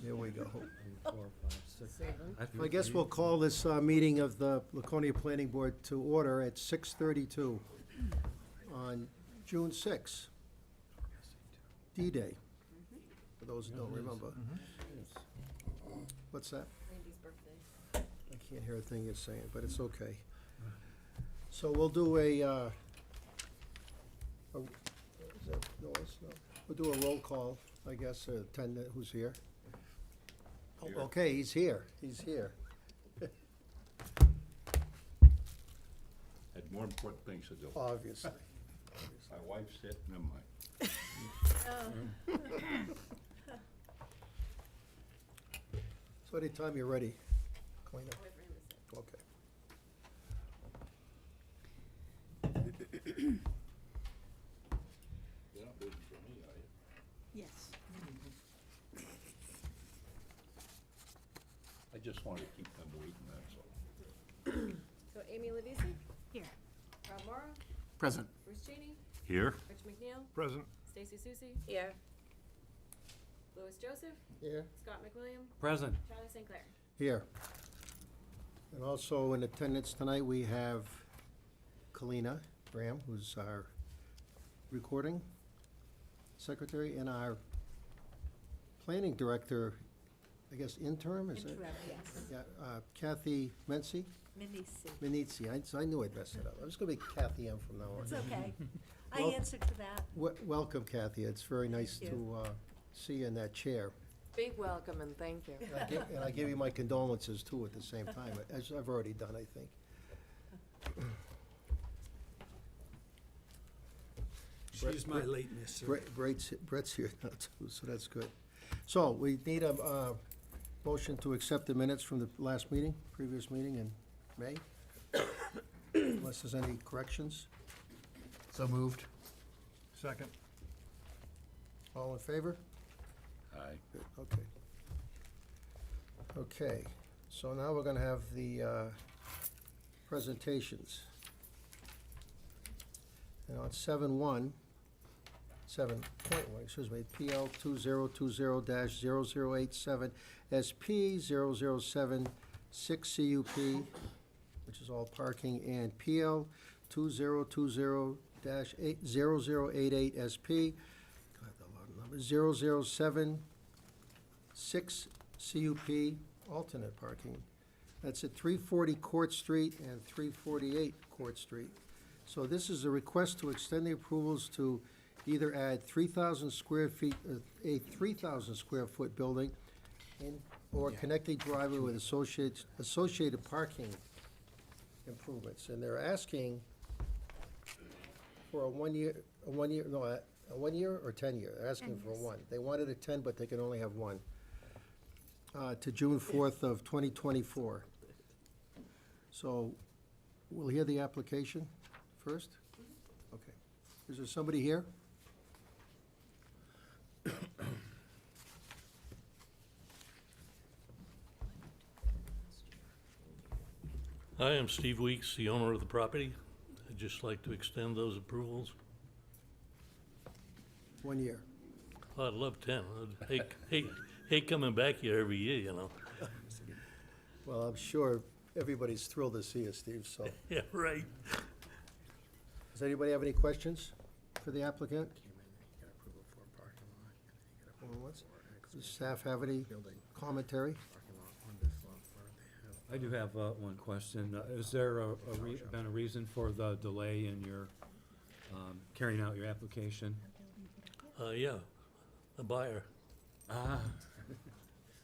Here we go. 4, 5, 6. I guess we'll call this meeting of the Laconia Planning Board to order at 6:32 on June 6, D-Day, for those who don't remember. What's that? Randy's birthday. I can't hear a thing you're saying, but it's okay. So we'll do is that Noah's? No. We'll do a roll call, I guess, attendant who's here. Oh, Here. okay, he's here, he's here. Had more important things to do. Obviously. My wife's sick, never mind. So anytime you're ready, clean up. Wait for him to sit. Okay. You're not waiting for me, are you? Yes. I just wanted to keep them waiting, that's all. So Amy Levisi, Here. Rob Morrow, Present. Bruce Cheney, Here? Rich McNeil, Present. Stacy Susie. Here. Louis Joseph, Here. Scott McWilliam, Present. Charlie St. Clair. Here. And also in attendance tonight, we have Kalina Graham, who's our recording secretary, and our planning director, I guess interim, is it? Interim, yes. Yeah, Kathy Mency, Minisi. Menizzi, I knew I'd mess it up. I'm just gonna be Kathy M from now on. It's okay. I Well- answer to that. Welcome, Kathy, it's very nice Thank to see you in that chair. Big welcome and thank you. And I give you my condolences too at the same time, as I've already done, I think. She's my lateness, sir. Brett's here now too, so that's good. So we need a motion to accept the minutes from the last meeting, previous meeting in May, unless there's any corrections. So moved. Second. All in favor? Aye. Good, okay. Okay, so now we're gonna have the presentations. And on 7.1, excuse me, PL 2020-0087, SP 0076 CUP, which is all parking, and PL 2020-0088 SP, 0076 CUP, alternate parking. That's at 340 Court Street and 348 Court Street. So this is a request to extend the approvals to either add 3,000 square feet, a 3,000 square foot building, or connecting driveway with associated parking improvements. And they're asking for a one year or 10 year? They're asking 10 for years. one. They wanted a 10, but they can only have one. To June 4th of 2024. So we'll hear the application first? Okay. Is there somebody here? Hi, I'm Steve Weeks, the owner of the property. I'd just like to extend those approvals. 1 year. I'd love 10. I'd hate coming back here every year, you know? Well, I'm sure everybody's thrilled to see you, Steve, so. Yeah, right. Does anybody have any questions for the applicant? Going once? Does staff have any commentary? I do have one question. Is there been a reason for the delay in your carrying out your application? Yeah, a buyer. Ah,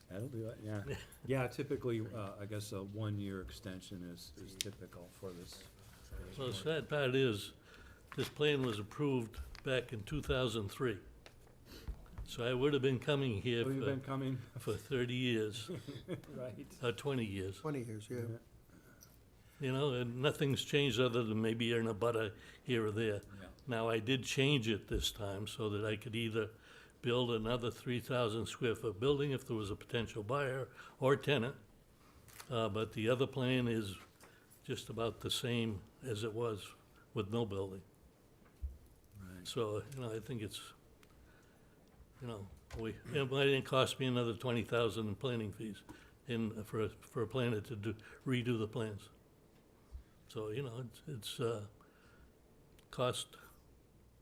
that'll do it, yeah. Yeah, typically, I guess a 1 year extension is typical for this. Well, the sad part is, this plan was approved back in 2003. So I would have been coming here So you've been coming, for 30 years, right? 20 years. 20 years, yeah. You know, and nothing's changed other than maybe you're in a butter here or there. Yeah. Now, I did change it this time so that I could either build another 3,000 square foot building if there was a potential buyer or tenant. But the other plan is just about the same as it was with no building. Right. So, you know, I think it's, you know, It might cost me another 20,000 in planning fees for a planner to redo the plans. So, you know, it's cost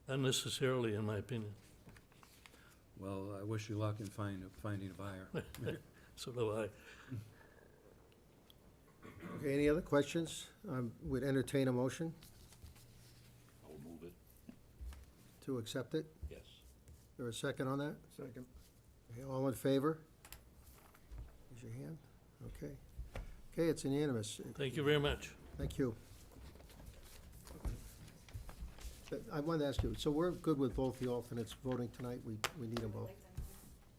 unnecessarily, in my opinion. Well, I wish you luck in finding a buyer. So do I. Okay, any other questions? Would entertain a motion I'll move it. to accept it? Yes. Is there a second on that? Second. Okay, all in favor? Raise your hand. Okay. Okay, it's unanimous. Thank you very much. Thank you. I wanted to ask you, so we're good with both the alternates voting tonight? We need them both? Like them to.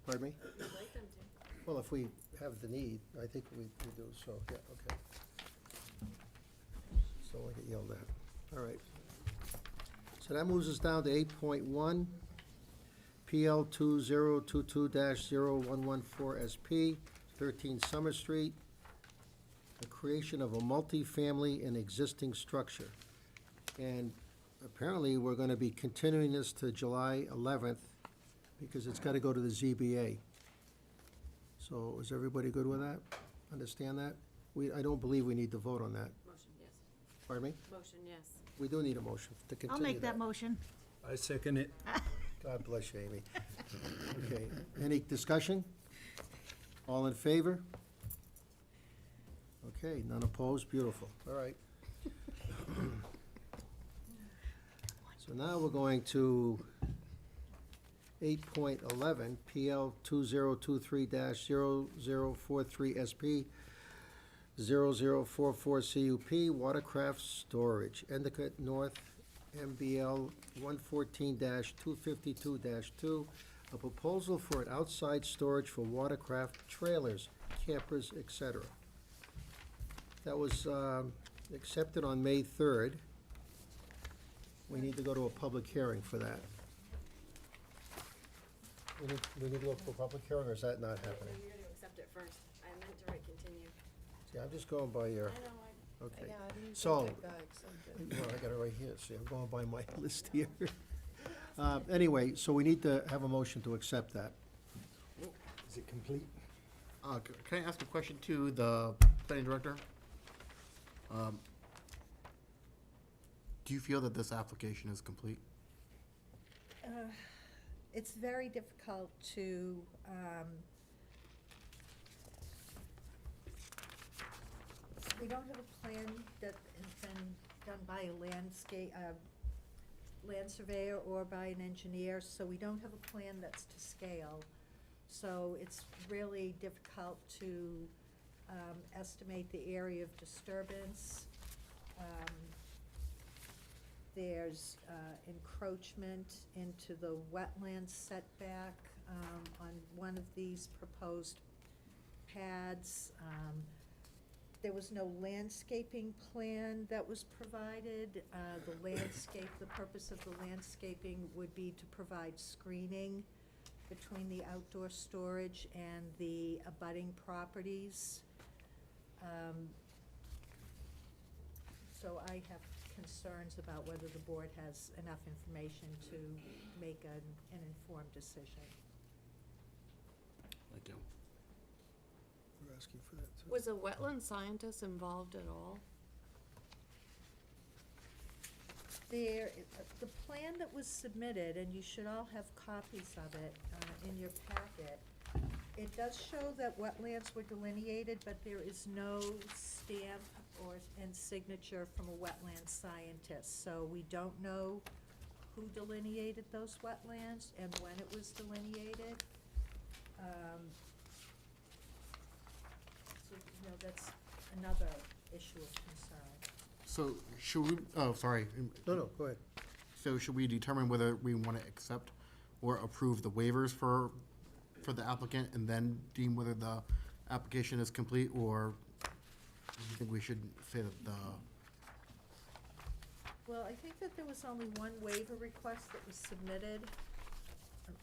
Pardon me? I'd like them to. Well, if we have the need, I think we do, so, yeah, okay. So I get yelled at. All right. So that moves us down to 8.1, PL 2022-0114 SP, 13 Summer Street, the creation of a multifamily and existing structure. And apparently, we're gonna be continuing this to July 11th, because it's gotta go to the ZBA. So is everybody good with that? Understand that? I don't believe we need to vote on that. Motion, yes. Pardon me? Motion, yes. We do need a motion to continue I'll make that motion. I second it. God bless you, Amy. Okay, any discussion? All in favor? Okay, none opposed, beautiful, all right. So now we're going to 8.11, PL 2023-0043 SP, 0044 CUP, Watercraft Storage, Endicott North, MBL 114-252-2, a proposal for an outside storage for watercraft trailers, campers, etc. That was accepted on May 3rd. We need to go to a public hearing for that. We need to go for a public hearing, or is that not happening? You're gonna accept it first. I meant to write continue. See, I'm just going by your, I know, okay. I didn't So- think I got accepted. Well, I got it right here, see, I'm going by my list here. Anyway, so we need to have a motion to accept that. Is it complete? Can I ask a question to the planning director? Do you feel that this application is complete? It's very difficult to, we don't have a plan that has been done by a land surveyor or by an engineer, so we don't have a plan that's to scale. So it's really difficult to estimate the area of disturbance. There's encroachment into the wetland setback on one of these proposed pads. There was no landscaping plan that was provided. The purpose of the landscaping would be to provide screening between the outdoor storage and the abutting properties. So I have concerns about whether the board has enough information to make an informed decision. Thank you. We're asking for that, too. Was a wetland scientist involved at all? The plan that was submitted, and you should all have copies of it in your packet, it does show that wetlands were delineated, but there is no stamp and signature from a wetland scientist. So we don't know who delineated those wetlands and when it was delineated. So, you know, that's another issue of concern. So should we, oh, sorry. No, go ahead. So should we determine whether we want to accept or approve the waivers for the applicant and then deem whether the application is complete, or do you think we should say that Well, I think that there was only one waiver request that was submitted.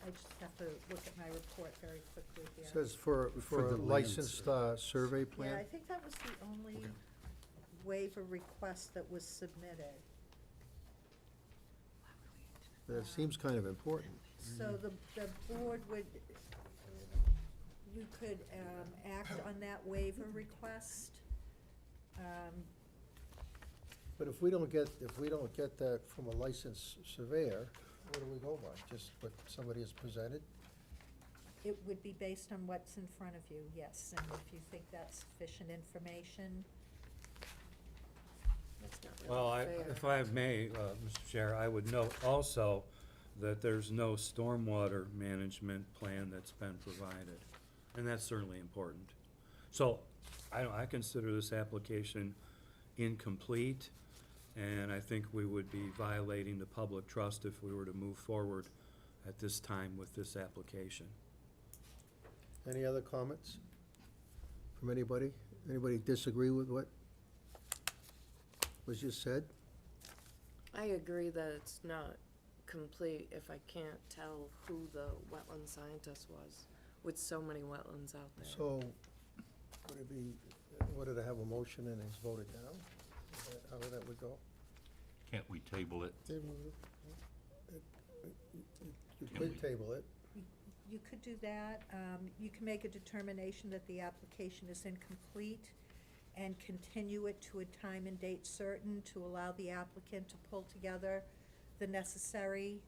I just have to look at my report very quickly here. Says for For a the land licensed survey Yeah, I plan? think that was the only waiver request that was submitted. But it seems kind of important. So the board would, you could act on that waiver request. But if we don't get that from a licensed surveyor, what do we go by? Just what somebody has presented? It would be based on what's in front of you, yes, and if you think that's sufficient information. That's not Well, really fair. if I may, Mr. Chair, I would note also that there's no stormwater management plan that's been provided, and that's certainly important. So, I consider this application incomplete, and I think we would be violating the public trust if we were to move forward at this time with this application. Any other comments from anybody? Anybody disagree with what was just said? I agree that it's not complete if I can't tell who the wetland scientist was, with so many wetlands out there. So, would it be, would it have a motion and it's voted down? Is that how that would go? Can't we table it? You could table it. You could do that. You can make a determination that the application is incomplete and continue it to a time and date certain to allow the applicant to pull together the necessary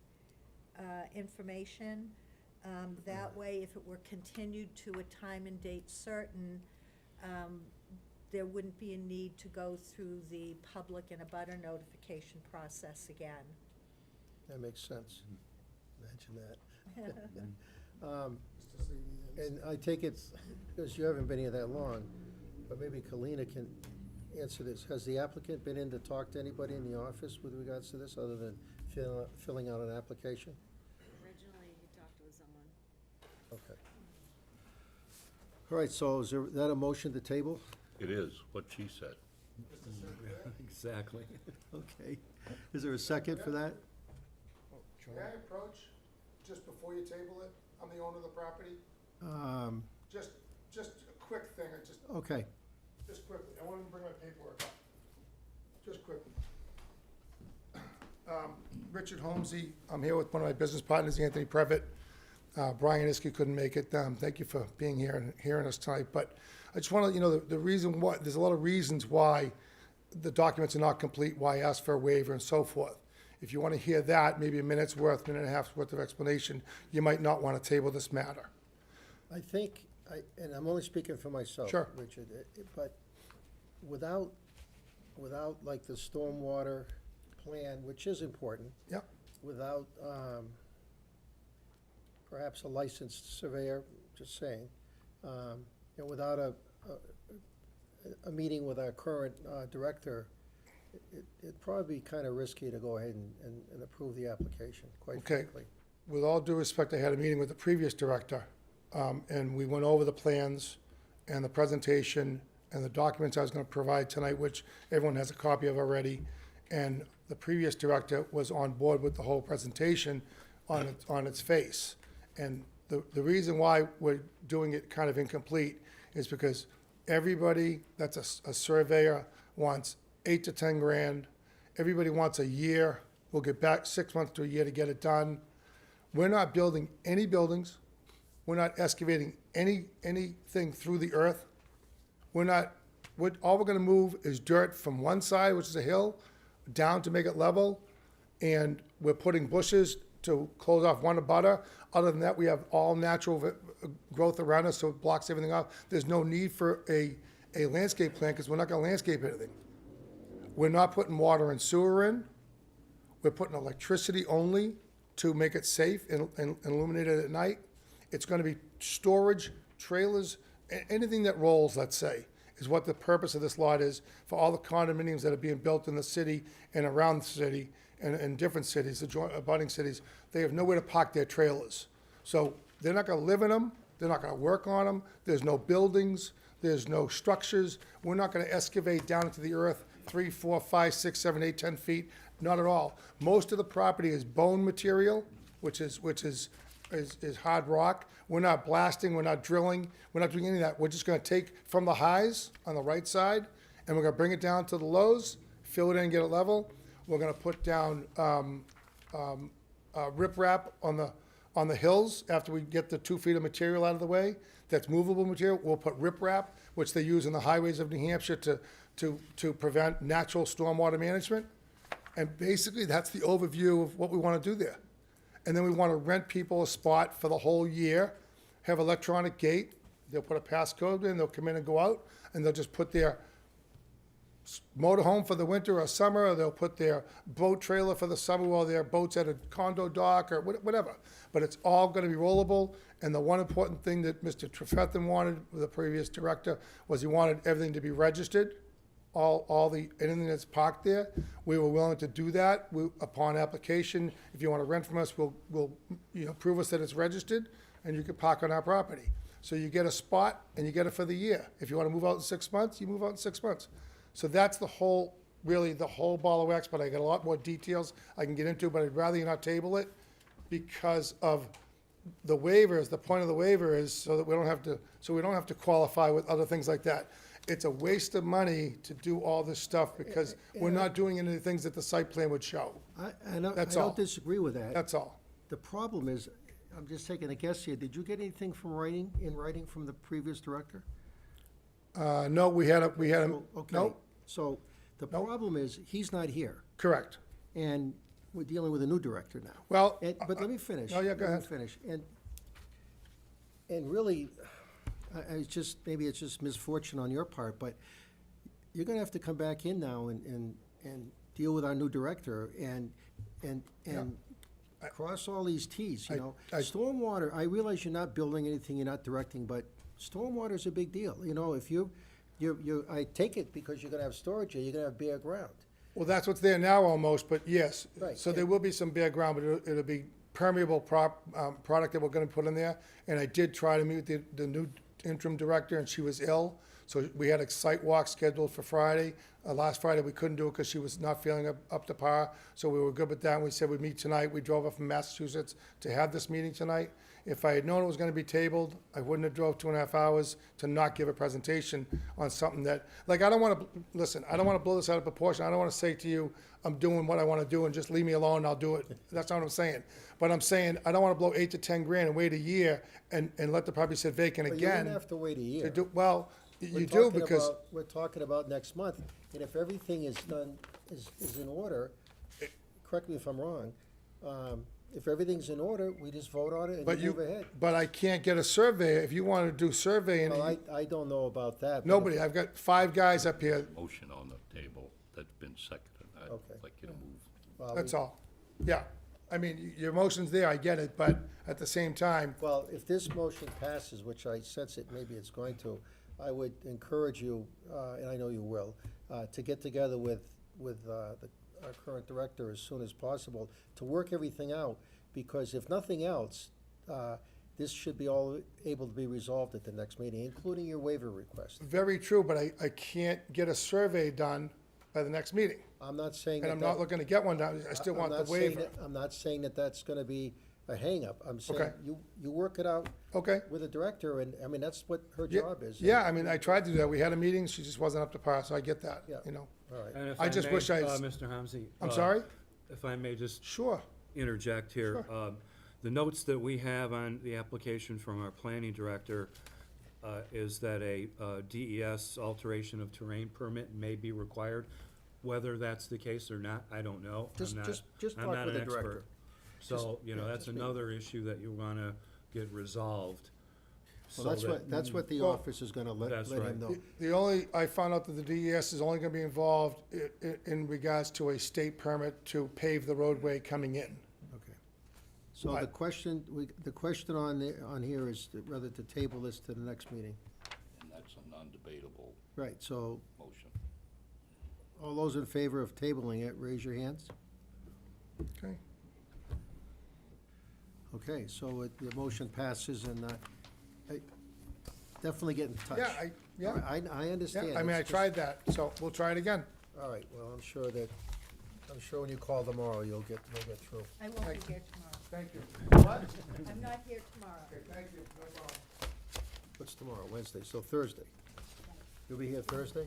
information. That way, if it were continued to a time and date certain, there wouldn't be a need to go through the public and abutter notification process again. That makes sense. Imagine that. And I take it, because you haven't been here that long, but maybe Kalina can answer this. Has the applicant been in to talk to anybody in the office with regards to this, other than filling out an application? Originally, he talked with someone. Okay. All right, so is that a motion to table? It is, what she said. Exactly. Okay. Is there a second for that? May I approach just before you table it? I'm the owner of the property. Just a quick thing, Okay. just quickly. I wanted to bring my paperwork up. Just quickly. Richard Holmesy, I'm here with one of my business partners, Anthony Previtt. Brian Iskey couldn't make it. Thank you for being here and hearing us tonight. But I just want to let you know the reason why, there's a lot of reasons why the documents are not complete, why I asked for a waiver and so forth. If you want to hear that, maybe a minute's worth, minute and a half's worth of explanation, you might not want to table this matter. I think, and I'm only speaking for myself, Sure. Richard, but without like the stormwater plan, which is important. Yep. Without, perhaps a licensed surveyor, just saying, and without a meeting with our current, director, it'd probably be kind of risky to go ahead and approve the application, quite Okay. frankly. With all due respect, I had a meeting with the previous director, and we went over the plans and the presentation and the documents I was going to provide tonight, which everyone has a copy of already. And the previous director was on board with the whole presentation on its face. And the reason why we're doing it kind of incomplete is because everybody that's a surveyor wants 8 to 10 grand. Everybody wants a year. We'll get back 6 months to a year to get it done. We're not building any buildings. We're not excavating anything through the earth. All we're gonna move is dirt from one side, which is a hill, down to make it level. And we're putting bushes to close off one abutter. Other than that, we have all natural growth around us, so it blocks everything off. There's no need for a landscape plan, because we're not gonna landscape anything. We're not putting water and sewer in. We're putting electricity only to make it safe and illuminated at night. It's gonna be storage, trailers, anything that rolls, let's say, is what the purpose of this lot is for all the condominiums that are being built in the city and around the city and in different cities, abutting cities. They have nowhere to park their trailers. So they're not gonna live in them, they're not gonna work on them, there's no buildings, there's no structures. We're not gonna excavate down into the earth 3, 4, 5, 6, 7, 8, 10 feet, not at all. Most of the property is bone material, which is hard rock. We're not blasting, we're not drilling, we're not doing any of that. We're just gonna take from the highs on the right side, and we're gonna bring it down to the lows, fill it in, get it level. We're gonna put down riprap on On the hills, after we get the 2 feet of material out of the way, that's movable material, we'll put riprap, which they use in the highways of New Hampshire to prevent natural stormwater management. And basically, that's the overview of what we want to do there. And then we want to rent people a spot for the whole year, have electronic gate, they'll put a passcode in, they'll come in and go out, and they'll just put their motorhome for the winter or summer, or they'll put their boat trailer for the summer while their boat's at a condo dock or whatever. But it's all gonna be rollable, and the one important thing that Mr. Trefethan wanted, the previous director, was he wanted everything to be registered, anything that's parked there. We were willing to do that. Upon application, if you wanna rent from us, we'll prove us that it's registered, and you can park on our property. So you get a spot, and you get it for the year. If you wanna move out in 6 months, you move out in 6 months. So that's really the whole ball of wax, but I got a lot more details I can get into, but I'd rather you not table it because of the waivers. The point of the waiver is so that we don't have to qualify with other things like that. It's a waste of money to do all this stuff because we're not doing any of the things that the site plan would show. I That's all. don't disagree with that. That's all. The problem is, I'm just taking a guess here, did you get anything in writing from the previous director? No, we had a, So, okay, nope, so the Nope. problem is, he's not here, correct. and we're dealing with a new director now. Well, But let me finish. Oh, yeah, go Let me ahead. finish. And really, maybe it's just misfortune on your part, but you're gonna have to come back in now and deal with our new director and cross all these Ts, you know? Stormwater, I realize you're not building anything, you're not directing, but stormwater's a big deal, you know? If I take it because you're gonna have storage here, you're gonna have bare ground. well, that's what's there now almost, but yes. Right, So there and- will be some bare ground, but it'll be permeable product that we're gonna put in there. And I did try to meet the new interim director, and she was ill. So we had a site walk scheduled for Friday. Last Friday, we couldn't do it because she was not feeling up to par. So we were good with that, and we said we'd meet tonight. We drove up from Massachusetts to have this meeting tonight. If I had known it was gonna be tabled, I wouldn't have drove 2.5 hours to not give a presentation on something that, like, I don't wanna, listen, I don't wanna blow this out of proportion. I don't wanna say to you, I'm doing what I wanna do and just leave me alone and I'll do it. That's not what I'm saying. But I'm saying, I don't wanna blow 8 to 10 grand and wait a year and let the property sit vacant But you again. don't have to wait a to year. do- Well, We're you do talking because, about- We're talking about next month, and if everything is done, is in order, correct me if I'm wrong, if everything's in order, we just vote on it but and move ahead. but I can't get a survey. If you wanna do surveying, Well, I don't know about that. but if- nobody, I've got 5 guys up here, Motion on the table that's been seconded. I'd Okay. like you to move. well, that's we- all. Yeah, I mean, your motion's there, I get it, but at the same time, Well, if this motion passes, which I sense it, maybe it's going to, I would encourage you, and I know you will, to get together with our current director as soon as possible to work everything out, because if nothing else, this should be all able to be resolved at the next meeting, including your waiver request. very true, but I can't get a survey done by the next meeting. I'm not saying And that I'm not looking to get one done, I still I'm want the not saying waiver. that- I'm not saying that that's gonna be a hangup. I'm saying Okay. you work it out Okay. with the director, and, I mean, that's what her Yeah, job is. Yeah, I mean, I tried to do that, we had a meeting, she just wasn't up to par, so I get that, Yeah. you know. All right. And if I just may, wish I- Mr. Hamzy. I'm sorry? If I may just Sure, interject here. The notes that we have on the application from our planning director is that a DES alteration of terrain permit may be required. Whether that's the case or not, I don't know. I'm Just- not- just I'm talk not with an the director. expert. So, you know, yeah, that's just me. another issue that you wanna get resolved. Well, that's what the Well, office is gonna let That's him right. know. I found out that the DES is only gonna be involved in regards to a state permit to pave the roadway coming in. Okay. So the Right. question, on here is whether to table this to the next meeting. And that's a non-debatable Right, so motion. all those in favor of tabling it, raise your hands. Okay, Okay, so the motion passes, and definitely get in touch. yeah, I understand. yeah, I mean, I It's just- tried that, so we'll try it again. All right, well, I'm sure when you call tomorrow, you'll get through. I won't be here tomorrow. Thank you. I'm not here tomorrow. Thank you, no problem. What's tomorrow, Wednesday, so Thursday? You'll be here Thursday?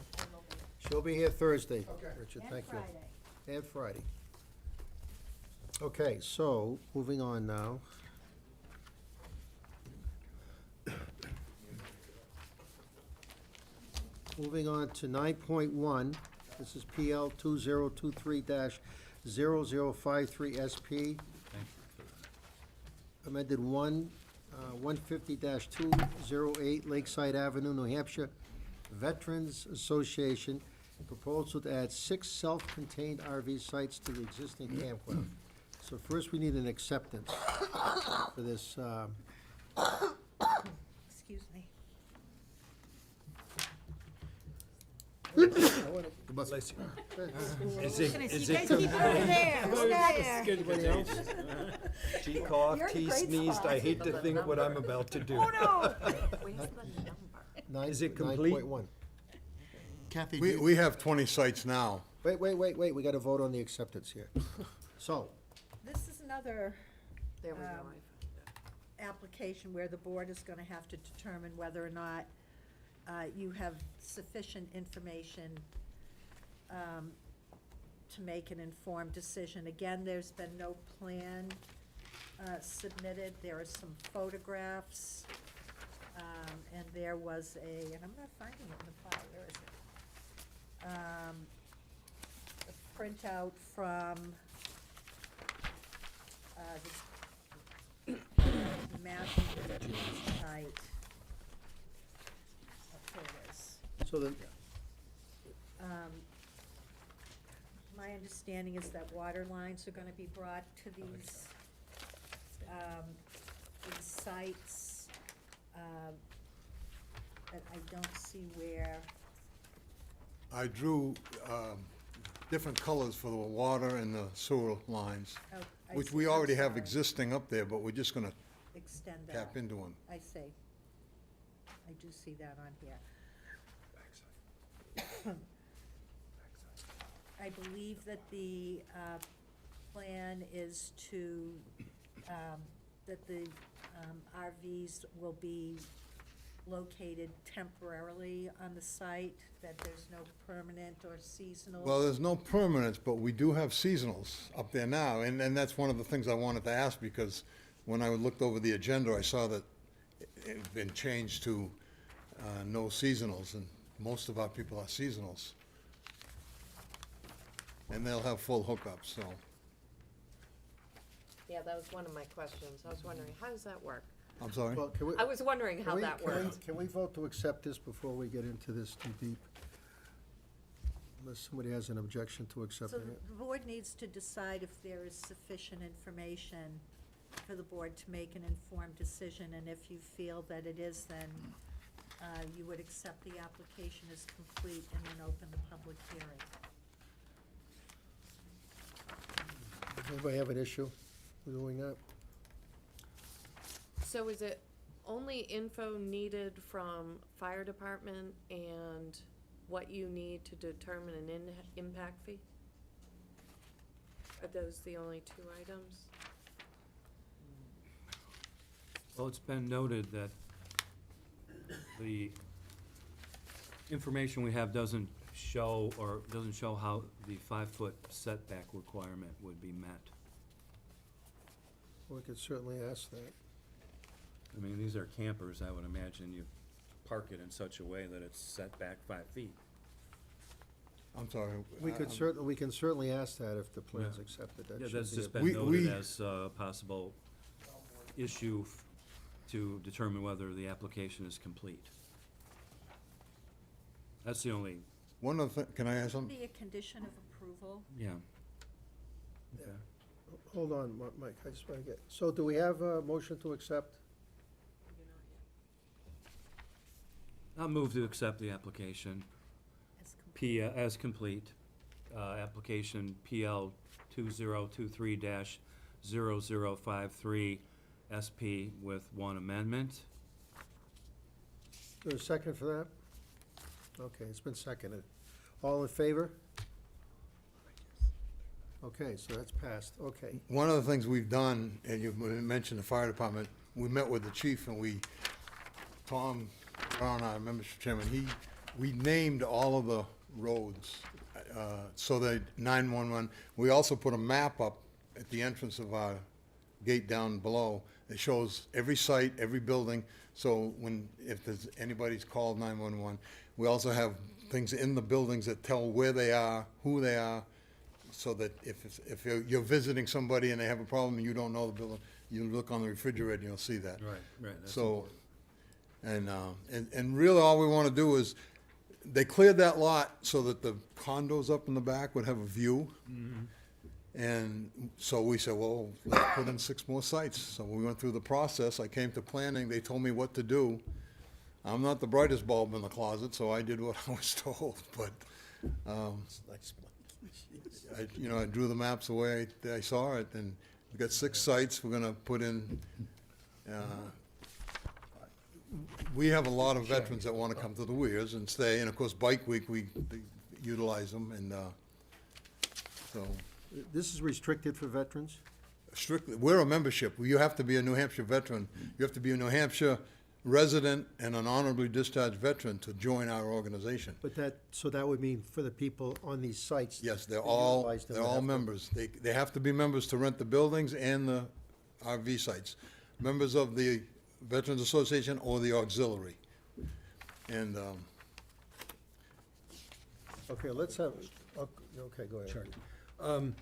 She'll be here Thursday, Okay. Richard, And thank you. Friday. And Friday. Okay, so, moving on now. Moving on to 9.1, this is PL 2023-0053 SP, amended 150-208 Lakeside Avenue, New Hampshire Veterans Association, proposal to add 6 self-contained RV sites to the existing campground. So first, we need an acceptance for this, Excuse me. Bless you. Is Goodness, is you guys keep it over there, over there. anybody else? She coughed, You're in a he great sneezed, spot. I hate to think what I'm about to do. Oh, no. Where's the number? Is it complete? 9.1. Kathy, We have 20 sites now. Wait, we gotta vote on the acceptance here. So, This is another There we go, I Um, found it. application where the board is gonna have to determine whether or not you have sufficient information to make an informed decision. Again, there's been no plan submitted. There are some photographs, and there was and I'm not finding it in the file, where is it? A printout from the mapping of the site. Oh, here it is. so the, My understanding is that water lines are gonna be brought to these sites. But I don't see where, I drew different colors for the water and the sewer lines, oh, I which see. we I'm already have sorry. existing up there, but we're just gonna Extend that. tap into them. I see. I do see that on here. I believe that the plan is to, that the RVs will be located temporarily on the site, that there's no permanent or seasonal. Well, there's no permanents, but we do have seasonals up there now, and that's one of the things I wanted to ask, because when I looked over the agenda, I saw that it had been changed to no seasonals, and most of our people are seasonals. And they'll have full hookups, so. Yeah, that was one of my questions. I was wondering, how does that work? I'm sorry? well, can we? I was wondering how can we- that can we- worked. Can we vote to accept this before we get into this too deep? Unless somebody has an objection to So accepting the it. board needs to decide if there is sufficient information for the board to make an informed decision, and if you feel that it is, then you would accept the application as complete and then open the public hearing. Anybody have an issue with doing that? So is it only info needed from fire department and what you need to determine an impact fee? Are those the only 2 items? Well, it's been noted that the information we have doesn't show how the 5-foot setback requirement would be met. We could certainly ask that. I mean, these are campers, I would imagine you park it in such a way that it's set back 5 feet. I'm sorry. We could we can certainly ask that if the plan's Yeah. accepted. That Yeah, shouldn't that's be a- just been We- noted we- as a possible issue to determine whether the application is complete. That's the only, One of the, can I ask Should something? be a condition of approval. yeah. Okay. Hold on, Mike, I just want to get, so do we have a motion to accept? I'll move to accept the application, As complete. as complete. Application PL 2023-0053 SP with 1 amendment. Is there a second for that? Okay, it's been seconded. All in favor? Okay, so that's passed, okay. One of the things we've done, and you mentioned the fire department, we met with the chief and Tom Brown, I remember, Mr. Chairman, we named all of the roads, so that 911, we also put a map up at the entrance of our gate down below It shows every site, every building, so if there's, anybody's called 911, we also have things in the buildings that tell where they are, who they are, so that if you're visiting somebody and they have a problem and you don't know the building, you look on the refrigerator and you'll see that. Right, that's So, important. and really all we want to do is, they cleared that lot so that the condos up in the back would have a view. And so we said, well, let's put in 6 more sites. So we went through the process. I came to planning. They told me what to do. I'm not the brightest bulb in the closet, so I did what I was told. But, I drew the maps the way I saw it. And we've got 6 sites. We're going to put in, we have a lot of veterans that want to come to the Weirs and stay. And of course, Bike Week, we utilize them. And so This is restricted for veterans? strictly, we're a membership. You have to be a New Hampshire veteran. You have to be a New Hampshire resident and an honorably discharged veteran to join our organization. But so that would mean for the people on these sites? Yes, they're that all, utilize them they're would all have to- members. They have to be members to rent the buildings and the RV sites. Members of the Veterans Association or the auxiliary. And, Okay, let's have, okay, go ahead.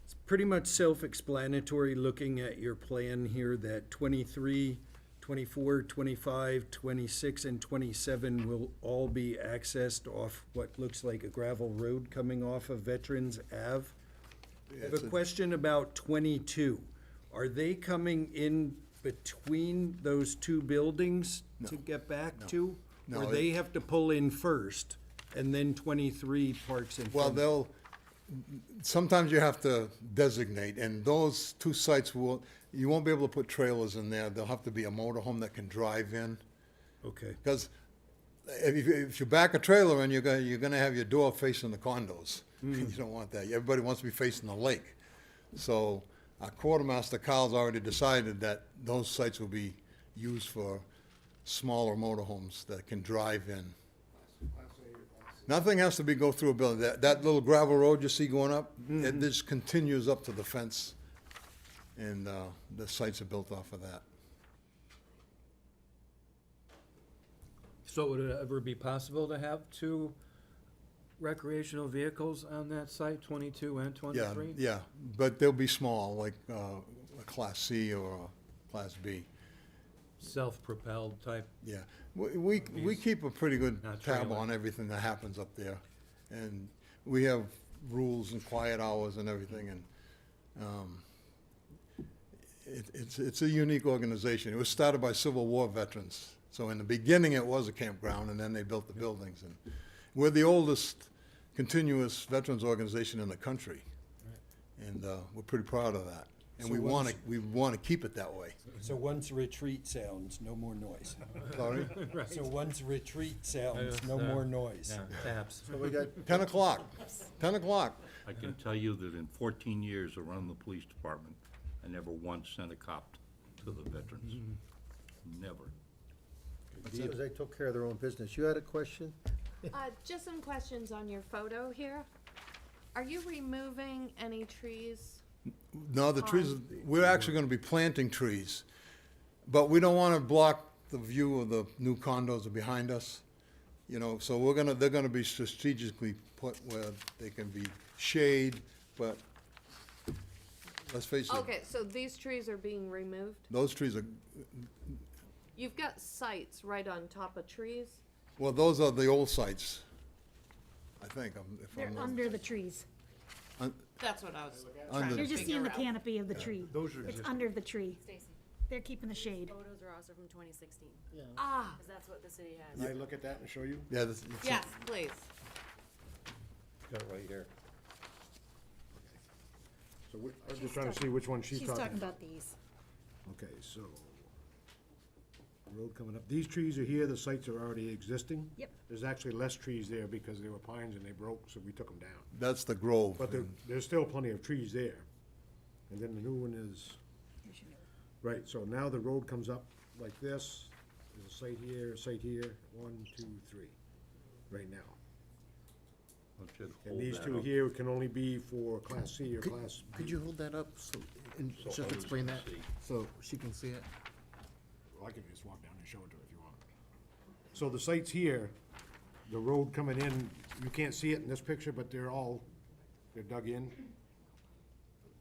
It's pretty much self-explanatory, looking at your plan here, that 23, 24, 25, 26, and 27 will all be accessed off what looks like a gravel road coming off of Veterans Ave. I have a question about 22. Are they coming in between those 2 buildings to get back to? No, Or they have to pull in first, and then 23 parks in well, front? sometimes you have to designate, and those 2 sites you won't be able to put trailers in there. There'll have to be a motorhome that can drive in. Okay. Because if you back a trailer in, you're gonna have your door facing the condos. You don't want that. Everybody wants to be facing the lake. So our quartermaster Carl's already decided that those sites will be used for smaller motorhomes that can drive in. Nothing has to go through a building. That little gravel road you see going up, it just continues up to the fence. And the sites are built off of that. So would it ever be possible to have 2 recreational vehicles on that site, 22 and 23? Yeah, but they'll be small, like a Class C or a Class B. Self-propelled type? Yeah, we keep a pretty good Not tab trailer. on everything that happens up there. And we have rules and quiet hours and everything, and it's a unique organization. It was started by Civil War veterans. So in the beginning, it was a campground, and then they built the buildings. And we're the oldest continuous veterans organization in the country. And we're pretty proud of that. And So we once- want to keep it that way. So once retreat sounds, no more noise. Sorry? So once retreat sounds, no more noise. Yeah, taps. So we got 10 o'clock. 10 o'clock. I can tell you that in 14 years of running the police department, I never once sent a cop to the veterans. Never. Because they took care of their own business. You had a question? Just some questions on your photo here. Are you removing any trees? No, the trees, we're actually gonna be planting trees, but we don't wanna block the view of the new condos behind us. So they're gonna be strategically put where they can be shade, but let's face it, Okay, so these trees are being removed? those trees are, You've got sites right on top of trees? well, those are the old sites, I think, if They're I'm not. under the trees. That's what I was Under- trying You're to just seeing the figure out. canopy of the tree. It's under the tree. They're keeping the shade. Photos are also from 2016, Ah, because that's what the city has. Can I look at that and show you? Yeah, yes, please. Got it right here. So I'm just trying to see which one she's She's talking talking about. about these. Okay, so, road coming up. These trees are here, the sites are already existing. Yep. There's actually less trees there because they were pines and they broke, so we took them down. that's the grove. But there's still plenty of trees there. And then the new one is, right, so now the road comes up like this. There's a site here, 1, 2, 3, right now. It should And hold these that two up. here can only be for Class C or Class B. Could you hold that up so, and So just others explain can that, see. so she can see it? Well, I can just walk down and show it to her if you want. So the sites here, the road coming in, you can't see it in this picture, but they're dug in.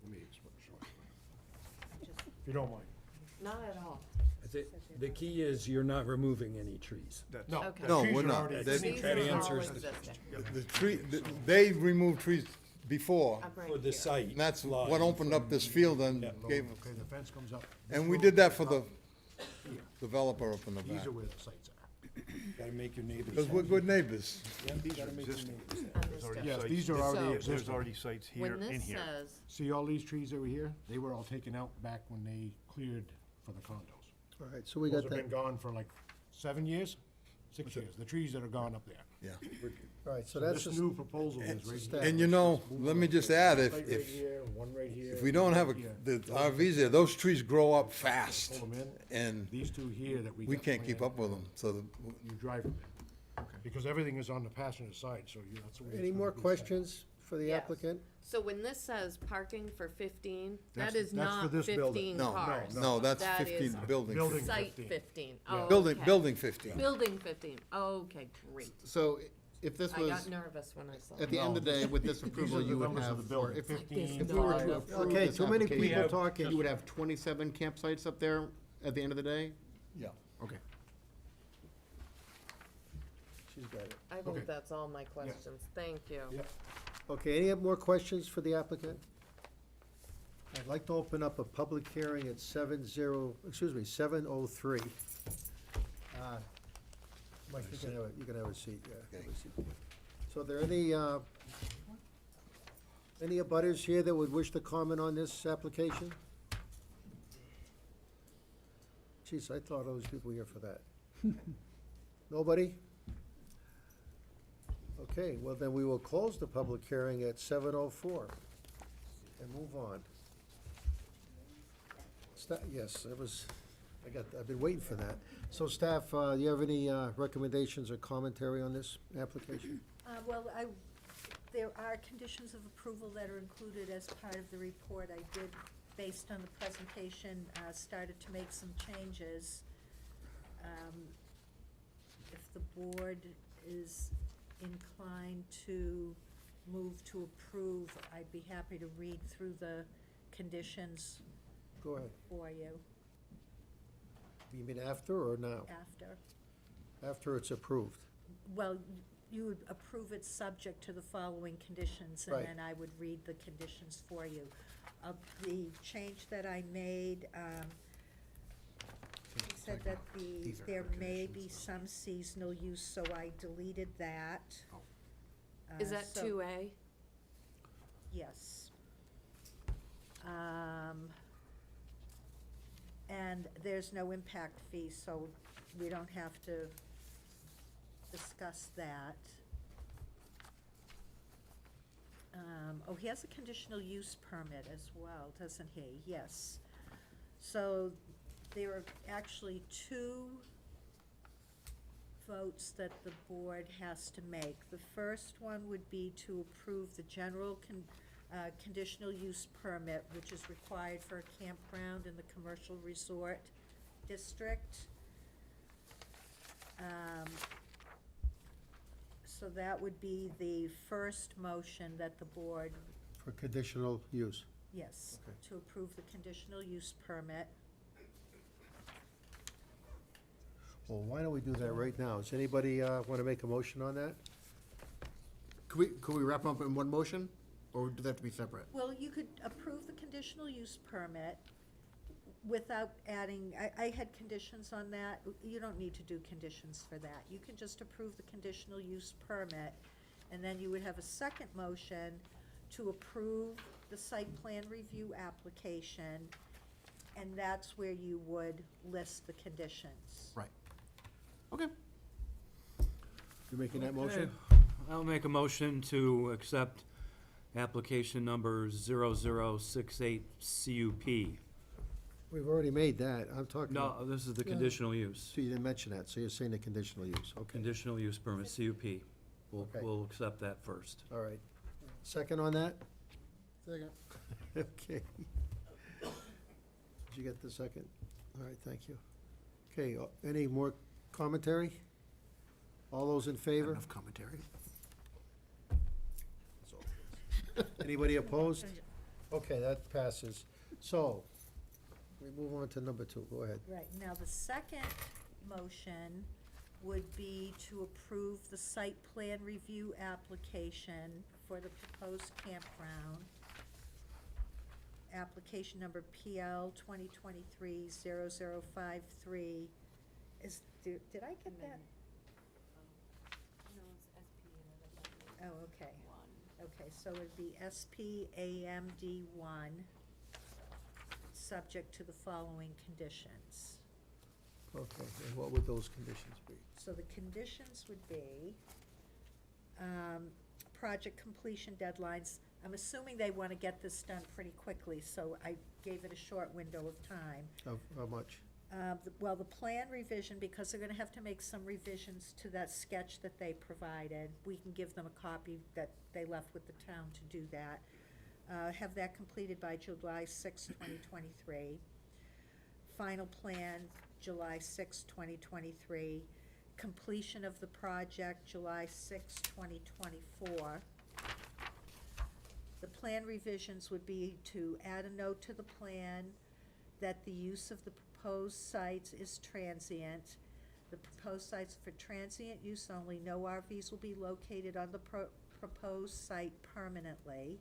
Let me show it. If you don't mind. Not at all. The key is you're not removing any trees. No, Okay. the No, trees we're are not. already That- These That are all answers the existing. The tree, they removed trees before, I'm right For the here. site. and that's line. what opened up this field and Yeah. gave, Okay, the fence comes up. and we did that for the developer up in the These back. are where the sites are. Gotta make your neighbors. Because we're good neighbors. Gotta make your neighbors happy. Understood. Yes, these are already So- existing. There's already sites here, When in this here. says, See all these trees over here? They were all taken out back when they cleared for the condos. All right, so we Those got have been that. gone for like 7 years, 6 years, the trees that are gone up there. Yeah. All right, so that's This just, new proposal is right here. And you know, let me just add, Site right if here, one right here. we don't have right here. the RVs there, those trees grow up fast, Pull them in. and These two here that we. we got can't keep planned, up with them, so You drive them in. Because everything is on the passenger side, so you, that's the way. it's any gonna more be set. questions for the Yes. applicant? so when this says parking for 15, that That's- is that's for not this building. 15 No, cars. no, that's That 15, is building. Building 15. Site 15. 15, Yeah. oh, Building, okay. building 15. Building 15, okay, great. So if this I was, got nervous when I saw at the that. end of the day, with this These approval, are the you would numbers of have, the or building, if, 15. if we were to No. approve Okay, this too many application, people talking. you would have 27 campsites up there at the end of the day? Yeah. Okay. She's got it. I Okay. think that's all my questions, thank you. Yep. Okay, any more questions for the applicant? I'd like to open up a public hearing at 7:03. Mike, you can have a seat, yeah. Have a seat. So are there any abutters here that would wish to comment on this application? Jeez, I thought there was people here for that. Nobody? Okay, well then we will close the public hearing at 7:04 and move on. Yes, I've been waiting for that. So staff, do you have any recommendations or commentary on this application? Well, there are conditions of approval that are included as part of the report. I did, based on the presentation, started to make some changes. If the board is inclined to move to approve, I'd be happy to read through the conditions Go ahead. for you You mean after or now? after. After it's approved. Well, you would approve it subject to the following conditions, and Right. then I would read the conditions for you. The change that I made, it said that These are there her may be conditions, some seasonal use, so I deleted that. Is that So- 2A? Yes. And there's no impact fee, so we don't have to discuss that. Oh, he has a conditional use permit as well, doesn't he? Yes. So there are actually two votes that the board has to make. The first one would be to approve the general conditional use permit, which is required for a campground in the commercial resort district. So that would be the first motion that the board, For conditional use. yes, Okay. to approve the conditional use permit. Well, why don't we do that right now? Does anybody want to make a motion on that? Could we wrap them up in one motion, or do they have to be separate? Well, you could approve the conditional use permit without adding, I had conditions on that. You don't need to do conditions for that. You can just approve the conditional use permit, and then you would have a second motion to approve the site plan review application, and that's where you would list the conditions. Right. Okay. You making that motion? I'll make a motion to accept application number 0068 CUP. We've already made that. I'm talking. No, this is the conditional use. So you didn't mention that, so you're saying the conditional use, okay. Conditional use permit, CUP. Okay. We'll accept that first. All right. Second on that? Second. Okay. Did you get the second? All right, thank you. Okay, any more commentary? All those in favor? Enough commentary. Anybody opposed? Okay, that passes. So, we move on to number 2. Go ahead. Right, now the second motion would be to approve the site plan review application for the proposed campground. Application number PL 2023-0053. Did I get that? No, it's SP and Oh, okay. one. Okay, so it'd be SPAMD 1, subject to the following conditions. Okay, and what would those conditions be? So the conditions would be, project completion deadlines. I'm assuming they want to get this done pretty quickly, so I gave it a short window of time. How much? Well, the plan revision, because they're gonna have to make some revisions to that sketch that they provided, we can give them a copy that they left with the town to do that. Have that completed by July 6, 2023. Final plan, July 6, 2023. Completion of the project, July 6, 2024. The plan revisions would be to add a note to the plan that the use of the proposed sites is transient. The proposed sites for transient use only, no RVs will be located on the proposed site permanently.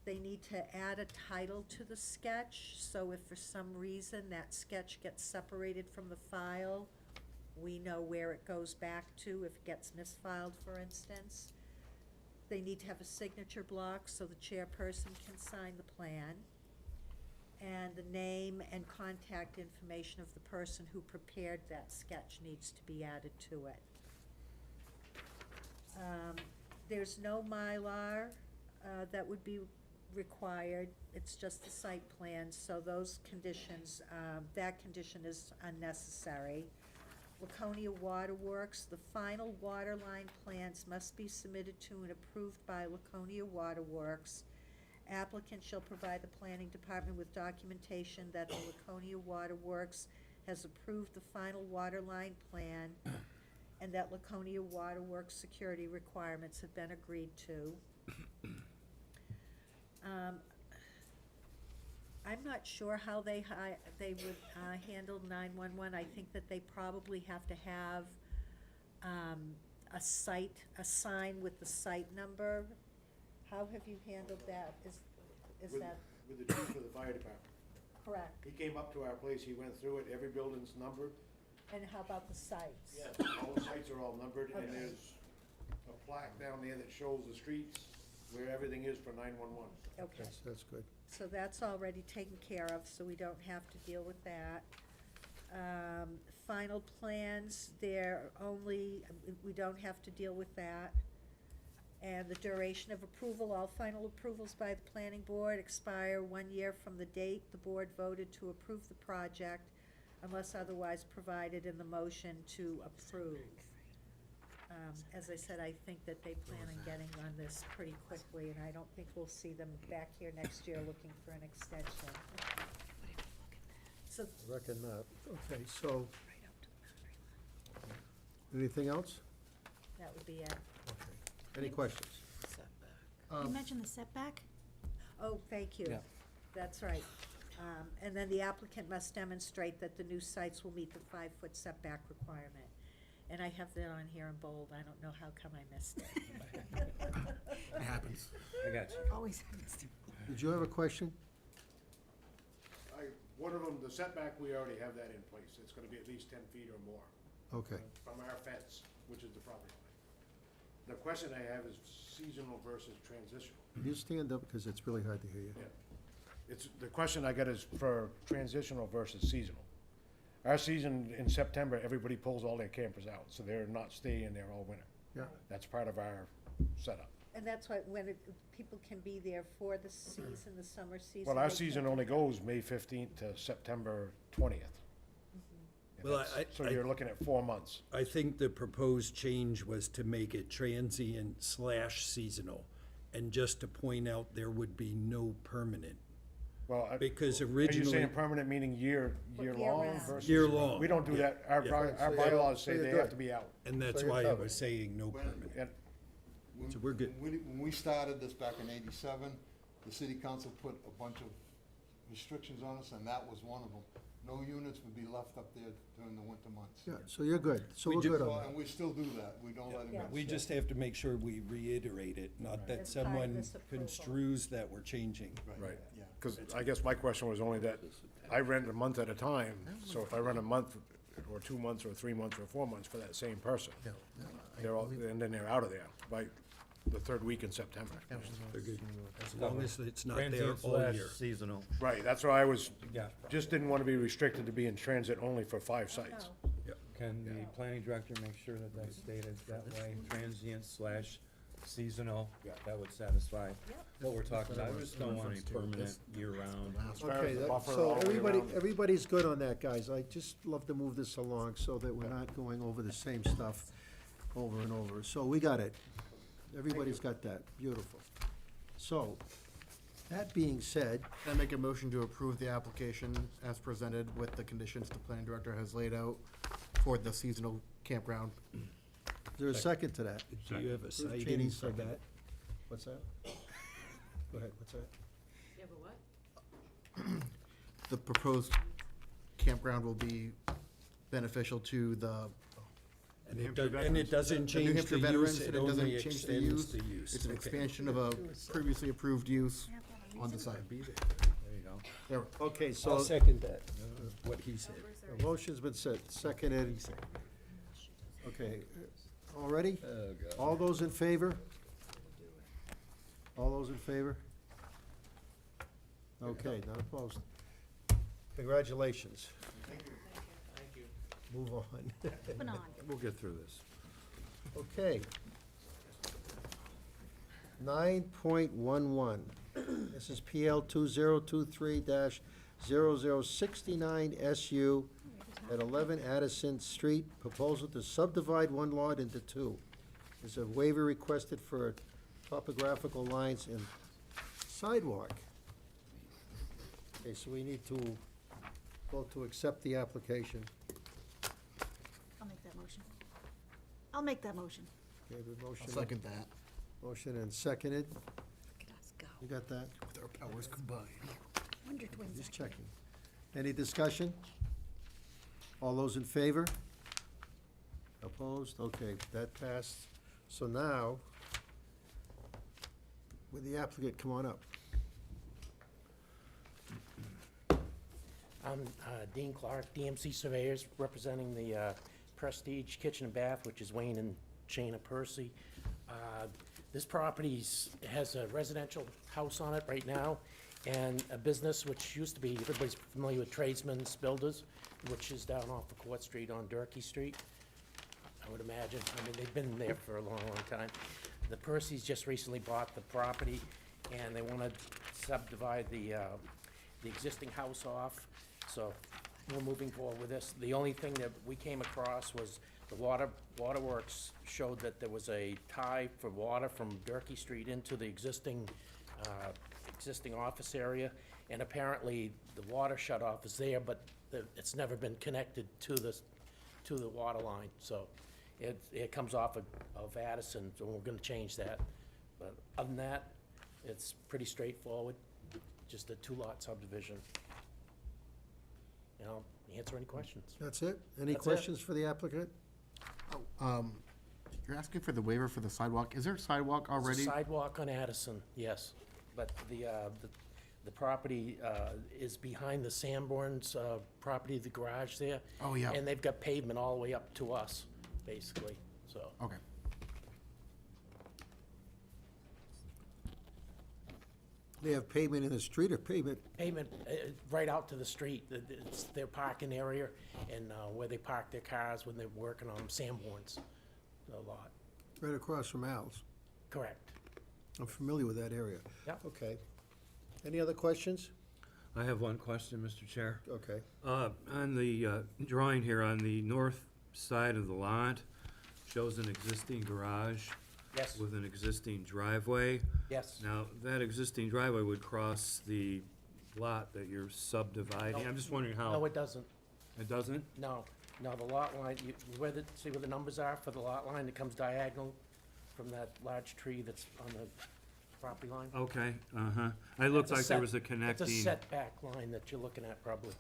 They need to add a title to the sketch, so if for some reason that sketch gets separated from the file, we know where it goes back to if it gets misfiled, for instance. They need to have a signature block so the chairperson can sign the plan. And the name and contact information of the person who prepared that sketch needs to be added to it. There's no Mylar that would be required, it's just the site plan, so those conditions, that condition is unnecessary. Laconia Water Works, the final water line plans must be submitted to and approved by Laconia Water Works. Applicant shall provide the planning department with documentation that the Laconia Water Works has approved the final water line plan and that Laconia Water Works security requirements have been agreed to. I'm not sure how they would handle 911. I think that they probably have to have a sign with the site number. How have you handled that? Is that With the chief of the fire department. correct? He came up to our place, he went through it, every building's numbered. And how about the sites? Yes. All the sites are all numbered, and Okay. there's a plaque down there that shows the streets where everything is for 911. Okay. That's good. So that's already taken care of, so we don't have to deal with that. Final plans, they're only, we don't have to deal with that. And the duration of approval, all final approvals by the planning board expire 1 year from the date the board voted to approve the project, unless otherwise provided in the motion to approve. As I said, I think that they plan on getting on this pretty quickly, and I don't think we'll see them back here next year looking for an extension. So, Reckon not. Okay, so, anything else? that would be it. Okay. Any questions? You mentioned the setback? Oh, thank you. Yeah. That's right. And then the applicant must demonstrate that the new sites will meet the 5-foot setback requirement. And I have that on here in bold. I don't know how come I missed it. It happens. I got you. Always happens to me. Did you have a question? One of them, the setback, we already have that in place. It's gonna be at least 10 feet or more. Okay. From our fence, which is the property line. The question I have is seasonal versus transitional. Can you stand up, because it's really hard to hear you? Yeah. The question I got is for transitional versus seasonal. Our season in September, everybody pulls all their campers out, so they're not staying there all winter. Yeah. That's part of our setup. And that's why when people can be there for the season, the summer season. Well, our they season can- only goes May 15th to September 20th. And Well, that's- So you're looking at 4 months. I think the proposed change was to make it transient / seasonal. And just to point out, there would be no permanent. Well, Because Are you originally, saying permanent meaning year-long Year-round. versus? Year-long. We don't do that. Our So you're- bylaws so say you're they good. have to be out. and that's So you're why I covered. was saying no permanent. And So we're good. When we started this back in '87, the city council put a bunch of restrictions on us, and that was one of them. No units would be left up there during the winter months. Yeah, so you're good. So We we're ju- good So, on that. and we still do that. We don't let them. Yeah. get We sick. just have to make sure we reiterate it, not that As part of someone this approval. construes that we're changing. Right. Yeah. Because I guess my question was only that I rent a month at a time, so if I rent a month, or 2 months, or 3 months, or 4 months for that same person, they're all, and then they're out of there by the 3rd week in September. They're good. As long as it's not there Transient all slash year. seasonal. Right, that's why I was, Yeah. just didn't want to be restricted to be in transit only for 5 sites. Can the planning director make sure that that's stated that way, transient slash seasonal? Yeah. That would satisfy what we're talking about. I just don't want any permanent year-round. As far as Okay, the that- buffer so all the way around. everybody's good on that, guys. I just love to move this along so that we're not going over the same stuff over and over. So we got it. Everybody's got that. Beautiful. So, that being said, Can I make a motion to approve the application as presented with the conditions the planning director has laid out for the seasonal campground? is there a second to that? Do you have a Bruce citing Cheney for said that? What's that? Go ahead, what's that? You have a what? The proposed campground will be beneficial to the And it doesn't New change Hampshire the veterans, use, and it it doesn't only change the extends use. the use. It's an Okay. expansion of a previously approved use on the site. There you go. There, Okay, I'll so second that, what he said. the motion's been seconded. Okay, all ready? All those in favor? All those in favor? Okay, not opposed. Congratulations. Thank you. Move on. Moving on. We'll get through this. Okay. 9.11. This is PL 2023-0069 SU at 11 Addison Street. Proposal to subdivide one lot into 2. There's a waiver requested for topographical lines and sidewalk. Okay, so we need to vote to accept the application. I'll make that motion. I'll make that motion. Okay, the I'll motion. second that. Motion and seconded. Look at us go. You got that? With our powers combined. Wonder Twins. Just checking. Any discussion? All those in favor? Opposed? Okay, that passed. So now, with the applicant, come on up. I'm Dean Clark, DMC Surveyors, representing the Prestige Kitchen and Bath, which is Wayne and Shayna Percy. This property has a residential house on it right now, and a business which used to be, everybody's familiar with Tradesman's Builders, which is down off of Court Street on Durkee Street. I would imagine, I mean, they've been there for a long, long time. The Percys just recently bought the property, and they want to subdivide the existing house off, so we're moving forward with this. The only thing that we came across was the waterworks showed that there was a tie for water from Durkee Street into the existing office area, and apparently the water shut-off is there, but it's never been connected to the water line, so it comes off of Addison, so we're gonna change that. But other than that, it's pretty straightforward, just a 2-lot subdivision. And I'll answer any questions. That's it? Any That's it. questions for the applicant? You're asking for the waiver for the sidewalk. Is there a sidewalk There's a already? sidewalk on Addison, yes, but the property is behind the Sanborn's property, the garage there. Oh, yeah. And they've got pavement all the way up to us, basically, so. Okay. They have pavement in the street or pavement? Pavement right out to the street, it's their parking area, and where they park their cars when they're working on Sanborn's, a lot, Right across from Al's. correct. I'm familiar with that area. Yep. Okay. Any other questions? I have one question, Mr. Chair. Okay. On the drawing here, on the north side of the lot, shows an existing garage Yes, with an existing driveway. yes. Now, that existing driveway would cross the lot that you're subdividing. I'm just wondering how. No, it doesn't. It doesn't? No, the lot line, see where the numbers are for the lot line that comes diagonal from that large tree that's on the property line? Okay, uh-huh. It looked It's a like there set- was a It's connecting, a setback line that you're looking at probably.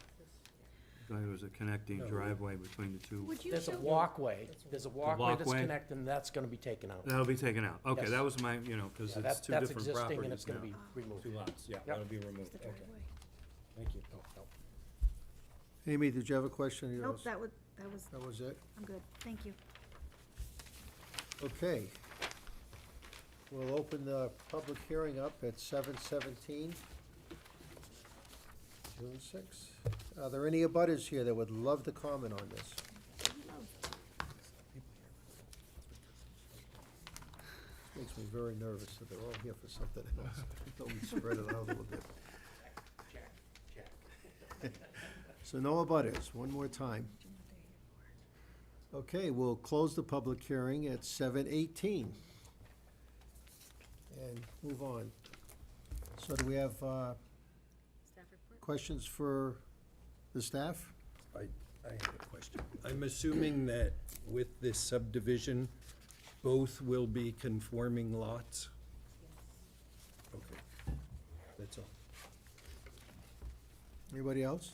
there was a connecting driveway between the two. Would you There's a show, walkway that's walkway? connecting, that's gonna be taken out. That'll be taken out. Okay, Yes. that was my, because Yeah, it's two that's different existing and it's properties gonna now. be removed. Two lots, yeah, that'll be removed. the Okay, driveway? thank you. Amy, did you have a question? You Nope, was- that was, That was it? I'm good, thank you. Okay. We'll open the public hearing up at 7:17. June 6th. Are there any abutters here that would love to comment on this? Makes me very nervous that they're all here for something else. Thought we'd spread it out a little bit. So no abutters, one more time. Okay, we'll close the public hearing at 7:18. And move on. So do we have Staff report? questions for the staff? I have a question. I'm assuming that with this subdivision, both will be conforming lots? Okay, that's all. Anybody else?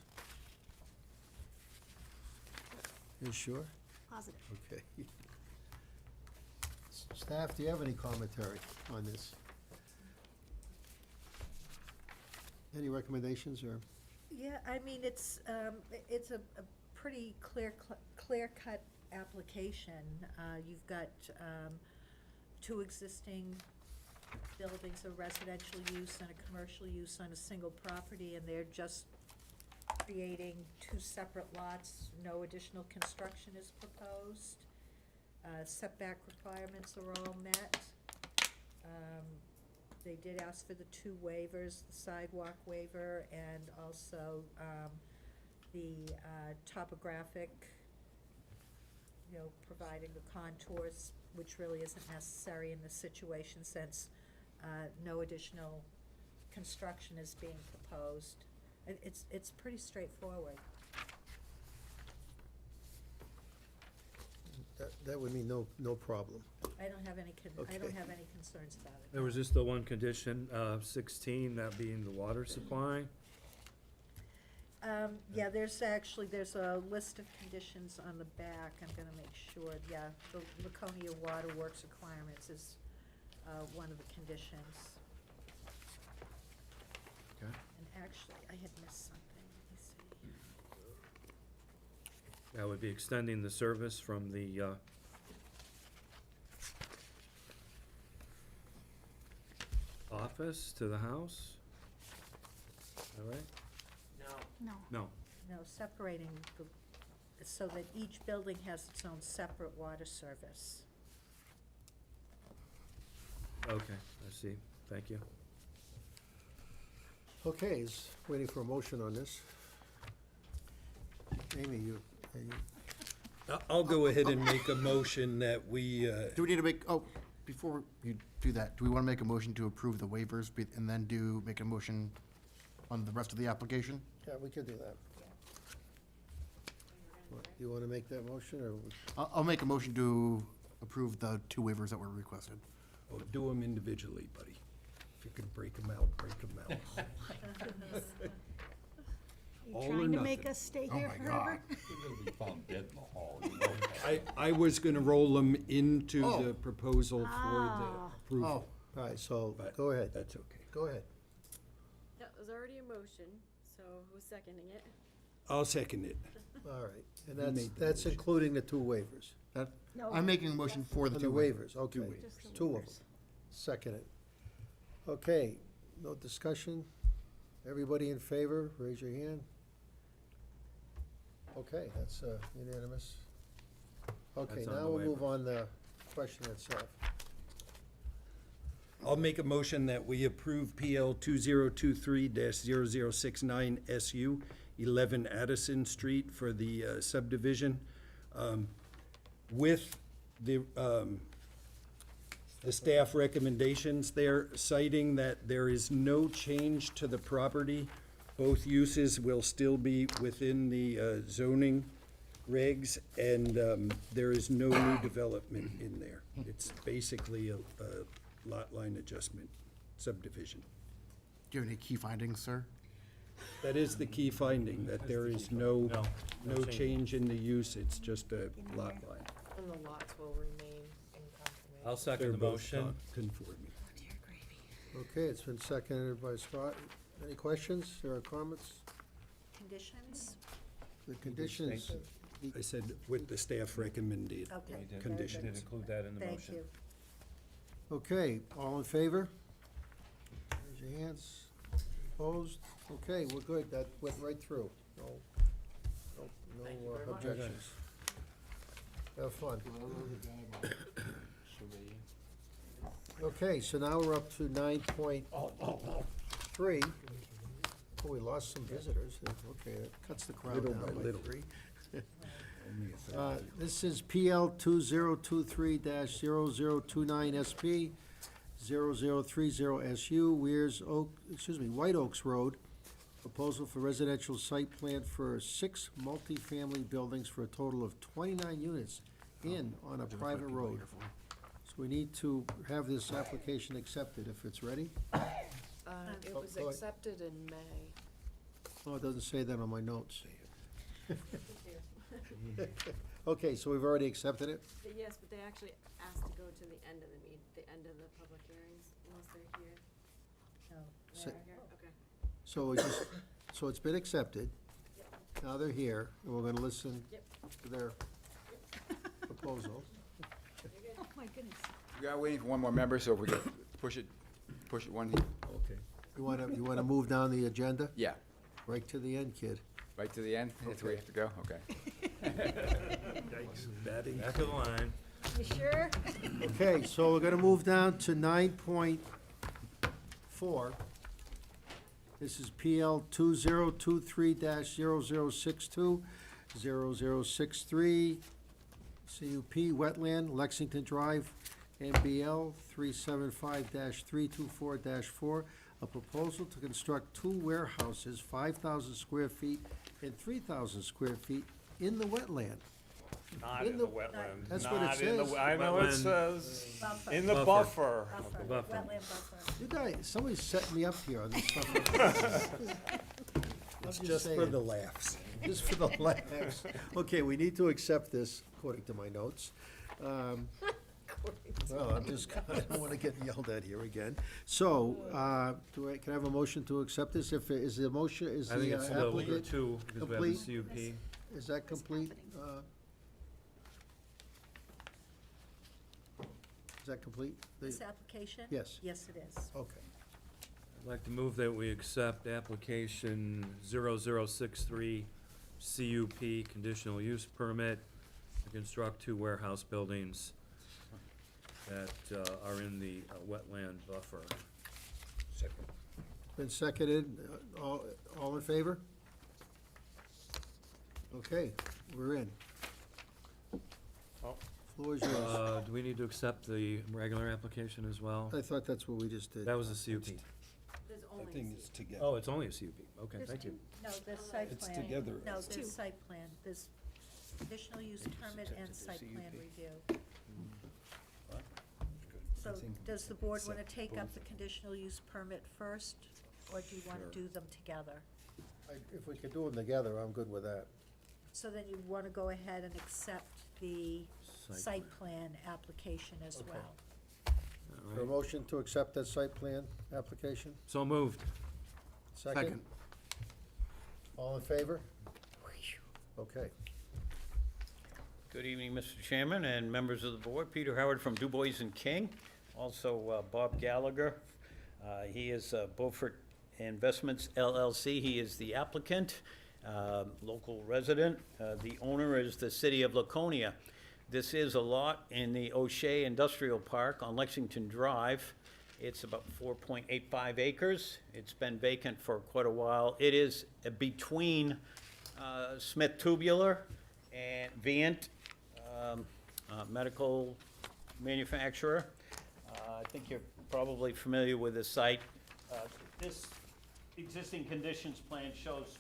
You sure? Positive. Okay. Staff, do you have any commentary on this? Any recommendations, or? Yeah, I mean, it's a pretty clear-cut application. You've got two existing buildings, a residential use and a commercial use on a single property, and they're just creating two separate lots. No additional construction is proposed. Setback requirements are all met. They did ask for the two waivers, the sidewalk waiver and also the topographic, providing the contours, which really isn't necessary in this situation since no additional construction is being proposed. It's pretty straightforward. That would mean no problem. I don't have any, I don't have any concerns about it. There was just the one condition, 16, that being the water supply. Yeah, there's a list of conditions on the back, I'm gonna make sure, yeah, the Laconia Water Works requirements is, one of the conditions. Okay. And actually, I had missed something, let me see. That would be extending the service from the office to the house? All right? No. No. No. No, separating the, so that each building has its own separate water service. Okay, I see. Thank you. Okay, waiting for a motion on this. Amy, I'll go ahead and make a motion that we, Do we need to make, before you do that, do we want to make a motion to approve the waivers and then make a motion on the rest of the application? yeah, we could do that. You want to make that motion, or? I'll make a motion to approve the two waivers that were requested. do them individually, buddy. If you can break them out, break them out. You All or trying to make nothing. us stay Oh here my forever? You're gonna be found dead in the hall, you know that. I was gonna roll them into Oh. the proposal for Ah. the approval. All right, so, But go ahead, That's okay. go ahead. That was already a motion, so who's seconding it? I'll second it. All right, and Who made the that's motion? including the two waivers. No. I'm making a motion for the The two waivers. waivers, okay, Just the two of waivers. them. Second it. Okay, no discussion? Everybody in favor, raise your hand. Okay, that's unanimous. Okay, That's on now the we'll move waivers. on the question itself. I'll make a motion that we approve PL 2023-0069 SU, 11 Addison Street for the subdivision, with the staff recommendations there, citing that there is no change to the property. Both uses will still be within the zoning regs, and there is no new development in there. It's basically a lot line adjustment subdivision. Do you have any key findings, sir? That is the key finding, that there is no No change in the use, it's just a lot line. And the lots will remain in conformity. I'll second They're the both motion. conforming. Okay, it's been seconded by Scott. Any questions or comments? Conditions? The conditions, I said with the staff recommended. Okay. We did- Conditions. we did include that in the Thank motion. you. okay, all in favor? Raise your hands. Opposed? Okay, we're good, that went right through. No Thank you very much. objections. Have fun. Okay, so now we're up to 9.3. Oh, we lost some visitors. Okay, that cuts the crowd Little down by by little. 3. This is PL 2023-0029 SP, 0030 SU, White Oaks Road. Proposal for residential site plan for 6 multifamily buildings for a total of 29 units on a private road. So we need to have this application accepted if it's ready. It Oh, was go ahead. accepted in May. Oh, it doesn't say that on my notes. Okay, so we've already accepted it? Yes, but they actually asked to go to the end of the end of the public hearings, unless they're here. No. So- They're here, okay. So it's been accepted. Now they're here, and we're gonna listen Yep. to their proposal. Oh, my goodness. We are waiting for one more member, so if we could push it one, Okay. You wanna move down the agenda? yeah, Right to the end, kid. right to the end, that's where we have to go, okay. Batting. Back of the line. You sure? Okay, so we're gonna move down to 9.4. This is PL 2023-0062, 0063, CUP Wetland, Lexington Drive, NBL 375-324-4, a proposal to construct 2 warehouses, 5,000 square feet and 3,000 square feet in the wetland. Not in the wetland. That's what it Not in the says. I know it Wetland. says, Buffer. in the Buffer. buffer. Buffer, Buffer. wetland buffer. You guys, somebody's setting me up here on this stuff. It's just for the laughs. Just for the laughs. Okay, we need to accept this, according to my notes. Well, I don't want to get yelled at here again. So, can I have a motion to accept this? Is the motion, is I think the it's a little over applicant, 2, because we have complete? the CUP. is that complete? Is that complete? This application? Yes. Yes, it is. Okay. I'd like to move that we accept application 0063 CUP, conditional use permit to construct 2 warehouse buildings that are in the wetland buffer. Been seconded. All in favor? Okay, we're in. Oh. Floor is yours. Do we need to accept the regular application as well? I thought that's what we just did. That was a CUP. There's I only think it's together. Oh, it's only a CUP. Okay, There's thank you. two- No, there's site It's plan. together. No, It's there's site plan. There's conditional use permit and site plan review. So does the board want to take up the conditional use permit first, or do you want to do them together? If we could do them together, I'm good with that. So then you want to go ahead and accept the Site site plan application as Okay. well. All For a right. motion to accept that site plan application? So moved. Second? All in favor? Okay. Good evening, Mr. Chairman and members of the board. Peter Howard from Du Bois and King. Also, Bob Gallagher. He is Beaufort Investments LLC. He is the applicant, local resident. The owner is the city of Laconia. This is a lot in the O'Shea Industrial Park on Lexington Drive. It's about 4.85 acres. It's been vacant for quite a while. It is between Smith Tubular and Vient, medical manufacturer. I think you're probably familiar with the site. This existing conditions plan shows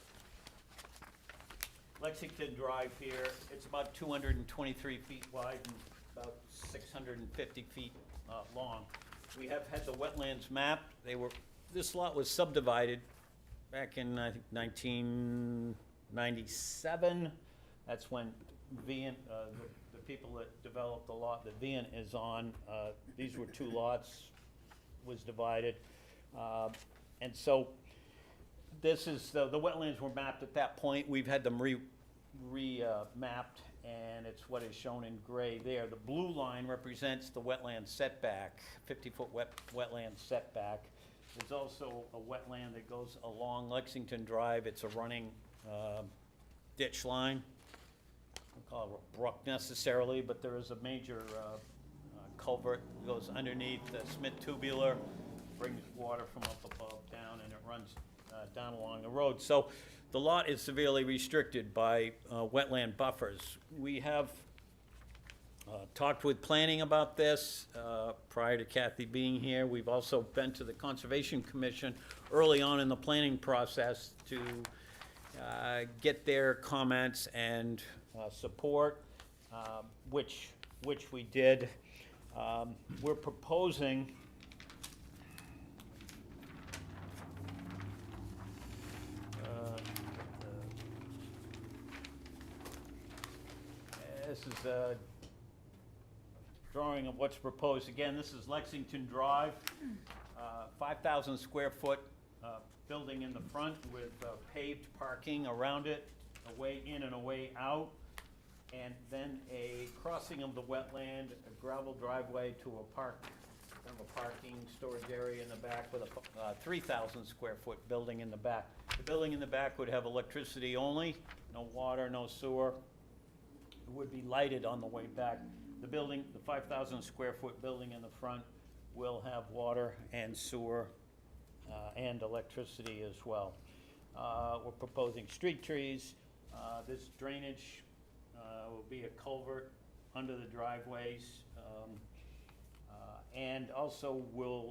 Lexington Drive here. It's about 223 feet wide and about 650 feet long. We have had the wetlands mapped. This lot was subdivided back in, I think, 1997. That's when Vient, the people that developed the lot that Vient is on, these were two lots, was divided. And so this is, the wetlands were mapped at that point. We've had them mapped, and it's what is shown in gray there. The blue line represents the wetland setback, 50-foot wetland setback. There's also a wetland that goes along Lexington Drive. It's a running ditch line. I don't call it a brook necessarily, but there is a major culvert that goes underneath Smith Tubular, brings water from up above down, and it runs down along the road. So the lot is severely restricted by wetland buffers. We have talked with planning about this prior to Kathy being here. We've also been to the Conservation Commission early on in the planning process to get their comments and support, which we did. We're proposing this is a drawing of what's proposed. Again, this is Lexington Drive, 5,000 square foot building in the front with paved parking around it, a way in and a way out, and then a crossing of the wetland, a gravel driveway to a parking storage area in the back with a 3,000 square foot building in the back. The building in the back would have electricity only, no water, no sewer. It would be lighted on the way back. The building, the 5,000 square foot building in the front will have water and sewer and electricity as well. We're proposing street trees. This drainage will be a culvert under the driveways. And also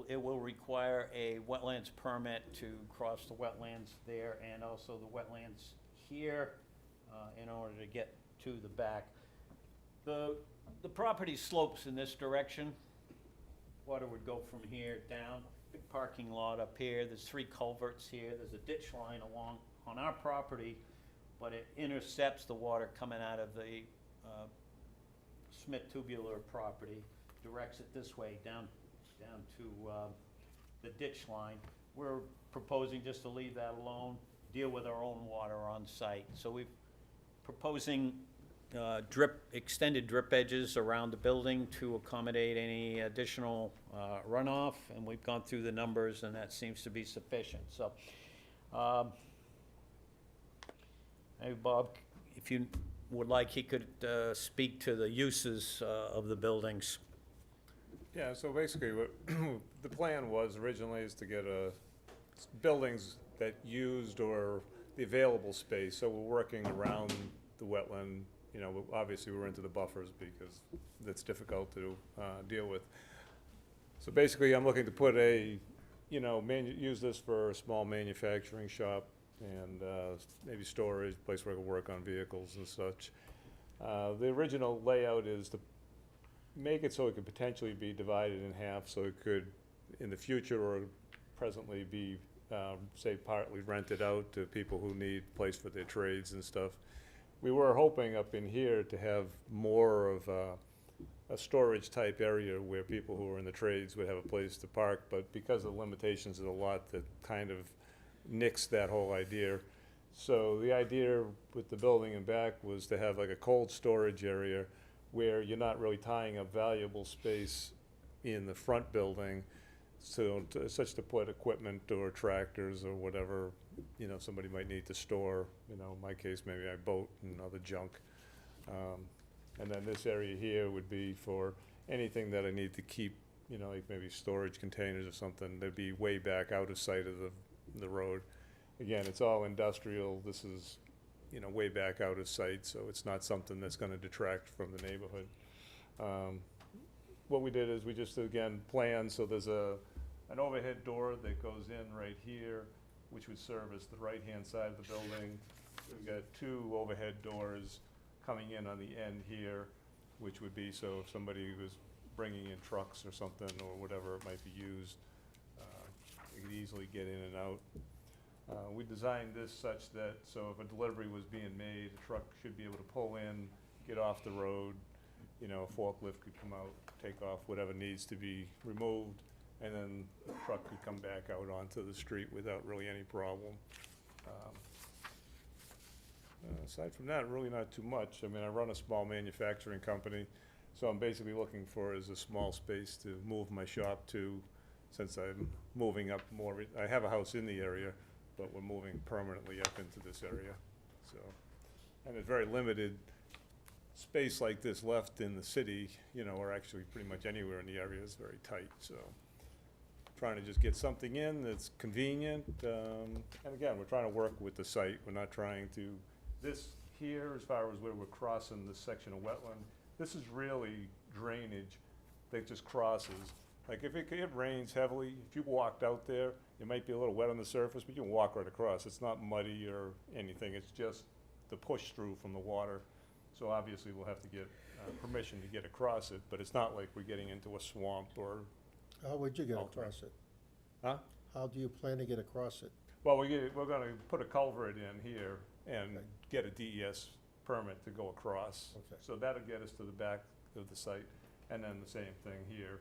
it will require a wetlands permit to cross the wetlands there and also the wetlands here in order to get to the back. The property slopes in this direction. Water would go from here down, big parking lot up here. There's 3 culverts here. There's a ditch line along on our property, but it intercepts the water coming out of the Smith Tubular property, directs it this way down to the ditch line. We're proposing just to leave that alone, deal with our own water on site. So we're proposing extended drip edges around the building to accommodate any additional runoff, and we've gone through the numbers, and that seems to be sufficient. So, hey, Bob, if you would like, he could speak to the uses of the buildings. Yeah, so basically, what the plan was originally is to get buildings that used or the available space, so we're working around the wetland. You know, obviously, we're into the buffers because that's difficult to deal with. So basically, I'm looking to put use this for a small manufacturing shop and maybe storage, place where I can work on vehicles and such. The original layout is to make it so it could potentially be divided in half, so it could, in the future or presently, be, say, partly rented out to people who need a place for their trades and stuff. We were hoping up in here to have more of a storage type area where people who are in the trades would have a place to park, but because of the limitations of the lot, that kind of nixed that whole idea. So the idea with the building in back was to have like a cold storage area where you're not really tying up valuable space in the front building, such to put equipment or tractors or whatever, somebody might need to store, in my case, maybe I boat and other junk. And then this area here would be for anything that I need to keep you know, like maybe storage containers or something, they'd be way back out of sight of the road. Again, it's all industrial, this is, you know, way back out of sight, so it's not something that's gonna detract from the neighborhood. What we did is we just, again, planned, so there's an overhead door that goes in right here, which would service the right-hand side of the building. We've got two overhead doors coming in on the end here, which would be, so if somebody was bringing in trucks or something, or whatever it might be used, they could easily get in and out. We designed this such that, so if a delivery was being made, a truck should be able to pull in, get off the road, you know, a forklift could come out, take off whatever needs to be removed, and then the truck could come back out onto the street without really any problem. Aside from that, really not too much. I mean, I run a small manufacturing company, so I'm basically looking for is a small space to move my shop to, since I'm moving up more. I have a house in the area, but we're moving permanently up into this area, so. And there's very limited space like this left in the city, you know, or actually pretty much anywhere in the area is very tight, so. Trying to just get something in that's convenient, and again, we're trying to work with the site. We're not trying to, this here, as far as where we're crossing this section of wetland, this is really drainage that just crosses. Like if it rains heavily, if you walked out there, it might be a little wet on the surface, but you can walk right across. It's not muddy or anything, it's just the push through from the water. So obviously we'll have to get permission to get across it, but it's not like we're getting into a swamp or. How would you get Alternate. across it? Huh? How do you plan to get across it? Well, we're gonna put a culvert in here and get a DES permit to go across. Okay. So that'll get us to the back of the site, and then the same thing here.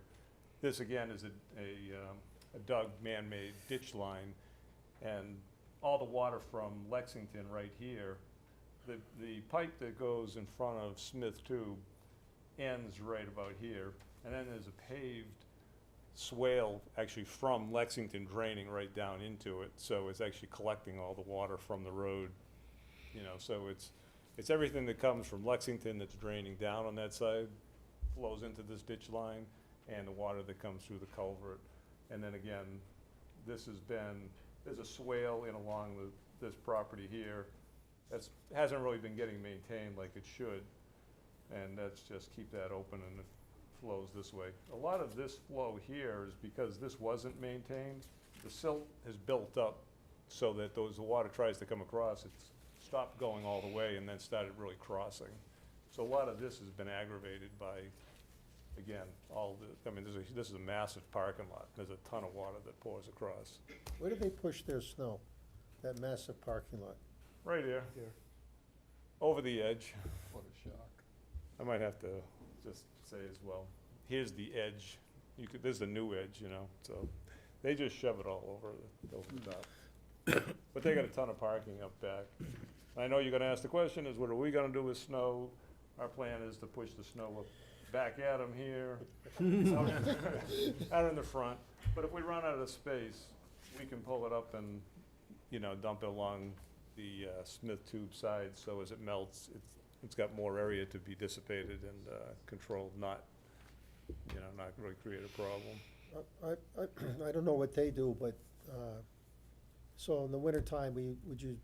This again is a dug man-made ditch line, and all the water from Lexington right here, the pipe that goes in front of Smith Tube ends right about here, and then there's a paved swale actually from Lexington draining right down into it, so it's actually collecting all the water from the road, you know, so it's everything that comes from Lexington that's draining down on that side, flows into this ditch line, and the water that comes through the culvert. And then again, there's a swale in along this property here that's hasn't really been getting maintained like it should, and that's just keep that open and it flows this way. A lot of this flow here is because this wasn't maintained. The silt has built up so that the water tries to come across, it's stopped going all the way and then started really crossing. So a lot of this has been aggravated by, again, this is a massive parking lot. There's a ton of water that pours across. Where do they push their snow? That massive parking lot? Right here. Over the edge. What a shock. I might have to just say as well, here's the edge. This is the new edge, you know, so they just shove it all over the top. But they got a ton of parking up back. I know you're gonna ask the question is, what are we gonna do with snow? Our plan is to push the snow up back at them here, out in the front. But if we run out of space, we can pull it up and, you know, dump it along the Smith Tube side, so as it melts, it's got more area to be dissipated and controlled, not really create a problem. I don't know what they do, but, so in the wintertime, would you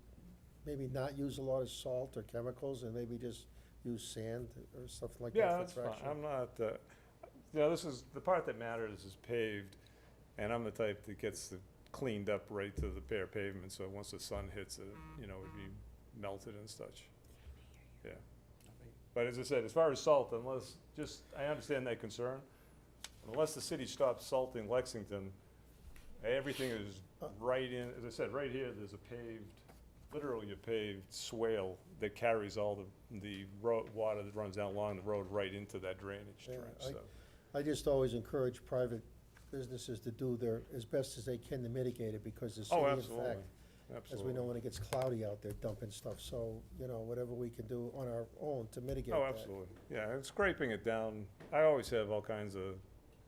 maybe not use a lot of salt or chemicals and maybe just use sand or stuff like that? Yeah, for that's fine. traction? I'm not, this is, the part that matters is paved, and I'm the type that gets cleaned up right to the bare pavement, so once the sun hits it, you know, it'd be melted and such. Yeah. But as I said, as far as salt, I understand that concern. Unless the city stops salting Lexington, everything is right in, as I said, right here, there's literally a paved swale that carries all the water that runs down along the road right into that drainage trench, so. I just always encourage private businesses to do as best as they can to mitigate it, because the city, Oh, in absolutely. fact, as we know, when it gets cloudy out there, dumping stuff, so, you know, whatever we can do on our own to mitigate that. Oh, absolutely. Yeah, and scraping it down. I always have all kinds of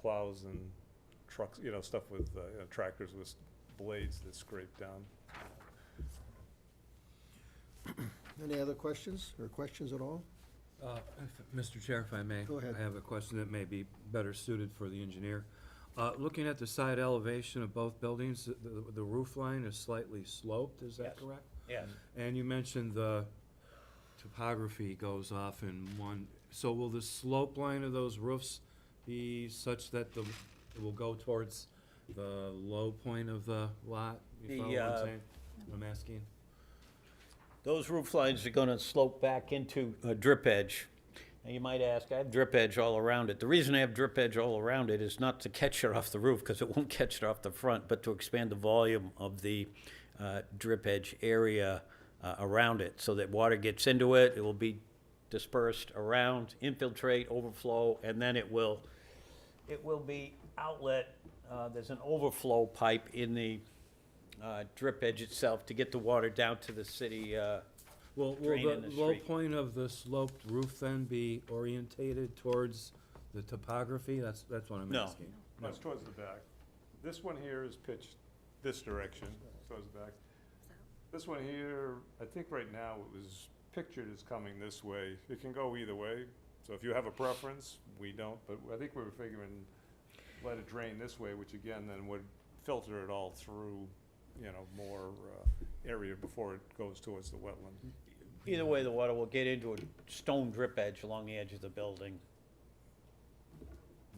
plows and trucks, you know, stuff with tractors with blades that scrape down. Any other questions, or questions at all? Mr. Chair, if I may. Go ahead. I have a question that may be better suited for the engineer. Looking at the side elevation of both buildings, the roof line is slightly sloped, is that Yes. correct? Yes. And you mentioned the topography goes off in one, so will the slope line of those roofs be such that it will go towards the low point of the lot? You follow what I'm saying? What I'm asking? Those roof lines are gonna slope back into a drip edge. Now, you might ask, I have drip edge all around it. The reason I have drip edge all around it is not to catch it off the roof, because it won't catch it off the front, but to expand the volume of the drip edge area around it, so that water gets into it, it will be dispersed around, infiltrate, overflow, and then it will be outlet. There's an overflow pipe in the drip edge itself to get the water down to the city Will drain in the the low street. point of the sloped roof then be orientated towards the topography? That's what I'm No. asking. That's towards the back. This one here is pitched this direction, towards the back. This one here, I think right now it was pictured as coming this way. It can go either way, so if you have a preference, we don't, but I think we were figuring let it drain this way, which again then would filter it all through, more area before it goes towards the wetland. Either way, the water will get into a stone drip edge along the edge of the building.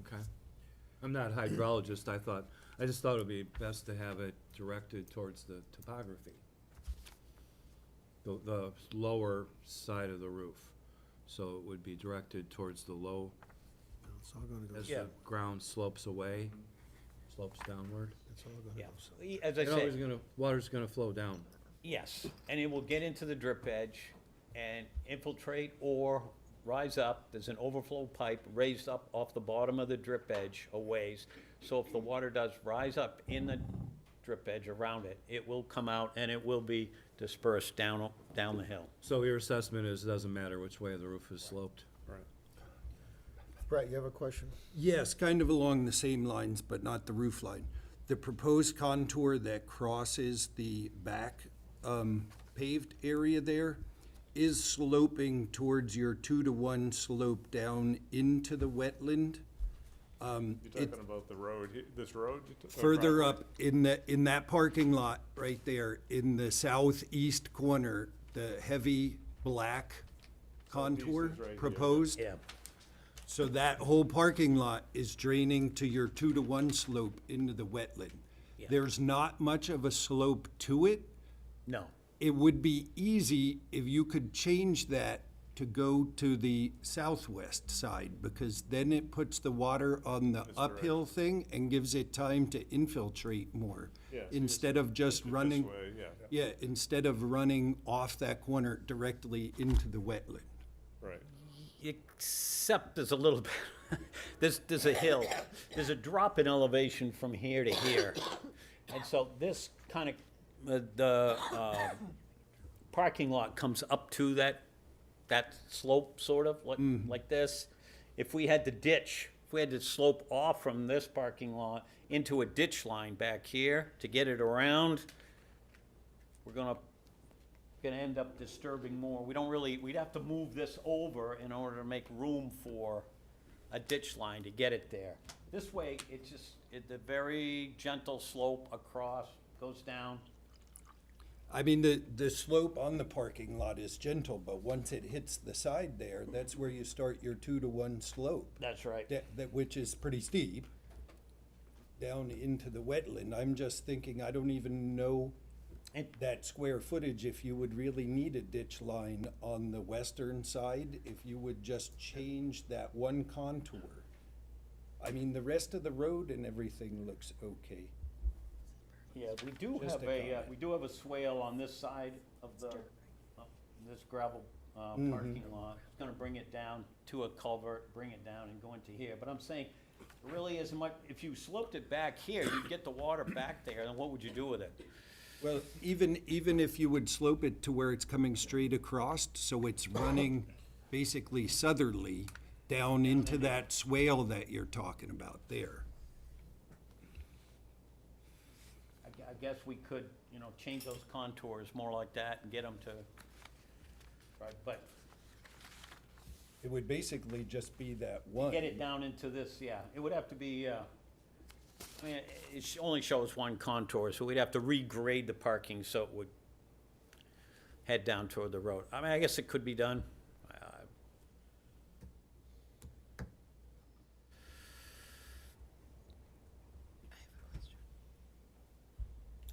Okay. I'm not a hydrologist, I just thought it would be best to have it directed towards the topography. The lower side of the roof, so it would be directed towards the low, It's all gonna go, as Yeah. the ground slopes away, slopes downward. it's all gonna Yeah, go south. as I It's always said, water's gonna flow down. yes, and it will get into the drip edge and infiltrate or rise up. There's an overflow pipe raised up off the bottom of the drip edge a ways. So if the water does rise up in the drip edge around it, it will come out and it will be dispersed down the hill. So your assessment is, it doesn't matter which way the roof is sloped? Right. Brett, you have a question? Yes, kind of along the same lines, but not the roof line. The proposed contour that crosses the back paved area there is sloping towards your 2-to-1 slope down into the wetland. You're talking about the road, this road? Further property? up in that parking lot right there, in the southeast corner, the heavy black contour is right here. proposed. Yeah. So that whole parking lot is draining to your 2-to-1 slope into the wetland. Yeah. There's not much of a slope to it. No. It would be easy if you could change that to go to the southwest side, because then it puts the water on the uphill thing and gives it time to infiltrate more. Yeah, so Instead of just This running, way, yeah, yeah, instead of running off that corner directly into the wetland. right. Except there's a little bit, there's a hill. There's a drop in elevation from here to here. And so this kind of, the parking lot comes up to that slope, sort of, like this. If we had to slope off from this parking lot into a ditch line back here to get it around, we're gonna end up disturbing more. We'd have to move this over in order to make room for a ditch line to get it there. This way, it's a very gentle slope across, goes down. I mean, the slope on the parking lot is gentle, but once it hits the side there, that's where you start your 2-to-1 slope. That's right. Which is pretty steep, down into the wetland. I'm just thinking, I don't even know that square footage, if you would really need a ditch line on the western side, if you would just change that one contour. I mean, the rest of the road and everything looks okay. Yeah, we do Just have a a, comment. we do have a swale on this side of this gravel parking lot. It's gonna bring it down to a culvert, bring it down and go into here. But I'm saying, it really isn't much, if you sloped it back here, you'd get the water back there, and what would you do with it? Well, even if you would slope it to where it's coming straight across, so it's running basically southerly down into that swale that you're talking about there. I guess we could, change those contours more like that and get them to, right, but It would basically just be that one. Get it down into this, yeah. It would have to be, I mean, only shows one contour, so we'd have to regrade the parking so it would head down toward the road. I mean, I guess it could be done.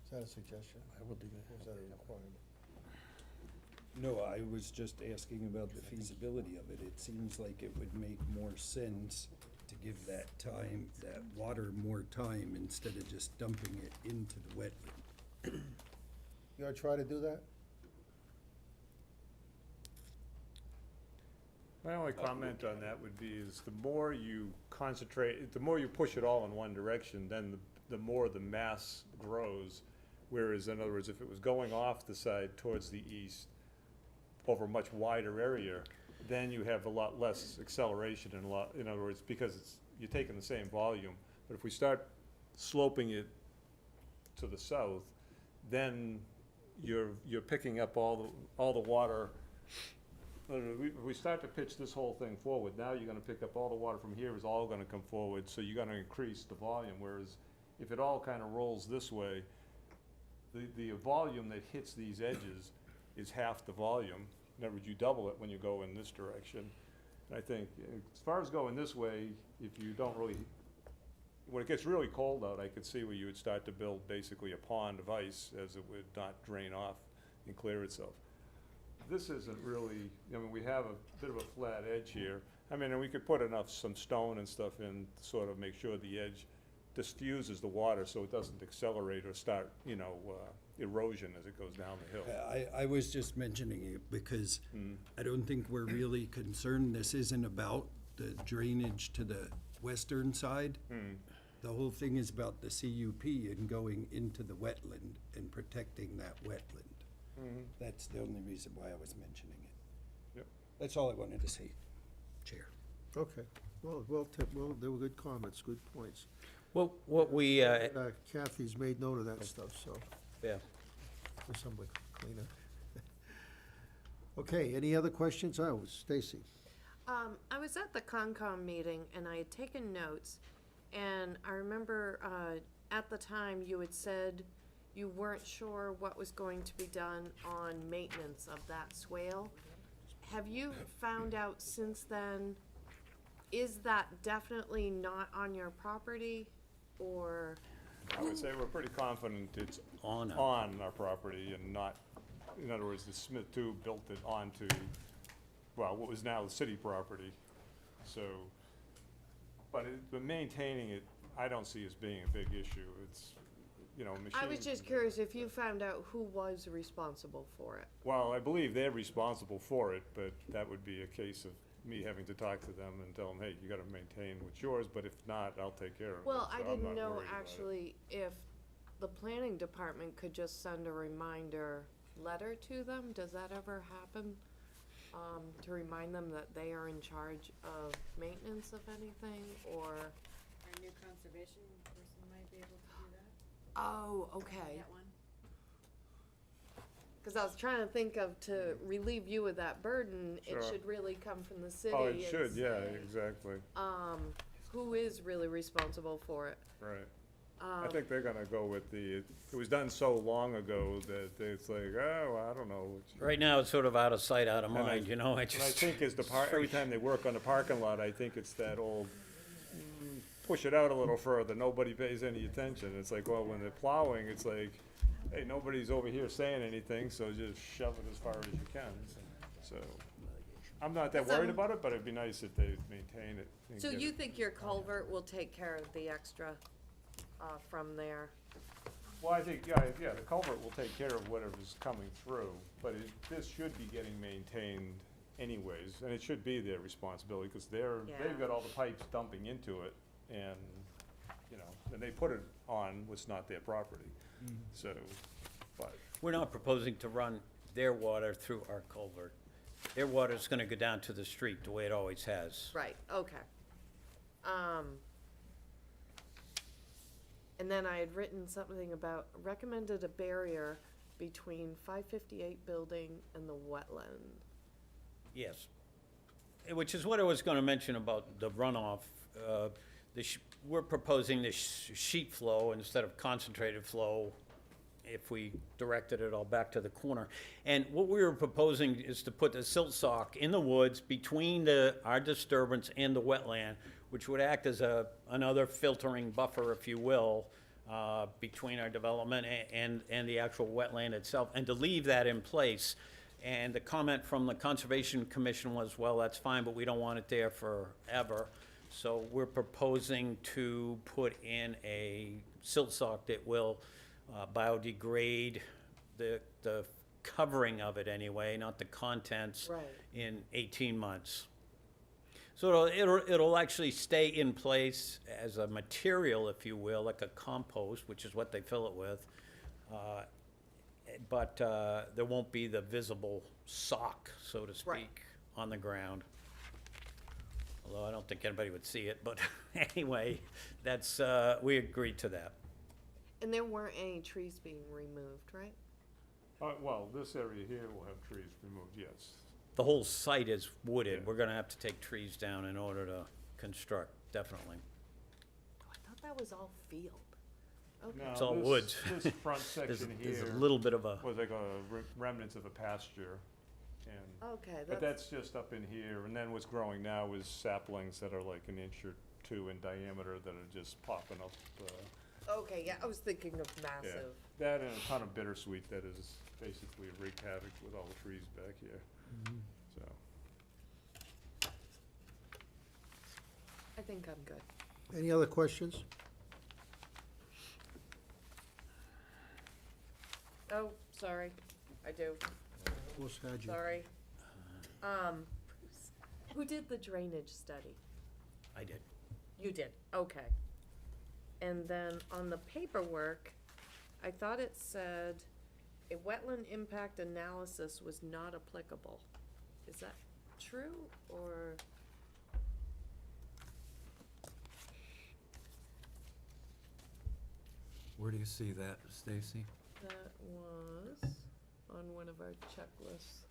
Is that a suggestion? I will do that. Or is that a requirement? No, I was just asking about the feasibility of it. It seems like it would make more sense to give that time, that water more time instead of just dumping it into the wetland. You gonna try to do that? My only comment on that would be is the more you concentrate, the more you push it all in one direction, then the more the mass grows. Whereas, in other words, if it was going off the side towards the east over a much wider area, then you have a lot less acceleration and a lot, in other words, because you're taking the same volume. But if we start sloping it to the south, then you're picking up all the water. If we start to pitch this whole thing forward, now you're gonna pick up all the water from here is all gonna come forward, so you're gonna increase the volume, whereas if it all kinda rolls this way, the volume that hits these edges is half the volume. In other words, you double it when you go in this direction. And I think, as far as going this way, if you don't really, when it gets really cold out, I could see where you would start to build basically a pond of ice as it would not drain off and clear itself. This isn't really, I mean, we have a bit of a flat edge here. I mean, and we could put some stone and stuff in to sort of make sure the edge diffuses the water so it doesn't accelerate or start, erosion as it goes down the hill. I was just mentioning it because I don't think we're really concerned. This isn't about the drainage to the western side. The whole thing is about the CUP and going into the wetland and protecting that wetland. That's the only reason why I was mentioning it. Yep. That's all I wanted to say, Chair. Okay, well, they were good comments, good points. Well, what we, Kathy's made note of that stuff, so, yeah. for somebody cleaner. Okay, any other questions? Oh, Stacy. I was at the Concom meeting and I had taken notes, and I remember, at the time you had said you weren't sure what was going to be done on maintenance of that swale. Have you found out since then, is that definitely not on your property, or? I would say we're pretty confident it's on our property and not, in other words, the Smith Tube built it onto, well, what was now the city property. So, but maintaining it, I don't see as being a big issue. It's, machines. I was just curious if you found out who was responsible for it. Well, I believe they're responsible for it, but that would be a case of me having to talk to them and tell them, hey, you gotta maintain what's yours, but if not, I'll take care of it. Well, I So I'm didn't not know worried about it. actually if the planning department could just send a reminder letter to them. Does that ever happen? To remind them that they are in charge of maintenance of anything, or? Our new conservation person might be able to do that. Oh, okay. Get one. Cause I was trying to think of, to relieve you of that burden, it Sure. should really come from the city. Oh, it and should, yeah, say, exactly, who is really responsible for it? right. I think they're gonna go with it was done so long ago that it's like, oh, I don't know. Right now, it's sort of out of sight, out of And I- mind, And I think as every time they work on the parking lot, I think it's that old, push it out a little further, nobody pays any attention. It's like, well, when they're plowing, it's like, hey, nobody's over here saying anything, so just shove it as far as you can. So, I'm not that worried about it, but it'd be nice if they maintain it. and So get you it. think your culvert will take care of the extra, from there? Well, I think, yeah, the culvert will take care of whatever's coming through, but this should be getting maintained anyways, and it should be their responsibility, because Yeah. they've got all the pipes dumping into it, and, and they put it on what's not their property, so, but, We're not proposing to run their water through our culvert. Their water's gonna go down to the street the way it always has. Right, okay. And then I had written something about, recommended a barrier between 558 building and the wetland. Yes. which is what I was gonna mention about the runoff. We're proposing this sheet flow instead of concentrated flow if we directed it all back to the corner. And what we were proposing is to put the silt sock in the woods between our disturbance and the wetland, which would act as another filtering buffer, if you will, between our development and the actual wetland itself, and to leave that in place. And the comment from the Conservation Commission was, well, that's fine, but we don't want it there forever. So we're proposing to put in a silt sock that will biodegrade the covering of it anyway, not the contents, Right. in 18 months. So it'll actually stay in place as a material, if you will, like a compost, which is what they fill it with. But there won't be the visible sock, so to Right. speak, on the ground. Although I don't think anybody would see it, but anyway, that's, we agreed to that. And there weren't any trees being removed, right? Well, this area here will have trees removed, yes. The whole site is wooded. Yeah. We're gonna have to take trees down in order to construct, definitely. Oh, I thought that was all field. Okay. No, It's all this- woods. This front There's section there's here a little bit of a, was like a remnants of a pasture, and, Okay, but that's just up in here, and then what's growing now is saplings that are like an inch or two in diameter that are just popping up, okay, yeah, I was thinking of yeah. massive. That and a ton of bittersweet that is basically wreaked havoc with all the trees back here, so. I think I'm good. Any other questions? Oh, sorry, I do, Almost had you. sorry. Who did the drainage study? I did. You did, okay. And then on the paperwork, I thought it said a wetland impact analysis was not applicable. Is that true, or? Where do you see that, Stacy? That was on one of our checklists.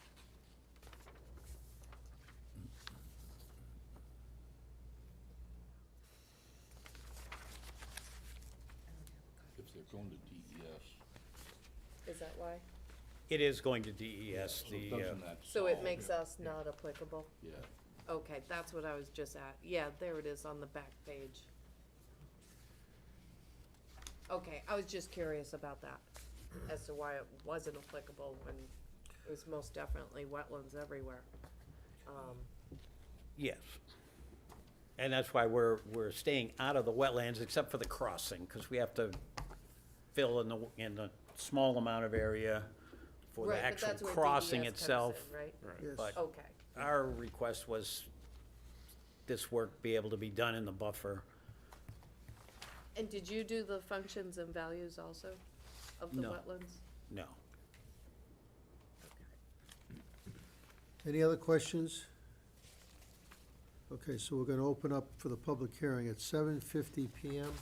If they're going to DES. Is that why? It is going to DES, the, So it makes us not applicable? Yeah. Okay, that's what I was just at. Yeah, there it is on the back page. Okay, I was just curious about that, as to why it wasn't applicable when it was most definitely wetlands everywhere. yes. And that's why we're staying out of the wetlands, except for the crossing, because we have to fill in the small amount of area for the Right, but actual that's where crossing DES comes itself. in, right? Yes. But Okay, our request was this work be able to be done in the buffer. and did you do the functions and values also of the No. wetlands? No. Any other questions? Okay, so we're gonna open up for the public hearing at 7:50 PM.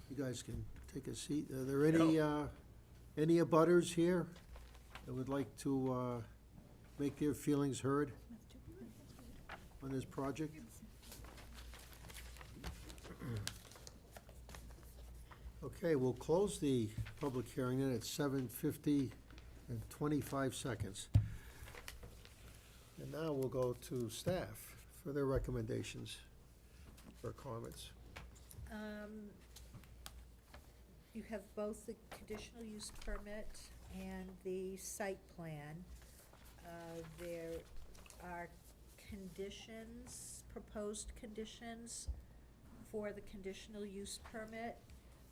You guys can take a seat. Are there any abutters here that would like to, make their feelings heard on this project? Okay, we'll close the public hearing then at 7:50 and 25 seconds. And now we'll go to staff for their recommendations or comments. You have both the conditional use permit and the site plan. There are conditions, proposed conditions for the conditional use permit,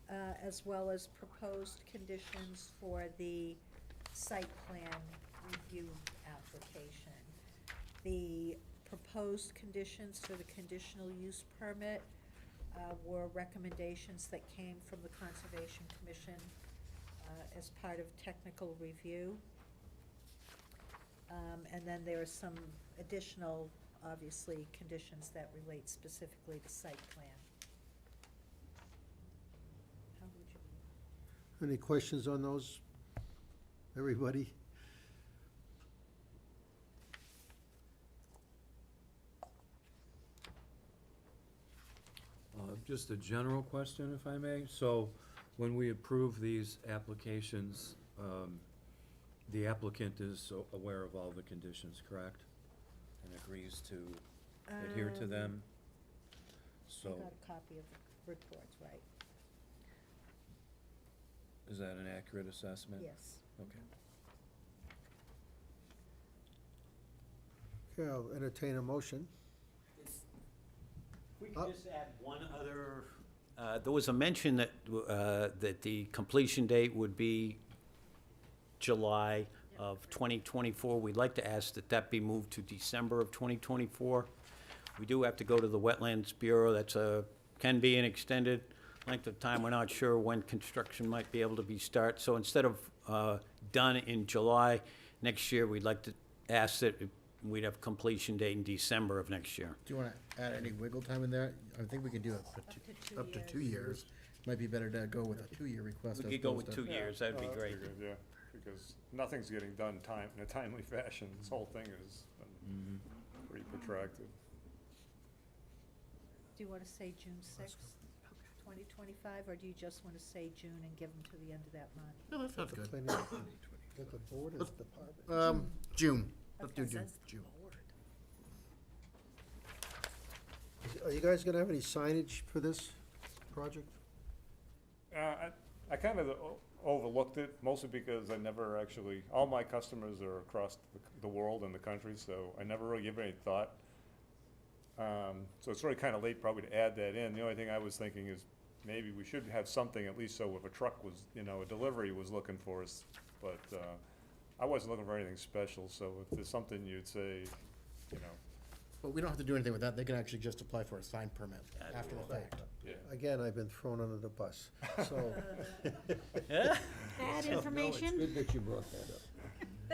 as well as proposed conditions for the site plan review application. The proposed conditions for the conditional use permit were recommendations that came from the Conservation Commission as part of technical review. And then there are some additional, obviously, conditions that relate specifically to site plan. How would you? Any questions on those? Everybody? Just a general question, if I may. So, when we approve these applications, the applicant is aware of all the conditions, correct? And agrees to adhere to them? I So, got a copy of the reports, right? is that an accurate assessment? Yes. Okay. Okay, I'll entertain a motion. We can just add one other, there was a mention that the completion date would be July of 2024. We'd like to ask that that be moved to December of 2024. We do have to go to the Wetlands Bureau. That's can be an extended length of time. We're not sure when construction might be able to be start. So instead of done in July next year, we'd like to ask that we'd have completion date in December of next year. Do you wanna add any wiggle time in there? I think we can do up to 2 years. Might be better to go with a 2-year request. We as could go opposed with to- 2 years, that'd be Oh, that's great. good, yeah, because nothing's getting done in a timely fashion. This whole thing is pretty protracted. Do you want to say June 6th, 2025, or do you just want to say June and give them to the end of that month? No, that sounds good. Get the board or the department? June. Let's do Okay. June. Says the June. board. Are you guys gonna have any signage for this project? I kind of overlooked it, mostly because I never actually, all my customers are across the world and the country, so I never really give it any thought. So it's really kind of late probably to add that in. The only thing I was thinking is maybe we should have something, at least so if a truck was, a delivery was looking for us. But I wasn't looking for anything special, so if there's something you'd say, But we don't have to do anything with that. They can actually just apply for a sign permit after the fact. yeah. Again, I've been thrown under the bus, so. Bad information? Good that you brought that up.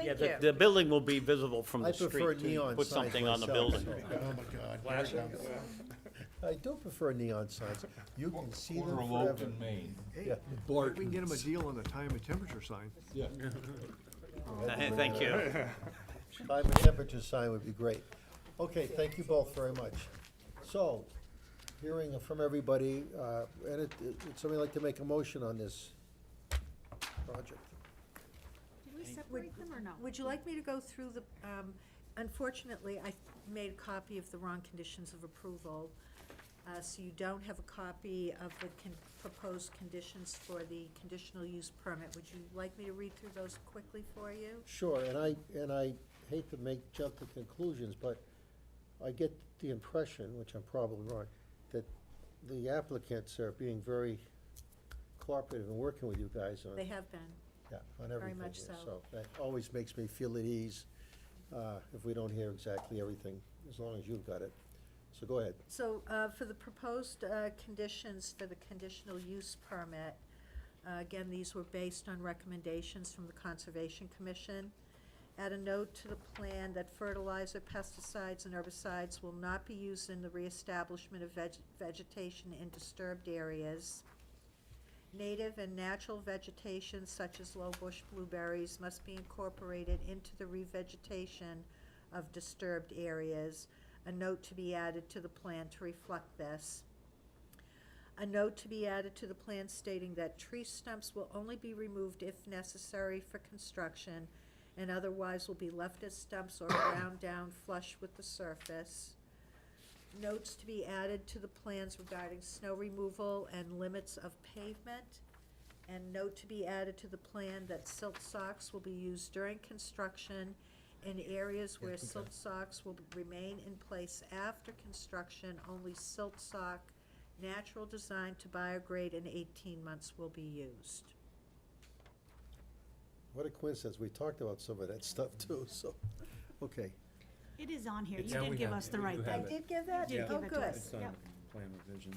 Yeah, Thank the you. building will be visible from I the prefer street, so you neon put signs something on the myself, building. so- Oh, my God. Flashing, Here it comes. I do prefer neon signs. You can see them forever. Maine. Yeah. We can get them a deal on the time and temperature sign. Thank you. Time and temperature sign would be great. Okay, thank you both very much. So, hearing from everybody, and would somebody like to make a motion on this project? Did we separate them or no? Would you like me to go through the, unfortunately, I made a copy of the wrong conditions of approval, so you don't have a copy of the proposed conditions for the conditional use permit. Would you like me to read through those quickly for you? Sure, and I hate to jump to conclusions, but I get the impression, which I'm probably wrong, that the applicants are being very cooperative and working with you guys on. They have been. Yeah, on everything. much here. so. That always makes me feel at ease, if we don't hear exactly everything, as long as you've got it. So go ahead. So, for the proposed conditions for the conditional use permit, again, these were based on recommendations from the Conservation Commission. Add a note to the plan that fertilizer, pesticides, and herbicides will not be used in the reestablishment of vegetation in disturbed areas. Native and natural vegetation such as low bush blueberries must be incorporated into the revegetation of disturbed areas. A note to be added to the plan to reflect this. A note to be added to the plan stating that tree stumps will only be removed if necessary for construction and otherwise will be left as stumps or ground down flush with the surface. Notes to be added to the plans regarding snow removal and limits of pavement. And note to be added to the plan that silt socks will be used during construction in areas where silt socks will remain in place after construction. Only silt sock, natural design to biodegrade in 18 months will be used. What a coincidence, we talked about some of that stuff too, so, okay. It is on here. You Yeah, we did give have us it. the We right do thing. have I it. did give that? You did Oh, give it to good. us. It's on Yep. the plan revisions.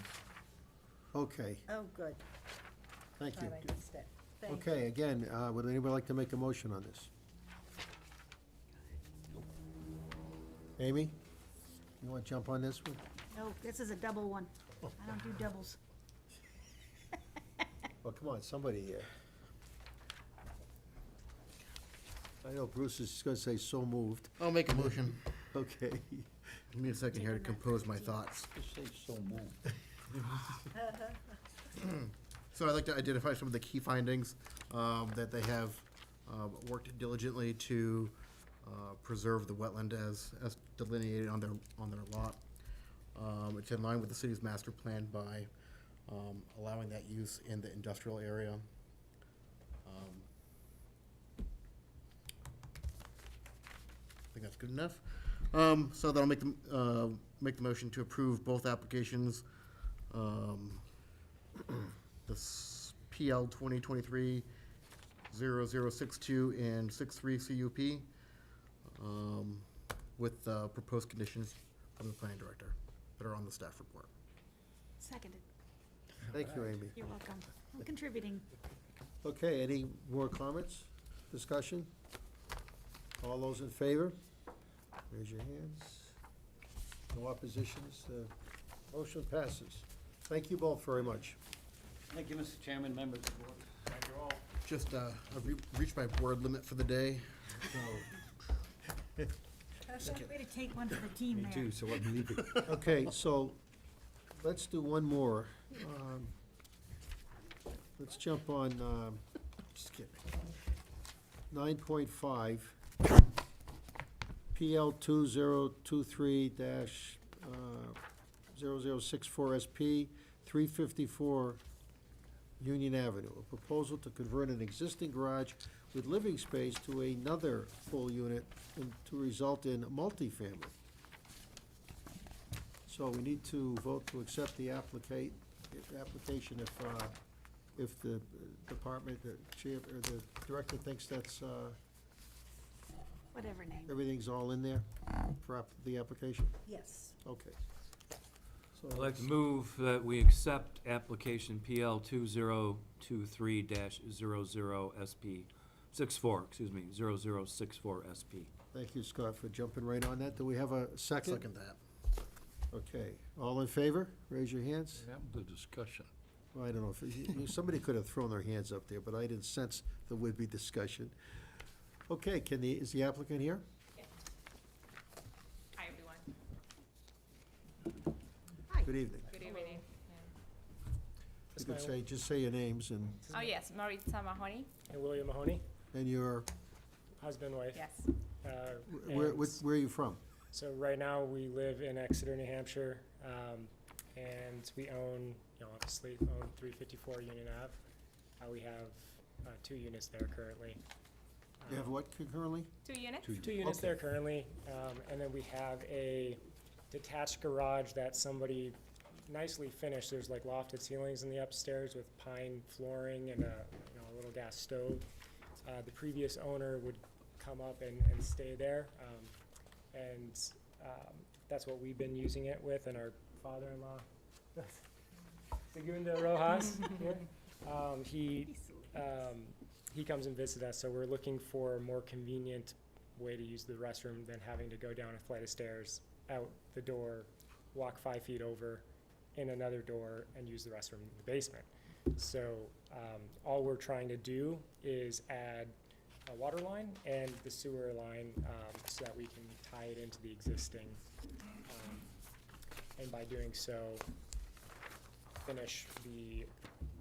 Okay, Oh, good. thank you. Thought I missed it. Thank you. Okay, again, would anybody like to make a motion on this? Amy, you want to jump on this one? No, this is a double one. I don't do doubles. Well, come on, somebody here. I know Bruce is gonna say so moved. I'll make a motion. Okay. Give me a second here to compose my thoughts. Just say so moved. So I'd like to identify some of the key findings that they have worked diligently to preserve the wetland as delineated on their lot. It's in line with the city's master plan by allowing that use in the industrial area. I think that's good enough. So then I'll make the motion to approve both applications. This PL 2023-0062 and 63 CUP with proposed conditions from the planning director that are on the staff report. Seconded. Thank you, Amy. You're welcome. I'm contributing. Okay, any more comments, discussion? All those in favor? Raise your hands. No oppositions, motion passes. Thank you both very much. Thank you, Mr. Chairman, members of the board. Thank you all. Just, I've reached my word limit for the day, so. Way to take one for the team there. Too, so let me leave it. Okay, so let's do one more. Let's jump on, just kidding. 9.5, PL 2023-0064 SP, 354 Union Avenue. A proposal to convert an existing garage with living space to another full unit and to result in multifamily. So we need to vote to accept the application if the department, the chair, or the director thinks that's, Whatever name. everything's all in there for the application? Yes. Okay. So I'd like let's- to move that we accept application PL 2023-00 SP, 0064 SP. Thank you, Scott, for jumping right on that. Do we have a second? Second that. Okay, all in favor? Raise your hands. The discussion. Well, I don't know if, somebody could have thrown their hands up there, but I didn't sense there would be discussion. Okay, is the applicant here? Hi, everyone. Good evening. Good evening. You could say, just say your names and Oh, yes, Maritza Mahoney. And William Mahoney, your, husband, wife. Yes. where And are you from? So right now, we live in Exeter, New Hampshire, and we own, obviously own 354 Union Ave. We have 2 units there currently. You have what currently? 2 units? 2 units Okay. there currently, and then we have a detached garage that somebody nicely finished. There's like lofted ceilings in the upstairs with pine flooring and a little gas stove. The previous owner would come up and stay there, and that's what we've been using it with, and our father-in-law, Segundo Rojas, here, he comes and visits us, so we're looking for a more convenient way to use the restroom than having to go down a flight of stairs, out the door, walk 5 feet over, in another door, and use the restroom in the basement. So all we're trying to do is add a water line and the sewer line so that we can tie it into the existing. And by doing so, finish the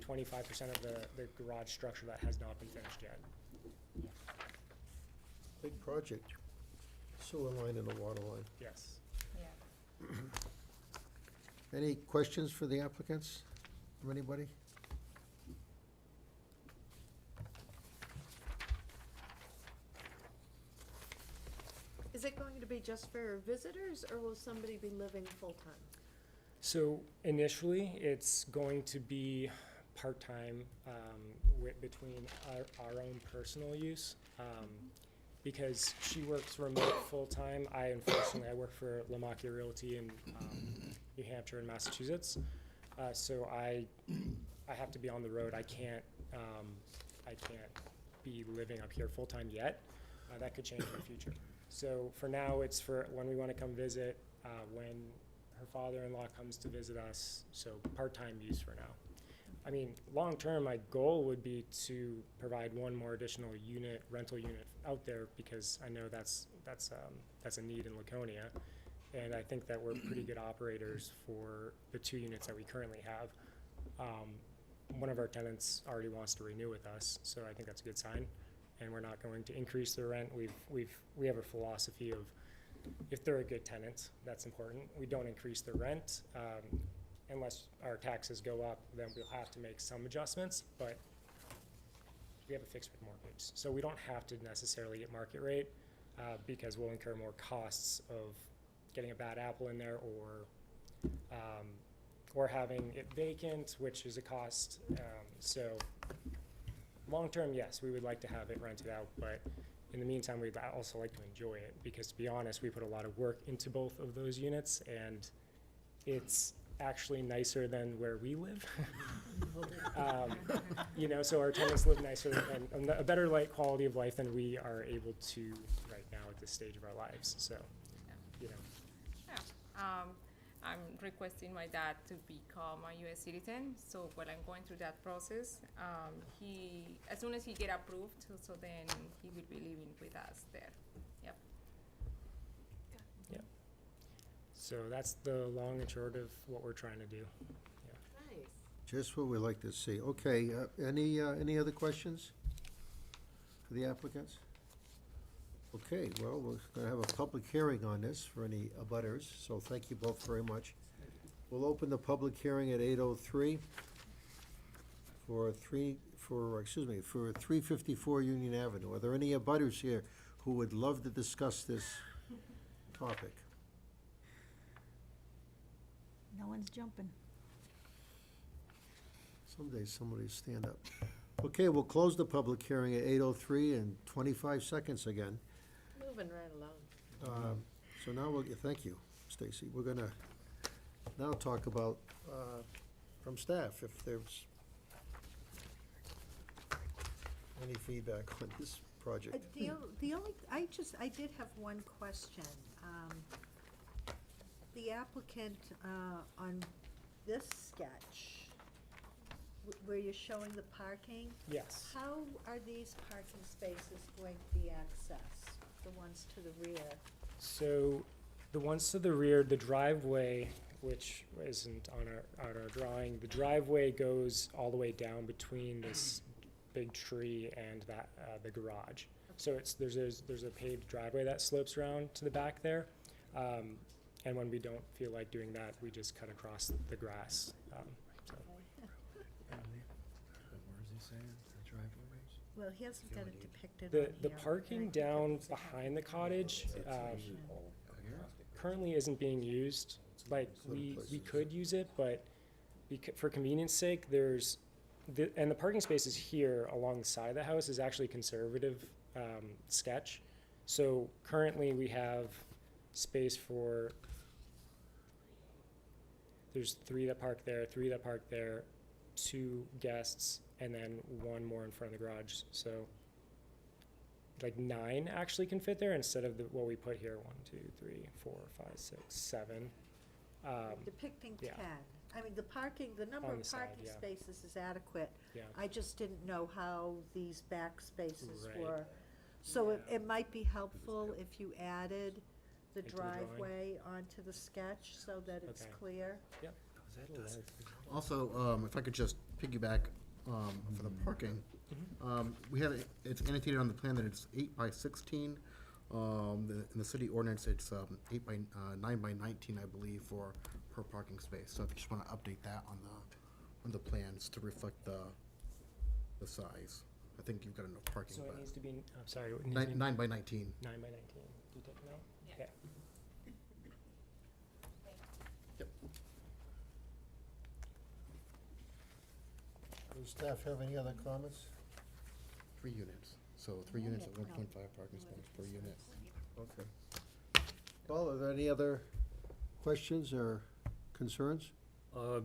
25% of the garage structure that has not been finished yet. Big project. Sewer line and a water line. Yes. Yeah. Any questions for the applicants from anybody? Is it going to be just for visitors, or will somebody be living full-time? So initially, it's going to be part-time between our own personal use. Because she works remote full-time, I work for Lamacchia Realty in New Hampshire and Massachusetts. So I have to be on the road. I can't be living up here full-time yet. That could change in the future. So for now, it's for when we want to come visit, when her father-in-law comes to visit us, so part-time use for now. I mean, long-term, my goal would be to provide one more additional rental unit out there, because I know that's a need in Laconia. And I think that we're pretty good operators for the 2 units that we currently have. One of our tenants already wants to renew with us, so I think that's a good sign. And we're not going to increase the rent. We have a philosophy of, if they're a good tenant, that's important. We don't increase the rent, unless our taxes go up, then we'll have to make some adjustments, but we have a fixed mortgage. So we don't have to necessarily get market rate, because we'll incur more costs of getting a bad apple in there, or having it vacant, which is a cost. So long-term, yes, we would like to have it rented out, but in the meantime, we'd also like to enjoy it, because to be honest, we put a lot of work into both of those units, and it's actually nicer than where we live. You know, so our tenants live nicer and a better quality of life than we are able to right now at this stage of our lives, so, you know. Yeah. I'm requesting my dad to become a U.S. citizen, so while I'm going through that process, as soon as he get approved, so then he will be living with us there. Yep. Yeah. So that's the long and short of what we're trying to do. Nice. Just what we like to see. Okay, any other questions for the applicants? Okay, well, we're gonna have a public hearing on this for any abutters, so thank you both very much. We'll open the public hearing at 8:03 for 354 Union Avenue. Are there any abutters here who would love to discuss this topic? No one's jumping. Someday somebody stand up. Okay, we'll close the public hearing at 8:03 and 25 seconds again. Moving right along. So now thank you, Stacy. We're gonna now talk about, from staff, if there's any feedback on this project. The only, I did have one question. The applicant, on this sketch, where you're showing the parking, Yes. how are these parking spaces going to be accessed, the ones to the rear? So the ones to the rear, the driveway, which isn't on our drawing, the driveway goes all the way down between this big tree and that, the garage. So there's a paved driveway that slopes around to the back there. And when we don't feel like doing that, we just cut across the grass. So. Well, he hasn't got it depicted on here. The parking down behind the cottage, currently isn't being used. Like, we could use it, but for convenience sake, and the parking spaces here along the side of the house is actually conservative, sketch. So currently we have space for, there's 3 that park there, 3 that park there, 2 guests, and then 1 more in front of the garage. So like 9 actually can fit there instead of what we put here, 1, 2, 3, 4, 5, 6, 7. Depicting yeah. 10. I mean, the number On of the side, parking yeah. spaces is adequate. Yeah. I just didn't know how these back spaces Right. were. So it might be helpful if you added the Into the drawing. driveway onto the sketch so that it's Okay. clear. Yep. Also, if I could just piggyback, for the parking, we have, it's annotated on the plan that it's 8 by 16. In the city ordinance, it's 9 by 19, I believe, per parking space. So if you just want to update that on the plans to reflect the size. I think you've got enough parking, So it but needs to be, I'm sorry, it needs to be 9 by 19. 9 by 19. You take it out? Okay. Does staff have any other comments? 3 units. So 3 units at 1.5 parking spaces per unit. Okay. Paul, are there any other questions or concerns?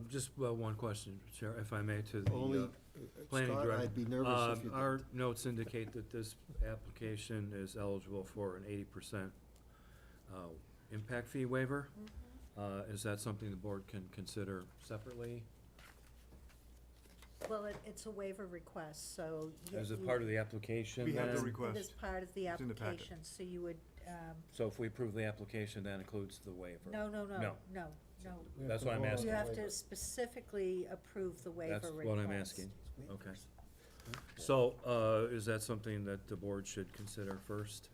Just one question, Chair, if I may, to Only, the planning Scott, director. I'd be nervous if you Our didn't. notes indicate that this application is eligible for an 80% impact fee waiver. Is that something the board can consider separately? Well, it's a waiver request, so. As a part of the application We have the then? request. It is part of the It's in the packet. application, so you would, So if we approve the application, that includes the waiver? no, No. No. That's what I'm asking. You have to specifically approve the waiver That's request. what I'm asking. Okay. So, is that something that the board should consider first?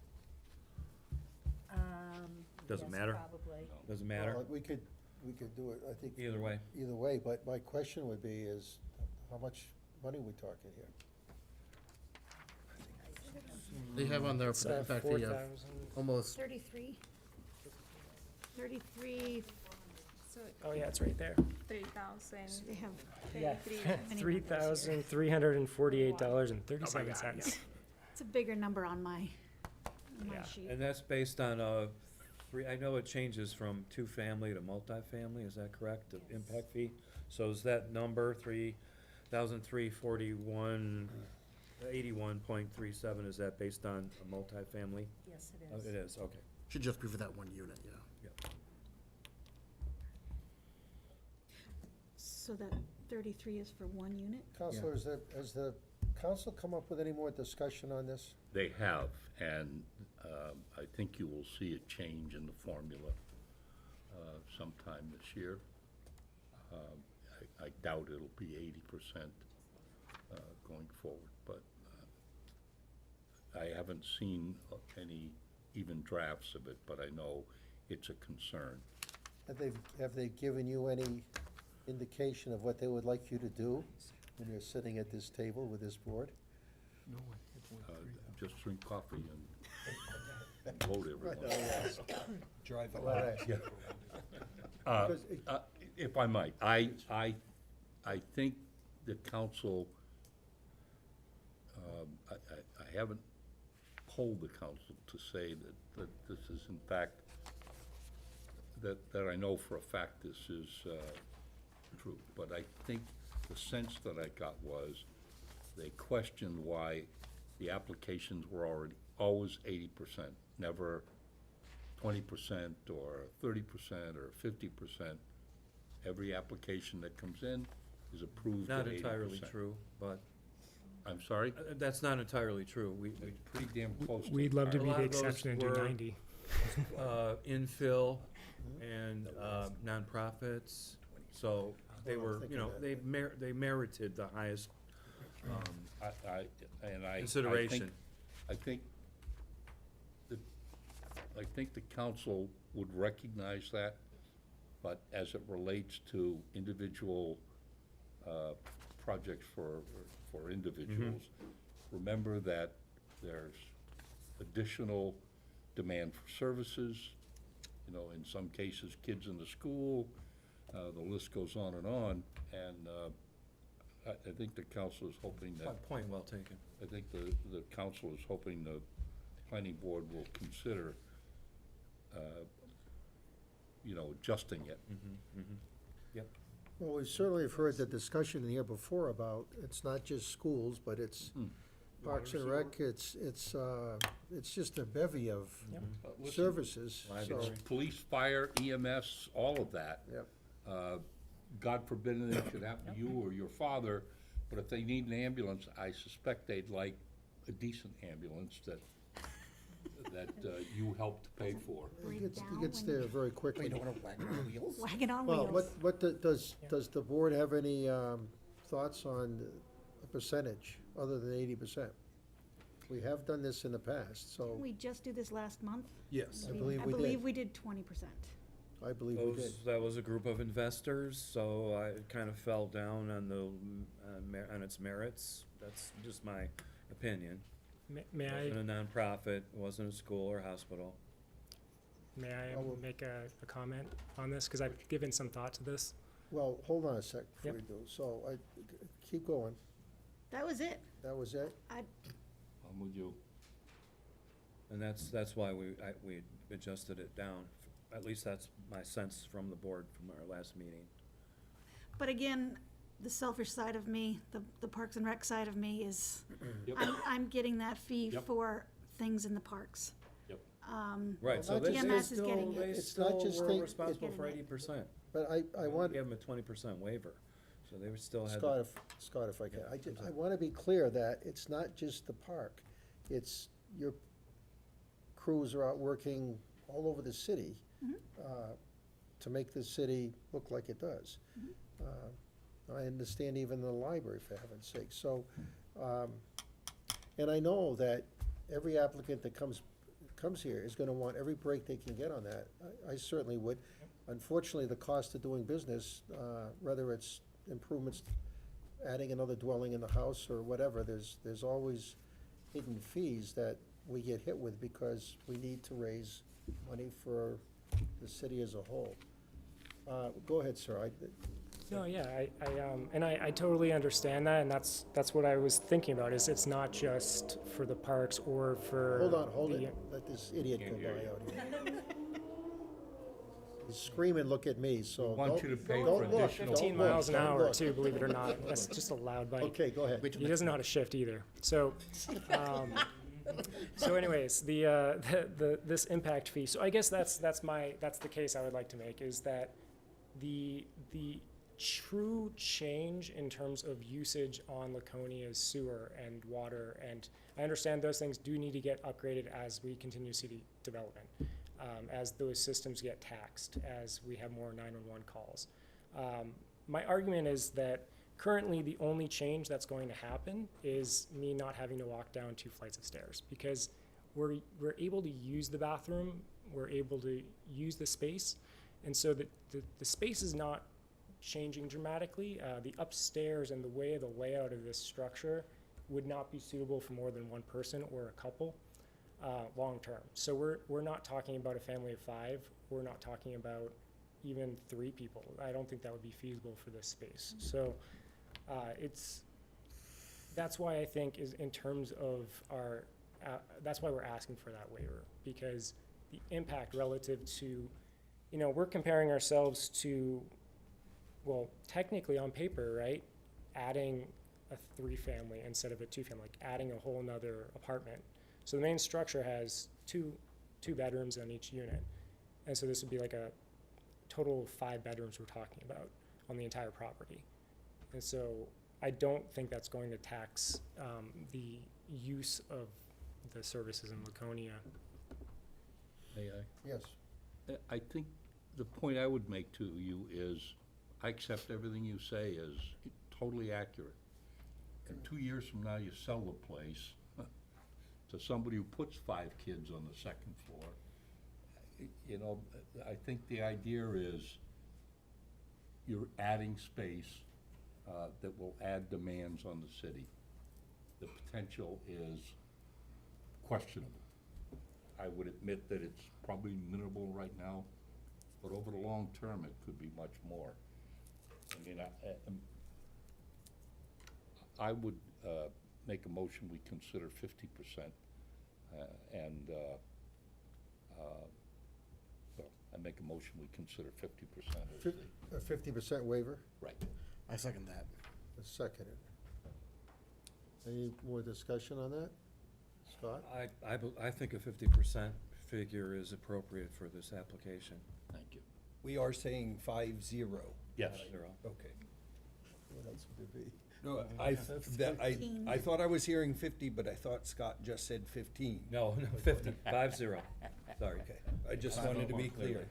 Doesn't Yes, matter? probably. Doesn't matter? Well, we could do it, I think. Either way. Either way, but my question would be is, how much money we talking here? They have on their, It's, in fact, the, 4,000. almost, 33. 33, So Oh, yeah, it's right there. 3,000. they have Yeah, 33. $3,348.37. it's a bigger number on my Yeah. sheet. And that's based on, I know it changes from two-family to multifamily, is that correct? The impact fee? So is that number 3,341.81.37, is that based on a multifamily? Yes, it Oh, is. it is, okay. should just be for that one unit, yeah. So that 33 is for one unit? Counselor, has the council come up with any more discussion on this? They have, and I think you will see a change in the formula sometime this year. I doubt it'll be 80% going forward, but I haven't seen any even drafts of it, but I know it's a concern. Have they given you any indication of what they would like you to do when you're sitting at this table with this board? Just drink coffee and vote everyone. Drive a lot. If I might, I think the council, I haven't polled the council to say that this is in fact, that I know for a fact this is true, but I think the sense that I got was they questioned why the applications were always 80%, never 20% or 30% or 50%. Every application that comes in is approved at 80%. Not entirely true, but. I'm sorry? That's not entirely true. We, Pretty damn close to We'd love to A be lot the of those exception and do were- 90. Infill and nonprofits, so they were, you know, they merited the highest I consideration. think the council would recognize that, but as it relates to individual projects for individuals, remember that there's additional demand for services, you know, in some cases, kids in the school, the list goes on, and I think the council is hoping that. Point well taken. I think the council is hoping the planning board will consider, you know, adjusting it. Yep. Well, we certainly have heard the discussion here before about, it's not just schools, but it's Parks and Rec, it's just a bevy of Listen, services, so. Library. Police, fire, EMS, all of that. Yep. God forbid anything should happen to you or your father, but if they need an ambulance, I suspect they'd like a decent ambulance that you helped pay for. It gets there very quickly. Wagon on Well, wheels. does the board have any thoughts on a percentage other than 80%? We have done this in the past, so We just do this last month? Yes. I believe we I believe did. we did 20%. I believe we did. That was a group of investors, so I kind of fell down on on its merits. That's just my opinion. May I, Wasn't a nonprofit, wasn't a school or hospital. may I make a comment on this? Because I've given some thought to this. Well, hold on a sec before Yep. you do. So, keep going. That was it. That was it? I'm with you. And that's why we adjusted it down. At least that's my sense from the board from our last meeting. But again, the selfish side of me, the Parks and Rec side of me is, Yep. I'm getting that fee Yep. for things in the parks. Yep. Right, so not they just- EMS is getting it. they It's not still just were thing- responsible it's- for 80%. But I want, We gave them a 20% waiver, so they would still have. Scott, if I can, I want to be clear that it's not just the park. It's your crews are out working all over the city. to make the city look like it does. I understand even the library, for heaven's sake. So, and I know that every applicant that comes here is gonna want every break they can get on that. I certainly would. Unfortunately, the cost of doing business, whether it's improvements, adding another dwelling in the house or whatever, there's always hidden fees that we get hit with because we need to raise money for the city as a whole. Go ahead, sir. No, yeah, I totally understand that, and that's what I was thinking about, is it's not just for the parks or for. Hold the- it. Let this idiot go by out here. He's screaming, look at me, so. want you to pay don't for look, additional- don't 15 look, miles an don't hour look. too, believe it or not. That's just a loud bike. Okay, go ahead. He doesn't know how to shift either. So, so anyways, this impact fee. So I guess that's the case I would like to make, is that the true change in terms of usage on Laconia's sewer and water, and I understand those things do need to get upgraded as we continue city development, as those systems get taxed, as we have more 911 calls. My argument is that currently the only change that's going to happen is me not having to walk down 2 flights of stairs, because we're able to use the bathroom, we're able to use the space, and so the space is not changing dramatically. The upstairs and the way the layout of this structure would not be suitable for more than one person or a couple long term. So we're not talking about a family of 5. We're not talking about even 3 people. I don't think that would be feasible for this space. So that's why I think is in terms of our, that's why we're asking for that waiver, because the impact relative to, we're comparing ourselves to, well, technically on paper, right, adding a 3-family instead of a 2-family, like adding a whole nother apartment. So the main structure has two bedrooms on each unit. And so this would be like a total of 5 bedrooms we're talking about on the entire property. And so I don't think that's going to tax the use of the services in Laconia. May I? Yes. I think the point I would make to you is, I accept everything you say is totally accurate. And 2 years from now, you sell the place to somebody who puts 5 kids on the second floor. I think the idea is you're adding space that will add demands on the city. The potential is questionable. I would admit that it's probably minimal right now, but over the long term, it could be much more. I mean, I would make a motion, we consider 50%, and, well, I make a motion, we consider 50% as the. A 50% waiver? Right. I second that. A second. Any more discussion on that? Scott? I think a 50% figure is appropriate for this application. Thank you. We are saying 50. Yes. Okay. What else would it be? No, I thought I was hearing 50, but I thought Scott just said 15. No, 50, 50. Sorry. Okay, I just wanted to be clear.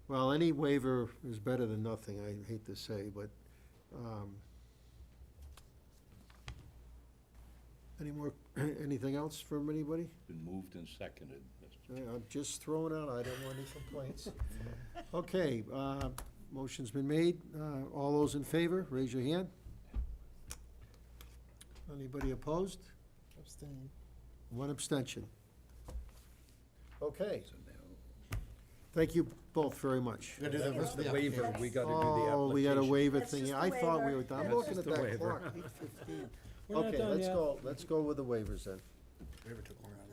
Well, any waiver is better than nothing, I hate to say, but, anything else from anybody? Been moved and seconded, Mr. I'm just throwing out, I don't want any complaints. Okay, motion's been made. All those in favor, raise your hand. Anybody opposed? Abstain. 1 abstention. Okay. Thank you both very much. We gotta do the rest of the Waiver, application. we gotta do the application. Oh, we got a waiver That's thing. just the I thought we waiver. were done. I'm That's looking just at the that waiver. clock, 8:15. We're not Okay, done yet. let's go with the waivers then. Waiver took longer on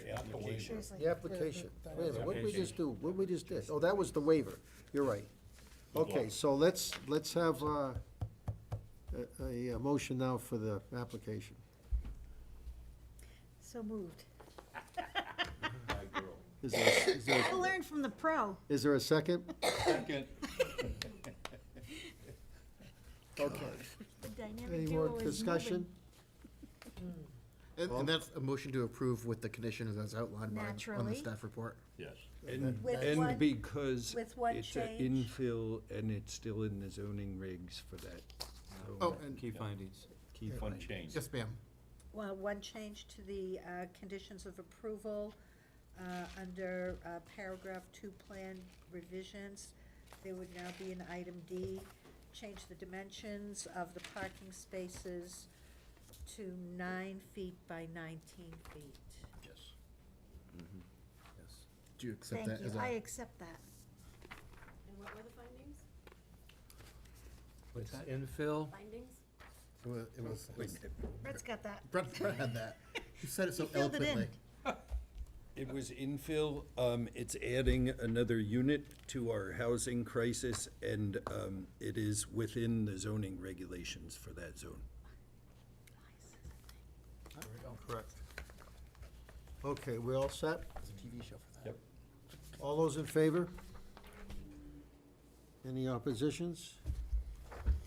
the application. The application. Wait a minute, what did we just do? What did we just did? Oh, that was the waiver. You're right. Okay, so let's have a motion now for the application. So moved. Is I learned from the pro. there a second? Second. Okay. The dynamic Any duo more is discussion? And that's a motion to approve with the conditions as outlined on the Naturally. staff report. Yes. With one- because with one it's a change. infill and it's still in the zoning regs for that. So, Oh, and Key findings. Key One findings. change. yes, ma'am. Well, one change to the conditions of approval, under paragraph 2 plan revisions. There would now be an item D, change the dimensions of the parking spaces to 9 feet by 19 feet. Yes. Yes. Do you accept Thank that you, as a? I accept that. And what were the findings? What's that? Infill? Findings? It was, Brett's got that. Brett had that. He said it so He filled it in. eloquently. It was infill, it's adding another unit to our housing crisis, and it is within the zoning regulations for that zone. Correct. Okay, we all set? There's a TV show for that. Yep. All those in favor? Any oppositions?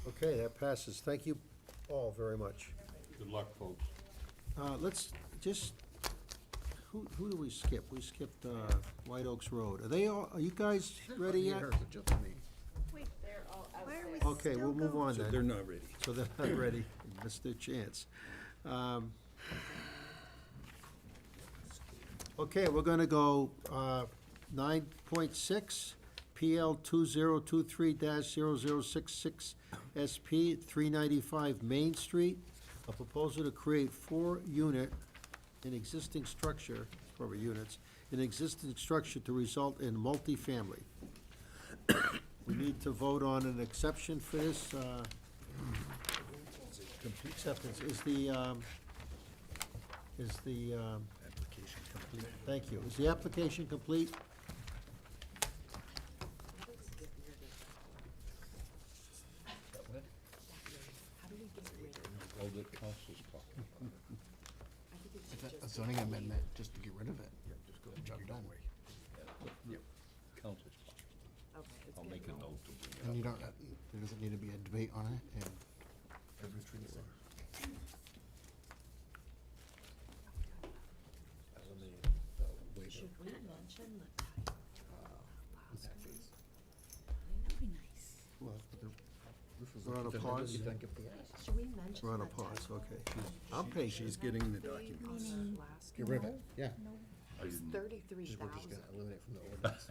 Okay, that passes. Thank you all very much. Good luck, folks. Let's just, who do we skip? We skipped White Oaks Road. Are they all, are you guys ready yet? Just me. Wait, They're all why are outside. we Okay, still we'll move going? on So then. they're not ready. So they're not ready. Missed their chance. Okay, we're gonna go 9.6, PL 2023-0066 SP 395 Main Street. A proposal to create 4-unit in existing structure, 4 units, in existing structure to result in multifamily. We need to vote on an exception for this. Acceptance, is the, Application complete. thank you, is the application complete? All the council's talking. It's a zoning amendment, just to get rid of it. Just go Job done. Yep. Council's talking. Okay, it's I'll good. make a note to bring it And up. you don't, there doesn't need to be a debate on it, and Should we mention the type of That'd be nice. We're on a pause? Should we mention We're on a the pause, type of okay. I'm patient. She's getting the documents. Meaning, get rid of it, yeah. I didn't- 33,000. Eliminate from the ordinance.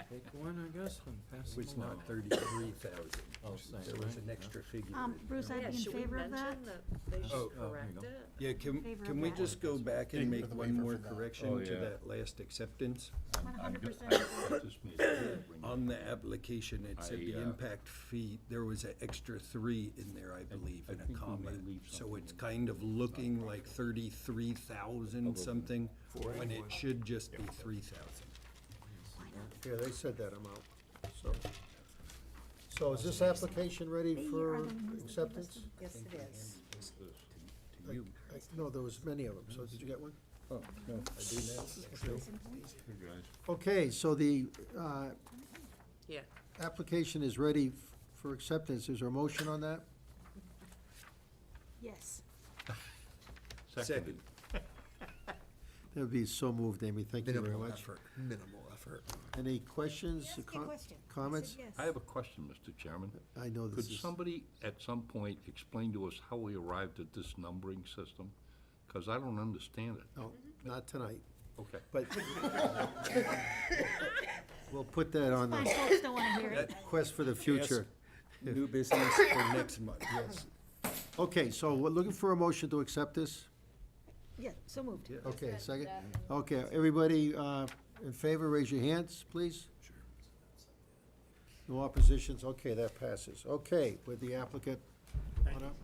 Take one, I guess, and pass them It's not along. 33,000. Oh, same, There was right? an extra figure. Bruce, I'd Yeah, be in should we favor of that. mention that they should Oh, here you correct go. it? Yeah, can Favor of we that. just go back and For make the one waiver more for that. correction Oh, to yeah. that last acceptance? I'm I'm good. 100% I just made sure to bring it up. On the application, it said the I, impact fee, there was an extra 3 in there, I believe, I in a think we comma. may leave So something it's in. kind of looking like 33,000 something, when it should just be 3,000. Yeah, they said that amount, so. So is this application ready They for are the ones that give us acceptance? Yes, it is. To you. No, there was many of them, so did you get one? Oh, no, I do now. Hey, guys. Okay, so the Yeah. application is ready for acceptance. Is there a motion on that? Yes. Seconded. That would be so moved, Amy. Thank you very Minimal much. effort, minimal effort. Any questions, Ask me a question. I said comments? yes. I have a question, Mr. Chairman. I know Could this is, somebody at some point explain to us how we arrived at this numbering system? Because I don't understand it. no, not tonight, Okay. but we'll put that on Fine, the folks don't wanna hear it. quest for the future. New business for next month, Yes. Okay, so we're looking for a motion to accept this? Yeah, so moved. Okay, second? Okay, everybody in favor, raise your hands, please. No oppositions, okay, that passes. Okay, with the applicant on up.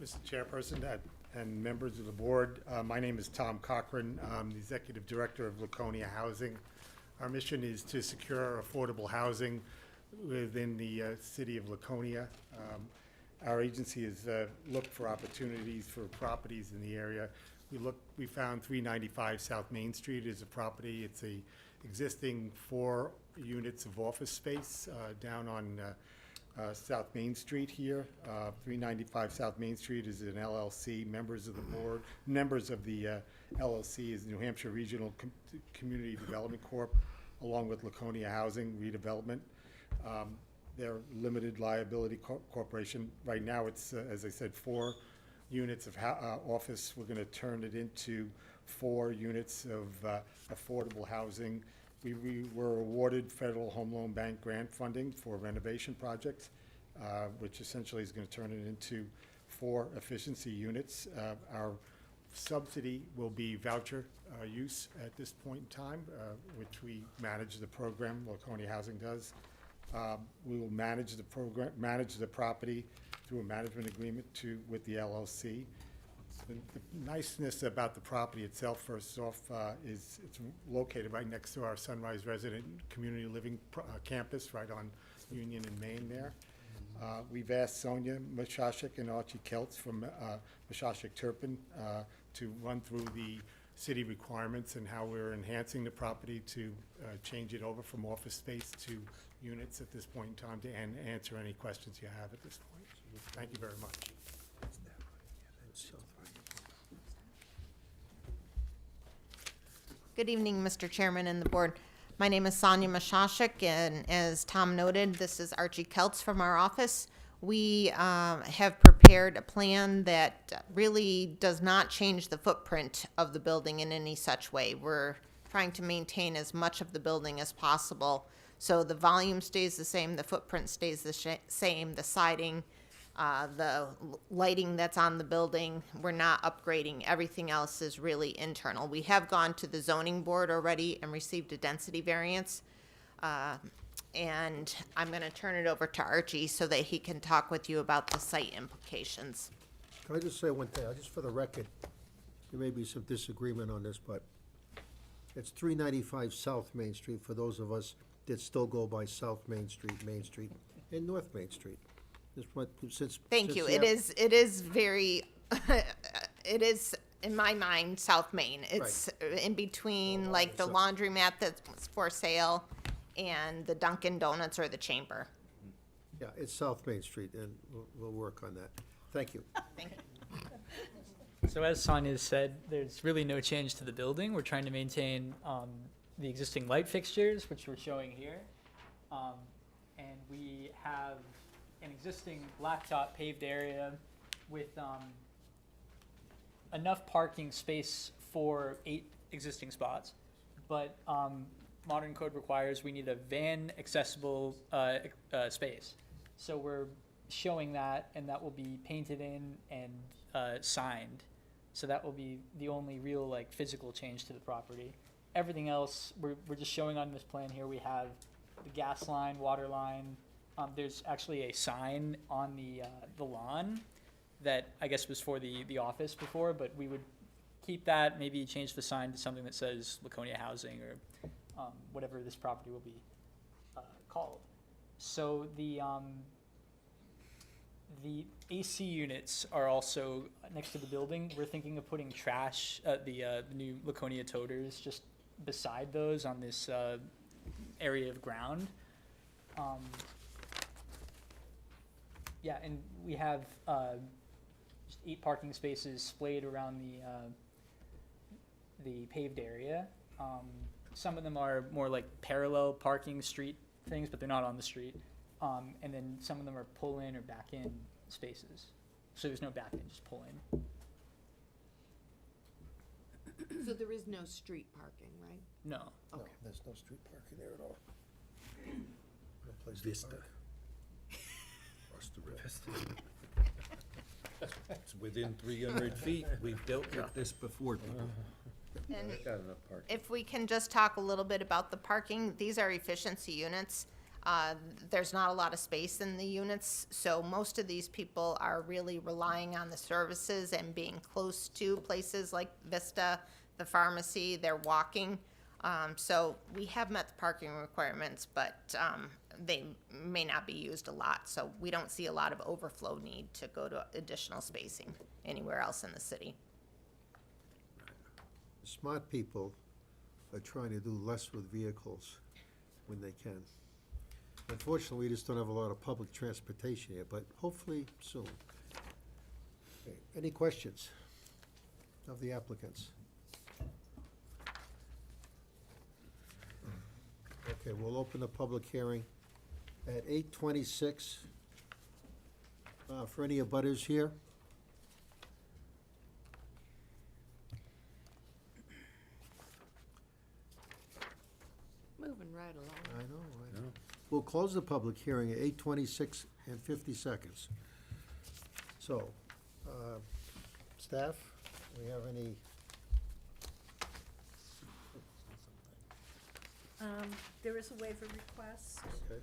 Mr. Chairperson and members of the board, my name is Tom Cochran. I'm the Executive Director of Laconia Housing. Our mission is to secure affordable housing within the city of Laconia. Our agency has looked for opportunities for properties in the area. We found 395 South Main Street is a property. It's a existing 4 units of office space down on South Main Street here. 395 South Main Street is an LLC. Members of the board, members of the LLC is New Hampshire Regional Community Development Corp., along with Laconia Housing Redevelopment. They're limited liability corporation. Right now, it's, as I said, 4 units of office. We're going to turn it into 4 units of affordable housing. We were awarded Federal Home Loan Bank grant funding for renovation projects, which essentially is going to turn it into 4 efficiency units. Our subsidy will be voucher use at this point in time, which we manage the program, Laconia Housing does. We will manage the program, manage the property through a management agreement with the LLC. The niceness about the property itself, first off, is it's located right next to our Sunrise Resident Community Living campus, right on Union and Main there. We've asked Sonia Mashashik and Archie Keltz from Mashashik Turpin to run through the city requirements and how we're enhancing the property to change it over from office space to units at this point in time, to answer any questions you have at this point. Thank you very much. Good evening, Mr. Chairman and the board. My name is Sonia Mashashik, and as Tom noted, this is Archie Keltz from our office. We have prepared a plan that really does not change the footprint of the building in any such way. We're trying to maintain as much of the building as possible. So the volume stays the same, the footprint stays the same, the siding, the lighting that's on the building, we're not upgrading. Everything else is really internal. We have gone to the zoning board already and received a density variance. And I'm going to turn it over to Archie so that he can talk with you about the site implications. Can I just say one thing, just for the record? There may be some disagreement on this, but it's 395 South Main Street for those of us that still go by South Main Street, and North Main Street. Thank you. It is very, it is, in my mind, South Main. It's in between, like, the laundromat that's for sale and the Dunkin' Donuts or the Chamber. Yeah, it's South Main Street, and we'll work on that. Thank you. Thank you. So as Sonia said, there's really no change to the building. We're trying to maintain the existing light fixtures, which we're showing here. And we have an existing blacktop paved area with enough parking space for 8 existing spots. But modern code requires we need a van accessible space. So we're showing that, and that will be painted in and signed. So that will be the only real, like, physical change to the property. Everything else, we're just showing on this plan here. We have the gas line, water line. There's actually a sign on the lawn that I guess was for the office before, but we would keep that, maybe change the sign to something that says Laconia Housing or whatever this property will be called. So the AC units are also next to the building. We're thinking of putting trash, the new Laconia toters, just beside those on this area of ground. Yeah, and we have just 8 parking spaces splayed around the paved area. Some of them are more like parallel parking street things, but they're not on the street. And then some of them are pull-in or back-in spaces. So there's no back-in, just pull-in. So there is no street parking, right? No. No, there's no street parking there at all. No place to Vista. park. Across the river. It's within 300 feet. We've dealt with this before, people. And Got enough parking. if we can just talk a little bit about the parking, these are efficiency units. There's not a lot of space in the units, so most of these people are really relying on the services and being close to places like Vista, the pharmacy, they're walking. So we have met the parking requirements, but they may not be used a lot, so we don't see a lot of overflow need to go to additional spacing anywhere else in the city. Smart people are trying to do less with vehicles when they can. Unfortunately, we just don't have a lot of public transportation here, but hopefully soon. Okay, any questions of the applicants? Okay, we'll open the public hearing at 8:26. For any abutters here? Moving right along. I know. We'll close the public hearing at 8:26 and 50 seconds. So, staff, we have any? There is a waiver request Okay.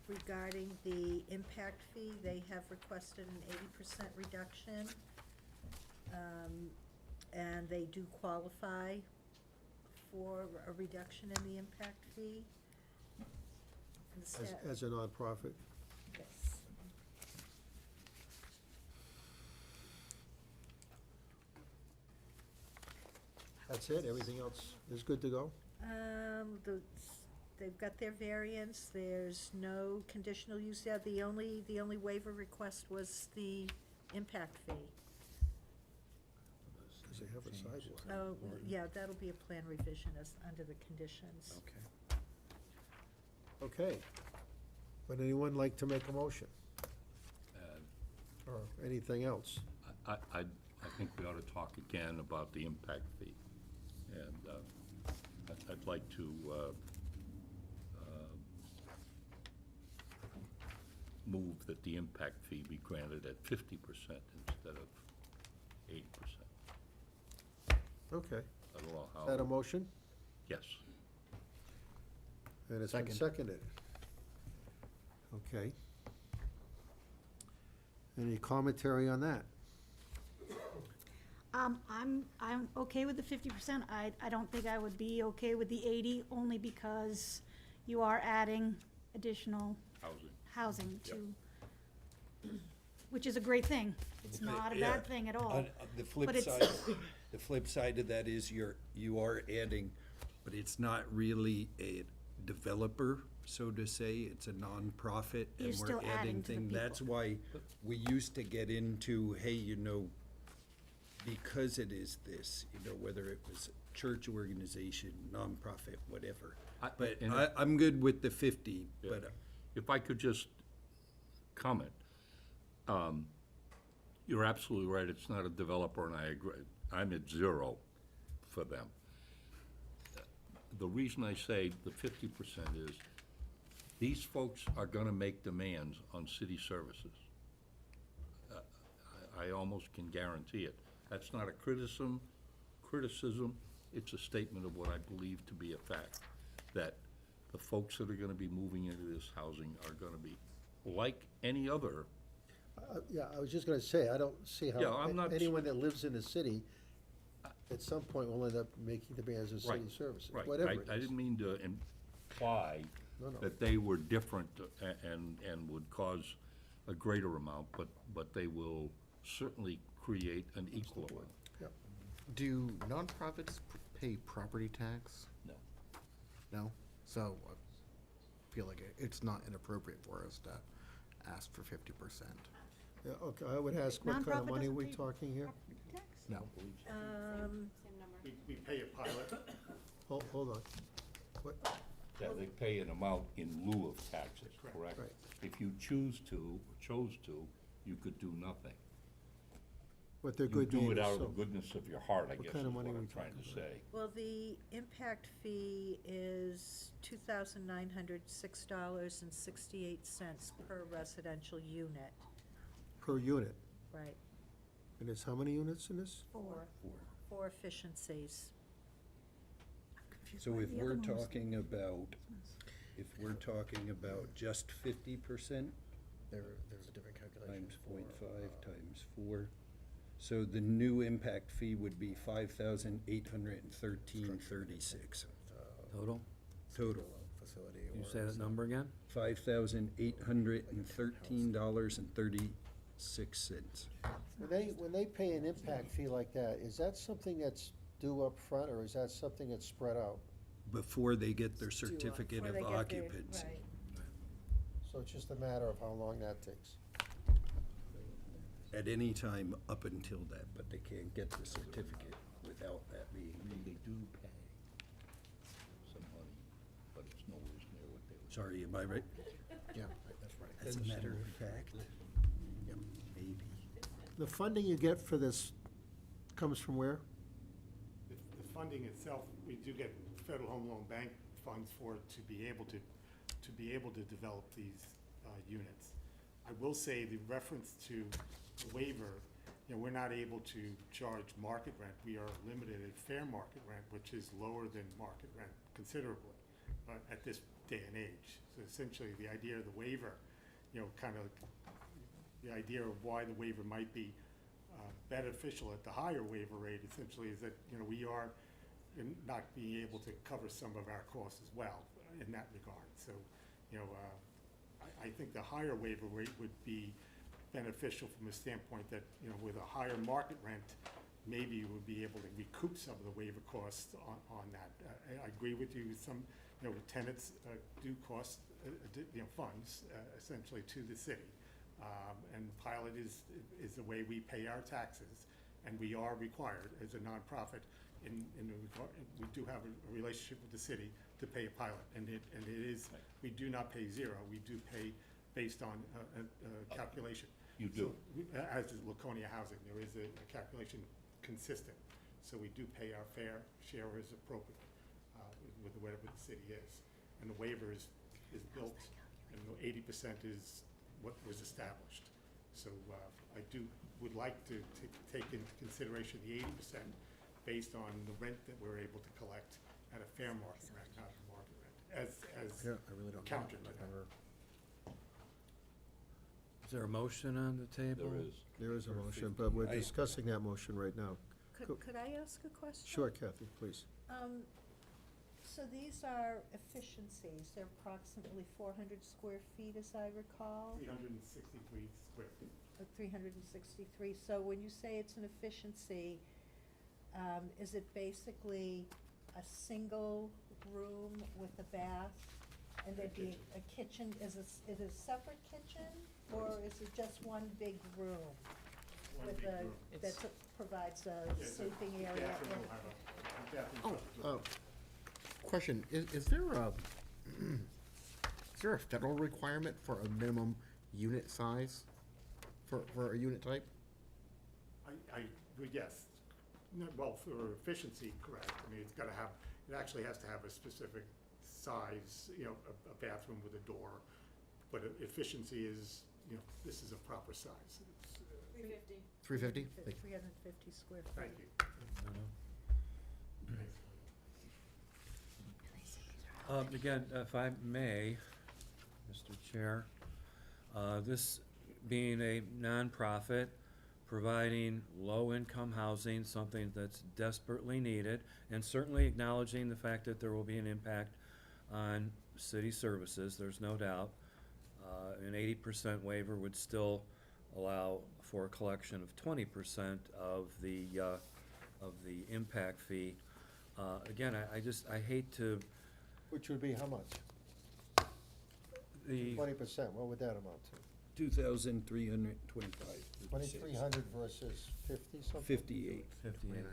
regarding the impact fee. They have requested an 80% reduction. And they do qualify for a reduction in the impact fee. And the sta- As a nonprofit? Yes. That's it? Everything else is good to go? They've got their variance, there's no conditional use there, the only waiver request was the impact fee. Because they have a sidewalk. Oh, yeah, that'll be a plan revision as, under the conditions. Okay. Would anyone like to make a motion? Or anything else? I think we ought to talk again about the impact fee. And I'd like to move that the impact fee be granted at 50% instead of 80%. Okay. I don't know how. Is that a motion? Yes. And it's been Second. seconded. Okay. Any commentary on that? I'm okay with the 50%. I don't think I would be okay with the 80, only because you are adding additional housing to, which is a great thing. It's not a bad thing at all. The flip But it's- side, the flip side of that is you are adding, but it's not really a developer, so to say, it's a nonprofit. You're And still we're adding adding to the thing. That's people. why we used to get into, hey, you know, because it is this, you know, whether it was a church organization, nonprofit, whatever. But I'm good with the 50, but If I could just comment, you're absolutely right, it's not a developer, and I agree. I'm at 0 for them. The reason I say the 50% is, these folks are gonna make demands on city services. I almost can guarantee it. That's not a criticism, it's a statement of what I believe to be a fact, that the folks that are gonna be moving into this housing are gonna be like any other. Yeah, I was just gonna say, I don't see Yeah, how I'm not- anyone that lives in the city, at some point will end up making demands of city Right, services, right. whatever it I is. didn't mean to imply No. that they were different and would cause a greater amount, but they will certainly create an equal amount. Do nonprofits pay property tax? No. No? So I feel like it's not inappropriate for us to ask for 50%. Yeah, okay, I would ask, what kind of Nonprofit money are doesn't we pay talking here? No. We pay a pilot. Hold on. What, Yeah, they pay an amount in lieu of taxes, correct? Right. If you chose to, you could do nothing. what their You good do name it is, out of the so, goodness of your heart, I What guess kind is of what money we I'm trying talking to about? say. Well, the impact fee is $2,906.68 per residential unit. per unit. Right. And there's how many units in this? Four efficiencies. so if we're talking about, just 50%, There's a different calculation. times 0.5 times 4. So the new impact fee would be $5,813.36 Total? total. Facility. Can you or say that number again? $5,813.36. When they pay an impact fee like that, is that something that's due up front, or is that something that's spread out? Before they get their certificate Before of they get their- occupancy. right. So it's just a matter of how long that takes. At any time up until that, but they can't get the certificate without that being They made. do pay some money, but it's nowhere near what they would. Sorry, am I right? Yeah, that's right. As a matter of fact, maybe. The funding you get for this comes from where? The funding itself, we do get Federal Home Loan Bank funds for it to be able to develop these units. I will say the reference to the waiver, we're not able to charge market rent. We are limited at fair market rent, which is lower than market rent considerably at this day and age. So essentially, the idea of the waiver, kind of the idea of why the waiver might be beneficial at the higher waiver rate essentially is that, we are not being able to cover some of our costs as well in that regard. So, I think the higher waiver rate would be beneficial from the standpoint that, with a higher market rent, maybe you would be able to recoup some of the waiver costs on that. I agree with you, some, tenants do cost, funds essentially to the city. And Pilot is the way we pay our taxes, and we are required as a nonprofit we do have a relationship with the city to pay a pilot, and it is, we do not pay zero, we do pay based on a calculation. You do. So, as is Laconia Housing, there is a calculation consistent, so we do pay our fair share as appropriate with whatever the city is. And the waiver is built, and 80% is what was established. So I would like to take into consideration the 80% based on the rent that we're able to collect at a fair market rent, not a market rent, as Yeah, I really don't know. counter to I've that. never- Is there a motion on the table? There is. There is a motion, but we're discussing that motion right now. Could I ask a question? Sure, Kathy, please. So these are efficiencies, they're approximately 400 square feet, as I recall? 363 square feet. 363, so when you say it's an efficiency, is it basically a single room with a bath? And there'd be a kitchen, is it a separate kitchen, or is it just one big room? One With big a, room. that provides a Yeah, sleeping the area? bathroom will have a bathroom Oh, separate. question, is there a, is there a federal requirement for a minimum unit size for a unit type? Well, yes. No, well, for efficiency, correct. I mean, it's gotta have, it actually has to have a specific size, a bathroom with a door. But efficiency is, this is a proper size. It's, 350. 350? 350 square feet. Thank you. Again, if I may, Mr. Chair, this being a nonprofit, providing low-income housing, something that's desperately needed, and certainly acknowledging the fact that there will be an impact on city services, there's no doubt. An 80% waiver would still allow for a collection of 20% of the impact fee. Again, I hate to, Which would be how much? the, 20%, what would that amount to? 2,325. 2,300 versus 50 something? 58. 58.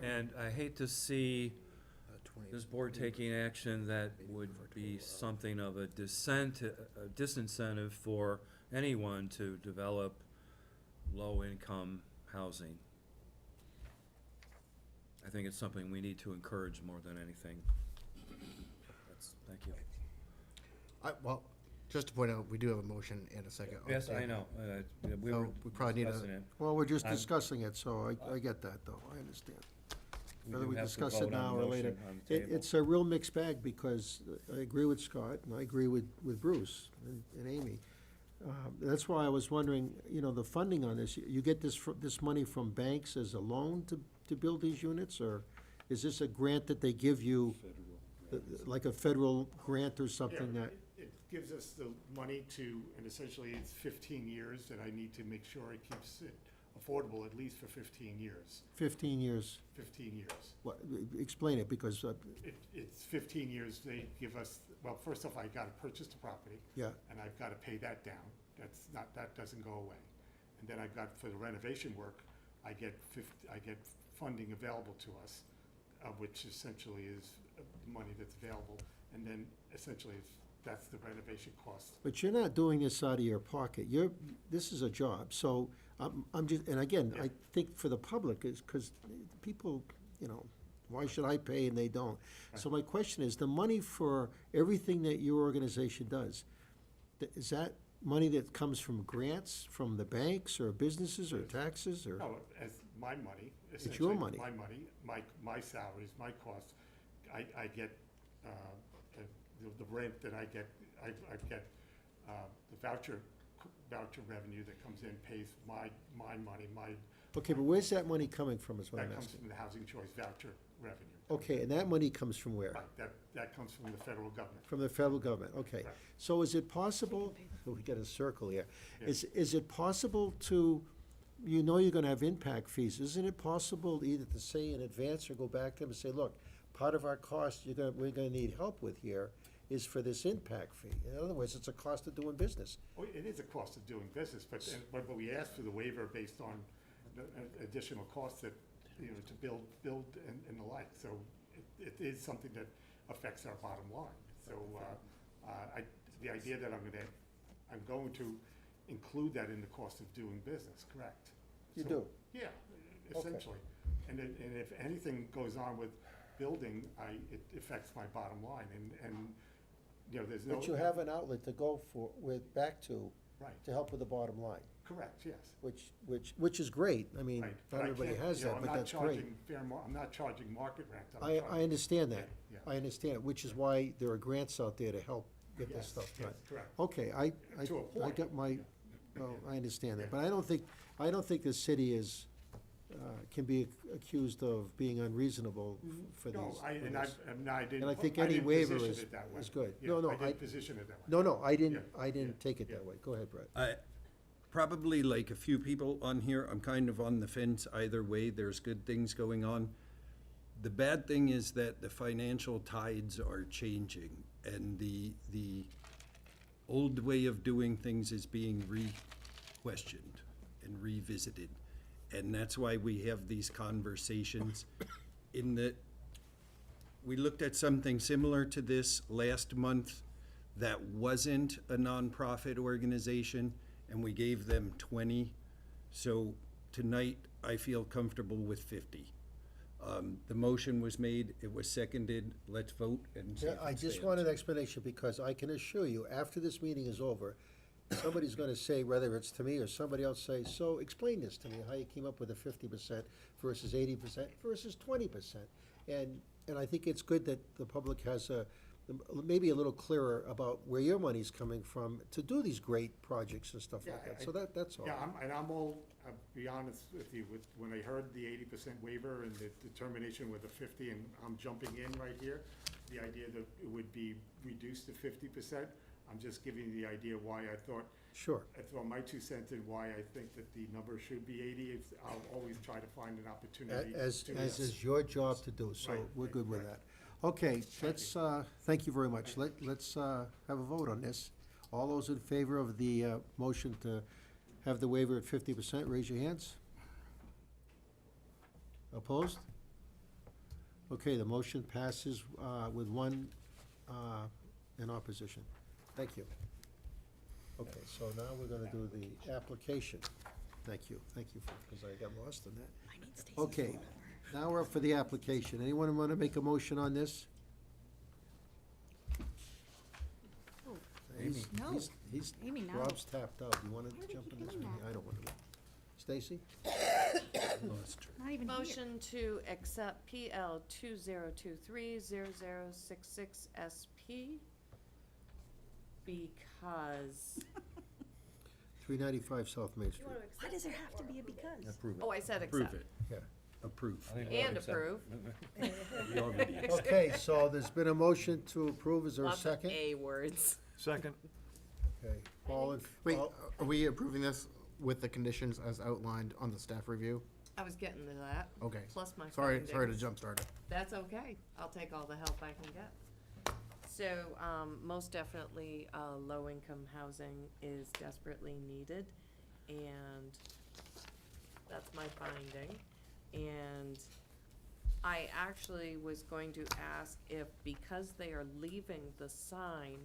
And I hate to see this board taking action that would be something of a disincentive for anyone to develop low-income housing. I think it's something we need to encourage more than anything. Thank you. Well, just to point out, we do have a motion and a second. on the Yes, I table. know. We So were we probably need a- discussing it. Well, we're just I'm- discussing it, so I get that, though, I understand. We Whether do we have to discuss vote it on now the or later. motion on the table. It's a real mixed bag, because I agree with Scott, and I agree with Bruce and Amy. That's why I was wondering, the funding on this, you get this money from banks as a loan to build these units, or is this a grant that they give you, like a federal grant or something Yeah, that? it gives us the money to, and essentially it's 15 years, and I need to make sure it keeps it affordable at least for 15 years. 15 years? 15 years. What, explain it, because, It's 15 years, they give us well, first off, I gotta purchase the property. Yeah. And I've gotta pay that down. That doesn't go away. And then I've got, for the renovation work, I get funding available to us, which essentially is money that's available. And then essentially, that's the renovation cost. But you're not doing this out of your pocket. This is a job, so I'm just, and again, I think for the public is, because people, why should I pay and they don't? So my question is, the money for everything that your organization does, is that money that comes from grants, from the banks, or businesses, or taxes, or? No, as my money, It's your essentially, money. my money, my salaries, my costs, I get, the rent that I get, I get, the voucher revenue that comes in pays my money, Okay, but where's that money coming from, is what I'm that comes asking? from the Housing Choice voucher revenue. Okay, and that money comes from where? Right, that comes from the federal government. From the federal government, okay. Right. So is it possible, we got a circle here, Yeah. is it possible to, you're gonna have impact fees, isn't it possible either to say in advance or go back to them and say, look, part of our cost we're gonna need help with here is for this impact fee? In other words, it's a cost of doing business. Well, it is a cost of doing business, but we asked for the waiver based on the additional costs that, to build and the like. So it is something that affects our bottom line. So, the idea that I'm going to include that in the cost of doing business, correct? You So, do? Yeah, Okay. essentially. And if anything goes on with building, it affects my bottom line, and, there's no. But you have an outlet to go back to, Right. to help with the bottom line, Correct, yes. which is great. I mean, Right, not but I everybody can't- has that, but that's great. I'm not charging market rent. I'm I charging- understand that. Yeah, I understand it, which is why there are grants out there to help get this Yes, stuff yes, done. correct. Okay, To a I point. got my, well, I understand that, but I don't think the city is, can be accused of being unreasonable for these. No, for I this. didn't. And I think I any didn't waiver position is, it that way. is good. Yeah, No, no, I didn't position it that way. No, I Yeah, didn't take it that way. Go ahead, Brett. Probably like a few people on here, I'm kind of on the fence either way. There's good things going on. The bad thing is that the financial tides are changing, and the old way of doing things is being re-questioned and revisited. And that's why we have these conversations. We looked at something similar to this last month that wasn't a nonprofit organization, and we gave them 20. So tonight, I feel comfortable with 50. The motion was made, it was seconded, let's vote and see Yeah, if it I just stands. want an explanation, because I can assure you, after this meeting is over, somebody's gonna say, whether it's to me or somebody else, say, so explain this to me, how you came up with a 50% versus 80% versus 20%. And I think it's good that the public has maybe a little clearer about where your money's coming from to do these great projects and stuff like Yeah, that. So that's all. Yeah, I'm all, I'll be honest with you, when I heard the 80% waiver and the determination with the 50, and I'm jumping in right here, the idea that it would be reduced to 50%, I'm just giving you the idea why I thought. Sure. I throw my 2 cents in why I think that the number should be 80. I'll always try to find an opportunity. As to- is your job to do, so Right, we're right, good with right. that. Okay, let's, thank you very much. Let's have a vote on this. All those in favor of the motion to have the waiver at 50%, raise your hands. Opposed? Okay, the motion passes with one in opposition. Thank you. Okay, so now we're gonna do the application. Thank you, because I got lost in that. Okay, now we're up for the application. Anyone want to make a motion on this? He's- No. he's- Amy, no. Rob's tapped out. You want to jump in this meeting? I don't want to. Stacy? Not even here. Motion to accept PL 2023-0066 SP because, 395 South Main Street. Why does there have to be a because? Approve oh, I said Approve accept. it, Yeah. approve. And approve. We already accepted. Okay, so there's been a motion to approve. Is there a Lots of second? A words. Second. Okay, all in. Wait, all- are we approving this with the conditions as outlined on the staff review? I was getting to that. Okay. Plus my Sorry to findings. jumpstart it. That's okay. I'll take all the help I can get. So, most definitely, low-income housing is desperately needed, and that's my finding. And I actually was going to ask if, because they are leaving the sign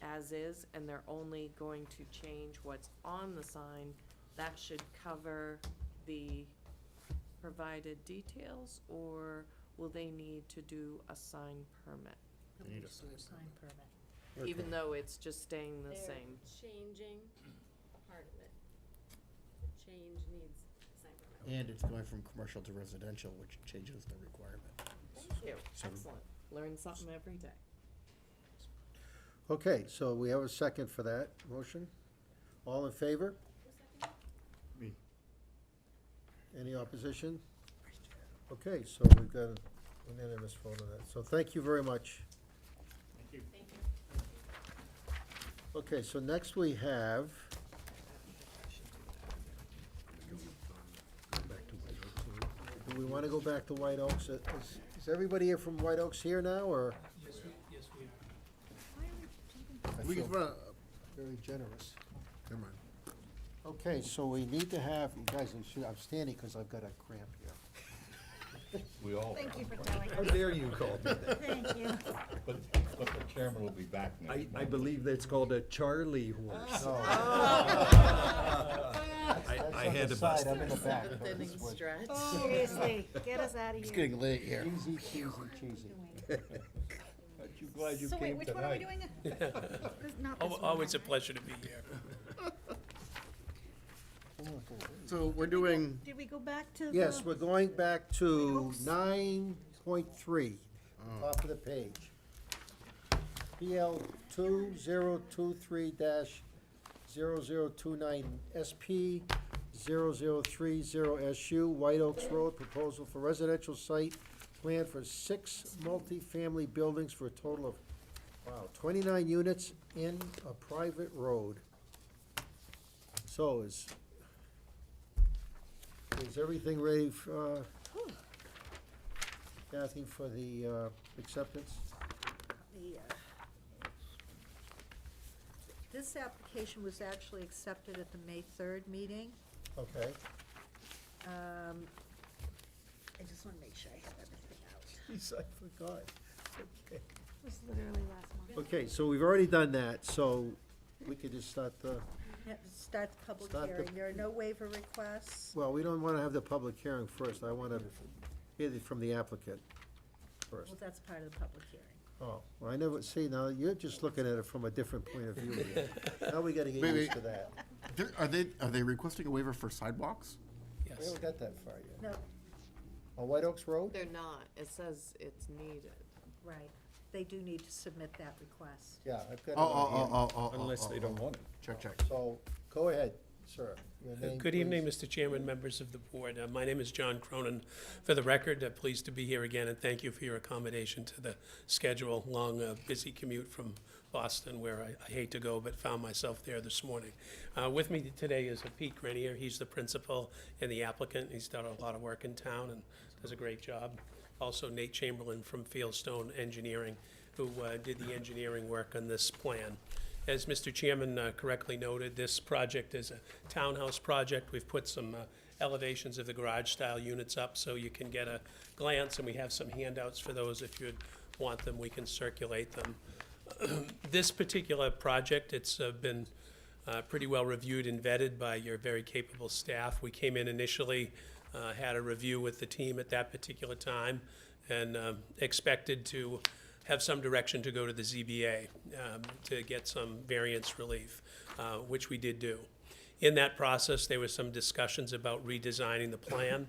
as is, and they're only going to change what's on the sign, that should cover the provided details, or will they need to do a sign permit? Need a sign permit. Even though it's just staying the They're same? changing part of it. The change needs a sign permit. And it's going from commercial to residential, which changes the requirement. Thank you, So- excellent. Learn something every day. Okay, so we have a second for that motion. All in favor? Me. Any opposition? Okay, so we've got a unanimous vote on that. So thank you very much. Thank you. Okay, so next we have, do we want to go back to White Oaks? Is everybody here from White Oaks here now, or? Yes, we I We feel can run, very generous. never mind. Okay, so we need to have, you guys, I'm standing because I've got a cramp here. We all. Thank you for telling How us. dare you call me that? Thank you. But the chairman will be back next month. I believe that's called a Charlie horse. No. I had to bust I'm in the back. The but thinning this was stretch. Seriously, get us out of here. It's getting late here. Cheesy, cheesy. Aren't you glad you So wait, came which one are we tonight? doing? Not this one. Always a pleasure to be here. So we're doing, Did we go back to the? Yes, we're going back to 9.3, top of the page. PL 2023-0029 SP 0030SU, White Oaks Road, proposal for residential site plan for 6 multifamily buildings for a total of, 29 units in a private road. So is everything ready, Kathy, for the acceptance? This application was actually accepted at the May 3rd meeting. Okay. I just want to make sure I have everything out. Jeez, I forgot. Okay. It was literally last month. Okay, so we've already done that, so we could just start the, Yeah, start the public Start the- hearing. There are no waiver requests. well, we don't want to have the public hearing first. I want to hear from the applicant first. Well, that's part of the public hearing. Oh, well, I never, see, now, you're just looking at it from a different point of view here. Now we got to get Wait, used wait. to that. Are they requesting a waiver for sidewalks? We haven't got that far yet. No, On White Oaks Road? They're not, it says it's needed. right. They do need to submit that request. Yeah, I've got it on here. Unless they don't want it. Check, check. So, go ahead, sir. Your name, Good evening, please. Mr. Chairman, members of the board. My name is John Cronin. For the record, pleased to be here again, and thank you for your accommodation to the schedule. Long, busy commute from Boston, where I hate to go, but found myself there this morning. With me today is Pete Grenier. He's the principal and the applicant. He's done a lot of work in town and does a great job. Also, Nate Chamberlain from Fieldstone Engineering, who did the engineering work on this plan. As Mr. Chairman correctly noted, this project is a townhouse project. We've put some elevations of the garage-style units up so you can get a glance, and we have some handouts for those. If you'd want them, we can circulate them. This particular project, it's been pretty well reviewed and vetted by your very capable staff. We came in initially, had a review with the team at that particular time, and expected to have some direction to go to the ZBA to get some variance relief, which we did do. In that process, there were some discussions about redesigning the plan.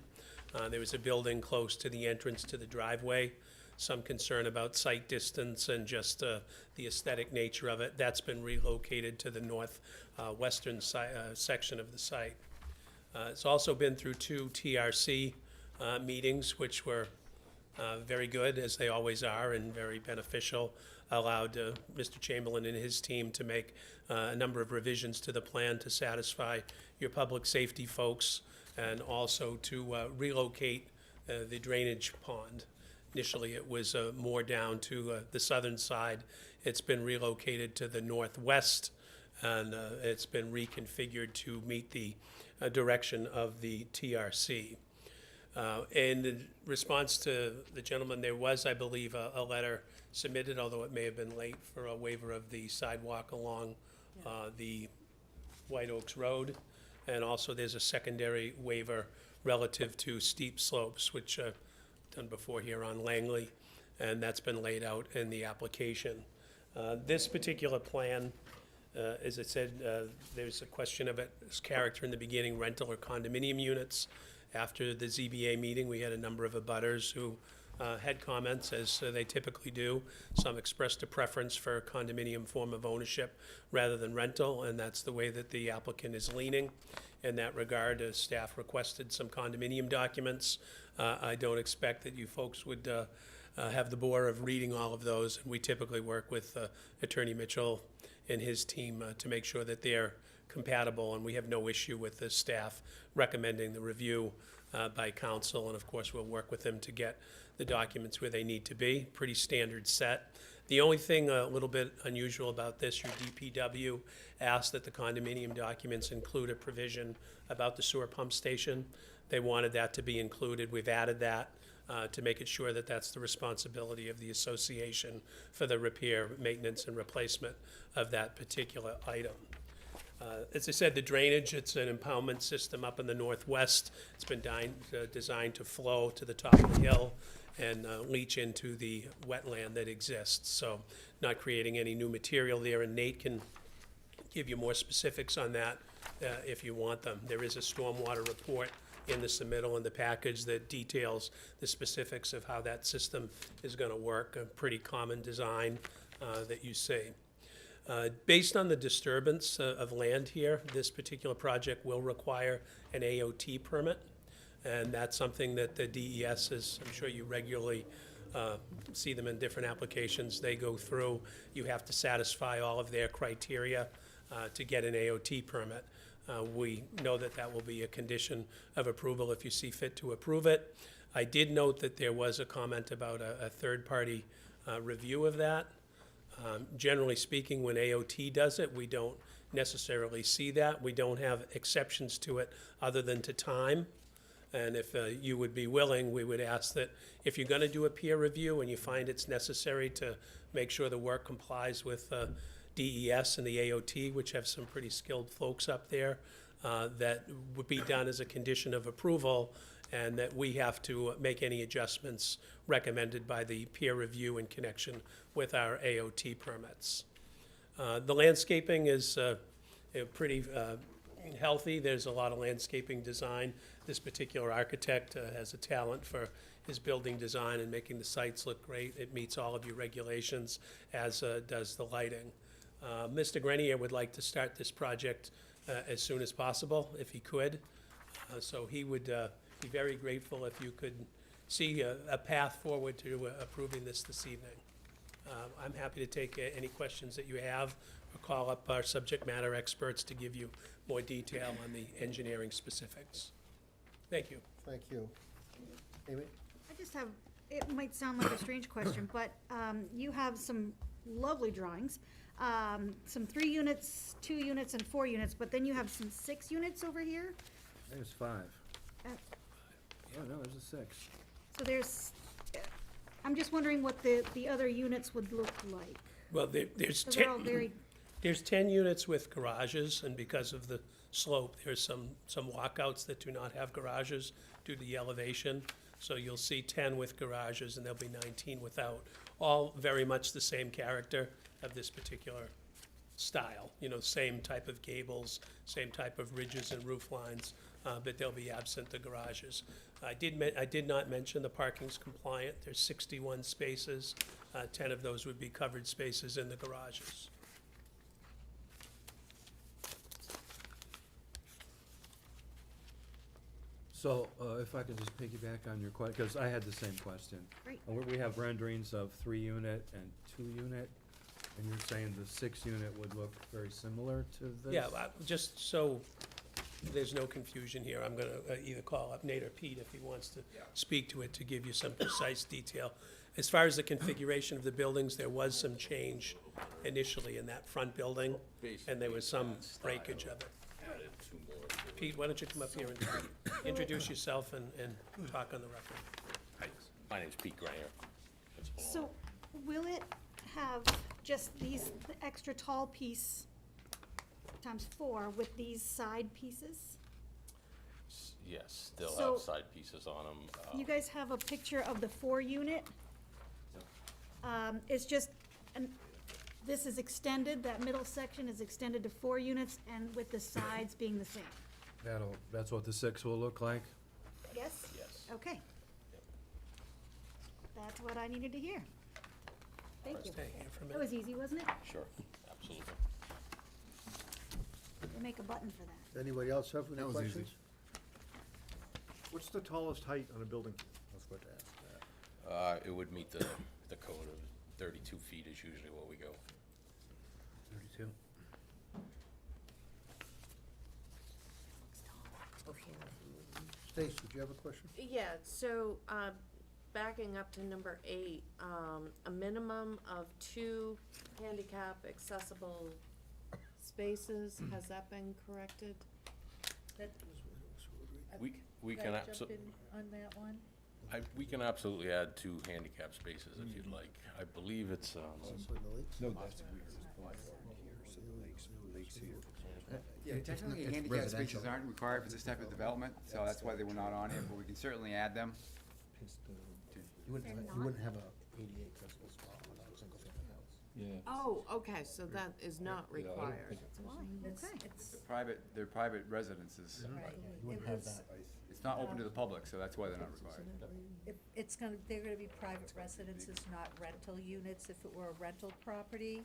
There was a building close to the entrance to the driveway, some concern about site distance and just the aesthetic nature of it. That's been relocated to the northwestern section of the site. It's also been through 2 TRC meetings, which were very good, as they always are, and very beneficial. Allowed Mr. Chamberlain and his team to make a number of revisions to the plan to satisfy your public safety folks, and also to relocate the drainage pond. Initially, it was more down to the southern side. It's been relocated to the northwest, and it's been reconfigured to meet the direction of the TRC. In response to the gentleman, there was, I believe, a letter submitted, although it may have been late, for a waiver of the sidewalk along the White Oaks Road. And also, there's a secondary waiver relative to steep slopes, which done before here on Langley, and that's been laid out in the application. This particular plan, as I said, there's a question of its character in the beginning, rental or condominium units. After the ZBA meeting, we had a number of abutters who had comments, as they typically do. Some expressed a preference for a condominium form of ownership rather than rental, and that's the way that the applicant is leaning. In that regard, staff requested some condominium documents. I don't expect that you folks would have the bore of reading all of those. We typically work with Attorney Mitchell and his team to make sure that they're compatible, and we have no issue with the staff recommending the review by council, and of course, we'll work with them to get the documents where they need to be. Pretty standard set. The only thing a little bit unusual about this, your DPW asked that the condominium documents include a provision about the sewer pump station. They wanted that to be included. We've added that to make it sure that that's the responsibility of the association for the repair, maintenance, and replacement of that particular item. As I said, the drainage, it's an impoundment system up in the northwest. It's been designed to flow to the top of the hill and leach into the wetland that exists. So not creating any new material there, and Nate can give you more specifics on that if you want them. There is a stormwater report in the submittal in the package that details the specifics of how that system is going to work, a pretty common design that you see. Based on the disturbance of land here, this particular project will require an AOT permit, and that's something that the DES is, I'm sure you regularly see them in different applications they go through. You have to satisfy all of their criteria to get an AOT permit. We know that that will be a condition of approval if you see fit to approve it. I did note that there was a comment about a third-party review of that. Generally speaking, when AOT does it, we don't necessarily see that. We don't have exceptions to it other than to time. And if you would be willing, we would ask that if you're going to do a peer review and you find it's necessary to make sure the work complies with DES and the AOT, which have some pretty skilled folks up there, that would be done as a condition of approval, and that we have to make any adjustments recommended by the peer review in connection with our AOT permits. The landscaping is pretty healthy. There's a lot of landscaping design. This particular architect has a talent for his building design and making the sites look great. It meets all of your regulations, as does the lighting. Mr. Grenier would like to start this project as soon as possible, if he could. So he would be very grateful if you could see a path forward to approving this evening. I'm happy to take any questions that you have, or call up our subject matter experts to give you more detail on the engineering specifics. Thank you. Thank you. Amy? I just have, it might sound like a strange question, but you have some lovely drawings. Some 3 units, 2 units, and 4 units, but then you have some 6 units over here. There's 5. Uh, Oh, no, there's a 6. So there's, I'm just wondering what the other units would look like. Well, there's So they're all very, There's 10 units with garages, and because of the slope, there's some walkouts that do not have garages due to the elevation. So you'll see 10 with garages, and there'll be 19 without, all very much the same character of this particular style. You know, same type of gables, same type of ridges and roof lines, but they'll be absent the garages. I did not mention the parking's compliant. There's 61 spaces. 10 of those would be covered spaces in the garages. So, if I could just piggyback on your question, because I had the same question. Great. We have renderings of 3-unit and 2-unit, and you're saying the 6-unit would look very similar to this? Yeah, just so there's no confusion here. I'm gonna either call up Nate or Pete if he wants to speak to it to give you some precise detail. As far as the configuration of the buildings, there was some change initially in that front building, and there was some breakage of it. Pete, why don't you come up here and introduce yourself and talk on the record? My name's Pete Granger. So will it have just these, the extra tall piece times 4 with these side pieces? Yes, they'll So- have side pieces on them. You guys have a picture of the 4 unit? It's just, this is extended, that middle section is extended to 4 units and with the sides being the same? That's what the 6 will look like? Yes? Yes. Okay. That's what I needed to hear. Thank you. Stay here for a That minute. was easy, wasn't it? Sure, absolutely. We'll make a button for that. Anybody else have any That was easy. questions? What's the tallest height on a building? I was about to ask that. It would meet the code of 32 feet is usually what we go. 32. Stace, did you have a question? Yeah, so, backing up to number 8, a minimum of 2 handicap accessible spaces, has that been corrected? We Can can I abso- jump in on that one? we can absolutely add 2 handicap spaces if you'd like. I believe it's, Yeah, technically handicap spaces aren't required for this type of development, so that's why they were not on here, but we can certainly add them. You wouldn't have a ADA accessible spot on a single-family house. Oh, okay, so that is not required. They're private residences. Right. You wouldn't It have was- that. It's not open to the public, so that's why they're not required. They're gonna be private residences, not rental units. If it were a rental property,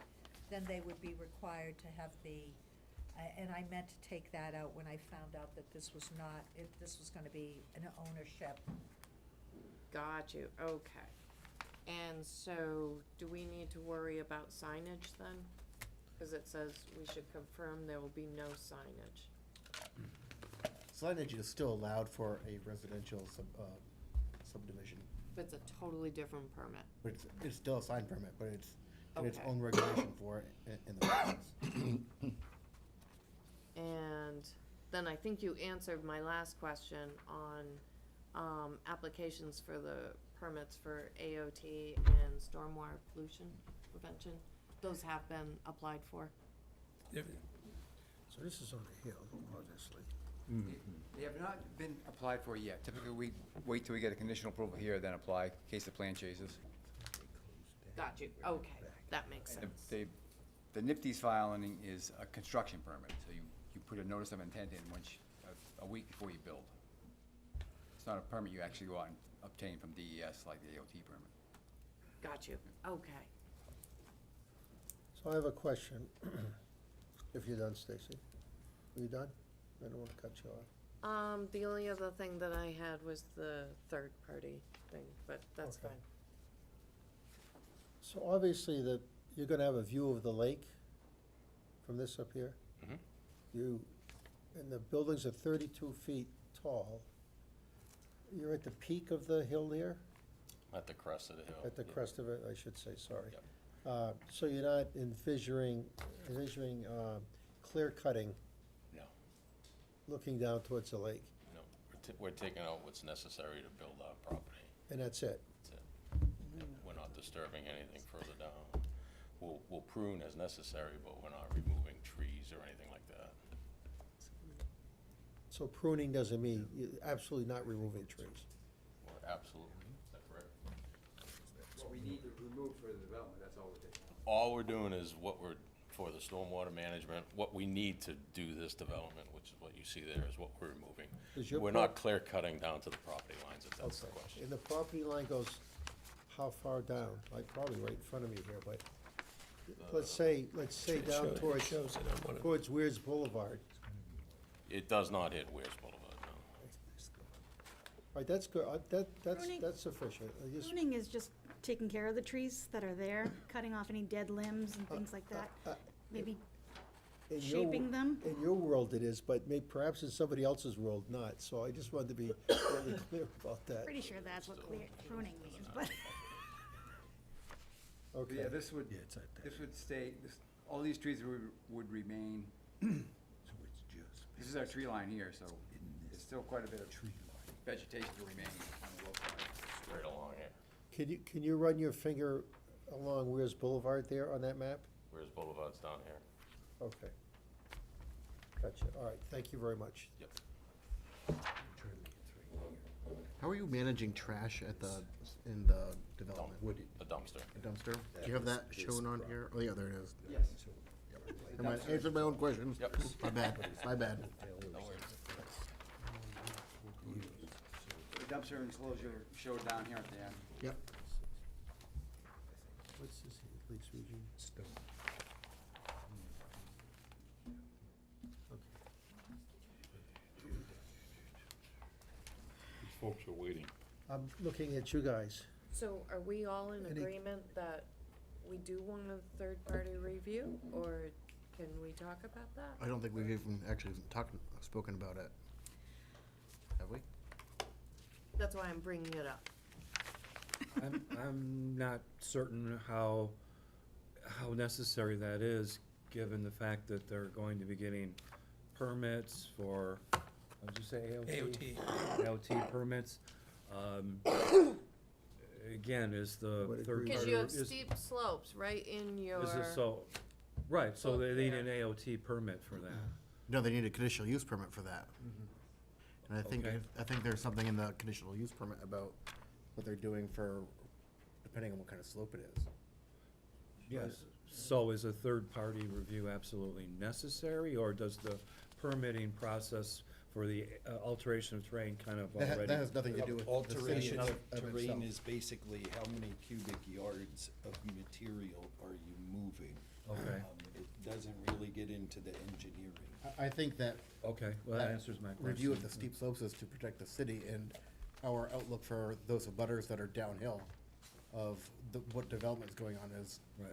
then they would be required to have and I meant to take that out when I found out that this was not, this was gonna be an ownership. Got you, okay. And so, do we need to worry about signage then? Because it says we should confirm there will be no signage. Signage is still allowed for a residential subdivision, But it's a totally different permit. but it's still a sign permit, but it's its Okay. own regulation for it in the process. And then I think you answered my last question on applications for the permits for AOT and stormwater pollution prevention. Those have been applied for. So this is on a hill, obviously. They have not been applied for yet. Typically, we wait till we get a conditional approval here, then apply, in case the plan changes. Got you, okay, that makes sense. The NIPD's filing is a construction permit, so you put a notice of intent in a week before you build. It's not a permit you actually go out and obtain from DES like the AOT permit. Got you, okay. So I have a question. If you're done, Stacy. Are you done? I don't want to cut you off. The only other thing that I had was the third-party thing, but that's Okay. fine. So obviously you're gonna have a view of the lake from this up here? Mhm. And the buildings are 32 feet tall. You're at the peak of the hill there? at the crest of the hill. At the yeah. crest of it, I should say, sorry. Yep. So you're not envisioning clear cutting, No, looking down towards the lake, no, we're taking out what's necessary to build our property. and that's it? That's it. Yeah, we're not disturbing anything further down. We'll prune as necessary, but we're not removing trees or anything like that. So pruning doesn't mean you're absolutely not removing trees? We're absolutely, is that correct? What we need to remove for the development, that's all we're taking. All we're doing is for the stormwater management, what we need to do this development, which is what you see there, is what we're removing. Is your We're not clear cutting down to the property lines, if that's the Okay. question. And the property line goes how far down? Like probably right in front of me here, but let's say down towards Weirs Boulevard. It does not hit Weirs Boulevard, no. Right, that's good, Pruning- that's sufficient. I just- Pruning is just taking care of the trees that are there, cutting off any dead limbs and things like that. Maybe in your, shaping them. in your world it is, but perhaps in somebody else's world not, so I just wanted to be really clear about that. Pretty sure that's what pruning means, but. Okay. Yeah, this would stay, all these trees would remain. This is our tree line here, so there's still quite a bit of vegetation to remain on the low side. Straight along here. Can you run your finger along Weir's Boulevard there on that map? Where's Boulevard's down here? Okay. Gotcha, all right, thank you very much. Yep. How are you managing trash in the development? The dumpster. A dumpster? Do you have that shown on here? Oh, yeah, there it is. Yes. Never mind, answered my own questions. Yep. My bad, my bad. No worries. The dumpster enclosure showed down here at the end. Yep. What's this here, Lakes Region? Stone. These folks are waiting. I'm looking at you guys. So are we all in Any- agreement that we do want a third-party review, or can we talk about that? I don't think we've even actually spoken about it. Have we? That's why I'm bringing it up. I'm not certain how necessary that is, given the fact that they're going to be getting permits for, what did you say, AOT? AOT permits. Again, is the Would third agree. party. Because you have is- steep slopes right in your. Is it so, right, so they need there. an AOT permit for that. No, they need a conditional use permit for that. And Okay. I think there's something in the conditional use permit about what they're doing for, depending on what kind of slope it is. Yes. So is a third-party review absolutely necessary, or does the permitting process for the alteration of terrain kind of already? That has nothing to do with the city Alteration of of terrain itself. is basically how many cubic yards of material are you moving? Okay. It doesn't really get into the engineering. I think that. Okay, well, that answers my question. Review of the steep slopes is to protect the city, and our outlook for those abutters that are downhill of what development is going on is Right.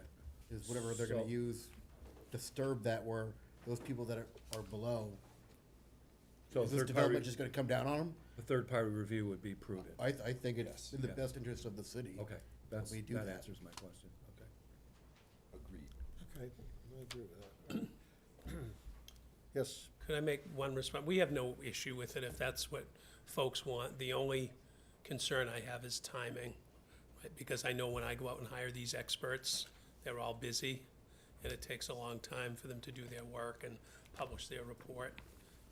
whatever they're gonna So- use, disturb that where those people that are below, So is this third-party, development just gonna come down on them? a third-party review would be prudent. I think it's in the Yes. best interest of the city. Okay, that's, we do that that. answers my question, okay. Agreed. Okay, I agree with that. Yes, Could I make one response? We have no issue with it if that's what folks want. The only concern I have is timing, right? Because I know when I go out and hire these experts, they're all busy, and it takes a long time for them to do their work and publish their report.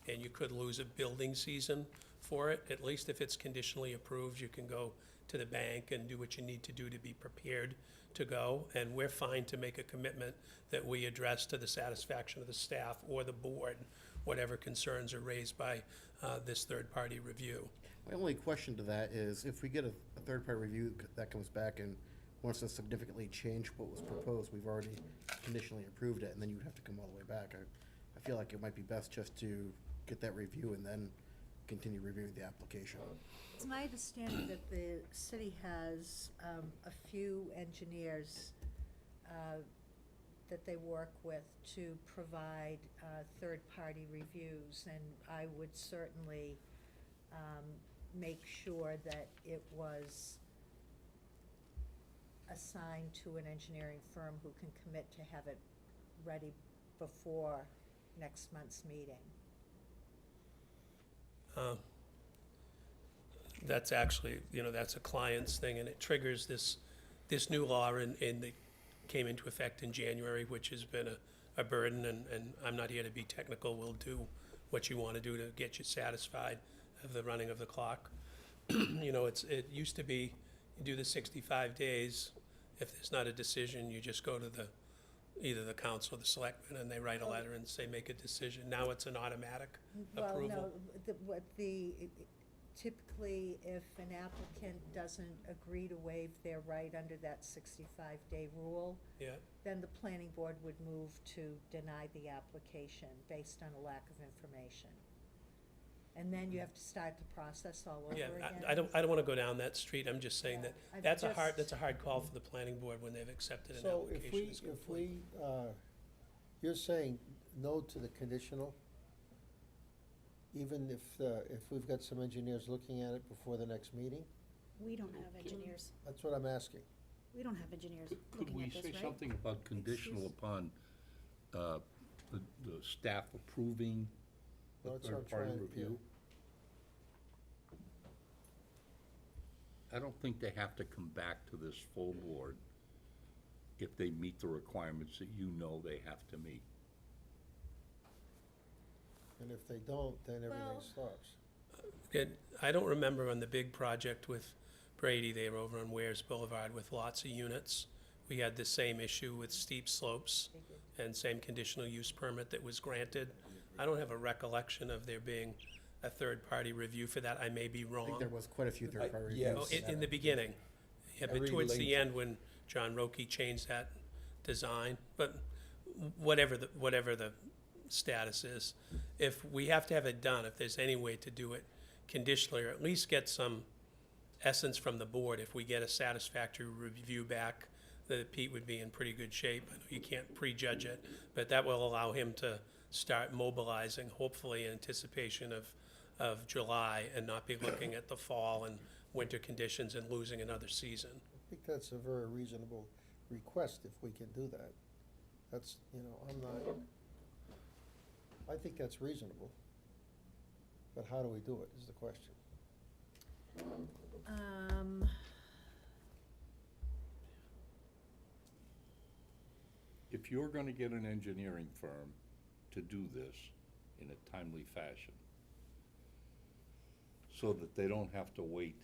And you could lose a building season for it. At least if it's conditionally approved, you can go to the bank and do what you need to do to be prepared to go. And we're fine to make a commitment that we address to the satisfaction of the staff or the board, whatever concerns are raised by this third-party review. My only question to that is, if we get a third-party review that comes back and wants to significantly change what was proposed, we've already conditionally approved it, and then you'd have to come all the way back. I feel like it might be best just to get that review and then continue reviewing the application. It's my understanding that the city has a few engineers that they work with to provide third-party reviews, and I would certainly make sure that it was assigned to an engineering firm who can commit to have it ready before next month's meeting. That's actually, that's a client's thing, and it triggers this new law, and it came into effect in January, which has been a burden, and I'm not here to be technical. We'll do what you want to do to get you satisfied of the running of the clock. It used to be, you do the 65 days. If there's not a decision, you just go to either the council or the selectmen, and they write a letter and say, make a decision. Now it's an automatic approval. Well, no, typically, if an applicant doesn't agree to waive their right under that 65-day rule, Yeah. then the planning board would move to deny the application based on a lack of information. And then you have to start the process all over Yeah, again. I don't want to go down that street. I'm just saying that I that's a just- hard call for the planning board when they've accepted an so application as complete. you're saying no to the conditional? Even if we've got some engineers looking at it before the next meeting? We don't have engineers. That's what I'm asking. We don't have engineers Could looking we at this, say right? something about conditional upon the staff approving the Well, that's what I'm third-party trying- review? I don't think they have to come back to this full board if they meet the requirements that you know they have to meet. And if they don't, then everything Well- stops. I don't remember on the big project with Brady, they were over on Wares Boulevard with lots of units. We had the same issue with steep slopes and same conditional use permit that was granted. I don't have a recollection of there being a third-party review for that. I may be I wrong. think there was quite a few third-party yes. reviews. Oh, in the beginning. Yeah, but Every towards the link- end, when John Roque changed that design, but whatever the status is, if we have to have it done, if there's any way to do it conditionally, or at least get some essence from the board, if we get a satisfactory review back, that Pete would be in pretty good shape. I know you can't prejudge it, but that will allow him to start mobilizing, hopefully in anticipation of July, and not be looking at the fall and winter conditions and losing another season. I think that's a very reasonable request if we can do that. That's, I'm not, I think that's reasonable. But how do we do it is the question. If you're gonna get an engineering firm to do this in a timely fashion, so that they don't have to wait,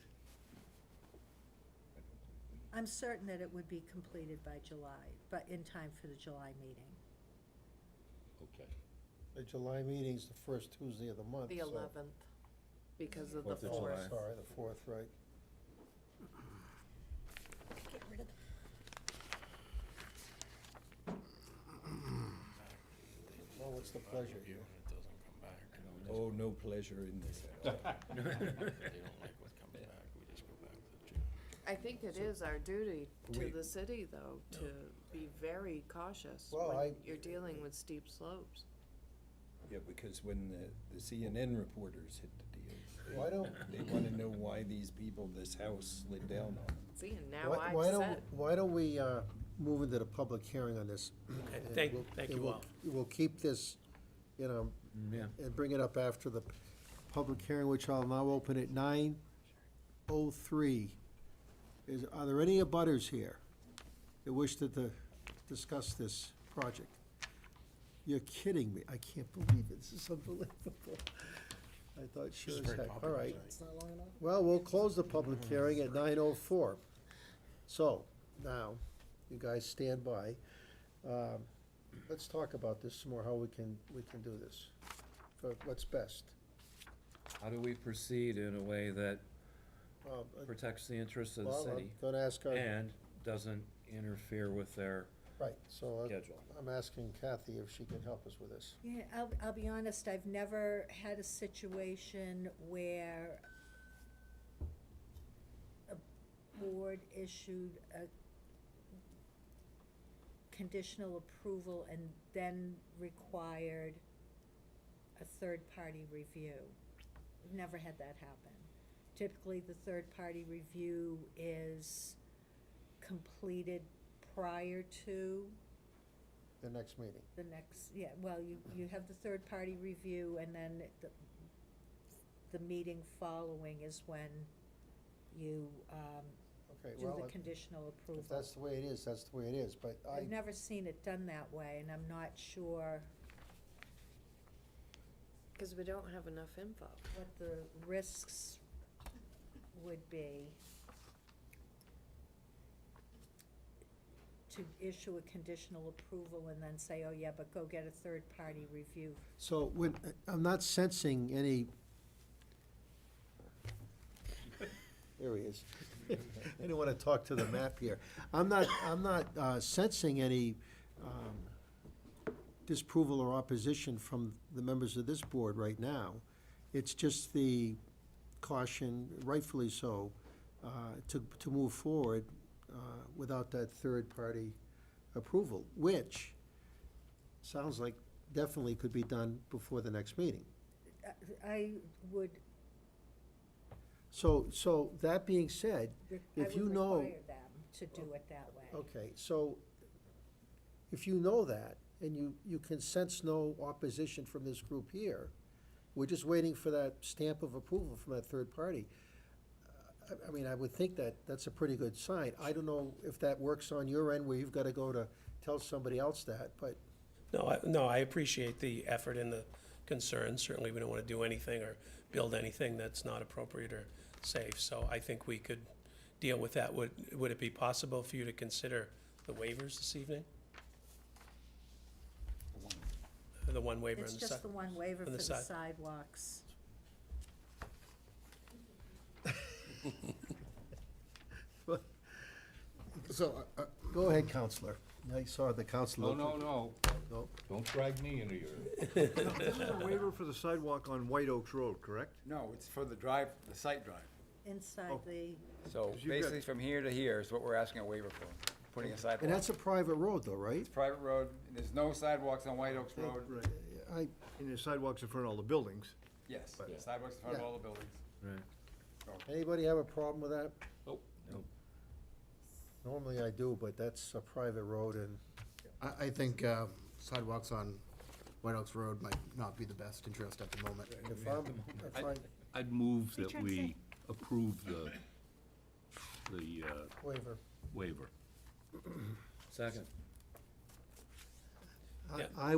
I'm certain that it would be completed by July, but in time for the July meeting. okay. The July meeting's the first Tuesday of the month, The so- 11th, because of the 4th of 4th. July. Sorry, the 4th, right. Get rid of the Well, what's the pleasure here? It doesn't come back. Oh, no pleasure in this house. They don't like what comes back, we just go back to June. I think it is our duty to We- the city, though, to be very cautious Well, when I- you're dealing with steep slopes. Yeah, because when the CNN reporters hit the deal, Why don't- they wanna know why these people, this house slid down on them. See, and now Why- I've why don't- said, Why don't we move into the public hearing on this? Okay, And thank we'll- you and we'll- all. We'll keep this, Yeah. and bring it up after the public hearing, which I'll now open at 9:03. Are there any abutters here that wish to discuss this project? You're kidding me. I can't believe it. This is unbelievable. I thought sure as heck. All right. It's not long enough? Well, we'll close the public hearing at 9:04. So, now, you guys stand by. Let's talk about this some more, how we can do this. What's best? How do we proceed in a way that Well, protects the interests of the well, city I'm gonna ask our, and doesn't interfere with their right, so schedule? I'm asking Kathy if she can help us with this. Yeah, I'll be honest, I've never had a situation where a board issued a conditional approval and then required a third-party review. I've never had that happen. Typically, the third-party review is completed prior to The next meeting. the next, yeah, well, you have the third-party review, and then the meeting following is when you, Okay, do well, the conditional approval. if that's the way it is, that's the way it is, but I've never seen it done that way, and I'm not sure because we don't have enough info. what the risks would be to issue a conditional approval and then say, oh, yeah, but go get a third-party review. So when, I'm not sensing any. There he is. I didn't want to talk to the map here. I'm not sensing any disapproval or opposition from the members of this board right now. It's just the caution, rightfully so, to move forward without that third-party approval, which sounds like definitely could be done before the next meeting. I would, So that being said, I if you would know. require them to do it that way. Okay, so if you know that, and you can sense no opposition from this group here, we're just waiting for that stamp of approval from that third party. I mean, I would think that that's a pretty good sign. I don't know if that works on your end, where you've got to go to tell somebody else that, but No, I appreciate the effort and the concern. Certainly, we don't want to do anything or build anything that's not appropriate or safe. So I think we could deal with that. Would it be possible for you to consider the waivers this evening? The one waiver on It's the side? just the one waiver on for the the side. sidewalks. So, go ahead, Counselor. I saw the counselor. No, No. don't drag me into your. This is a waiver for the sidewalk on White Oaks Road, correct? No, it's for the drive, the site drive. Inside Oh. the, So 'Cause you've got- basically from here to here is what we're asking a waiver for, putting a sidewalk. And that's a private road though, right? It's private road, there's no sidewalks on White Oaks Road. I, And the sidewalks in front of all the buildings. Yes, But- sidewalks in front of Yeah. all the buildings. Right. anybody have a problem with that? Nope. Normally I do, but that's a private road and, I think sidewalks on White Oaks Road might not be the best interest at the moment. if I, I'd move So you're that trying to we say- approve the waiver. waiver. Second. Yeah. I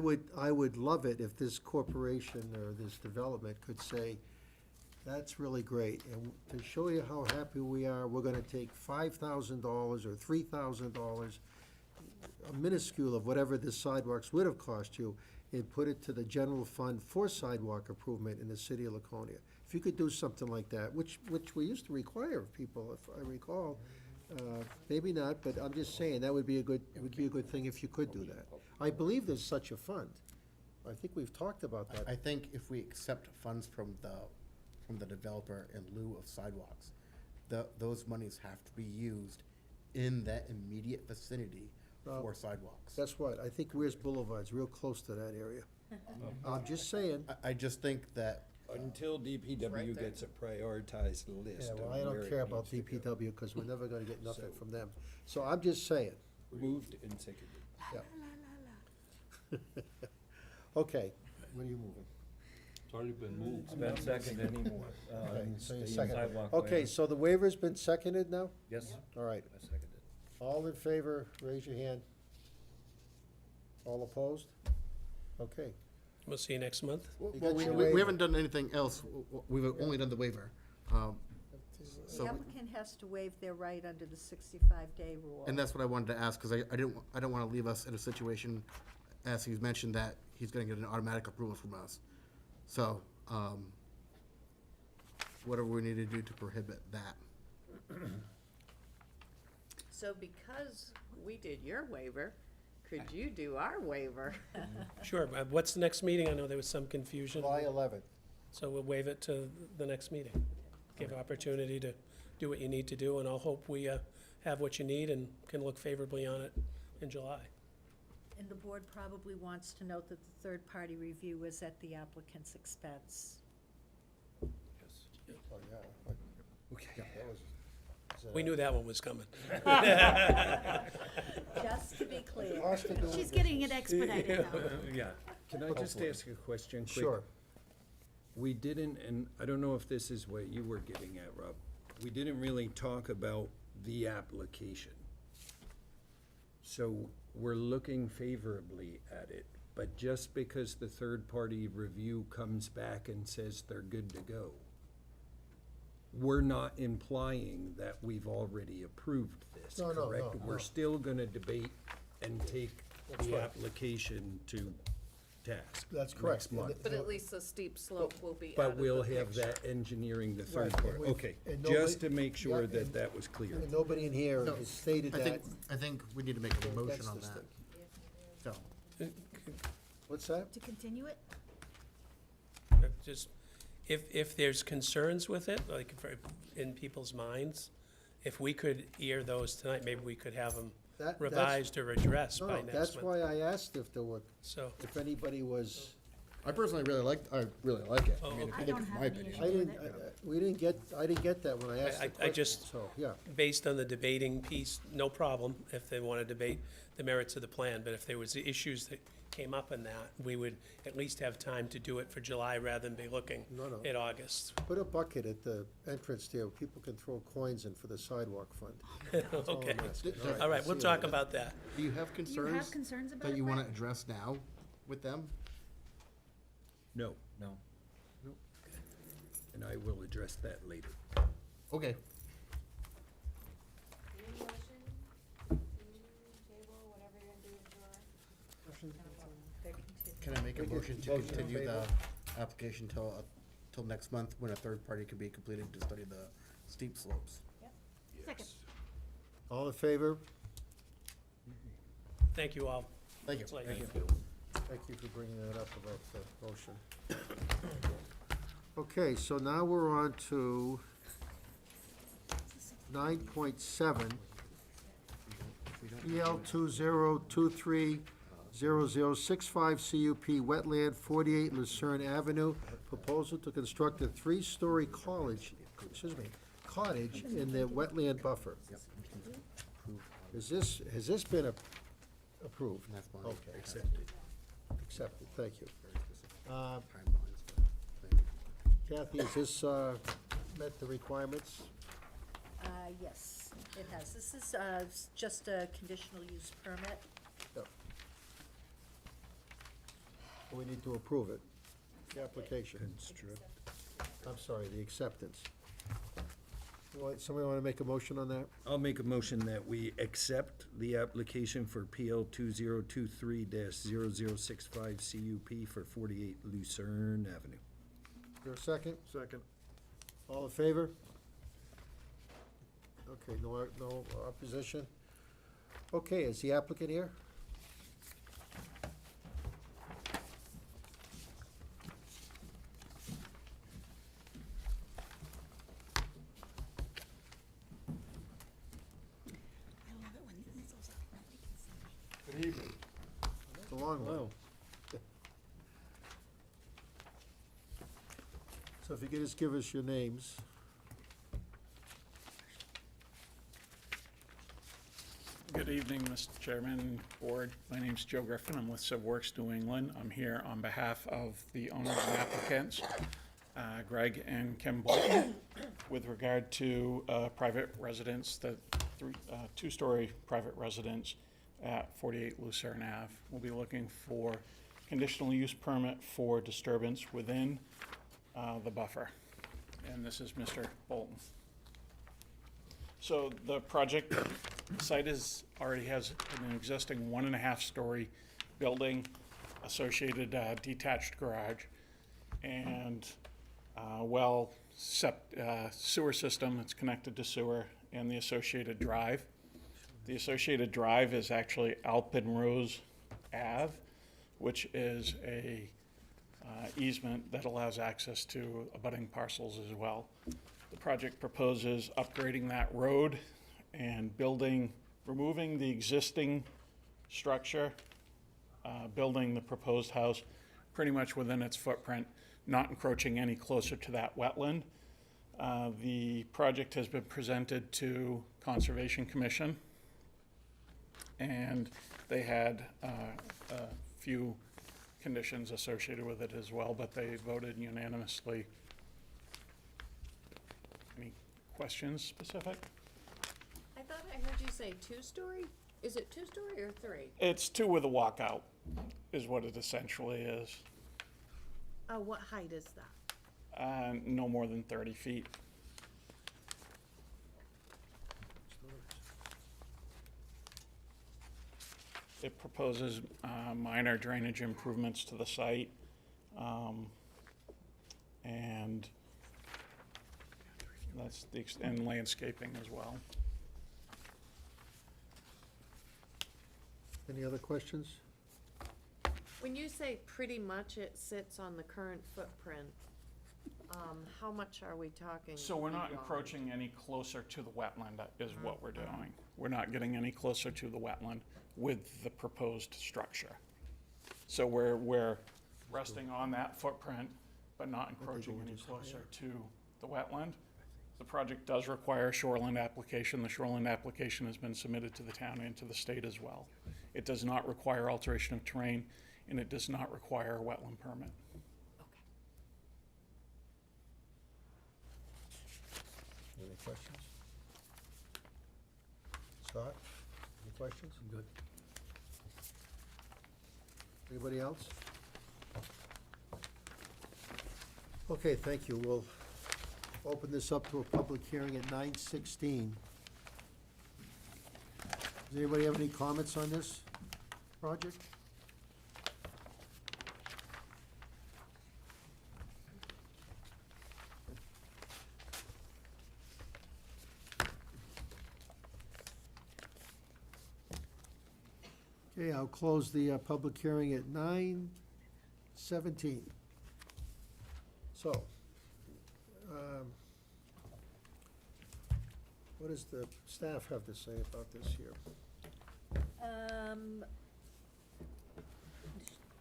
would love it if this corporation or this development could say, that's really great, and to show you how happy we are, we're gonna take $5,000 or $3,000, a minuscule of whatever the sidewalks would have cost you, and put it to the general fund for sidewalk improvement in the city of Laconia. If you could do something like that, which we used to require of people, if I recall, maybe not, but I'm just saying, that would be it would be a good thing if you could do that. I believe there's such a fund. I think we've talked about that. I think if we accept funds from the developer in lieu of sidewalks, those monies have to be used in that immediate vicinity for sidewalks. That's what, I think Weirs Boulevard's real close to that area. I'm just saying. I just think that Until DPW gets a prioritized list Yeah, well, of I where don't it care about needs to go. DPW, because we're never gonna get nothing So- from them. So I'm just saying, Moved and seconded. okay, what are you moving? It's already been moved. It's been seconded anymore. Okay, so you second. Okay, so the waiver's been seconded now? Yes, All right, I seconded. all in favor, raise your hand. All opposed? Okay, We'll see you next month. You Well, got we your we waiver. haven't done anything else. We've only done the waiver. So, the applicant has to waive their right under the 65-day rule. and that's what I wanted to ask, because I don't want to leave us in a situation, as he's mentioned, that he's going to get an automatic approval from us. So, whatever we need to do to prohibit that. So because we did your waiver, could you do our waiver? Sure, what's the next meeting? I know there was some confusion. July 11th. So we'll waive it to the next meeting. Give opportunity to do what you need to do, and I'll hope we have what you need and can look favorably on it in July. And the board probably wants to note that the third-party review is at the applicant's expense. Oh, yeah. Okay. We knew that one was coming. Just to be clear. Cost of doing She's getting it business. expedited now. Yeah. Can I just ask a question quick? Sure. We didn't, and I don't know if this is what you were getting at, Rob, we didn't really talk about the application. So we're looking favorably at it, but just because the third-party review comes back and says they're good to go, we're not implying that we've already approved this, No, no, correct? no, no. We're still gonna debate and take That's the right. application to task. That's correct. next month. But at least the steep slope will be out But of the we'll have picture. that engineering the third Right, part, and we've- okay, and just nobody- to make sure yeah, that and- that was clear. And nobody in here So, has stated that. I think we need to make a motion That's on the that. stick. So, What's that? To continue it? Just, if there's concerns with it, like in people's minds, if we could hear those tonight, maybe we could have them That's- revised or addressed No, by no, next that's month. why I asked if there were, So, if anybody was, I personally really like it. Oh, I mean, okay. I think it's my opinion. I didn't get that when I asked the I question, just- so, yeah. based on the debating piece, no problem if they want to debate the merits of the plan, but if there was issues that came up in that, we would at least have time to do it for July rather than be looking No, no. at August. Put a bucket at the entrance there, where people can throw coins in for the sidewalk fund. That's all I'm Okay, asking. all right, we'll talk about that. Do you have Do you have concerns concerns about that it, you wanna Brett? address now with them? No, No. and I will address that later. Okay. Any motion? Table, whatever you're gonna do with your. They're continuing. Can I make a We can- motion to motion on continue the table. application till next month, when a third party can be completed to study the steep slopes? Second. All in favor? Thank you all. Thank you. It's late. Thank you for bringing that up about the motion. Okay, so now we're on to 9.7. PL 20230065 CUP Wetland 48 Lucerne Avenue. Proposal to construct a three-story cottage in the wetland buffer. Has this been approved? That's fine. Okay. Accepted, thank you. Timelines, but thank you. Kathy, has this met the requirements? Yes, it has. This is just a conditional use permit. Yep. We need to approve it, the application. I'm sorry, the acceptance. Somebody want to make a motion on that? I'll make a motion that we accept the application for PL 2023-0065 CUP for 48 Lucerne Avenue. Is there a second? Second. All in favor? Okay, no opposition? Okay, is the applicant here? Good evening. It's a long one. So if you could just give us your names. Good evening, Mr. Chairman and Board. My name's Joe Griffin. I'm with CivWorks New England. I'm here on behalf of the owners and applicants, Greg and Kim Bolton, with regard to private residence, the two-story private residence at 48 Lucerne Ave. We'll be looking for conditional use permit for disturbance within the buffer. And this is Mr. Bolton. So the project site already has an existing 1.5-story building, associated detached garage, and sewer system. It's connected to sewer, and the associated drive. The associated drive is actually Alpenrose Ave, which is a easement that allows access to abutting parcels as well. The project proposes upgrading that road and removing the existing structure, building the proposed house pretty much within its footprint, not encroaching any closer to that wetland. The project has been presented to Conservation Commission, and they had a few conditions associated with it as well, but they voted unanimously. Any questions specific? I thought I heard you say two-story? Is it two-story or three? It's 2 with a walkout, is what it essentially is. What height is that? No more than 30 feet. It proposes minor drainage improvements to the site, and that's and landscaping as well. Any other questions? When you say pretty much it sits on the current footprint, how much are we talking? So we're not beyond? encroaching any closer to the wetland, is what we're doing. We're not getting any closer to the wetland with the proposed structure. So we're resting on that footprint, but not encroaching any closer to the wetland. The project does require a shoreline application. The shoreline application has been submitted to the town and to the state as well. It does not require alteration of terrain, and it does not require a wetland permit. Any questions? Scott, any questions? Good. Anybody else? Okay, thank you. We'll open this up to a public hearing at 9:16. Does anybody have any comments on this project? Okay, I'll close the public hearing at 9:17. So, what does the staff have to say about this here?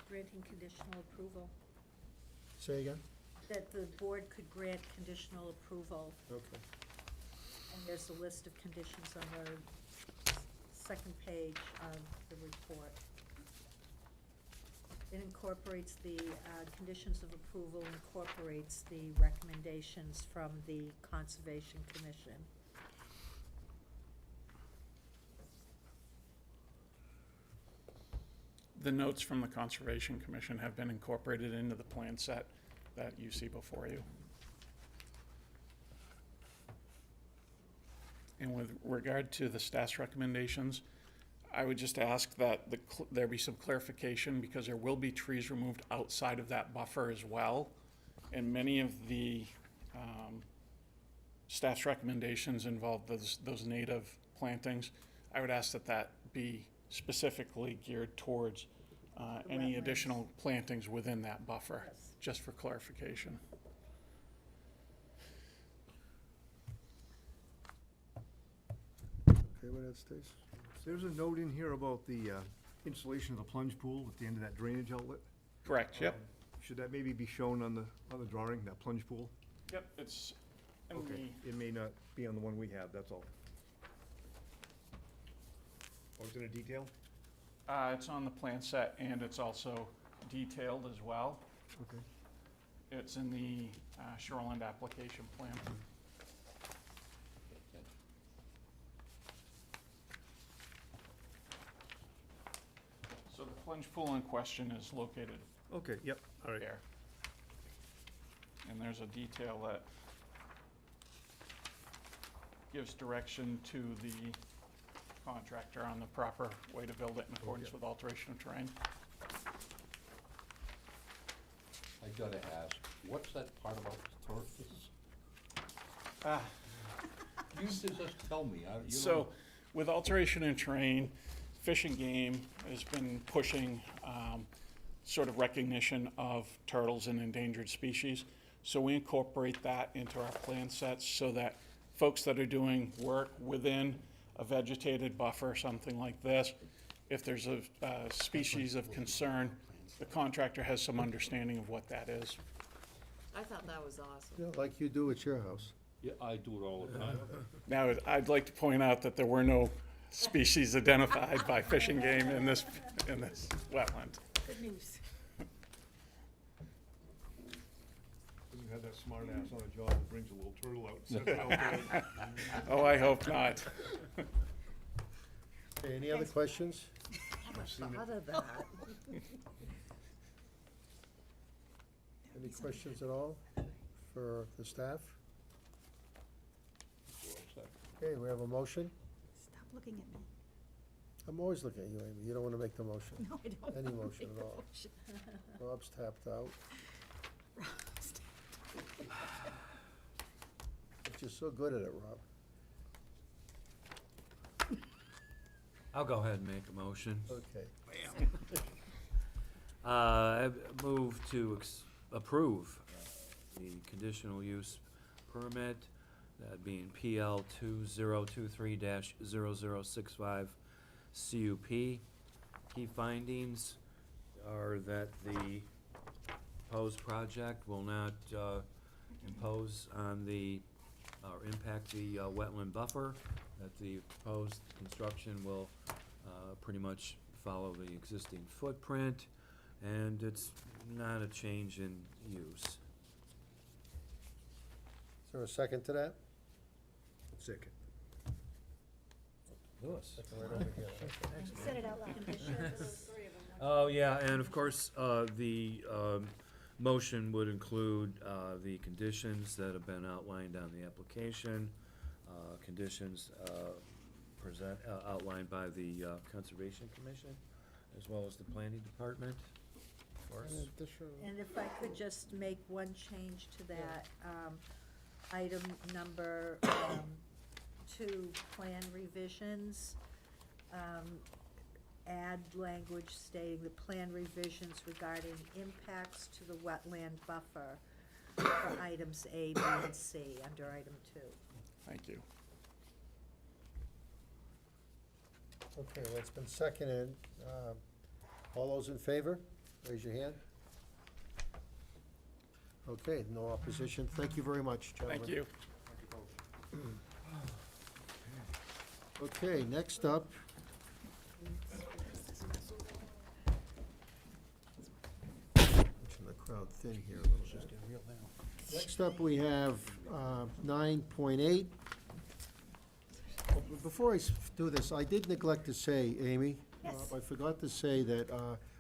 Granting conditional approval, Say again? that the board could grant conditional approval, Okay. and there's a list of conditions on the second page of the report. It incorporates the, conditions of approval incorporates the recommendations from the Conservation Commission. The notes from the Conservation Commission have been incorporated into the plan set that you see before you. And with regard to the staff's recommendations, I would just ask that there be some clarification, because there will be trees removed outside of that buffer as well. And many of the staff's recommendations involve those native plantings. I would ask that that be specifically geared towards any additional plantings within that buffer, just for clarification. Okay with that, Stace? There's a note in here about the installation of the plunge pool at the end of that drainage outlet. Correct, yep. Should that maybe be shown on the drawing, that plunge pool? Yep, it's in Okay, it may not be on the one we have, that's all. Oh, it's in a detail? It's on the plan set, and it's also detailed as well. Okay. It's in the shoreline application plan. So the plunge pool in question is located Okay, yep, all right. there. And there's a detail that gives direction to the contractor on the proper way to build it in accordance with alteration of terrain. I gotta ask, what's that part about the turf? You should just tell me. So, with alteration in terrain, Fish and Game has been pushing sort of recognition of turtles and endangered species. So we incorporate that into our plan sets so that folks that are doing work within a vegetated buffer, something like this, if there's a species of concern, the contractor has some understanding of what that is. I thought that was awesome. Yeah, like you do at your house. Yeah, I do it all the time. Now, I'd like to point out that there were no species identified by Fish and Game in this wetland. Good news. You had that smart ass on a job that brings a little turtle out and sets it out there. Oh, I hope not. Okay, any other questions? Never thought of that. Any questions at all for the staff? Okay, we have a motion. Stop looking at me. I'm always looking at you, Amy. You don't want to make the motion. No, I don't. Any wanna motion make at the all. motion. Rob's tapped out. But you're so good at it, Rob. I'll go ahead and make a motion. Okay. I move to approve the conditional use permit, that being PL 2023-0065 CUP. Key findings are that the proposed project will not impose on the, or impact the wetland buffer, that the proposed construction will pretty much follow the existing footprint, and it's not a change in use. Is there a second to that? Second. Lewis. Said it out loud. Oh, yeah, and of course, the motion would include the conditions that have been outlined on the application, conditions outlined by the Conservation Commission, as well as the Planning Department, of course. And if I could just make one change to that, item number 2, plan revisions, add language stating the plan revisions regarding impacts to the wetland buffer for items A, B, and C under item 2. Thank you. Okay, that's been seconded. All those in favor, raise your hand. Okay, no opposition. Thank you very much, gentlemen. Thank you. Okay, next up. Pushing the crowd thin here a little bit. Next up, we have 9.8. Before I do this, I did neglect to say, Amy, I forgot to say that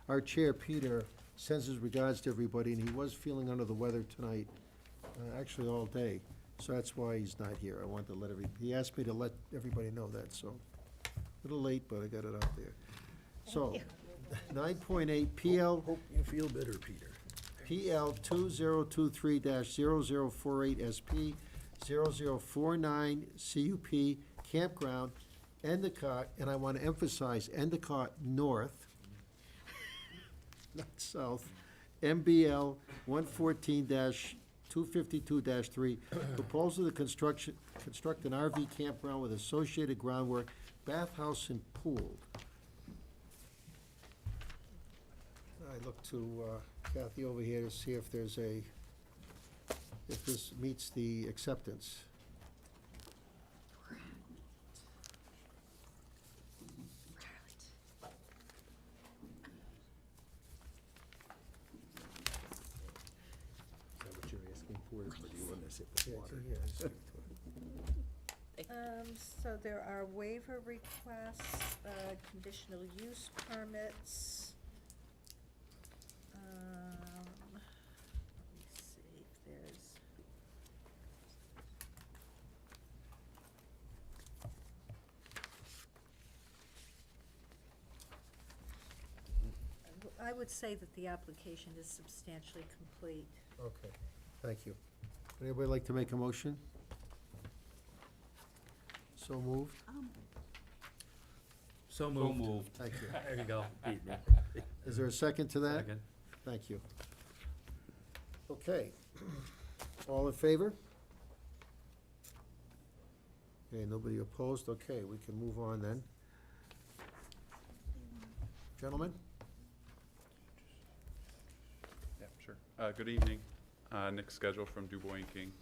our chair, Peter, sends his regards to everybody, and he was feeling under the weather tonight, actually all day. So that's why he's not here. I wanted to let he asked me to let everybody know that, so. A little late, but I got it out there. So, 9.8 PL. Hope you feel better, Peter. PL 2023-0048 SP 0049 CUP Campground, Endicott, and I want to emphasize Endicott North, not south, MBL 114-252-3, proposal to construct an RV campground with associated groundwork, bathhouse and pool. I look to Kathy over here to see if there's if this meets the acceptance. Is that what you're asking for, or do you want to sit with water? So there are waiver requests, conditional use permits. Let me see if there's. I would say that the application is substantially complete. Okay, thank you. Would anybody like to make a motion? So moved? So moved. Thank you. There you go. Beat me. Is there a second to that? Second. Thank you. Okay. All in favor? Okay, nobody opposed? Okay, we can move on then. Gentlemen? Yeah, sure. Good evening. Nick Schedule from Dubois and King,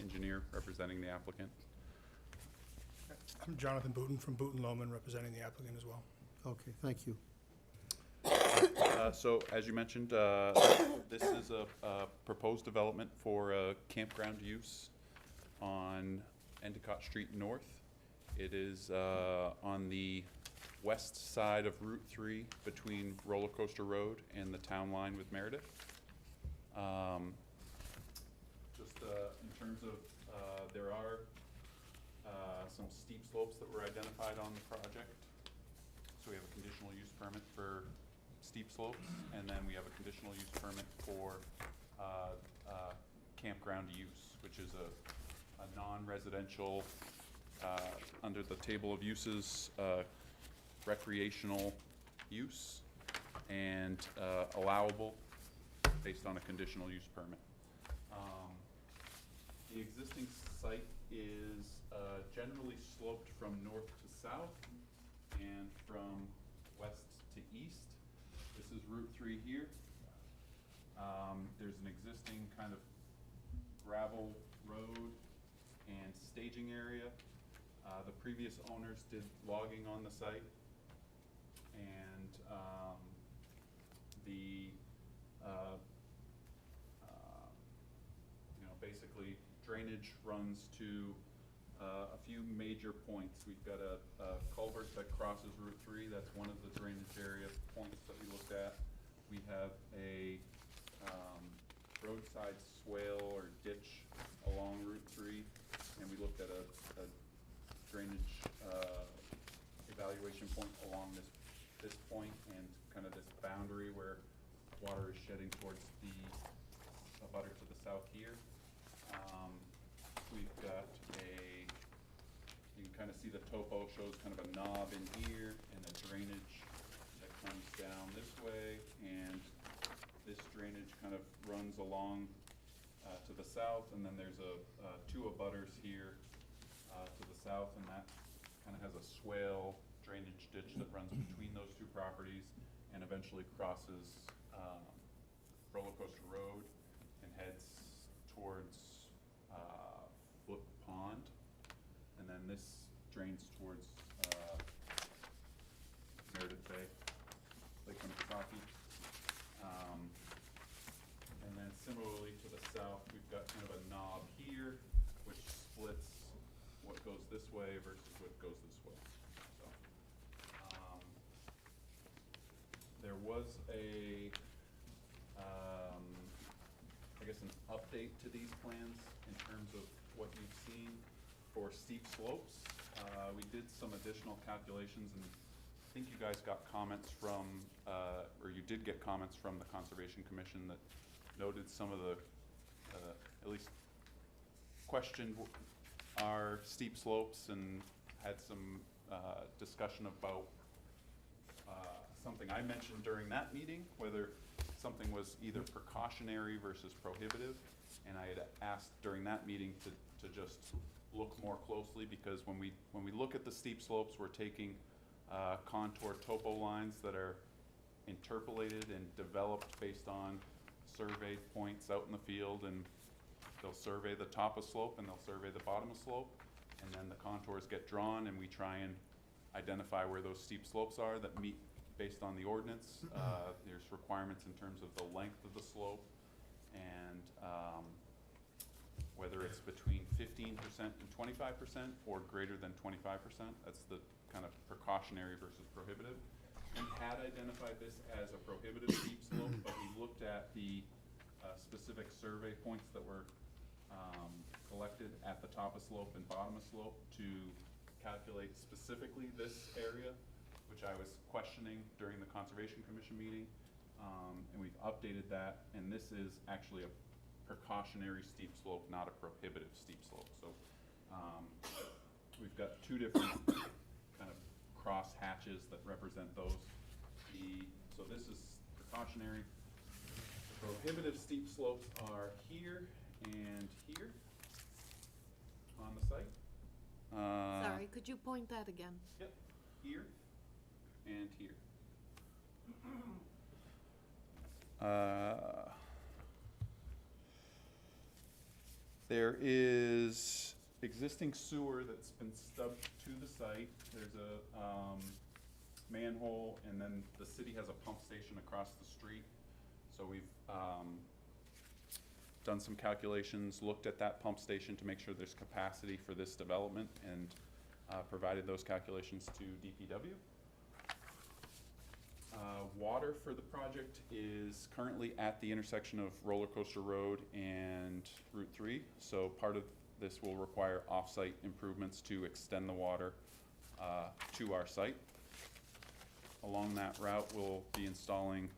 engineer representing the applicant. I'm Jonathan Booton from Booton Lohman, representing the applicant as well. Okay, thank you. So, as you mentioned, this is a proposed development for a campground use on Endicott Street North. It is on the west side of Route 3 between Roller Coaster Road and the town line with Meredith. Just in terms of, there are some steep slopes that were identified on the project. So we have a conditional use permit for steep slopes, and then we have a conditional use permit for campground use, which is a non-residential, under the table of uses, recreational use and allowable based on a conditional use permit. The existing site is generally sloped from north to south and from west to east. This is Route 3 here. There's an existing kind of gravel road and staging area. The previous owners did logging on the site, and basically drainage runs to a few major points. We've got a culvert that crosses Route 3. That's one of the drainage area points that we looked at. We have a roadside swale or ditch along Route 3, and we looked at a drainage evaluation point along this point and kind of this boundary where water is shedding towards the abutter to the south here. We've got you can kind of see the topo shows kind of a knob in here and a drainage that comes down this way, and this drainage kind of runs along to the south, and then there's two abutters here to the south, and that kind of has a swale drainage ditch that runs between those two properties and eventually crosses Roller Coaster Road and heads towards Foot Pond, and then this drains towards Meredith Bay, Lake Winnipesaukee. And then similarly to the south, we've got kind of a knob here, which splits what goes this way versus what goes this way. So, there was I guess an update to these plans in terms of what you've seen for steep slopes. We did some additional calculations, and I think you guys got comments from, or you did get comments from the Conservation Commission that noted some of the, at least questioned our steep slopes and had some discussion about something I mentioned during that meeting, whether something was either precautionary versus prohibitive. And I had asked during that meeting to just look more closely, because when we look at the steep slopes, we're taking contour topo lines that are interpolated and developed based on surveyed points out in the field, and they'll survey the top of slope and they'll survey the bottom of slope, and then the contours get drawn and we try and identify where those steep slopes are that meet based on the ordinance. There's requirements in terms of the length of the slope, and whether it's between 15% and 25% or greater than 25%. That's the kind of precautionary versus prohibitive. We had identified this as a prohibitive steep slope, but we looked at the specific survey points that were collected at the top of slope and bottom of slope to calculate specifically this area, which I was questioning during the Conservation Commission meeting. And we've updated that, and this is actually a precautionary steep slope, not a prohibitive steep slope. So we've got two different kind of cross hatches that represent those. So this is precautionary. Prohibitive steep slopes are here and here on the site. Sorry, could you point that again? Yep, here and here. There is existing sewer that's been stubbed to the site. There's a manhole, and then the city has a pump station across the street. So we've done some calculations, looked at that pump station to make sure there's capacity for this development, and provided those calculations to DPW. Water for the project is currently at the intersection of Roller Coaster Road and Route 3. So part of this will require off-site improvements to extend the water to our site. Along that route, we'll be installing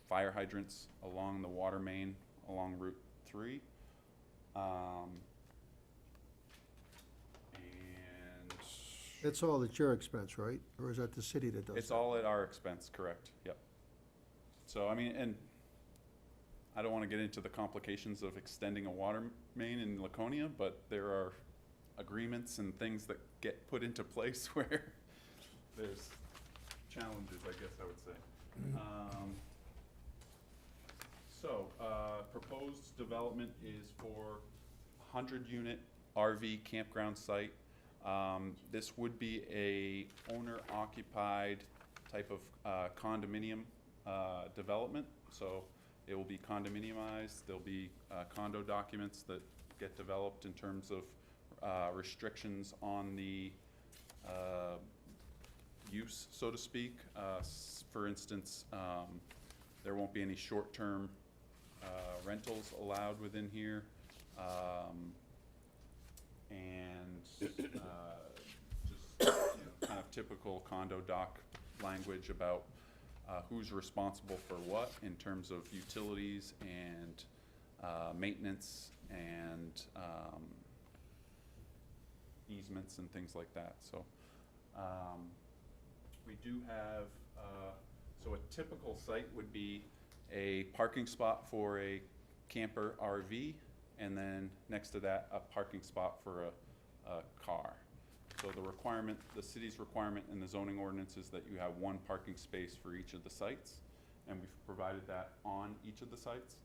fire hydrants along the water main along Route 3. It's all at your expense, right? Or is that the city that does that? It's all at our expense, correct, yep. So, I mean, and I don't want to get into the complications of extending a water main in Laconia, but there are agreements and things that get put into place where there's challenges, I guess I would say. Proposed development is for 100-unit RV campground site. This would be a owner-occupied type of condominium development. So it will be condominiumized. There'll be condo documents that get developed in terms of restrictions on the use, so to speak. For instance, there won't be any short-term rentals allowed within here. And just kind of typical condo doc language about who's responsible for what in terms of utilities and maintenance and easements and things like that. So we do have, so a typical site would be a parking spot for a camper RV, and then next to that, a parking spot for a car. So the requirement, the city's requirement in the zoning ordinance is that you have one parking space for each of the sites, and we've provided that on each of the sites.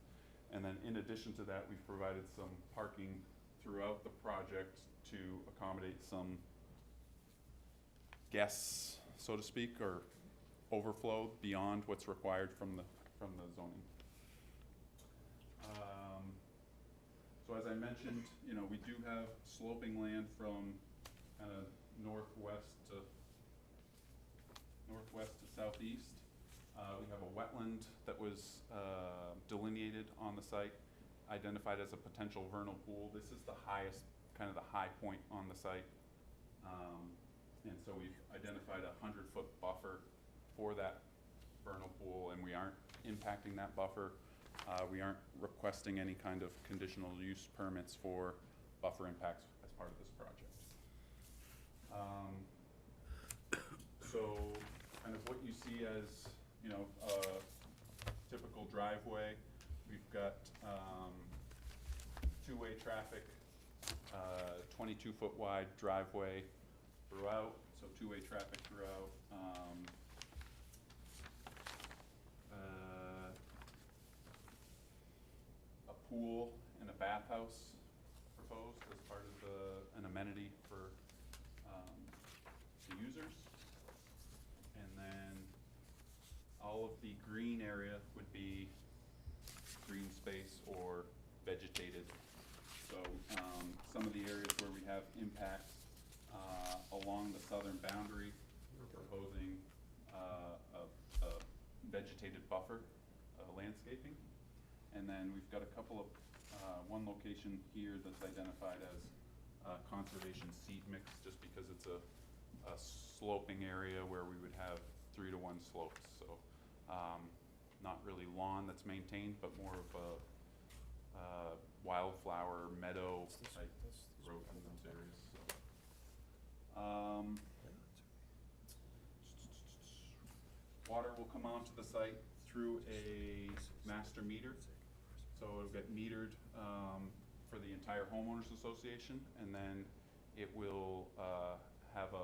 And then in addition to that, we've provided some parking throughout the project to accommodate some guests, so to speak, or overflow beyond what's required from the zoning. So as I mentioned, we do have sloping land from kind of northwest to southeast. We have a wetland that was delineated on the site, identified as a potential vernal pool. This is the highest, kind of the high point on the site. And so we've identified a 100-foot buffer for that vernal pool, and we aren't impacting that buffer. We aren't requesting any kind of conditional use permits for buffer impacts as part of this project. So kind of what you see as, a typical driveway, we've got two-way traffic, 22-foot wide driveway throughout, so two-way traffic throughout. A pool and a bathhouse proposed as part of an amenity for the users. And then all of the green area would be green space or vegetated. So some of the areas where we have impacts along the southern boundary, we're proposing a vegetated buffer landscaping. And then we've got a couple of, one location here that's identified as conservation seed mix, just because it's a sloping area where we would have 3-to-1 slopes. So not really lawn that's maintained, but more of a wildflower meadow type growth in those areas. So, water will come onto the site through a master meter. So it'll get metered for the entire homeowners association, and then it will have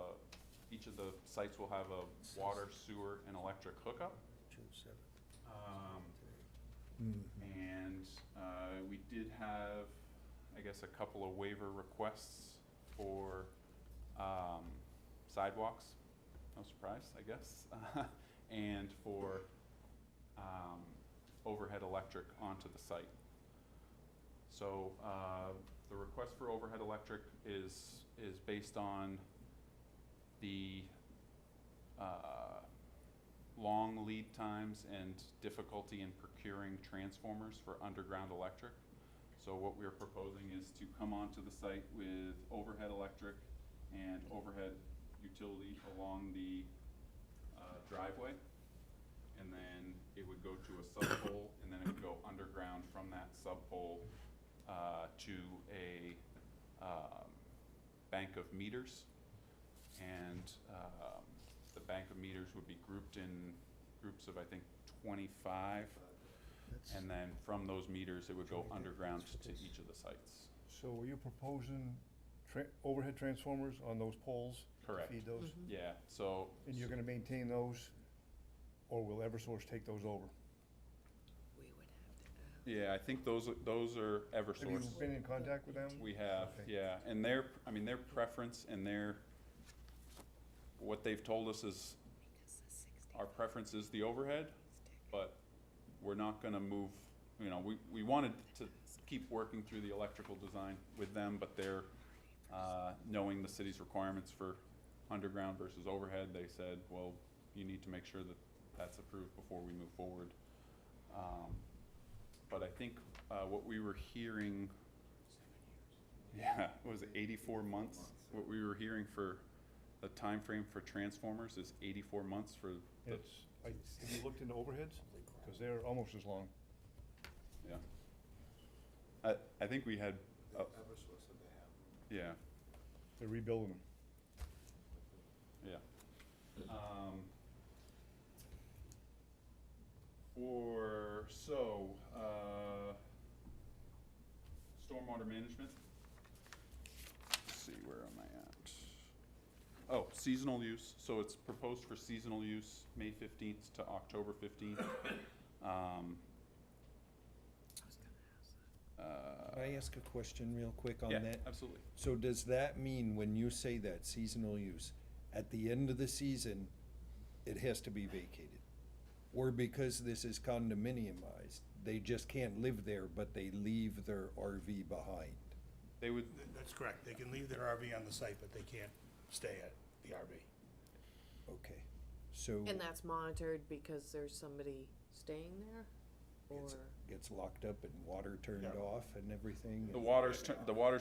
each of the sites will have a water, sewer, and electric hookup. June 7th. And we did have, I guess, a couple of waiver requests for sidewalks, no surprise, I guess, and for overhead electric onto the site. So the request for overhead electric is based on the long lead times and difficulty in procuring transformers for underground electric. So what we're proposing is to come onto the site with overhead electric and overhead utility along the driveway. And then it would go to a sub-pole, and then it would go underground from that sub-pole to a bank of meters. And the bank of meters would be grouped in groups of, I think, 25. That's- And then from those meters, it would go underground to each of the sites. So are you proposing overhead transformers on those poles? to Correct. Feed those? Yeah, so. And you're gonna maintain those, or will Eversource take those over? Yeah, I think those are Have you Eversource. been in contact with them? We have, Okay. yeah, and their preference and what they've told us is, our preference is the overhead, but we're not gonna move, we wanted to keep working through the electrical design with them, but they're, knowing the city's requirements for underground versus overhead, they said, well, you need to make sure that that's approved before we move forward. But I think, what we were hearing, was it 84 months? What we were hearing for the time frame for transformers is 84 months for the, Have you looked into overheads? Cause they're almost as long. yeah. I think we had, yeah, They're rebuilding them. yeah. Stormwater management. Let's see, where am I at? Oh, seasonal use, so it's proposed for seasonal use, May 15th to October 15th. Can I ask a question real quick on Yeah, that? absolutely. So does that mean, when you say that seasonal use, at the end of the season, it has to be vacated? Or because this is condominiumized, they just can't live there, but they leave their RV behind? They would, That's correct. They can leave their RV on the site, but they can't stay at the RV. Okay, so And that's monitored because there's somebody staying there? Or, gets locked up and water turned Yeah. off and everything? the water's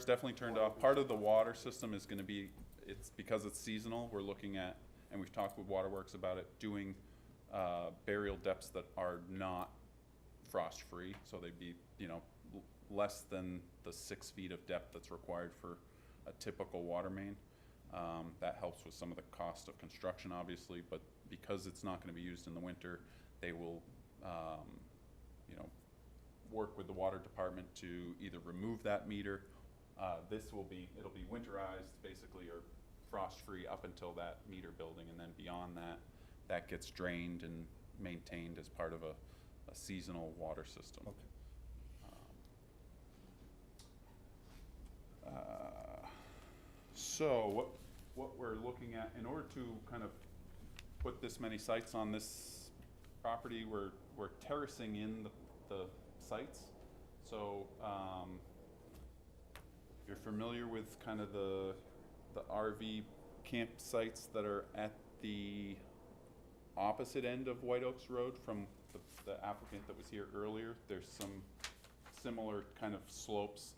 definitely turned off. Part of the water system is gonna be, it's because it's seasonal, we're looking at, and we've talked with Waterworks about it, doing burial depths that are not frost-free, so they'd be, less than the 6 feet of depth that's required for a typical water main. That helps with some of the cost of construction, obviously, but because it's not gonna be used in the winter, they will, work with the water department to either remove that meter. It'll be winterized, basically, or frost-free up until that meter building, and then beyond that, that gets drained and maintained as part of a seasonal water system. Okay. So what we're looking at, in order to kind of put this many sites on this property, we're terracing in the sites. So, if you're familiar with kind of the RV campsites that are at the opposite end of White Oaks Road from the applicant that was here earlier, there's some similar kind of slopes.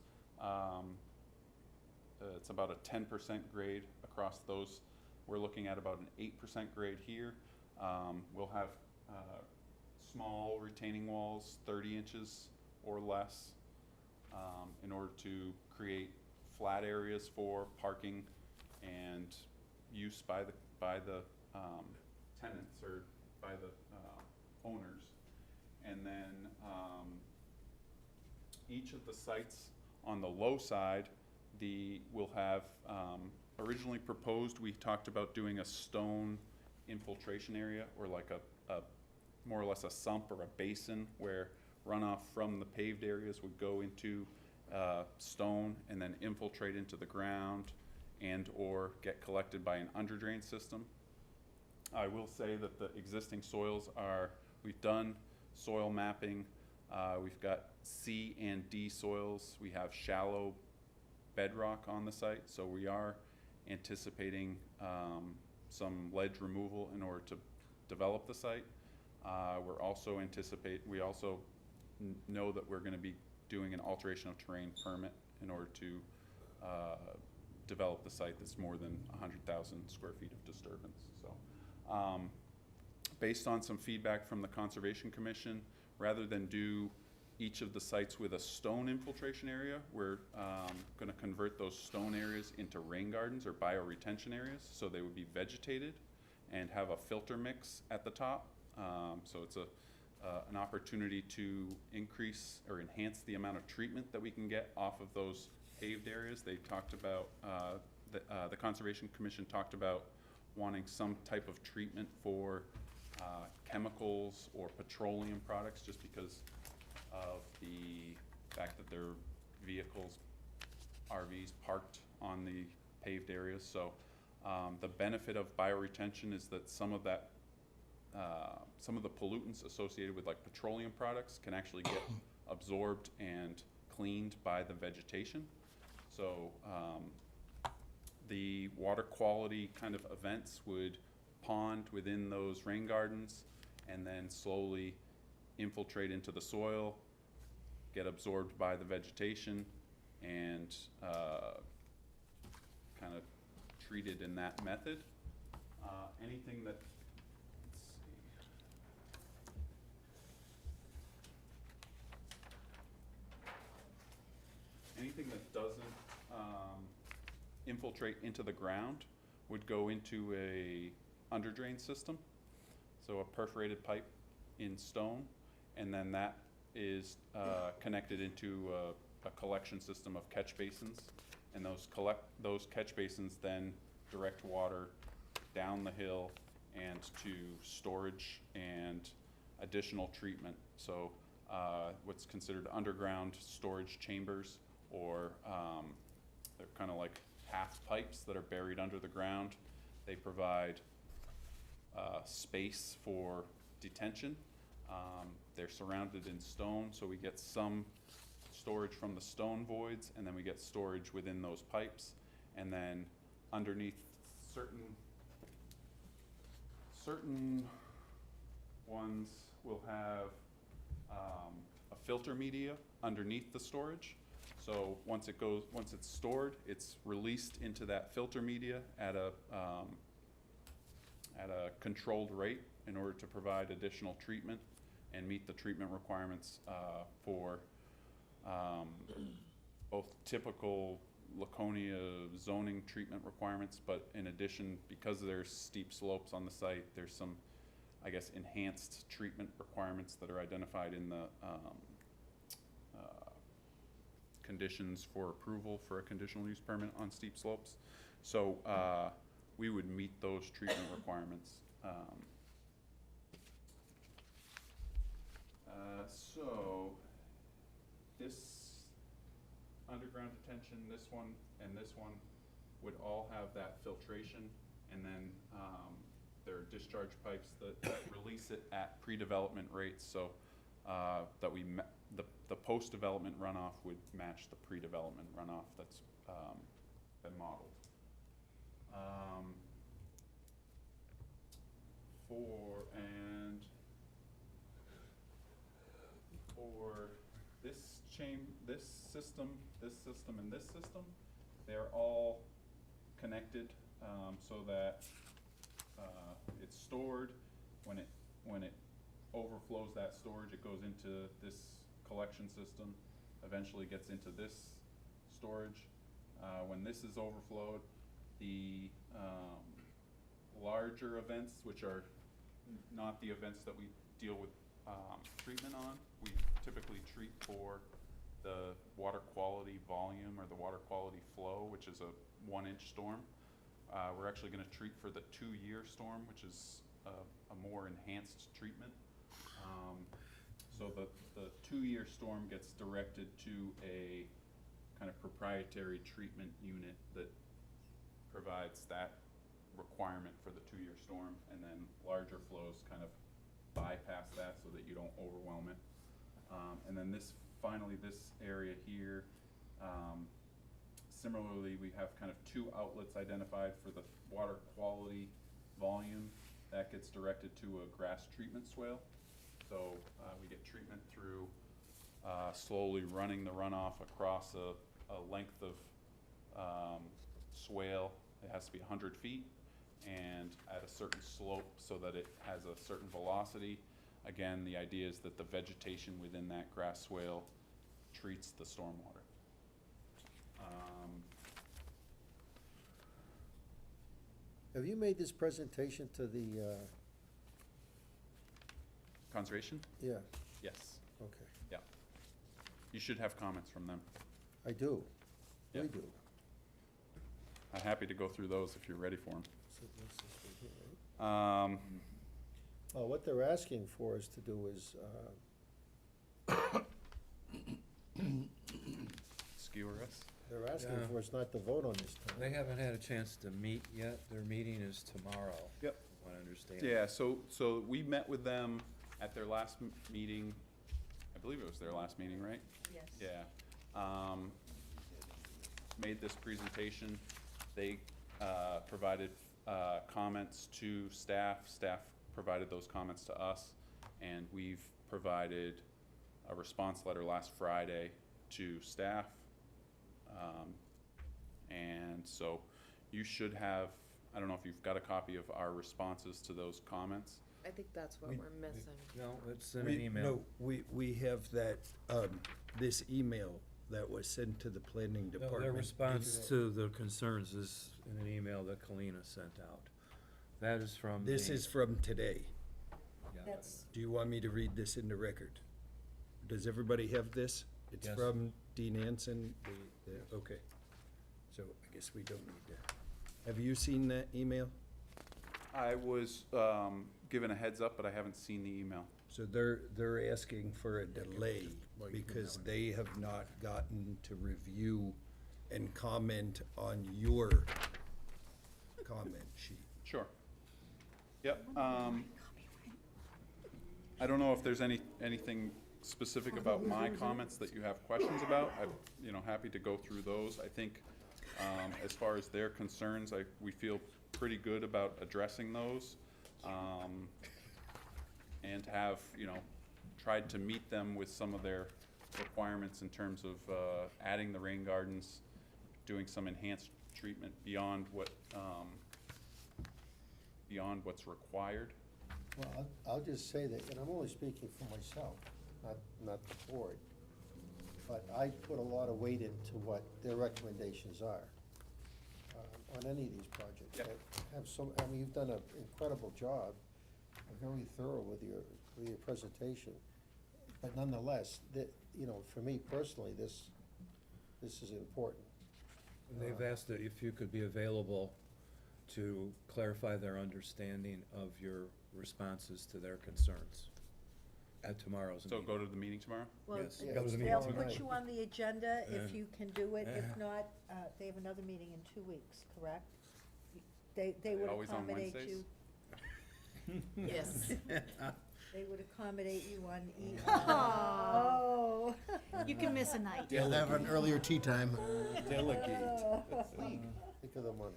It's about a 10% grade across those. We're looking at about an 8% grade here. We'll have small retaining walls, 30 inches or less, in order to create flat areas for parking and use by the tenants or by the owners. And then each of the sites on the low side, will have, originally proposed, we talked about doing a stone infiltration area, or like a more or less a sump or a basin where runoff from the paved areas would go into stone and then infiltrate into the ground and or get collected by an underdrain system. I will say that the existing soils we've done soil mapping. We've got C and D soils. We have shallow bedrock on the site, so we are anticipating some ledge removal in order to develop the site. We also know that we're going to be doing an alteration of terrain permit in order to develop the site that's more than 100,000 square feet of disturbance. So, based on some feedback from the Conservation Commission, rather than do each of the sites with a stone infiltration area, we're going to convert those stone areas into rain gardens or bioretention areas, so they would be vegetated and have a filter mix at the top. So it's an opportunity to increase or enhance the amount of treatment that we can get off of those paved areas. They talked about, the Conservation Commission talked about wanting some type of treatment for chemicals or petroleum products, just because of the fact that there are vehicles, RVs parked on the paved areas. So the benefit of bioretention is that some of that, some of the pollutants associated with like petroleum products can actually get absorbed and cleaned by the vegetation. So the water quality kind of events would pond within those rain gardens and then slowly infiltrate into the soil, get absorbed by the vegetation, and kind of treated in that method. Anything that, let's see. Anything that doesn't infiltrate into the ground would go into a underdrain system, so a perforated pipe in stone, and then that is connected into a collection system of catch basins, and those catch basins then direct water down the hill and to storage and additional treatment. So what's considered underground storage chambers, or they're kind of like half pipes that are buried under the ground. They provide space for detention. They're surrounded in stone, so we get some storage from the stone voids, and then we get storage within those pipes. And then underneath certain ones will have a filter media underneath the storage. So once it's stored, it's released into that filter media at a controlled rate in order to provide additional treatment and meet the treatment requirements for both typical Laconia zoning treatment requirements, but in addition, because there's steep slopes on the site, there's some, I guess, enhanced treatment requirements that are identified in the conditions for approval for a conditional use permit on steep slopes. So we would meet those treatment requirements. So this underground detention, this one and this one would all have that filtration, and then there are discharge pipes that release it at pre-development rates, so that the post-development runoff would match the pre-development runoff that's been modeled. For this system, and this system, they're all connected, so that it's stored. When it overflows that storage, it goes into this collection system, eventually gets into this storage. When this is overflowed, the larger events, which are not the events that we deal with treatment on, we typically treat for the water quality volume or the water quality flow, which is a 1-inch storm. We're actually going to treat for the 2-year storm, which is a more enhanced treatment. So the 2-year storm gets directed to a kind of proprietary treatment unit that provides that requirement for the 2-year storm, and then larger flows kind of bypass that so that you don't overwhelm it. And then finally this area here, similarly, we have kind of 2 outlets identified for the water quality volume. That gets directed to a grass treatment swale. So we get treatment through slowly running the runoff across a length of swale. It has to be 100 feet and at a certain slope so that it has a certain velocity. Again, the idea is that the vegetation within that grass swale treats the stormwater. Have you made this presentation to the Conservation? Yeah, Yes, okay. yeah. You should have comments from them. I do. Yeah. We do. I'm happy to go through those if you're ready for them. So what's this one here, right? Um, Oh, what they're asking for us to do is, skewer us. they're asking Yeah. for us not to vote on this They tonight. haven't had a chance to meet yet. Their meeting is tomorrow. Yep. from what I understand. Yeah, so we met with them at their last meeting. I believe it was their last meeting, right? Yes. Yeah. Made this presentation. They provided comments to staff. Staff provided those comments to us. And we've provided a response letter last Friday to staff. And so you should have, I don't know if you've got a copy of our responses to those comments. I think that's what We- we're missing. No, it's in an email. No, we have that, this email that was sent to the planning No, department. their response to the concerns is in an email that Kalina sent out. That is from This the- is from today. yeah. That's, Do you want me to read this in the record? Does everybody have this? It's Yes. from Dean Anson, okay. So I guess we don't need to. Have you seen that email? I was given a heads up, but I haven't seen the email. So they're asking for a delay because they have not gotten to review and comment on your comment sheet. Sure. Yep. I don't know if there's anything specific about my comments that you have questions about. I'm, happy to go through those. I think, as far as their concerns, we feel pretty good about addressing those. And have, tried to meet them with some of their requirements in terms of, adding the rain gardens, doing some enhanced treatment beyond what's required. Well, I'll just say that, and I'm only speaking for myself, not the board, but I put a lot of weight into what their recommendations are on any of these projects. Yep. That have some, I mean, you've done an incredible job, very thorough with your presentation, but nonetheless, for me personally, this is important. And they've asked that if you could be available to clarify their understanding of your responses to their concerns at tomorrow's So meeting. go to the meeting tomorrow? well, Yes. Yeah, Go to the they'll meeting put tonight. you on the agenda if Yeah. you can do it. If Yeah. not, they have another meeting in 2 weeks, correct? They would Always on accommodate Wednesdays? you. Yes. They would accommodate you on each. Oh. You can miss a night. Yeah, they have an earlier tea time. Think of the money.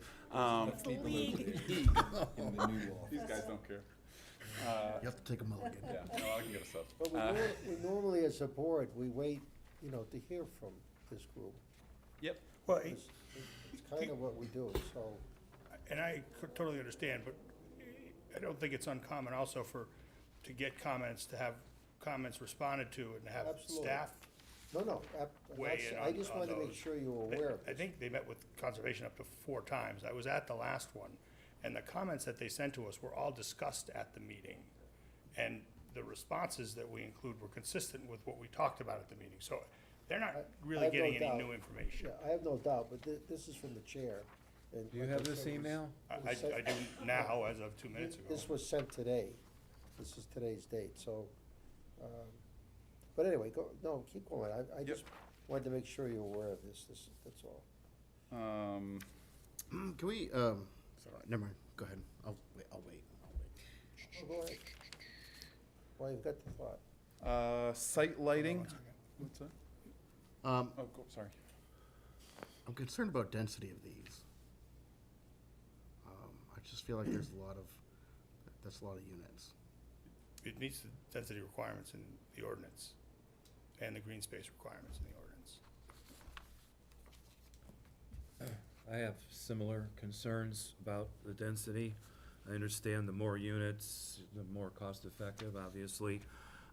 These guys don't care. You have to take a mulligan. Yeah, no, I can get a sub. But we normally, as a board, we wait, to hear from this group. Yep. Well, It's kind of what we do, so. and I totally understand, but I don't think it's uncommon also to get comments, to have comments responded to, and have Absolutely. staff No, weigh in I on just wanted to make those. sure you were aware of I this. think they met with conservation up to 4 times. I was at the last one, and the comments that they sent to us were all discussed at the meeting. And the responses that we include were consistent with what we talked about at the meeting. So they're not I really have no getting any doubt. new information. Yeah, I have no doubt, but this is from the chair. and Do you like have I this said, it was- email? I do now, as of 2 minutes ago. This was sent today. This is today's date, so, but anyway, keep going. I just wanted to make sure you're aware of this, that's all. Can we, sorry, never mind, go ahead. I'll wait. Oh, go ahead. Well, you've got the thought. Site lighting. What's that? Sorry. I'm concerned about density of these. I just feel like that's a lot of units. It meets the density requirements in the ordinance and the green space requirements in the ordinance. I have similar concerns about the density. I understand the more units, the more cost effective, obviously.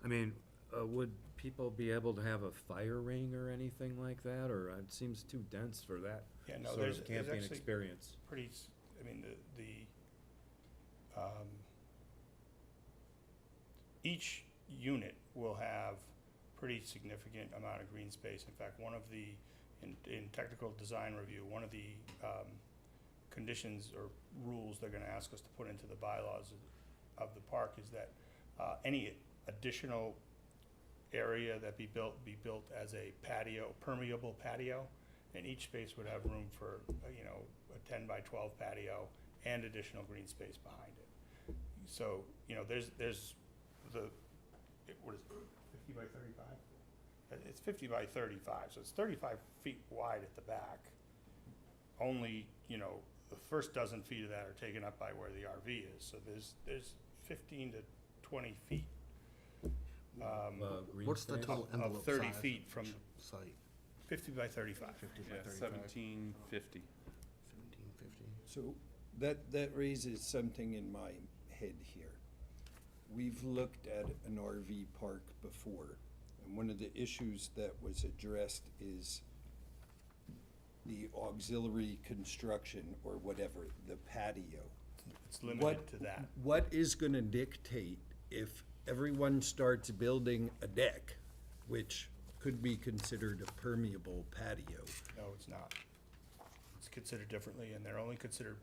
I mean, would people be able to have a fire ring or anything like that, or it seems too dense for that Yeah, no, sort there's of camping actually experience? Each unit will have pretty significant amount of green space. In fact, one of the, in technical design review, one of the conditions or rules they're gonna ask us to put into the bylaws of the park is that any additional area that be built as a patio, permeable patio, and each space would have room for, you know, a 10 by 12 patio and additional green space behind it. So, you know, there's what is it, 50 by 35? It's 50 by 35, so it's 35 feet wide at the back. Only, you know, the first dozen feet of that are taken up by where the RV is, so there's 15 to 20 feet. Green What's the space? total Of envelope 30 size feet from site? 50 by 35. 50 by Yeah, 35? 1750. 1750. So that raises something in my head here. We've looked at an RV park before, and one of the issues that was addressed is the auxiliary construction or whatever, the patio. It's limited to that. What is gonna dictate if everyone starts building a deck, which could be considered a permeable patio? No, it's not. It's considered differently, and they're only considered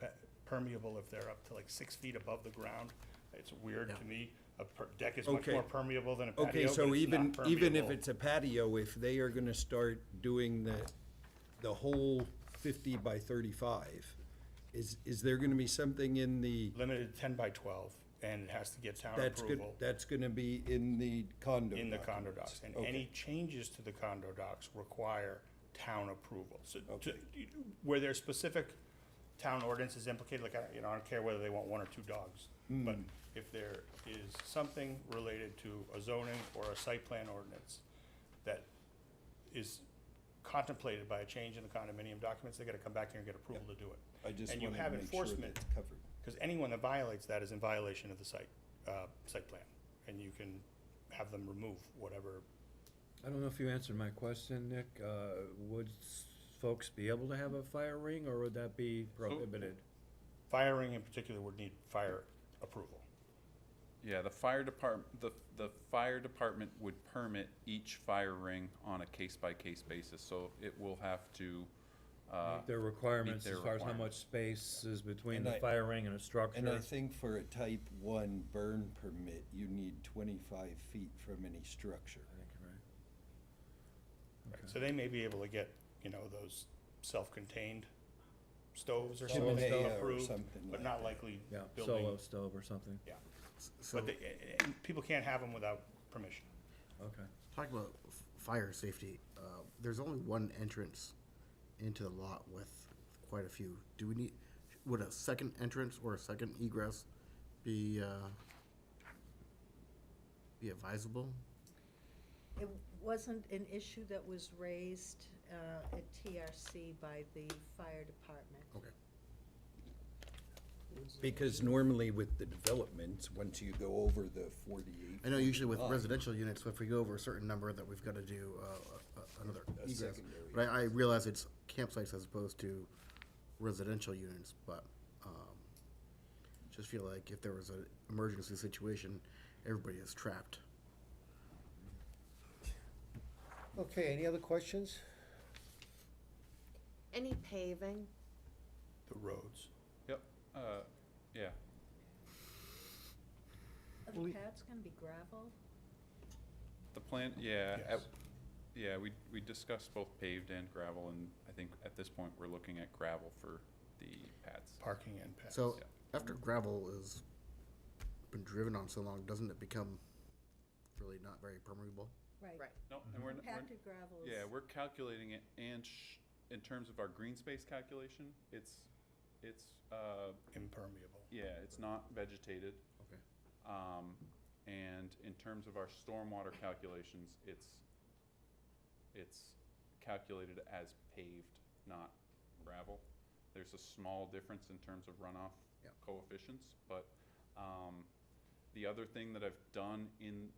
permeable if they're up to like 6 feet above the ground. It's weird to me. A deck is much Okay. more permeable than a patio, Okay, but so it's even, not even if permeable. it's a patio, if they are gonna start doing the whole 50 by 35, is there gonna be something in the, Limited 10 by 12, and it has to get town that's approval gonna be in the condo in the condo documents? docs. And Okay. any changes to the condo docs require town approval. So Okay. where there's specific town ordinances implicated, like, I don't care whether they want 1 or 2 dogs. But if there is something related to a zoning or a site plan ordinance that is contemplated by a change in the condominium documents, they gotta come back here and get approval to do it. I just And you wanna have make sure enforcement, that's covered. because anyone that violates that is in violation of the site plan, and you can have them remove whatever. I don't know if you answered my question, Nick. Would folks be able to have a fire ring, or would that be prohibited? Firing in particular would need fire approval. Yeah, the fire fire department would permit each fire ring on a case-by-case basis, so it will have to, Meet their requirements their as far as how requirements. much space is between And the I- fire ring and a structure? And I think for a type 1 burn permit, you need 25 feet from any structure. I think you're right. Okay. So they may be able to get, you know, those self-contained stoves or Chimenea something or approved, something but like not that. likely Yeah, building. solo stove or something. Yeah, So, but and people can't have them without permission. Okay. talking about fire safety, there's only one entrance into the lot with quite a few. Would a second entrance or a second egress be advisable? It wasn't an issue that was raised at TRC by the fire department. Okay. Because normally with the developments, once you go over the 48. I know usually with 45, residential units, if we go over a certain number, that we've got to do another A egress. secondary But I realize it's campsites as opposed to residential units, but just feel like if there was an emergency situation, everybody is trapped. Okay, any other questions? Any paving? The roads. yep, yeah. Are the pads gonna be gravel? The plan, yeah, Yes. yeah, we discussed both paved and gravel, and I think at this point, we're looking at gravel for the pads. Parking and pads. So Yeah. after gravel has been driven on so long, doesn't it become really not very permeable? Right. No, and we're Compacted gravel is. yeah, we're calculating it, and in terms of our green space calculation, it's, Impermeable. yeah, it's not vegetated. Okay. And in terms of our stormwater calculations, it's calculated as paved, not gravel. There's a small difference in terms of runoff Yeah. coefficients, but, the other thing that I've done in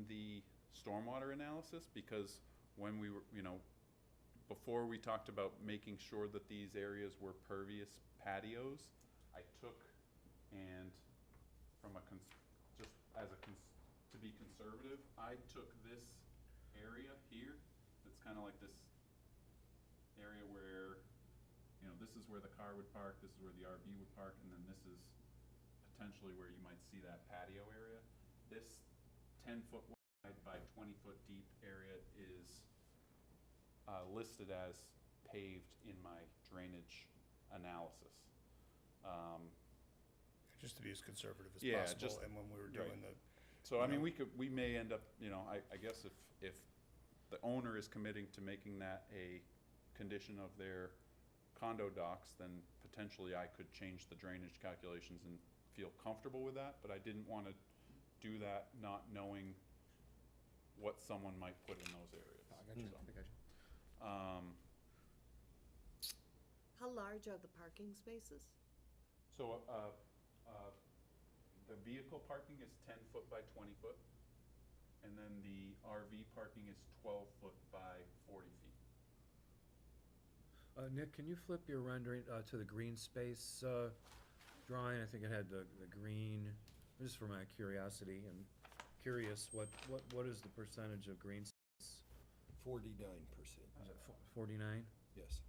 the stormwater analysis, because when we were, before we talked about making sure that these areas were pervious patios, I took and from just as to be be conservative, I took this area here, that's kind of like this area where, you know, this is where the car would park, this is where the RV would park, and then this is potentially where you might see that patio area. This 10-foot wide by 20-foot deep area is listed as paved in my drainage analysis. Just to be as conservative as Yeah, possible, just- and when we were right. doing the. So, I you mean, know, we may end up, you know, I guess if the owner is committing to making that a condition of their condo docs, then potentially I could change the drainage calculations and feel comfortable with that, but I didn't want to do that not knowing what someone might put in those areas. I got you, So, I got you. How large are the parking spaces? So, the vehicle parking is 10 foot by 20 foot, and then the RV parking is 12 foot by 40 feet. Nick, can you flip your rendering to the green space drawing? I think it had the green, just for my curiosity, and curious, what is the percentage of green space? 49%. Is it 49? Yes.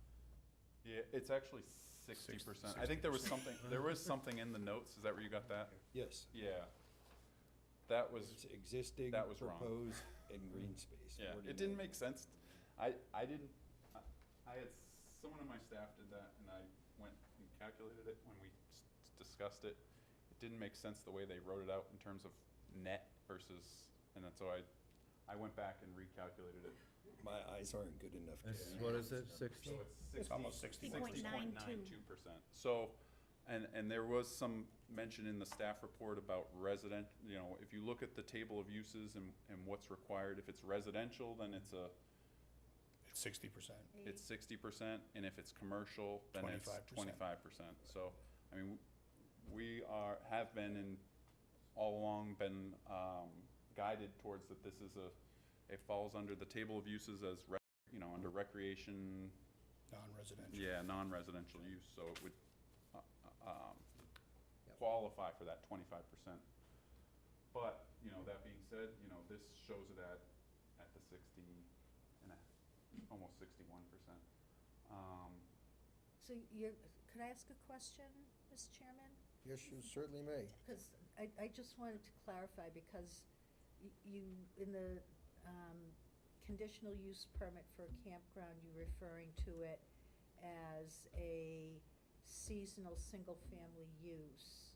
Yeah, it's actually 60%. I think there was something in the notes. Is that where you got that? Yes. Yeah. That was, It's existing, that was wrong. proposed, and green space. yeah, 49. it didn't make sense. I didn't, I had, someone on my staff did that, and I went and calculated it when we discussed it. It didn't make sense the way they wrote it out in terms of net versus, and then so I went back and recalculated it. My eyes aren't good enough. to It's- analyze what is it, that. 60? So It's almost 60. 60.92%. So, and there was some mention in the staff report about resident, you know, if you look at the table of uses and what's required, if it's residential, then it's 60%. it's 60%, and if it's commercial, then it's 25%. 25%. So, I mean, we have been and all along been guided towards that this is it falls under the table of uses as, you know, under recreation, Non-residential. yeah, non-residential use, so it would qualify for that 25%. But, you know, that being said, you know, this shows it at the 60 and almost 61%. So could I ask a question, Mr. Chairman? Yes, you certainly may. Because I just wanted to clarify, because you, in the conditional use permit for a campground, you're referring to it as a seasonal, single-family use.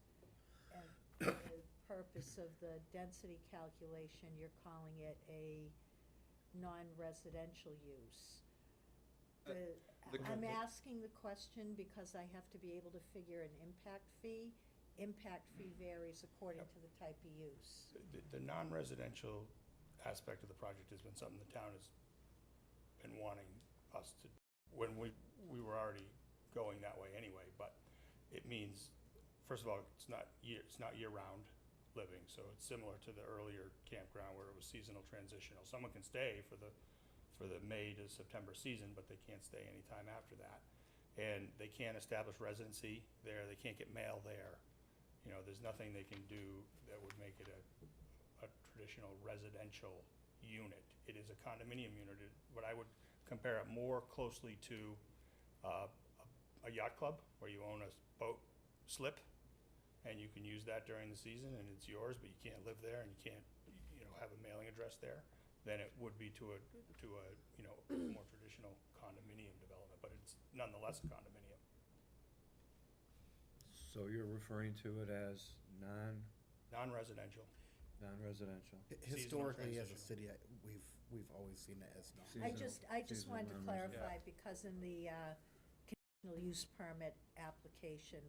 And for the purpose of the density calculation, you're calling it a non-residential use. I'm asking the question because I have to be able to figure an impact fee. Impact fee varies according to the type of use. The non-residential aspect of the project has been something the town has been wanting us to, when we were already going that way anyway, but it means, first of all, it's not year-round living, so it's similar to the earlier campground where it was seasonal transitional. Someone can stay for the May to September season, but they can't stay anytime after that. And they can't establish residency there, they can't get mail there. You know, there's nothing they can do that would make it a traditional residential unit. It is a condominium unit. What I would compare it more closely to a yacht club where you own a boat slip and you can use that during the season and it's yours, but you can't live there and you can't, you know, have a mailing address there, than it would be to a you know, more traditional condominium development, but it's nonetheless a condominium. So you're referring to it as Non-residential. non-residential? Historically, as a transitional. city, we've always seen it as not. I Seasonal- just seasonal wanted to non-residential. clarify, because in the conditional use permit application,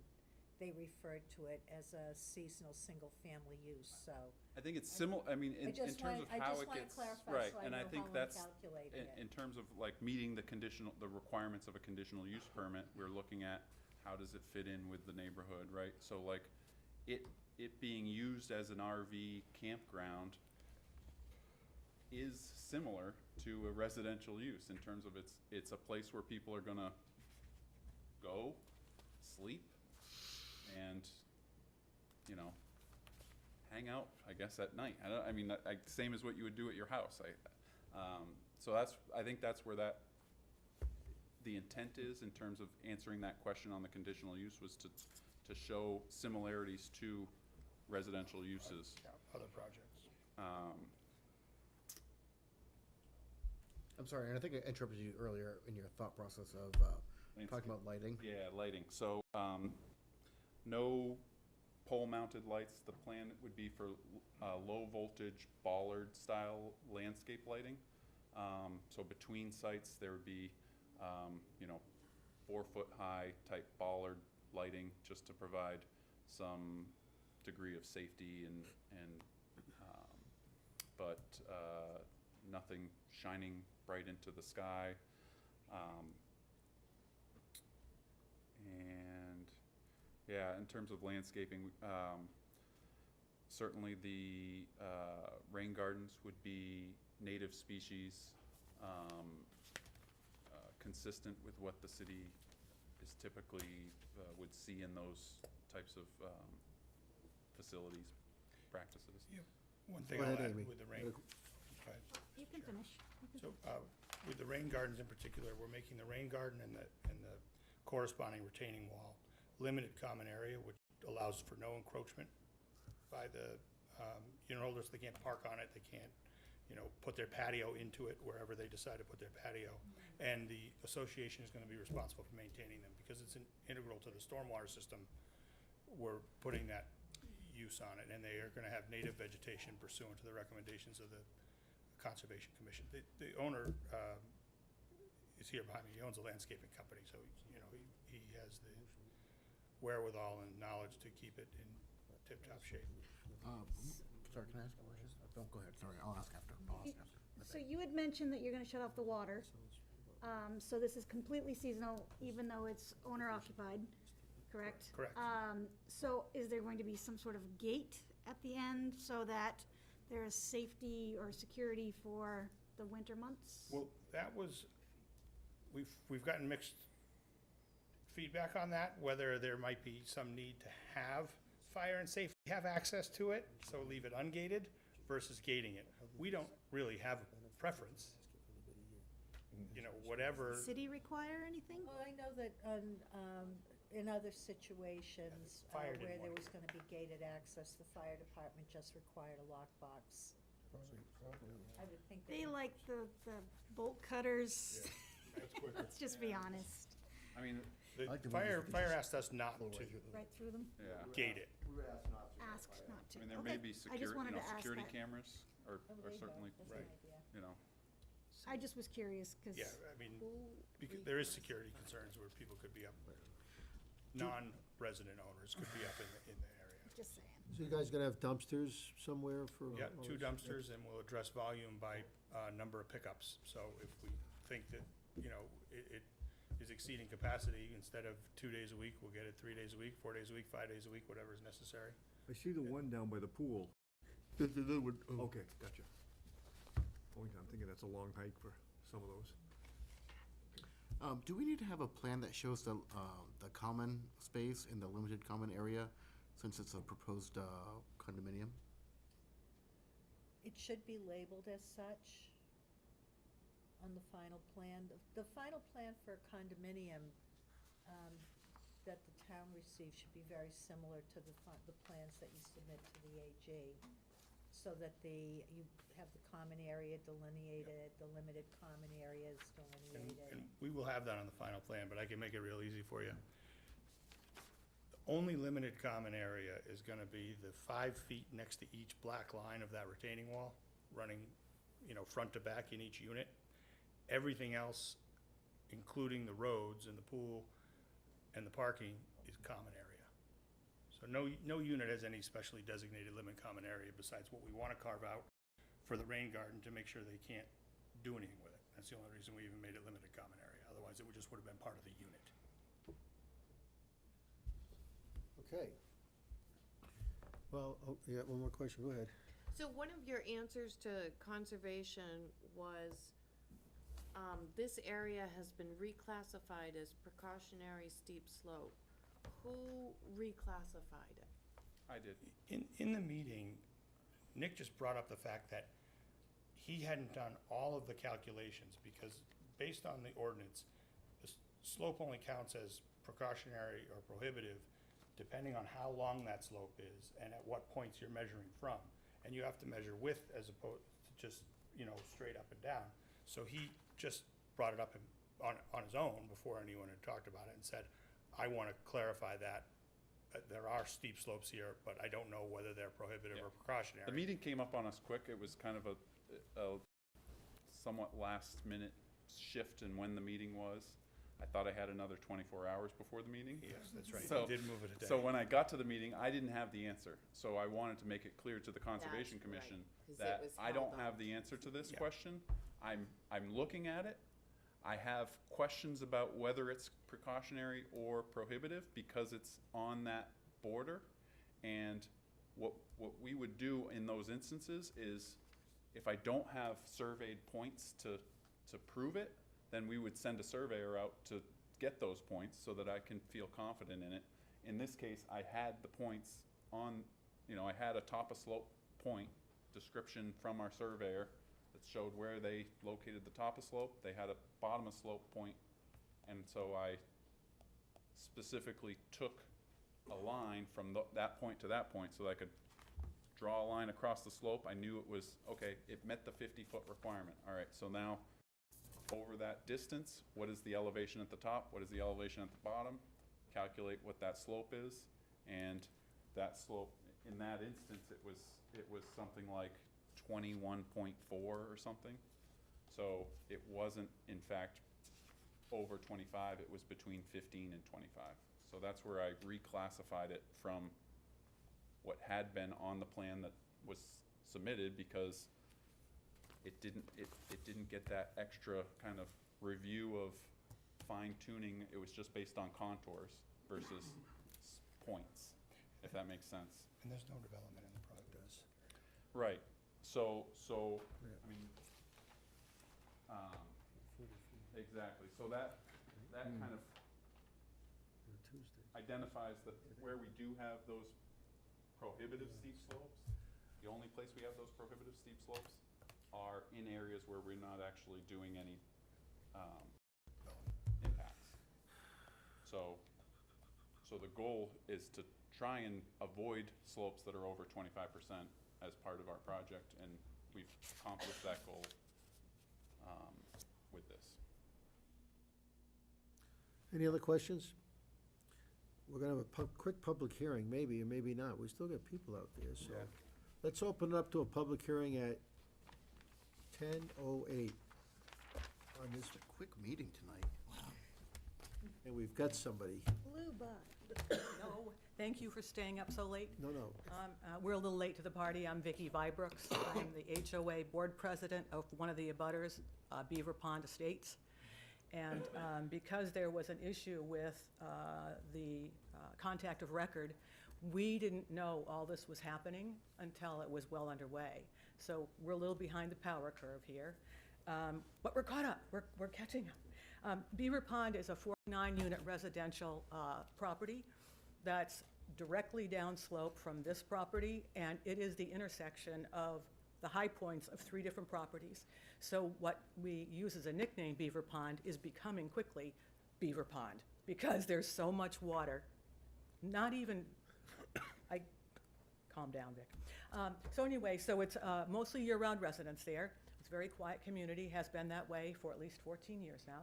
they referred to it as a seasonal, single-family use, so. I think it's similar, I mean, in terms of how it I just wanna gets, clarify right, so I and I know think how I'm that's, calculating it. in terms of like meeting the requirements of a conditional use permit, we're looking at how does it fit in with the neighborhood, right? So like, it being used as an RV campground is similar to a residential use in terms of it's a place where people are gonna go, sleep, and, you know, hang hang out, I guess, at night. I mean, same as what you would do at your house. So I think that's where the intent is in terms of answering that question on the conditional use, was to show similarities to residential uses. Yeah, other projects. I'm sorry, and I think I interrupted you earlier in your thought process of talking about lighting. Yeah, lighting. So, no pole-mounted lights. The plan would be for low-voltage bollard-style landscape lighting. So between sites, there would be, 4-foot-high type bollard lighting, just to provide some degree of safety but nothing shining bright into the sky. And yeah, in terms of landscaping, certainly the rain gardens would be native species, consistent with what the city is typically would see in those types of facilities, practices. Yeah. One thing Go I'll ahead, add Amy. with the rain. Go ahead. You can finish. So, with the rain gardens in particular, we're making the rain garden and the corresponding retaining wall limited common area, which allows for no encroachment by the unit holders. They can't park on it, they can't, put their patio into it wherever they decide to put their patio. And the association is gonna be responsible for maintaining them, because it's integral to the stormwater system. We're putting that use on it, and they are gonna have native vegetation pursuant to the recommendations of the Conservation Commission. The owner is here behind me. He owns a landscaping company, so, he has the wherewithal and knowledge to keep it in tip-top shape. Sorry, can I ask a question? Don't, go ahead, sorry, I'll ask after. So you had mentioned that you're gonna shut off the water. So this is completely seasonal, even though it's owner occupied, correct? Correct. So is there going to be some sort of gate at the end so that there is safety or security for the winter months? Well, that was, we've gotten mixed feedback on that, whether there might be some need to have fire and safety, have access to it, so leave it ungated versus gating it. We don't really have a preference. Whatever. City require anything? Well, I know that in other situations Fire where didn't there want was gonna be gated access, the fire department just required a lockbox. I would think. They like the bolt cutters. That's quicker. Let's just be honest. I mean, The like the fire way you asked us not to Right through them? yeah. gate it. Asked not to. I mean, there may Okay, be I just wanted to ask security that. cameras are Oh, there you go. certainly, That's an idea. I just was curious, because. Yeah, I mean, because there is security concerns where people could be up, non-resident owners could be up in the area. Just saying. So you guys gonna have dumpsters somewhere for? Yeah, all 2 this? dumpsters, and we'll address volume by number of pickups. So if we think that, it is exceeding capacity, instead of 2 days a week, we'll get it 3 days a week, 4 days a week, 5 days a week, whatever is necessary. I see the one down by the pool. There's another one. Okay, gotcha. Oh, yeah, I'm thinking that's a long hike for some of those. Do we need to have a plan that shows the common space in the limited common area, since it's a proposed condominium? It should be labeled as such on the final plan. The final plan for a condominium that the town receives should be very similar to the plans that you submit to the AG, so that you have the common area delineated, the limited common areas delineated. And we will have that on the final plan, but I can make it real easy for you. The only limited common area is gonna be the 5 feet next to each black line of that retaining wall, running, front to back in each unit. Everything else, including the roads and the pool and the parking, is common area. So no unit has any specially designated limited common area besides what we wanna carve out for the rain garden to make sure they can't do anything with it. That's the only reason we even made it limited common area. Otherwise, it just would have been part of the unit. Okay. Well, yeah, one more question, go ahead. So one of your answers to conservation was, this area has been reclassified as precautionary steep slope. Who reclassified it? I did. In the meeting, Nick just brought up the fact that he hadn't done all of the calculations, because based on the ordinance, the slope only counts as precautionary or prohibitive depending on how long that slope is and at what points you're measuring from. And you have to measure width as opposed to just, straight up and down. So he just brought it up on his own before anyone had talked about it and said, I want to clarify that there are steep slopes here, but I don't know whether they're prohibitive Yeah. or precautionary. The meeting came up on us quick. It was kind of a somewhat last minute shift in when the meeting was. I thought I had another 24 hours before the meeting. Yes, that's right. So, You did move it a day. so when I got to the meeting, I didn't have the answer. So I wanted to make it clear to the Conservation That's right, Commission 'cause it that was I don't held have up. the answer to this Yeah. question. I'm looking at it. I have questions about whether it's precautionary or prohibitive because it's on that border. And what we would do in those instances is, if I don't have surveyed points to prove it, then we would send a surveyor out to get those points so that I can feel confident in it. In this case, I had the points on, I had a top of slope point description from our surveyor that showed where they located the top of slope. They had a bottom of slope point, and so I specifically took a line from that point to that point so that I could draw a line across the slope. I knew it was, okay, it met the 50-foot requirement. All right, so now over that distance, what is the elevation at the top? What is the elevation at the bottom? Calculate what that slope is, and that slope, in that instance, it was something like 21.4 or something. So it wasn't, in fact, over 25, it was between 15 and 25. So that's where I reclassified it from what had been on the plan that was submitted, because it didn't get that extra kind of review of fine tuning. It was just based on contours versus points, if that makes sense. And there's no development in the project. Right, so, I mean, exactly, so that kind of identifies where we do have those prohibitive steep slopes. The only place we have those prohibitive steep slopes are in areas where we're not actually doing any impacts. So the goal is to try and avoid slopes that are over 25% as part of our project, and we've accomplished that goal with this. Any other questions? We're gonna have a quick public hearing, maybe or maybe not. We still got people out there, so. Yeah. Let's open it up to a public hearing at 10:08 on this, Quick meeting tonight. and we've got somebody. Blue bud. No, thank you for staying up so late. No. We're a little late to the party. I'm Vicki Vibrooks. I'm the HOA board president of one of the abutters, Beaver Pond Estates. And because there was an issue with the contact of record, we didn't know all this was happening until it was well underway. So we're a little behind the power curve here. But we're caught up. We're catching up. Beaver Pond is a 49-unit residential property that's directly downslope from this property, and it is the intersection of the high points of 3 different properties. So what we use as a nickname, Beaver Pond, is becoming quickly Beaver Pond, because there's so much water. Not even, calm down, Vic. So anyway, so it's mostly year-round residents there. It's a very quiet community, has been that way for at least 14 years now.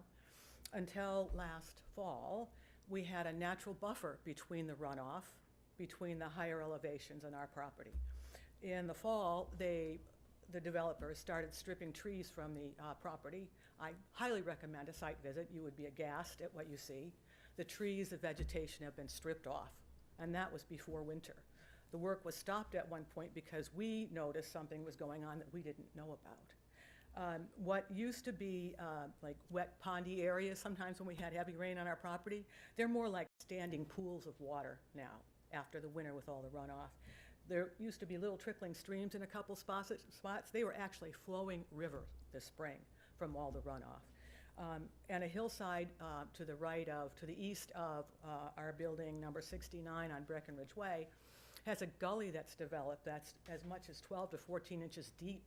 Until last fall, we had a natural buffer between the runoff, between the higher elevations and our property. In the fall, the developers started stripping trees from the property. I highly recommend a site visit. You would be aghast at what you see. The trees, the vegetation have been stripped off, and that was before winter. The work was stopped at one point because we noticed something was going on that we didn't know about. What used to be like wet pondy areas, sometimes when we had heavy rain on our property, they're more like standing pools of water now after the winter with all the runoff. There used to be little trickling streams in a couple spots. They were actually flowing rivers this spring from all the runoff. And a hillside to the east of our building number 69 on Breckenridge Way has a gully that's developed that's as much as 12 to 14 inches deep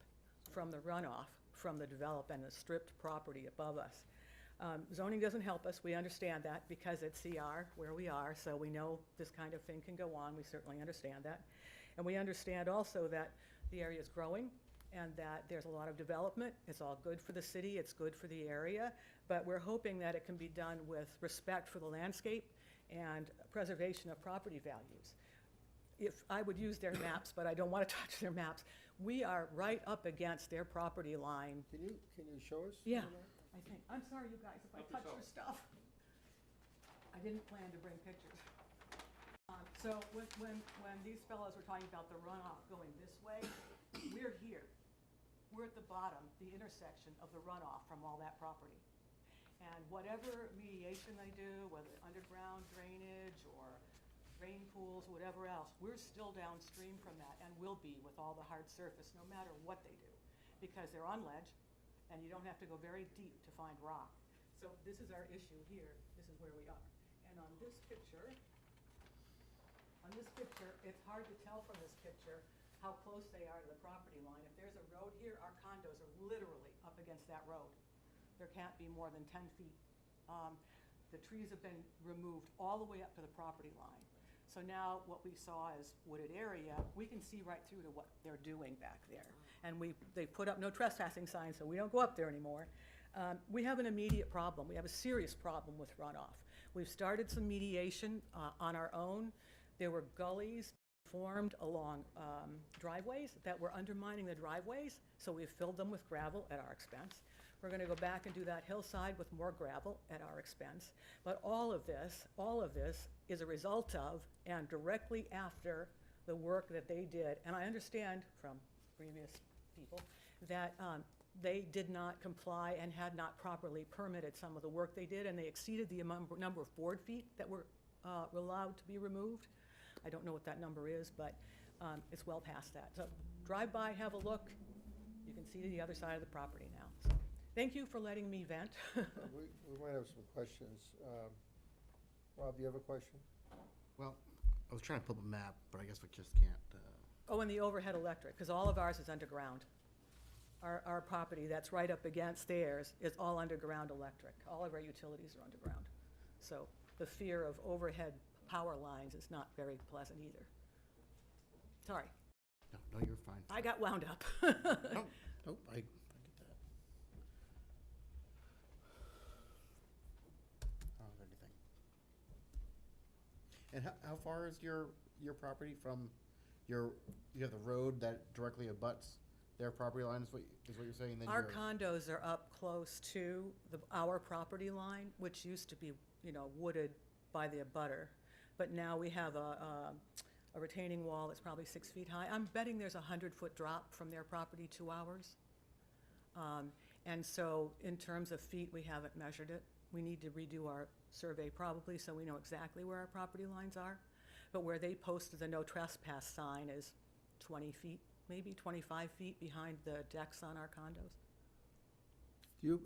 from the runoff from the developed and the stripped property above us. Zoning doesn't help us, we understand that, because it's CR where we are, so we know this kind of thing can go on, we certainly understand that. And we understand also that the area is growing and that there's a lot of development. It's all good for the city, it's good for the area, but we're hoping that it can be done with respect for the landscape and preservation of property values. If I would use their maps, but I don't want to touch their maps, we are right up against their property line. Can you show us? Yeah, I think. I'm sorry, you guys, if I touch your stuff. I didn't plan to bring pictures. So when these fellows were talking about the runoff going this way, we're here. We're at the bottom, the intersection of the runoff from all that property. And whatever mediation they do, whether underground drainage or drain pools, whatever else, we're still downstream from that and will be with all the hard surface, no matter what they do. Because they're on ledge, and you don't have to go very deep to find rock. So this is our issue here. This is where we are. And on this picture, it's hard to tell from this picture how close they are to the property line. If there's a road here, our condos are literally up against that road. There can't be more than 10 feet. The trees have been removed all the way up to the property line. So now what we saw is wooded area, we can see right through to what they're doing back there. And they put up no trespassing signs, so we don't go up there anymore. We have an immediate problem. We have a serious problem with runoff. We've started some mediation on our own. There were gullies formed along driveways that were undermining the driveways, so we've filled them with gravel at our expense. We're going to go back and do that hillside with more gravel at our expense. But all of this is a result of and directly after the work that they did. And I understand from previous people that they did not comply and had not properly permitted some of the work they did, and they exceeded the number of board feet that were allowed to be removed. I don't know what that number is, but it's well past that. So drive by, have a look. You can see the other side of the property now. So, thank you for letting me vent. We might have some questions. Rob, do you have a question? Well, I was trying to pull up a map, but I guess we just can't. Oh, and the overhead electric, because all of ours is underground. Our property that's right up against theirs is all underground electric. All of our utilities are underground. So the fear of overhead power lines is not very pleasant either. Sorry. No, you're fine. I got wound up. Nope, I get that. I don't have anything. And how far is your property from you have the road that directly abuts their property line is what you're saying? Then Our condos are up close to our property line, which used to be, wooded by the abutter. But now we have a retaining wall that's probably 6 feet high. I'm betting there's a 100-foot drop from their property to ours. And so in terms of feet, we haven't measured it. We need to redo our survey probably so we know exactly where our property lines are. But where they posted the no trespass sign is 20 feet, maybe 25 feet behind the decks on our condos.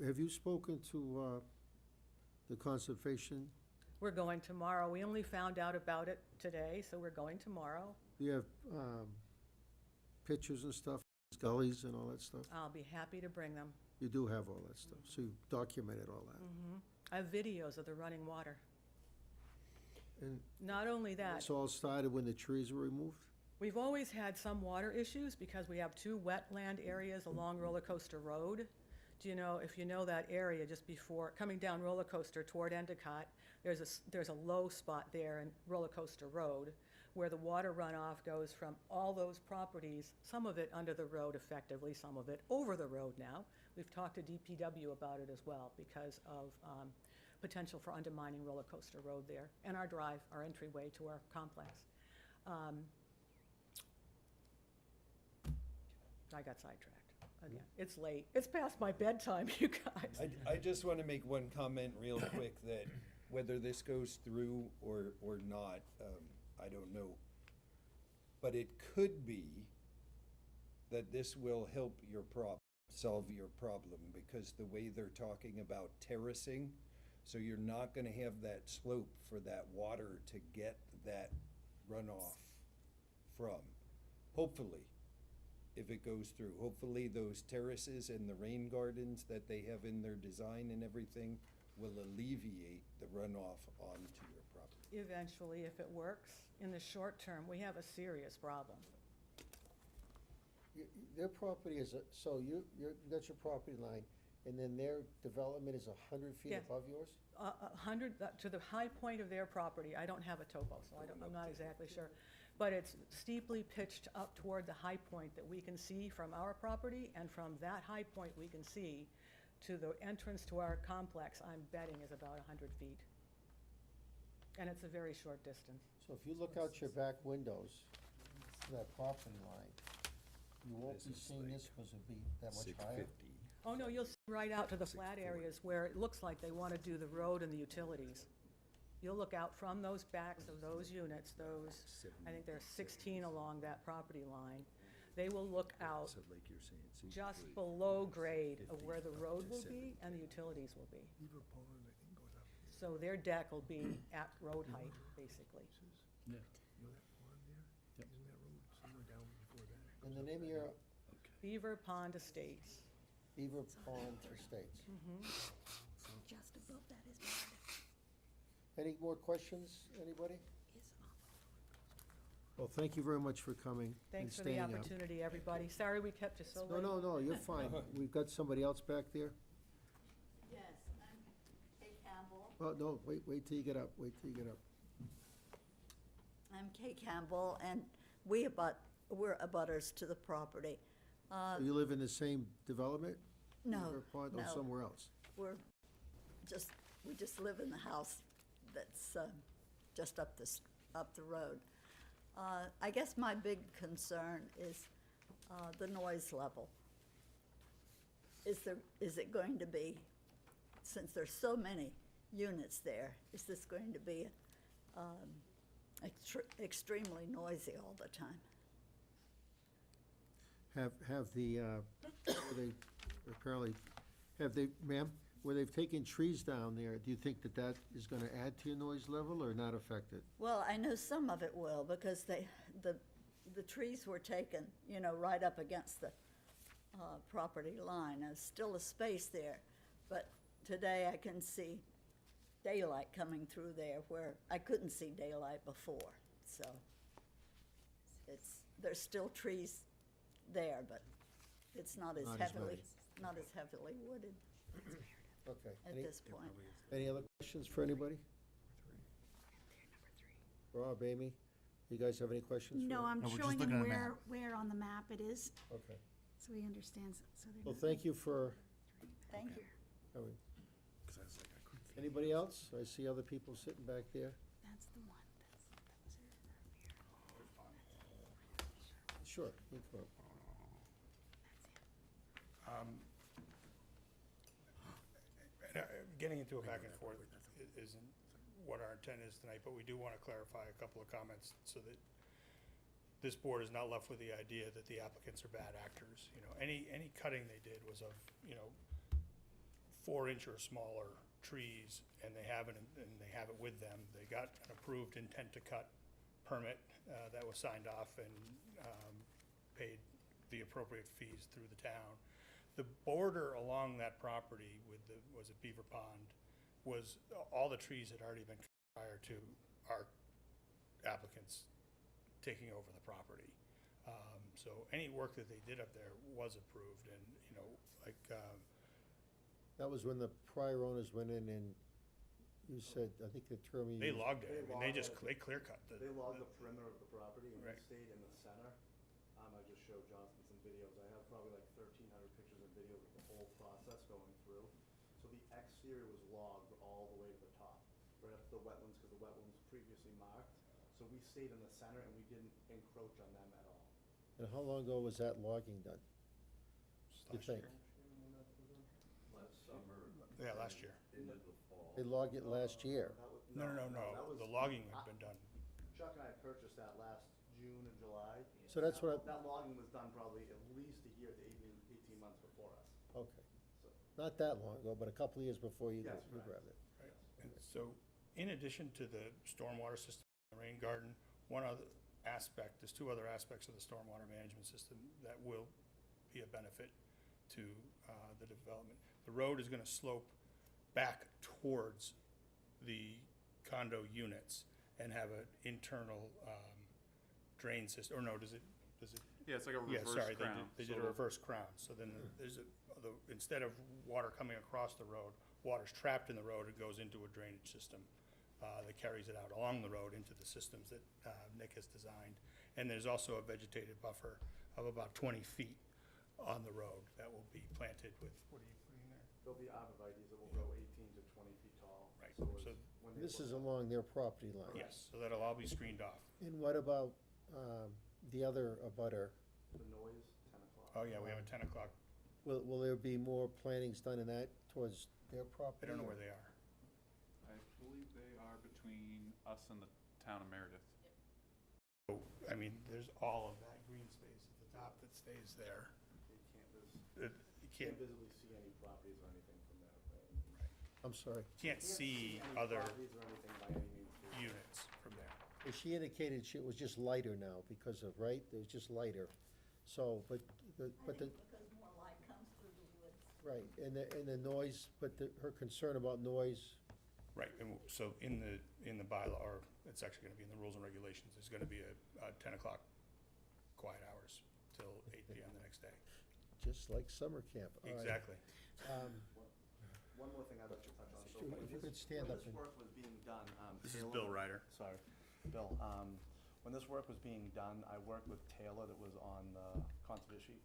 Have you spoken to the conservation? We're going tomorrow. We only found out about it today, so we're going tomorrow. Do you have pictures and stuff, gullies and all that stuff? I'll be happy to bring them. You do have all that stuff, so you documented all that. Mm-hmm. I have videos of the running water. And not only that, this all started when the trees were removed? we've always had some water issues because we have 2 wetland areas along Roller Coaster Road. If you know that area just before coming down Roller Coaster toward Endicott, there's a low spot there in Roller Coaster Road where the water runoff goes from all those properties, some of it under the road effectively, some of it over the road now. We've talked to DPW about it as well because of potential for undermining Roller Coaster Road there and our drive, our entryway to our complex. I got sidetracked again. It's late. It's past my bedtime, you guys. I just want to make one comment real quick that whether this goes through or not, I don't know. But it could be that this will help your solve your problem because the way they're talking about terracing, so you're not going to have that slope for that water to get that runoff from. Hopefully, if it goes through. Hopefully, those terraces and the rain gardens that they have in their design and everything will alleviate the runoff onto your property. Eventually, if it works. In the short term, we have a serious problem. Their property is, so that's your property line, and then their development is 100 feet Yes. above yours? 100, to the high point of their property, I don't have a topo, so I'm not exactly sure. But it's steeply pitched up toward the high point that we can see from our property, and from that high point we can see to the entrance to our complex, I'm betting is about 100 feet. And it's a very short distance. So if you look out your back windows to that property line, you won't be seeing this because it'd be that much higher? 650. Oh, no, you'll see right out to the flat areas where it looks like they want to do the road and the utilities. You'll look out from those backs of those units, I think there's 16 along that property line. They will look out So like you're saying, it's just easily below grade of 50 where the up road to will be 70. and the utilities will be. Beaver Pond, I think, goes up. So their deck will be at road height, basically. Yeah. You know that pond there? Yep. Isn't that road somewhere down before that? And the name of your Beaver Pond Estates. Beaver Pond Estates. Just above that is Meredith. Any more questions, anybody? Well, thank you very much for coming and Thanks for the staying up. opportunity, everybody. Sorry we kept you so late. No, you're fine. We've got somebody else back there. Yes, I'm Kay Campbell. Oh, no, wait till you get up, I'm Kay Campbell, and we're abutters to the property. You live in the same development? No, Beaver Pond, or no. somewhere else? We just live in the house that's just up the road. I guess my big concern is the noise level. Is it going to be, since there's so many units there, is this going to be extremely noisy all the time? Ma'am, where they've taken trees down there, do you think that is gonna add to your noise level or not affect it? Well, I know some of it will, because the trees were taken, right up against the property line. There's still a space there, but today I can see daylight coming through there where I couldn't see daylight before. So there's still trees there, but it's not as Not as heavily, many. not as heavily wooded Okay. at this point. Any other questions for anybody? Rob, Amy, you guys have any questions? for No, her? I'm No, we're just showing them looking at a map. where on the map it is, Okay. so he understands, so they're Well, not. thank you for Thank you. coming. 'Cause I was like, I couldn't. Anybody else? I see other people sitting back there. That's the one, that was it. Sure. you can go. Getting into a back and forth isn't what our intent is tonight, but we do want to clarify a couple of comments so that this board is not left with the idea that the applicants are bad actors. Any cutting they did was of, 4-inch or smaller trees, and they have it with them. They got an approved intent to cut permit that was signed off and paid the appropriate fees through the town. The border along that property was at Beaver Pond, was, all the trees had already been cut prior to our applicants taking over the property. So any work that they did up there was approved, and, That was when the prior owners went in and you said, I think the term you they used. logged it. I mean, they clear cut the. They logged the perimeter of the property, and we Right. stayed in the center. I just showed Jonathan some videos. I have probably like 1,300 pictures and videos of the whole process going through. So the exterior was logged all the way to the top, right up to the wetlands, because the wetlands was previously marked. So we stayed in the center, and we didn't encroach on them at all. And how long ago was that logging done? You Last think? year. Last summer. Yeah, last year. Into the fall. They logged it last year. No. that was- The logging had been done. Chuck and I purchased that last June and July. So that's what That logging was done probably at least a year to 18 months before us. Okay. Not that long ago, but a couple of years before you Yes, you right. grabbed it. And so, in addition to the stormwater system, the rain garden, one other aspect, there's two other aspects of the stormwater management system that will be a benefit to the development. The road is gonna slope back towards the condo units and have an internal drain system, or no, does it? Yeah, it's like a Yeah, reverse sorry, crown. they did a reverse crown, so then there's instead of water coming across the road, water's trapped in the road, it goes into a drainage system that carries it out along the road into the systems that Nick has designed. And there's also a vegetated buffer of about 20 feet on the road that will be planted with, what are you putting there? There'll be arborvitae's that will grow 18 to 20 feet tall. Right, So so, when they This put is the- along their property line. yes, so that'll all be screened off. And what about the other abutter? The noise, 10 o'clock. Oh, yeah, we have a 10 o'clock, Will there be more plantings done in that towards their property? I don't know or- where they are. I believe they are between us and the town of Meredith. So, I mean, there's all of that green space at the top that stays there. You can't, You you can't, can't visibly see any properties or anything from there. Right? I'm sorry. can't see any other properties or anything by any means. units from there. Well, she indicated it was just lighter now because of, right? It was just lighter. So, but the, Because more light comes through the woods. right, and the noise, but her concern about noise, Right, and so in the bylaw, or it's actually gonna be in the rules and regulations, there's gonna be a 10 o'clock quiet hours till 8 PM the next day. just like summer camp. All right. Exactly. One more thing I'd like to touch on. So Sure, when if you this- could stand when up this and- work was being done, This is Taylor- Bill Ryder. Sorry, Bill, when this work was being done, I worked with Taylor that was on the Conservation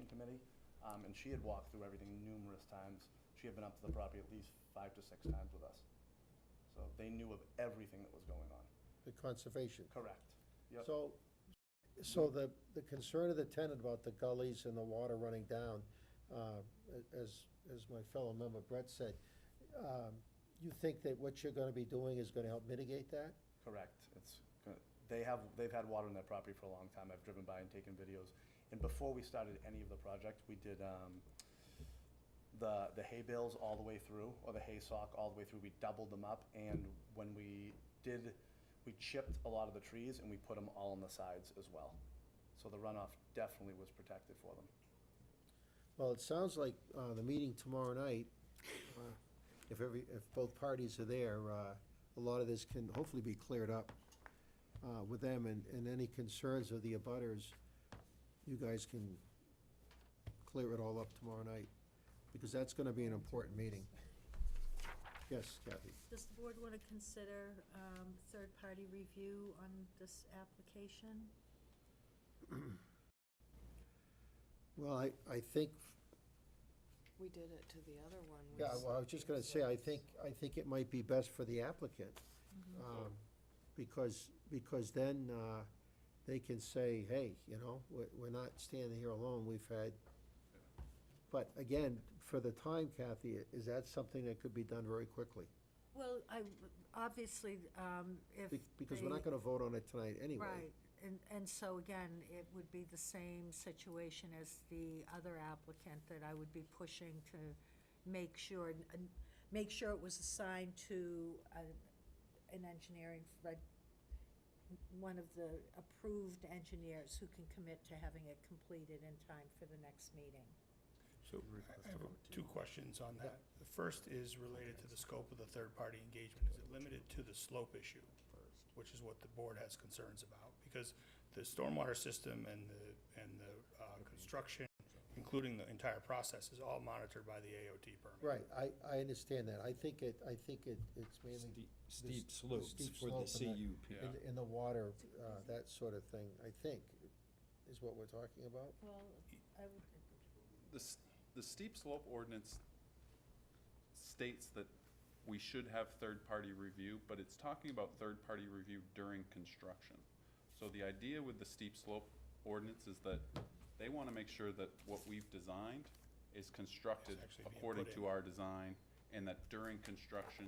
Committee, and she had walked through everything numerous times. She had been up to the property at least 5 to 6 times with us. So they knew of everything that was going on. The conservation. Correct. Yep. So the concern of the tenant about the gullies and the water running down, as my fellow member Brett said, you think that what you're gonna be doing is gonna help mitigate that? Correct. They've had water on their property for a long time. I've driven by and taken videos. And before we started any of the project, we did, the hay bales all the way through, or the hay sock all the way through. We doubled them up, and when we chipped a lot of the trees and we put them all on the sides as well. So the runoff definitely was protected for them. Well, it sounds like the meeting tomorrow night, if both parties are there, a lot of this can hopefully be cleared up with them, and any concerns of the abutters, you guys can clear it all up tomorrow night, because that's gonna be an important meeting. Yes, Kathy? Does the board want to consider third-party review on this application? Well, I think, We did it to the other one. We yeah, well, I was just gonna say, I think it might be best for the applicant, because then they can say, hey, we're not standing here alone, we've had, but again, for the time, Kathy, is that something that could be done very quickly? Well, obviously, if Because we're not they- gonna vote on it tonight anyway. Right, and so again, it would be the same situation as the other applicant, that I would be pushing to make sure it was assigned to an engineering, one of the approved engineers who can commit to having it completed in time for the next meeting. So I have two questions on that. The first is related to the scope of the third-party engagement. Is it limited to the slope issue, which is what the board has concerns about? Because the stormwater system and the construction, including the entire process, is all monitored by the AOT permit. Right, I understand that. I think it's mainly. Steep the slopes steep for the slope and CUP. In the water, that sort of thing, I think, is what we're talking about. Well, I would, The steep slope ordinance states that we should have third-party review, but it's talking about third-party review during construction. So the idea with the steep slope ordinance is that they want to make sure that what we've designed is constructed It's actually being according put to our design, and that during construction,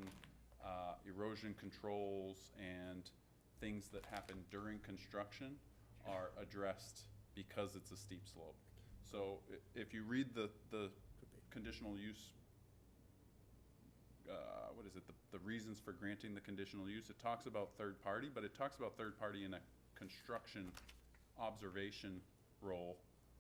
erosion controls and things that happen during construction are addressed because it's a steep slope. So if you read the conditional use, what is it, the reasons for granting the conditional use, it talks about third party, but it talks about third party in construction observation role,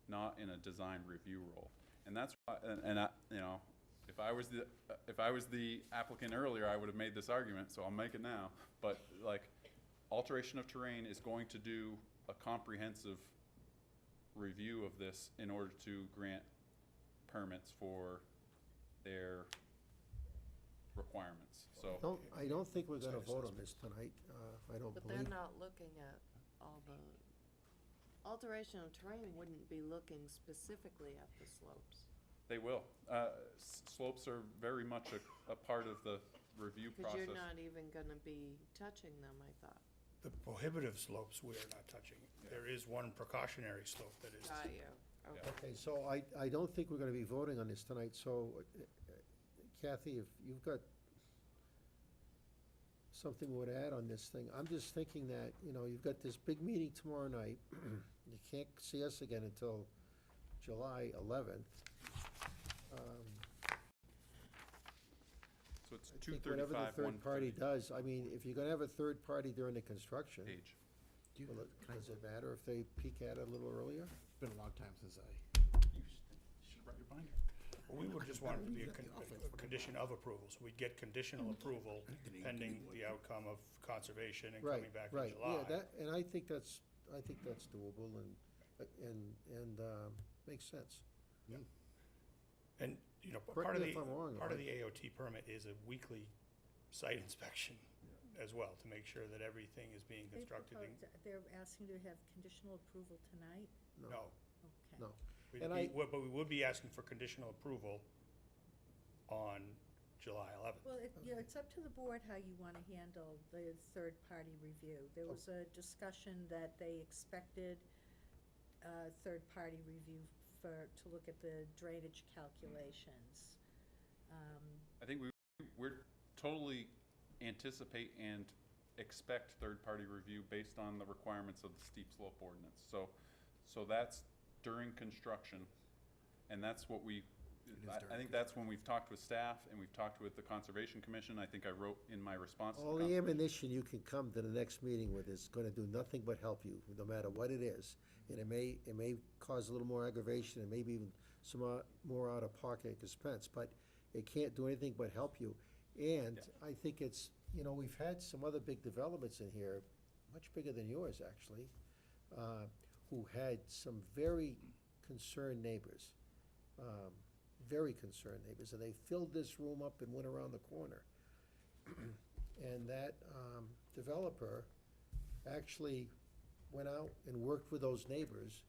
not in a design review role. And that's why, and I, you know, if I was the applicant earlier, I would have made this argument, so I'll make it now. But like, alteration of terrain is going to do a comprehensive review of this in order to grant permits for their requirements, so. I don't think we're gonna vote on this tonight, I don't But they're believe. not looking at all the, alteration of terrain wouldn't be looking specifically at the slopes. They will. Slopes are very much a part of the review Because process. you're not even gonna be touching them, I thought. The prohibitive slopes we are not touching. There is one precautionary slope that is. Got you, okay. Okay, so I don't think we're gonna be voting on this tonight, so Kathy, if you've got something you would add on this thing, I'm just thinking that, you know, you've got this big meeting tomorrow night, you can't see us again until July 11th. So it's I think whatever the 235, third party 130. does, I mean, if you're gonna have a third party during the construction, Age. does it matter if they peek at it a little earlier? It's been a long time since I. You should write your binder. We would just want it to be a condition of approval, so we'd get conditional approval pending the outcome of conservation and coming back in Right, July. yeah, that, and I think that's doable and makes sense. And, you know, Correct part of me the, if I'm wrong, part of though. the AOT permit is a weekly site inspection as well, to make sure that everything is being They constructed in. proposed- They're asking to have conditional approval tonight? No. Okay. No. We'd And be- But we would be asking for conditional approval on July 11th. Well, it's up to the board how you want to handle the third-party review. There was a discussion that they expected a third-party review to look at the drainage calculations. I think we're totally anticipate and expect third-party review based on the requirements of the steep slope ordinance. So that's during construction, and that's what I think that's when we've talked with staff and we've talked with the Conservation Commission. I think I wrote in my response to the All the ammunition you can come to the next meeting with is gonna do nothing but help you, no matter what it is. And it may cause a little more aggravation and maybe even some more out-of-pocket expense, but it can't do anything but help you. And I think it's, you know, we've had some other big developments in here, much bigger than yours, actually, who had some very concerned neighbors. Very concerned neighbors, and they filled this room up and went around the corner. And that developer actually went out and worked with those neighbors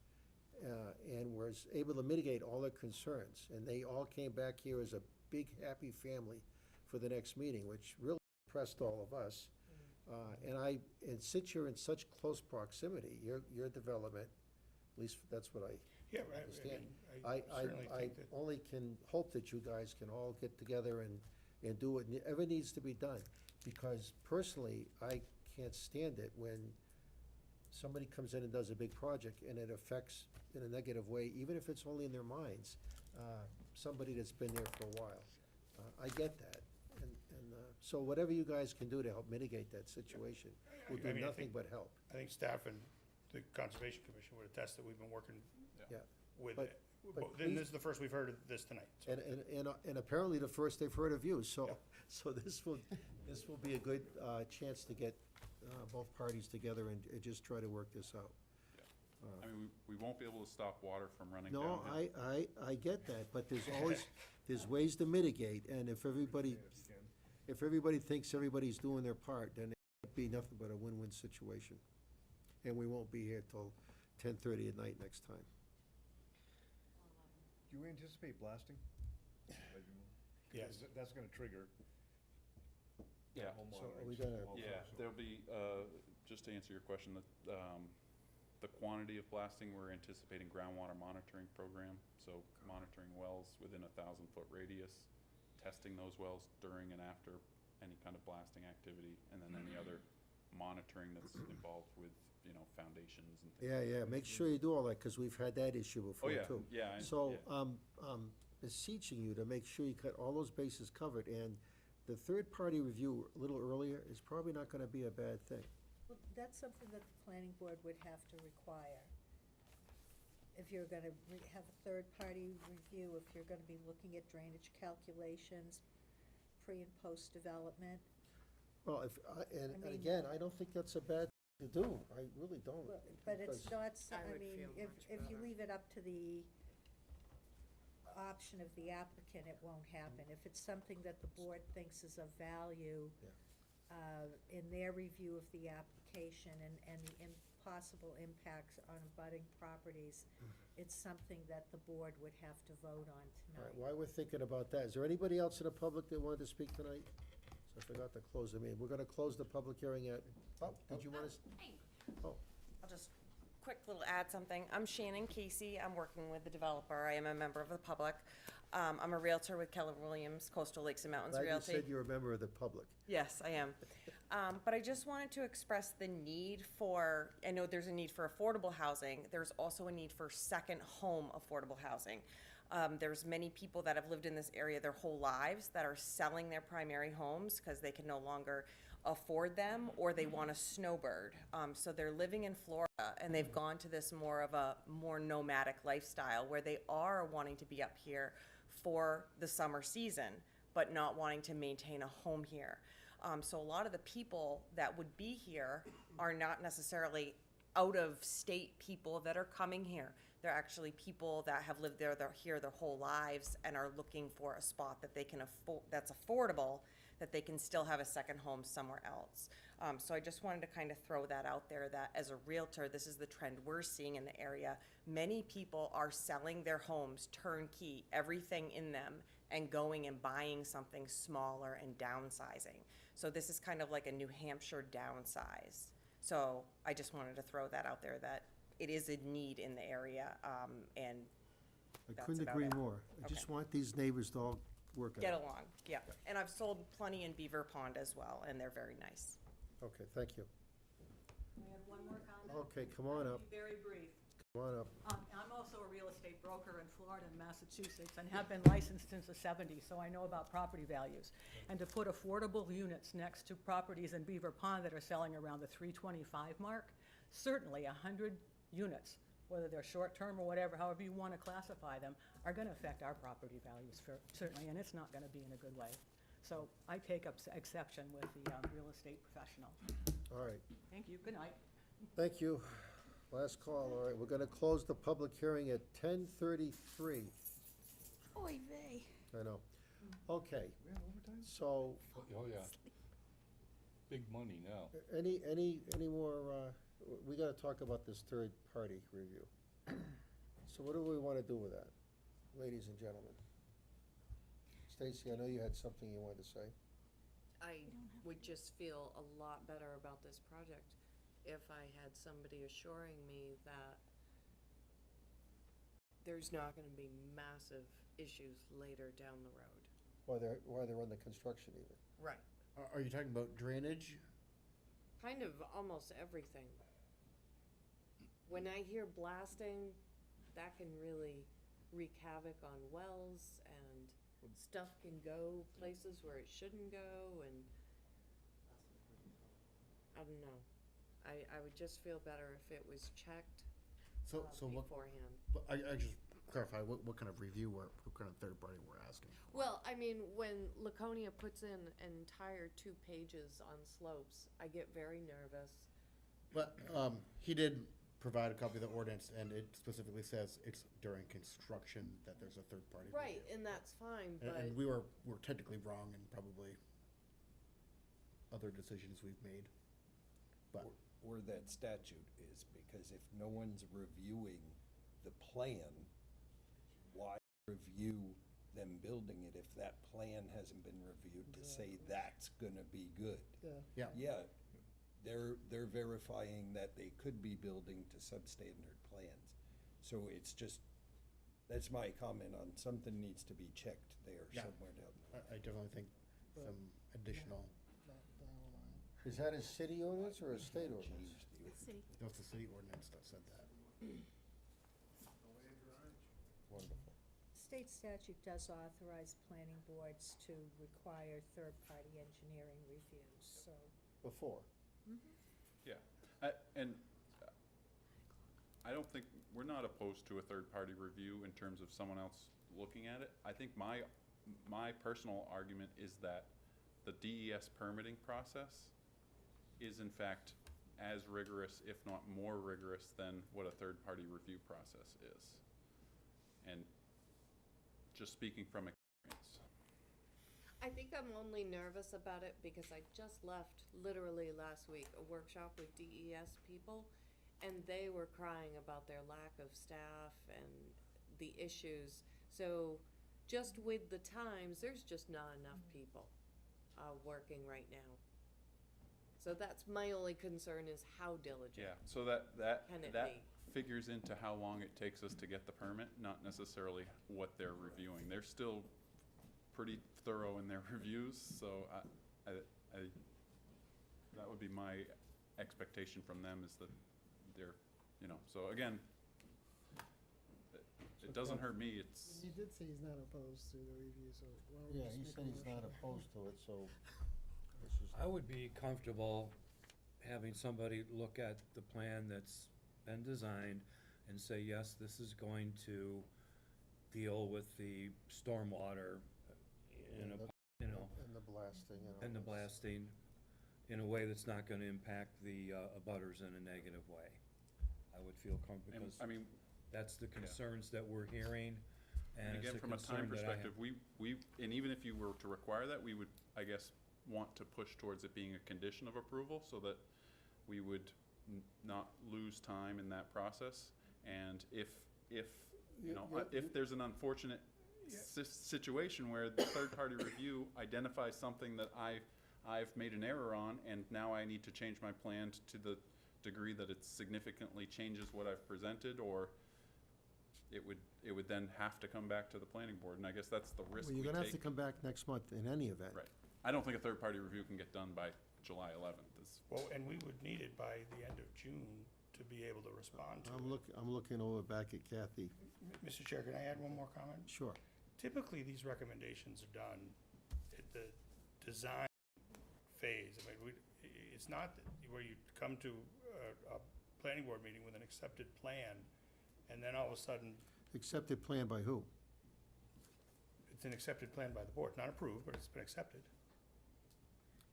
and was able to mitigate all their concerns. And they all came back here as a big, happy family for the next meeting, which really impressed all of us. And since you're in such close proximity, your development, at least that's what I Yeah, right. understand. I certainly I think that. only can hope that you guys can all get together and do whatever needs to be done. Because personally, I can't stand it when somebody comes in and does a big project and it affects in a negative way, even if it's only in their minds, somebody that's been there for a while. I get that. And so whatever you guys can do to help mitigate that situation will I do mean, I nothing think- but help. I think staff and the Conservation Commission would attest that we've been working Yeah. with But- it. but And please- this is the first we've heard of this tonight. so. And apparently the first they've heard of you, so this will be a good chance to get both parties together and just try to work this out. I mean, we won't be able to stop water from running No, downhill. I get that, but there's ways to mitigate, and if everybody thinks everybody's doing their part, then it'll be nothing but a win-win situation. And we won't be here till 10:30 at night next time. Do you anticipate blasting? Yes. That's gonna trigger. Yeah. home So are monitoring we system gonna- also, Yeah, so- there'll be, just to answer your question, the quantity of blasting, we're anticipating groundwater monitoring program, so monitoring wells within a 1,000-foot radius, testing those wells during and after any kind of blasting activity, and then any other monitoring that's involved with, foundations and things. Yeah, make sure you do all that, because we've had that issue before, yeah, too. yeah, So, yeah. beseeching you to make sure you cut all those bases covered, and the third-party review a little earlier is probably not gonna be a bad thing. Well, that's something that the planning board would have to require. If you're gonna have a third-party review, if you're gonna be looking at drainage calculations, pre- and post-development. Well, and I mean- again, I don't think that's a bad thing to do, I really don't. But it's because- not, I I would mean, feel if, much if you better. leave it up to the option of the applicant, it won't happen. If it's something that the board thinks is of value, in their review of the application and the possible impacts on abutting properties, it's something that the board would have to vote on All tonight. right, while we're thinking about that, is there anybody else in the public that wanted to speak tonight? So I forgot to close the meeting. We're gonna close the public hearing at, did you want to? Oh, I'll just quick little add something. I'm Shannon Casey. I'm working with the developer. I am a member of the public. I'm a Realtor with Keller Williams Coastal Lakes and Mountains glad you Realty. said you're a member of the public. Yes, I am. But I just wanted to express the need for, I know there's a need for affordable housing. There's also a need for second home affordable housing. There's many people that have lived in this area their whole lives that are selling their primary homes because they can no longer afford them or they want a snowbird. So they're living in Florida and they've gone to this more of a more nomadic lifestyle where they are wanting to be up here for the summer season, but not wanting to maintain a home here. So a lot of the people that would be here are not necessarily out-of-state people that are coming here. They're actually people that have lived there, they're here their whole lives and are looking for a spot that they can afford, that's affordable, that they can still have a second home somewhere else. So I just wanted to kind of throw that out there, that as a Realtor, this is the trend we're seeing in the area. Many people are selling their homes turnkey, everything in them, and going and buying something smaller and downsizing. So this is kind of like a New Hampshire downsize. So I just wanted to throw that out there, that it is a need in the area, and I that's couldn't about agree it. more. I Okay. just want these neighbors to all work it Get out. along, yeah. And I've sold plenty in Beaver Pond as well, and they're very nice. Okay, thank you. I have one more comment. Okay, come on up, Be very brief. come on up. I'm also a real estate broker in Florida and Massachusetts and have been licensed since the 70s, so I know about property values. And to put affordable units next to properties in Beaver Pond that are selling around the 325 mark, certainly 100 units, whether they're short-term or whatever, however you want to classify them, are going to affect our property values certainly, and it's not going to be in a good way. So I take exception with the real estate professional. All right, Thank you, good night. thank you. Last call, all right, we're gonna close the public hearing at 10:33. Oy vey. I know. Okay, so, Oh, yeah. Big money now. any more, we gotta talk about this third-party review. So what do we wanna do with that, ladies and gentlemen? Stacy, I know you had something you wanted to say. I would just feel a lot better about this project if I had somebody assuring me that there's not gonna be massive issues later down the road. While they're under construction even. Right. Are you talking about drainage? Kind of almost everything. When I hear blasting, that can really wreak havoc on wells and stuff can go places where it shouldn't go and I don't know. I would just feel better if it was checked So what, beforehand. but I just clarify, what kind of review what kind of third party we're asking? Well, I mean, when Laconia puts in an entire 2 pages on slopes, I get very nervous. But, he did provide a copy of the ordinance, and it specifically says it's during construction that there's a third party. Right, and that's fine, And, but and we're technically wrong in probably other decisions we've made, but. Or that statute is, because if no one's reviewing the plan, why review them building it if that plan hasn't been reviewed to say that's gonna be good? Yeah. Yeah, they're verifying that they could be building to substandard plans. So it's just, that's my comment on something needs to be checked there Yeah. somewhere down there. I definitely think some additional, Is that a city ordinance or a state ordinance? City. that was the city ordinance that said that. Wonderful. State statute does authorize planning boards to require third-party engineering reviews, so. Before. Yeah, we're not opposed to a third-party review in terms of someone else looking at it. I think my personal argument is that the DES permitting process is in fact as rigorous, if not more rigorous, than what a third-party review process is. And just speaking from experience. I think I'm only nervous about it because I just left, literally last week, a workshop with DES people, and they were crying about their lack of staff and the issues. So just with the times, there's just not enough people working right now. So that's my only concern, is how diligent. Yeah, so that Can it that be? figures into how long it takes us to get the permit, not necessarily what they're reviewing. They're still pretty thorough in their reviews, so I that would be my expectation from them, is that they're, you know, so again, it doesn't hurt me, it's, He did say he's not opposed to the review, so why don't we Yeah, just he make a said he's not motion? opposed to it, so this is. I would be comfortable having somebody look at the plan that's been designed and say, yes, this is going to deal with the stormwater in a, you know, And the blasting and all and the this. blasting in a way that's not gonna impact the abutters in a negative way. I would feel comfortable, and, because I mean, that's the concerns that we're hearing, and and it's again, a from a time concern that I have. perspective, and even if you were to require that, we would, I guess, want to push towards it being a condition of approval, so that we would not lose time in that process. And if you know, if there's an unfortunate situation where the third-party review identifies something that I've made an error on, and now I need to change my plan to the degree that it significantly changes what I've presented, or it would then have to come back to the planning board, and I guess that's the risk Well, we you're gonna have to take. come back next month in any event. Right. I don't think a third-party review can get done by July 11th. Well, and we would need it by the end of June to be able to respond to it. I'm looking over back at Kathy. Mr. Chair, can I add one more comment? Sure. Typically, these recommendations are done at the design phase. I mean, it's not that where you come to a planning board meeting with an accepted plan, and then all of a sudden, Accepted plan by who? it's an accepted plan by the board, not approved, but it's been accepted.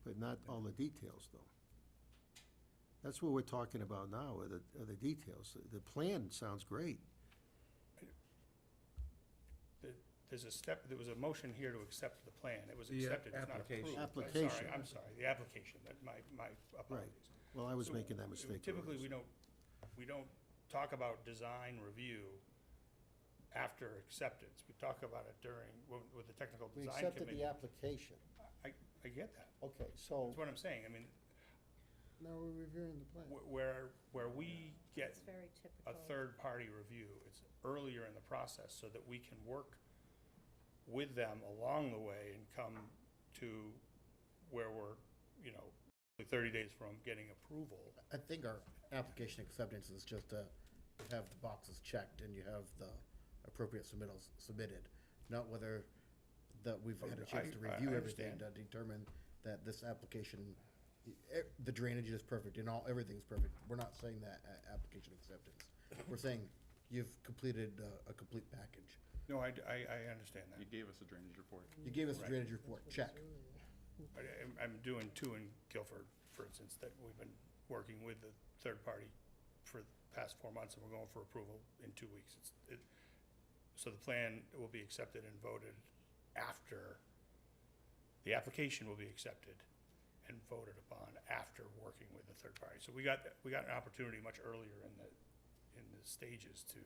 But not all the details, though. That's what we're talking about now, are the details. The plan sounds great. There was a motion here to accept the plan. It was The accepted, it's not application. approved. Application. I'm sorry, the application, my apologies. Well, I was So, making that mistake. Typically, earlier. we don't talk about design review after acceptance. We talk about it during, with the technical We design accepted committee. the application. I get that. Okay, so, That's what I'm saying. I mean, Now we're reviewing the plan. where we get It's very typical. a third-party review, it's earlier in the process so that we can work with them along the way and come to where we're, 30 days from getting approval. I think our application acceptance is just to have the boxes checked and you have the appropriate submittals submitted, not whether that we've had a chance to I review everything understand. to determine that this application, the drainage is perfect and everything's perfect. We're not saying that at application acceptance. We're saying you've completed a complete package. No, I understand that. You gave us a drainage report. You gave us a Right. drainage report, check. I'm doing two in Guilford, for instance, that we've been working with the third party for the past 4 months, and we're going for approval in 2 weeks. So the plan will be accepted and voted after, the application will be accepted and voted upon after working with the third party. So we got an opportunity much earlier in the stages to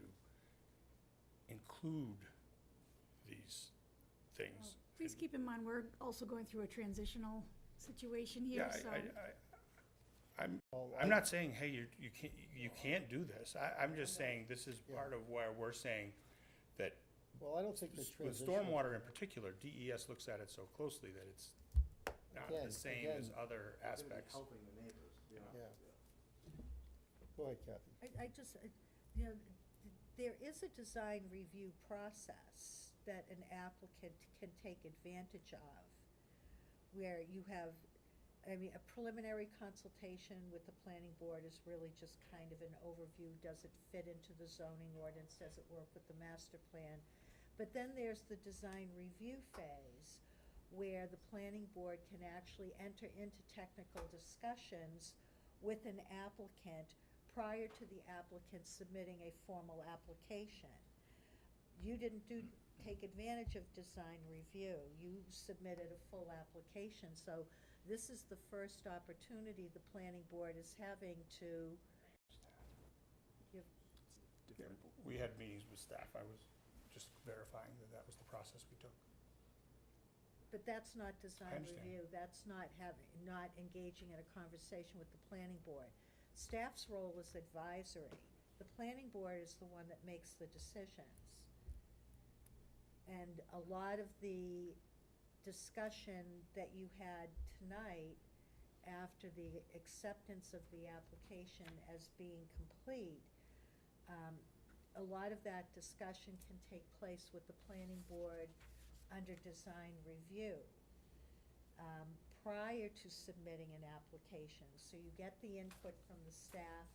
include these things. Please keep in mind, we're also going through a transitional situation here, Yeah, so. I'm not saying, hey, you can't do this. I'm just saying this is part of where we're saying that well, I don't think the with transition. stormwater in particular, DES looks at it so closely that it's not Again- the same as again- other aspects. Helping the neighbors, Yeah. Go ahead, Kathy. I just, there is a design review process that an applicant can take advantage of, where you have I mean, a preliminary consultation with the planning board is really just kind of an overview. Does it fit into the zoning ordinance? Does it work with the master plan? But then there's the design review phase, where the planning board can actually enter into technical discussions with an applicant prior to the applicant submitting a formal application. You didn't take advantage of design review. You submitted a full application, so this is the first opportunity the planning board is having to give. We had meetings with staff. I was just verifying that that was the process we took. But that's not design understand. review, that's not engaging in a conversation with the planning board. Staff's role is advisory. The planning board is the one that makes the decisions. And a lot of the discussion that you had tonight after the acceptance of the application as being complete, a lot of that discussion can take place with the planning board under design review prior to submitting an application. So you get the input from the staff,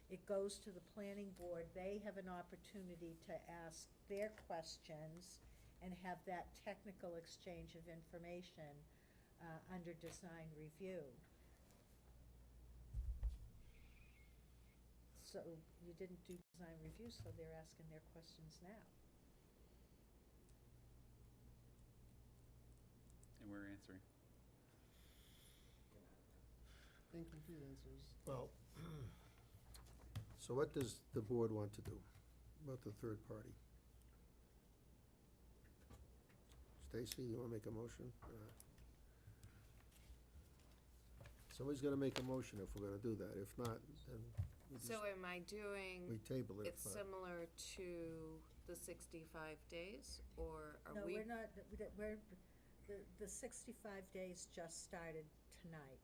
it goes to the planning board, they have an opportunity to ask their questions and have that technical exchange of information under design review. So you didn't do design review, so they're asking their questions now. And we're answering. Incomplete answers. Well, so what does the board want to do about the third party? Stacy, you wanna make a motion? Somebody's gonna make a motion if we're gonna do that. If not, then we just, So am I doing? we table it. It's similar to the 65 days, or are No, we? we're not, the 65 days just started tonight,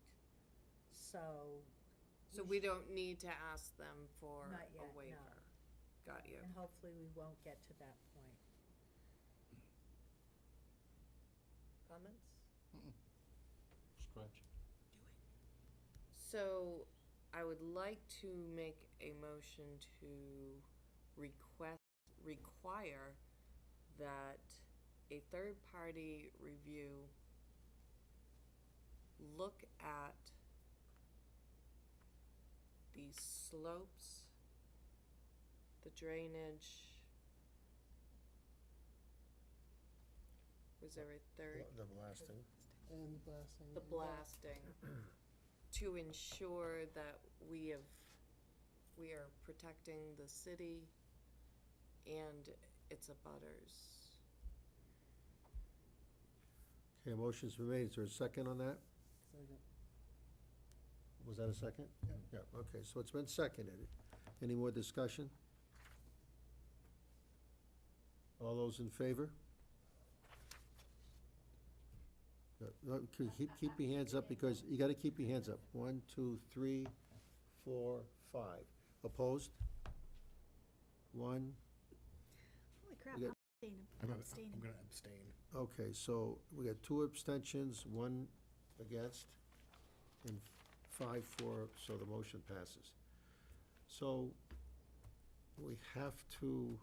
so. So we don't need to ask them for Not yet, a no. waiver? Got you. And hopefully we won't get to that point. Comments? Scratch. So I would like to make a motion to require that a third-party review look at the slopes, the drainage. Was there a third? The blasting. And blasting. The blasting, to ensure that we are protecting the city and its abutters. Okay, a motion's been made. Is there a second on that? Second. Was that a second? Yeah, okay, so it's been seconded. Any more discussion? All those in favor? No, keep your hands up, because you gotta keep your hands up. 1, 2, 3, 4, 5. Opposed? 1. Holy crap, We I'm got- abstaining. I'm gonna abstain. Okay, so we got 2 abstentions, 1 against, and 5 for, so the motion passes. So we have to,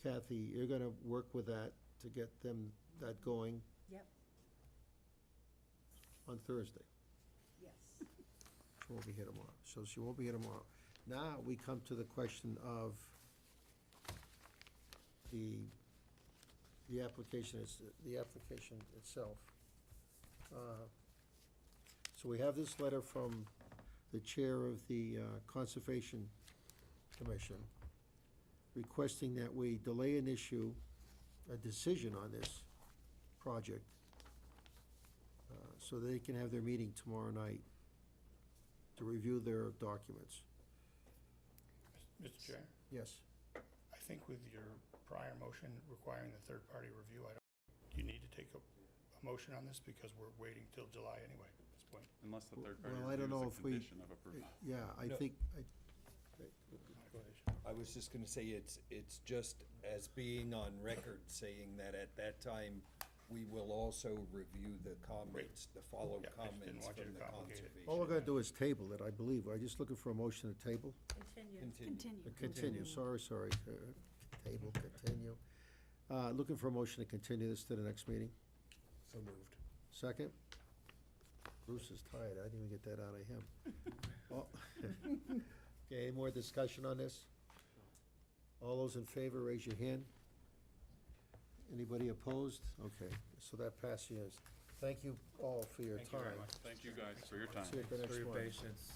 Kathy, you're gonna work with that to get that going Yep, on Thursday. yes. She won't be here tomorrow, so she won't be here tomorrow. Now, we come to the question of the application itself. So we have this letter from the chair of the Conservation Commission requesting that we delay an issue, a decision on this project, so they can have their meeting tomorrow night to review their documents. Mr. Chair, Yes? I think with your prior motion requiring the third-party review, you need to take a motion on this, because we're waiting till July anyway at this point. Unless the third party Well, I don't know review is if a we. condition of approval. Yeah, I No. think, I was just gonna say, it's just as being on record saying that at that time, we will also review the comments, the follow Yeah, I just didn't comments want you from to the complicate it. conservation. All we're gonna do is table it, I believe. We're just looking for a motion to table. Continue. Continue, sorry. Table, continue. Looking for a motion to continue this to the next meeting. So moved. Second? Bruce is tired, I didn't even get that out of him. Oh. Okay, any more discussion on this? All those in favor, raise your hand. Anybody opposed? Okay, so that passes. Thank you all for your time. Thank you very much. Thank you guys for your time. See you at the For next your one. patience.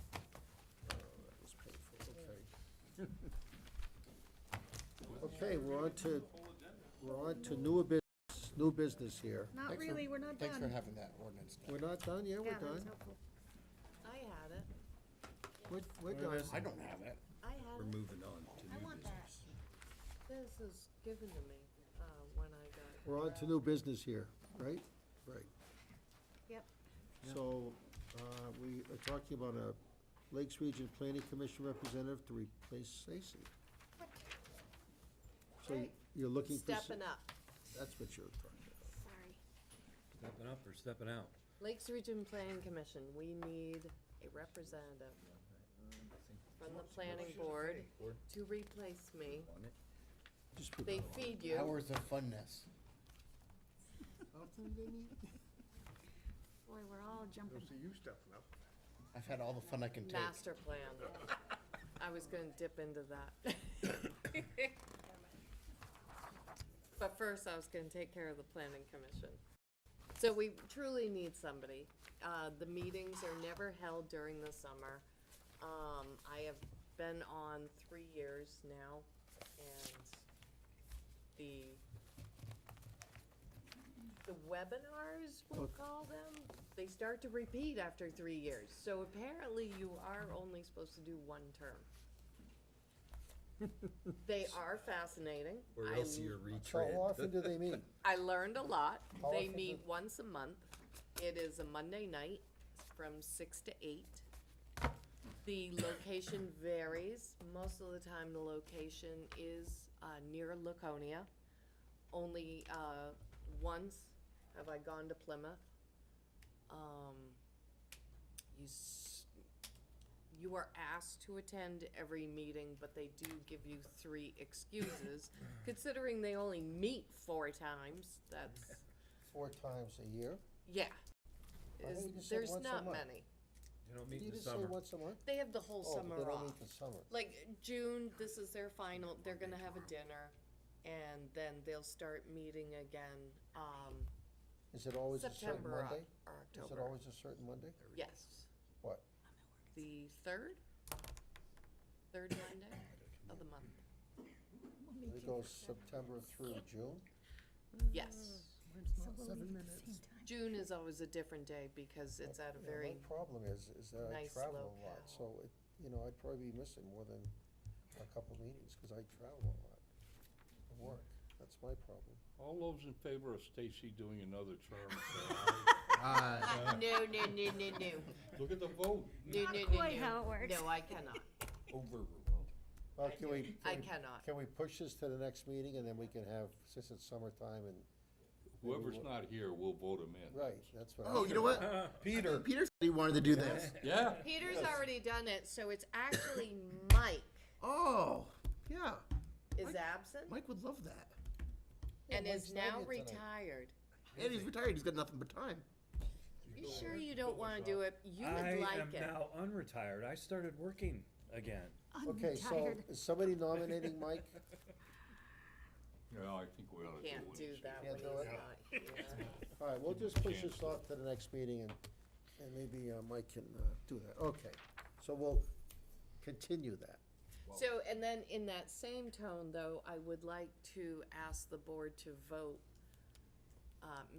Oh, that was painful, okay. Okay, we're on to new business here. Not really, we're not done. Thanks for having that ordinance. We're not done? Yeah, we're Yeah, that was done. helpful. I had it. We're done. I don't have it. I had We're it. moving on to I new want that. business. This is given to me, when I got. We're on to new business here, right? Right. Yep. So, we are talking about a Lakes Region Planning Commission representative to replace Stacy. So Hey, you're looking for. Stepping up. That's what you're talking about. Sorry. Stepping up or stepping out? Lakes Region Planning Commission, we need a representative from the planning board to replace me. Just put They that on. feed you. Hours of funness. Boy, we're all jumping. See you stepping up. I've had all the fun I can take. Master plan. I was gonna dip into that. But first, I was gonna take care of the planning commission. So we truly need somebody. The meetings are never held during the summer. I have been on 3 years now, and the webinars, we'll call them, they start to repeat after 3 years. So apparently you are only supposed to do one term. They are fascinating. Or I else you're How often retread. do they meet? I learned a lot. How They often meet once a month. It is a Monday night from 6 to 8. The location varies. Most of the time, the location is near Laconia. Only once have I gone to Plymouth. You are asked to attend every meeting, but they do give you 3 excuses. Considering they only meet 4 times, that's, 4 times a year? yeah. I thought you just said There's once a not month. many. You don't Did meet you in the just say summer. once a month? They have the whole Oh, summer they don't off. meet the summer. Like June, this is their final, they're gonna have a dinner, and then they'll start meeting again, Is it always a certain September or Monday? or Is it October. always a certain Monday? Yes, What? the third Monday of the month, It goes September through June? yes. June is always a different day because it's at a Yeah, very, My problem is that I nice travel a lot, locale. so I'd probably be missing more than a couple meetings, because I travel a lot for work. That's my problem. All those in favor of Stacy doing another term, say no. Look at the vote. No, Not no, no, quite no. how it works. No, I cannot. Overruled. Well, can we? I cannot. Can we push this to the next meeting, and then we can have, since it's summertime and. Whoever's not here, we'll vote him in. Right, that's what. Oh, you know what? Peter said he wanted to do this. Yeah. Peter's already done it, so it's actually Mike Oh, yeah. is absent Mike would love that. and Mike's is not now here tonight. retired. And he's retired. He's got nothing but time. You sure you don't wanna do it? You would I like am it. now unretired. I started working again. Okay, so Unretired. is somebody nominating Mike? Yeah, I think we ought to do Can't what do he that Can't when do he's it? not here. All right, we'll just push this off to the next meeting, and maybe Mike can do that. Okay, so we'll continue that. So, and then in that same tone, though, I would like to ask the board to vote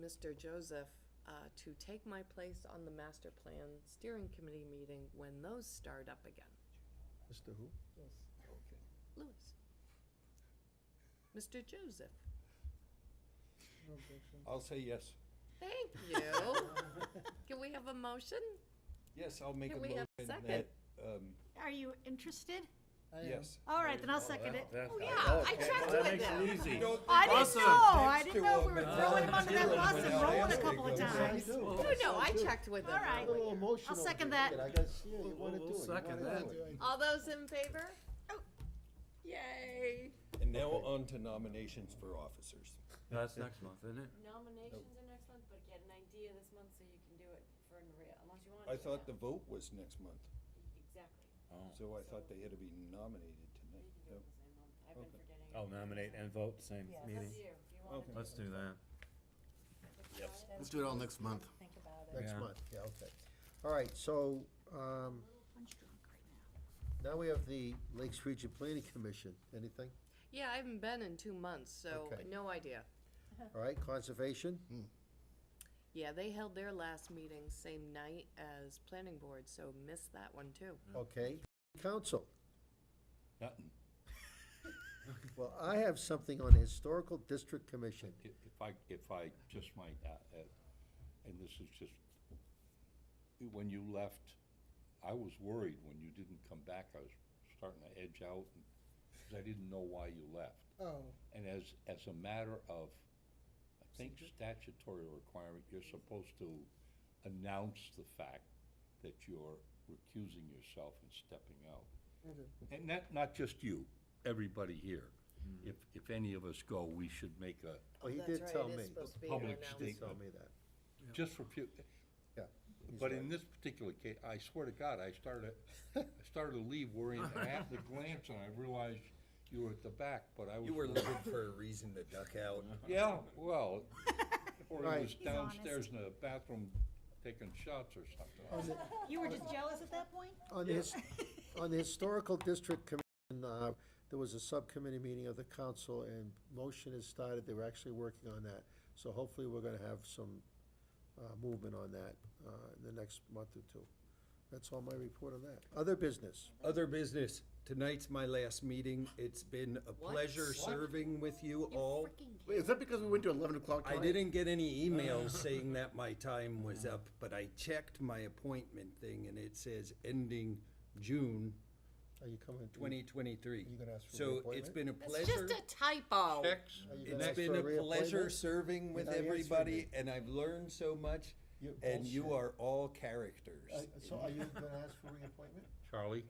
Mr. Joseph to take my place on the master plan steering committee meeting when those start up again. Mr. Who? Lewis. Mr. Joseph. I'll say yes. Thank you. Can we have a motion? Yes, I'll make a Can we have a motion second? that, Are you interested? I am. Yes. All right, then I'll second it. Oh, yeah, I checked That with makes them. it easy. I didn't Awesome. know, I didn't know we were throwing him under that bus and rolling a couple of times. No, I checked with them. All right. A little emotional. I'll second here. that. I gotta see it, you wanna We'll do it, you second wanna that. do it. All those in favor? Yay. And now on to nominations for officers. That's next month, isn't it? Nominations are next month, but get an idea this month so you can do it for Maria, unless you want. I thought the vote was next month, Exactly. so I thought they had to be nominated tonight. You can do it the same month. I've been Okay. forgetting. Oh, nominate and vote, same Yes. meeting. Up to you. If you want Okay. Let's do that. Let's do it all next month. Think about it. Next Yeah. month, yeah, okay. All right, so, Punch drunk right now. now we have the Lakes Region Planning Commission. Anything? Yeah, I haven't been in 2 months, so Okay. no idea. All right, Conservation? Yeah, they held their last meeting same night as planning board, so missed that one too. Okay. Council? Nothing. Well, I have something on the Historical District Commission. If I just might, and this is just, when you left, I was worried when you didn't come back. I was starting to edge out, because I didn't know why you left. Oh, And as a matter of, I think statutory requirement, you're supposed to announce the fact that you're recusing yourself and stepping out. okay. And not just you, everybody here. If any of us go, we should make a Oh, he That's did right, tell it is me. supposed to be public announced. He did statement. tell me that. Just for Yeah. he's But right. in this particular case, I swear to God, I started to leave worrying, I happened to glance and I realized you were at the back, but I was. You were worried. looking for a reason to duck out. Yeah, well, or Right. he was He's downstairs in the bathroom taking shots or something. You were just jealous at that point? On this, on the Historical District Commission, there was a subcommittee meeting of the council, and motion has started, they were actually working on that. So hopefully, we're gonna have some, movement on that, in the next month or two. That's all my report on that. Other business? Other business, tonight's my last meeting. It's been a pleasure serving with you all. Wait, is that because we went to 11 o'clock I tonight? didn't get any emails saying that my time was up, but I checked my appointment thing and it says ending June Are you coming? 2023. Are you gonna ask for So reappointment? it's been a It's pleasure. just a typo. Checks, Are you gonna It's ask been for a pleasure reappointment? serving with You're not answering everybody me. and I've learned so much. You- And you bullshit. are all characters. So are you gonna ask for reappointment? Charlie,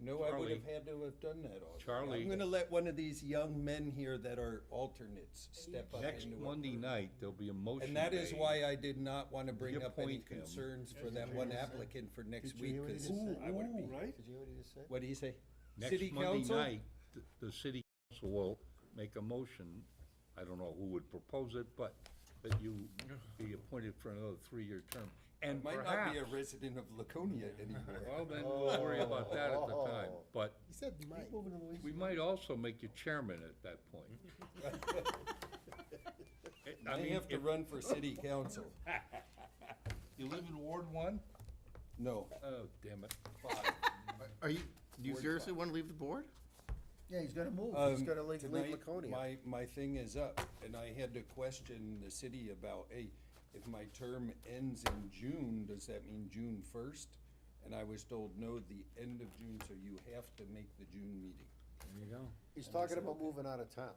No, I would have Charlie. had to have done that already. Charlie. I'm gonna let one of these young men here that are alternates step up next into it. Monday night, there'll be a motion And that is made. why I did not want to bring up any Reappoint him. concerns for that one applicant for next Did you week, hear what he because just said? I would be. Right? Did you hear what he just said? What do you say? Next City Monday council? night, the city council will make a motion, I don't know who would propose it, but that you be appointed for another 3-year term. And Might not be a perhaps, resident of Laconia anymore. well, then we'll worry about that at the time. Oh. But He said might. we might also make you chairman at that point. I have to run for city council. You live in Ward 1? No. Oh, damn it. Do you seriously want to leave the board? Yeah, he's gonna move, he's gonna leave Tonight, Laconia. my thing is up, and I had to question the city about, hey, if my term ends in June, does that mean June 1st? And I was told, no, the end of June, so you have to make the June meeting. There you go. He's talking about moving out of town.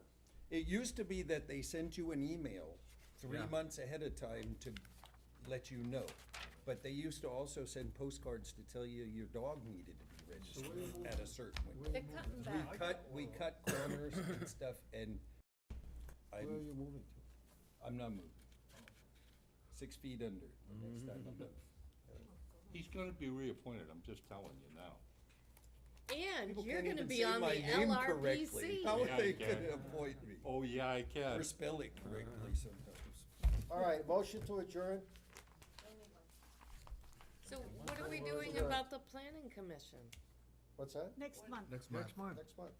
It used to be that they sent you an email 3 Yeah. months ahead of time to let you know. But they used to also send postcards to tell you your dog needed to be registered at a certain window. They're cutting back. We cut corners and stuff, and Where are you moving to? I'm not moving. 6 feet under, the next time I'm done. He's gonna be reappointed, I'm just telling you now. And People you're can't gonna even be say on my the name correctly. LRPC. How are Yeah, they I can. gonna appoint me? Oh, yeah, I can. Or spell it correctly sometimes. All right, motion to adjourn? So what are we doing about the planning commission? What's that? Next month. Next month. Next month.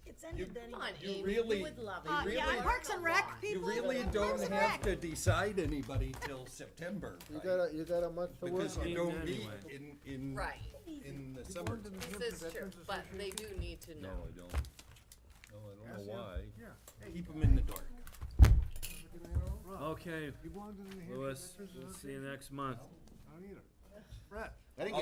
It's ended Come anyway. on, You Amy, really- you would love it. Yeah, really- Parks and Rec You people. really don't Parks and have Rec. to decide anybody till September, You right? got a month to work Because on you it. don't meet Anyway. in, Right, in the summer. this is true, but they do need to No, know. I don't. No, I don't know why. Keep them in the dark. Okay, You belong to the New Hampshire Louis, Veterans we'll see you Association? next month. I don't either. Brett. I didn't get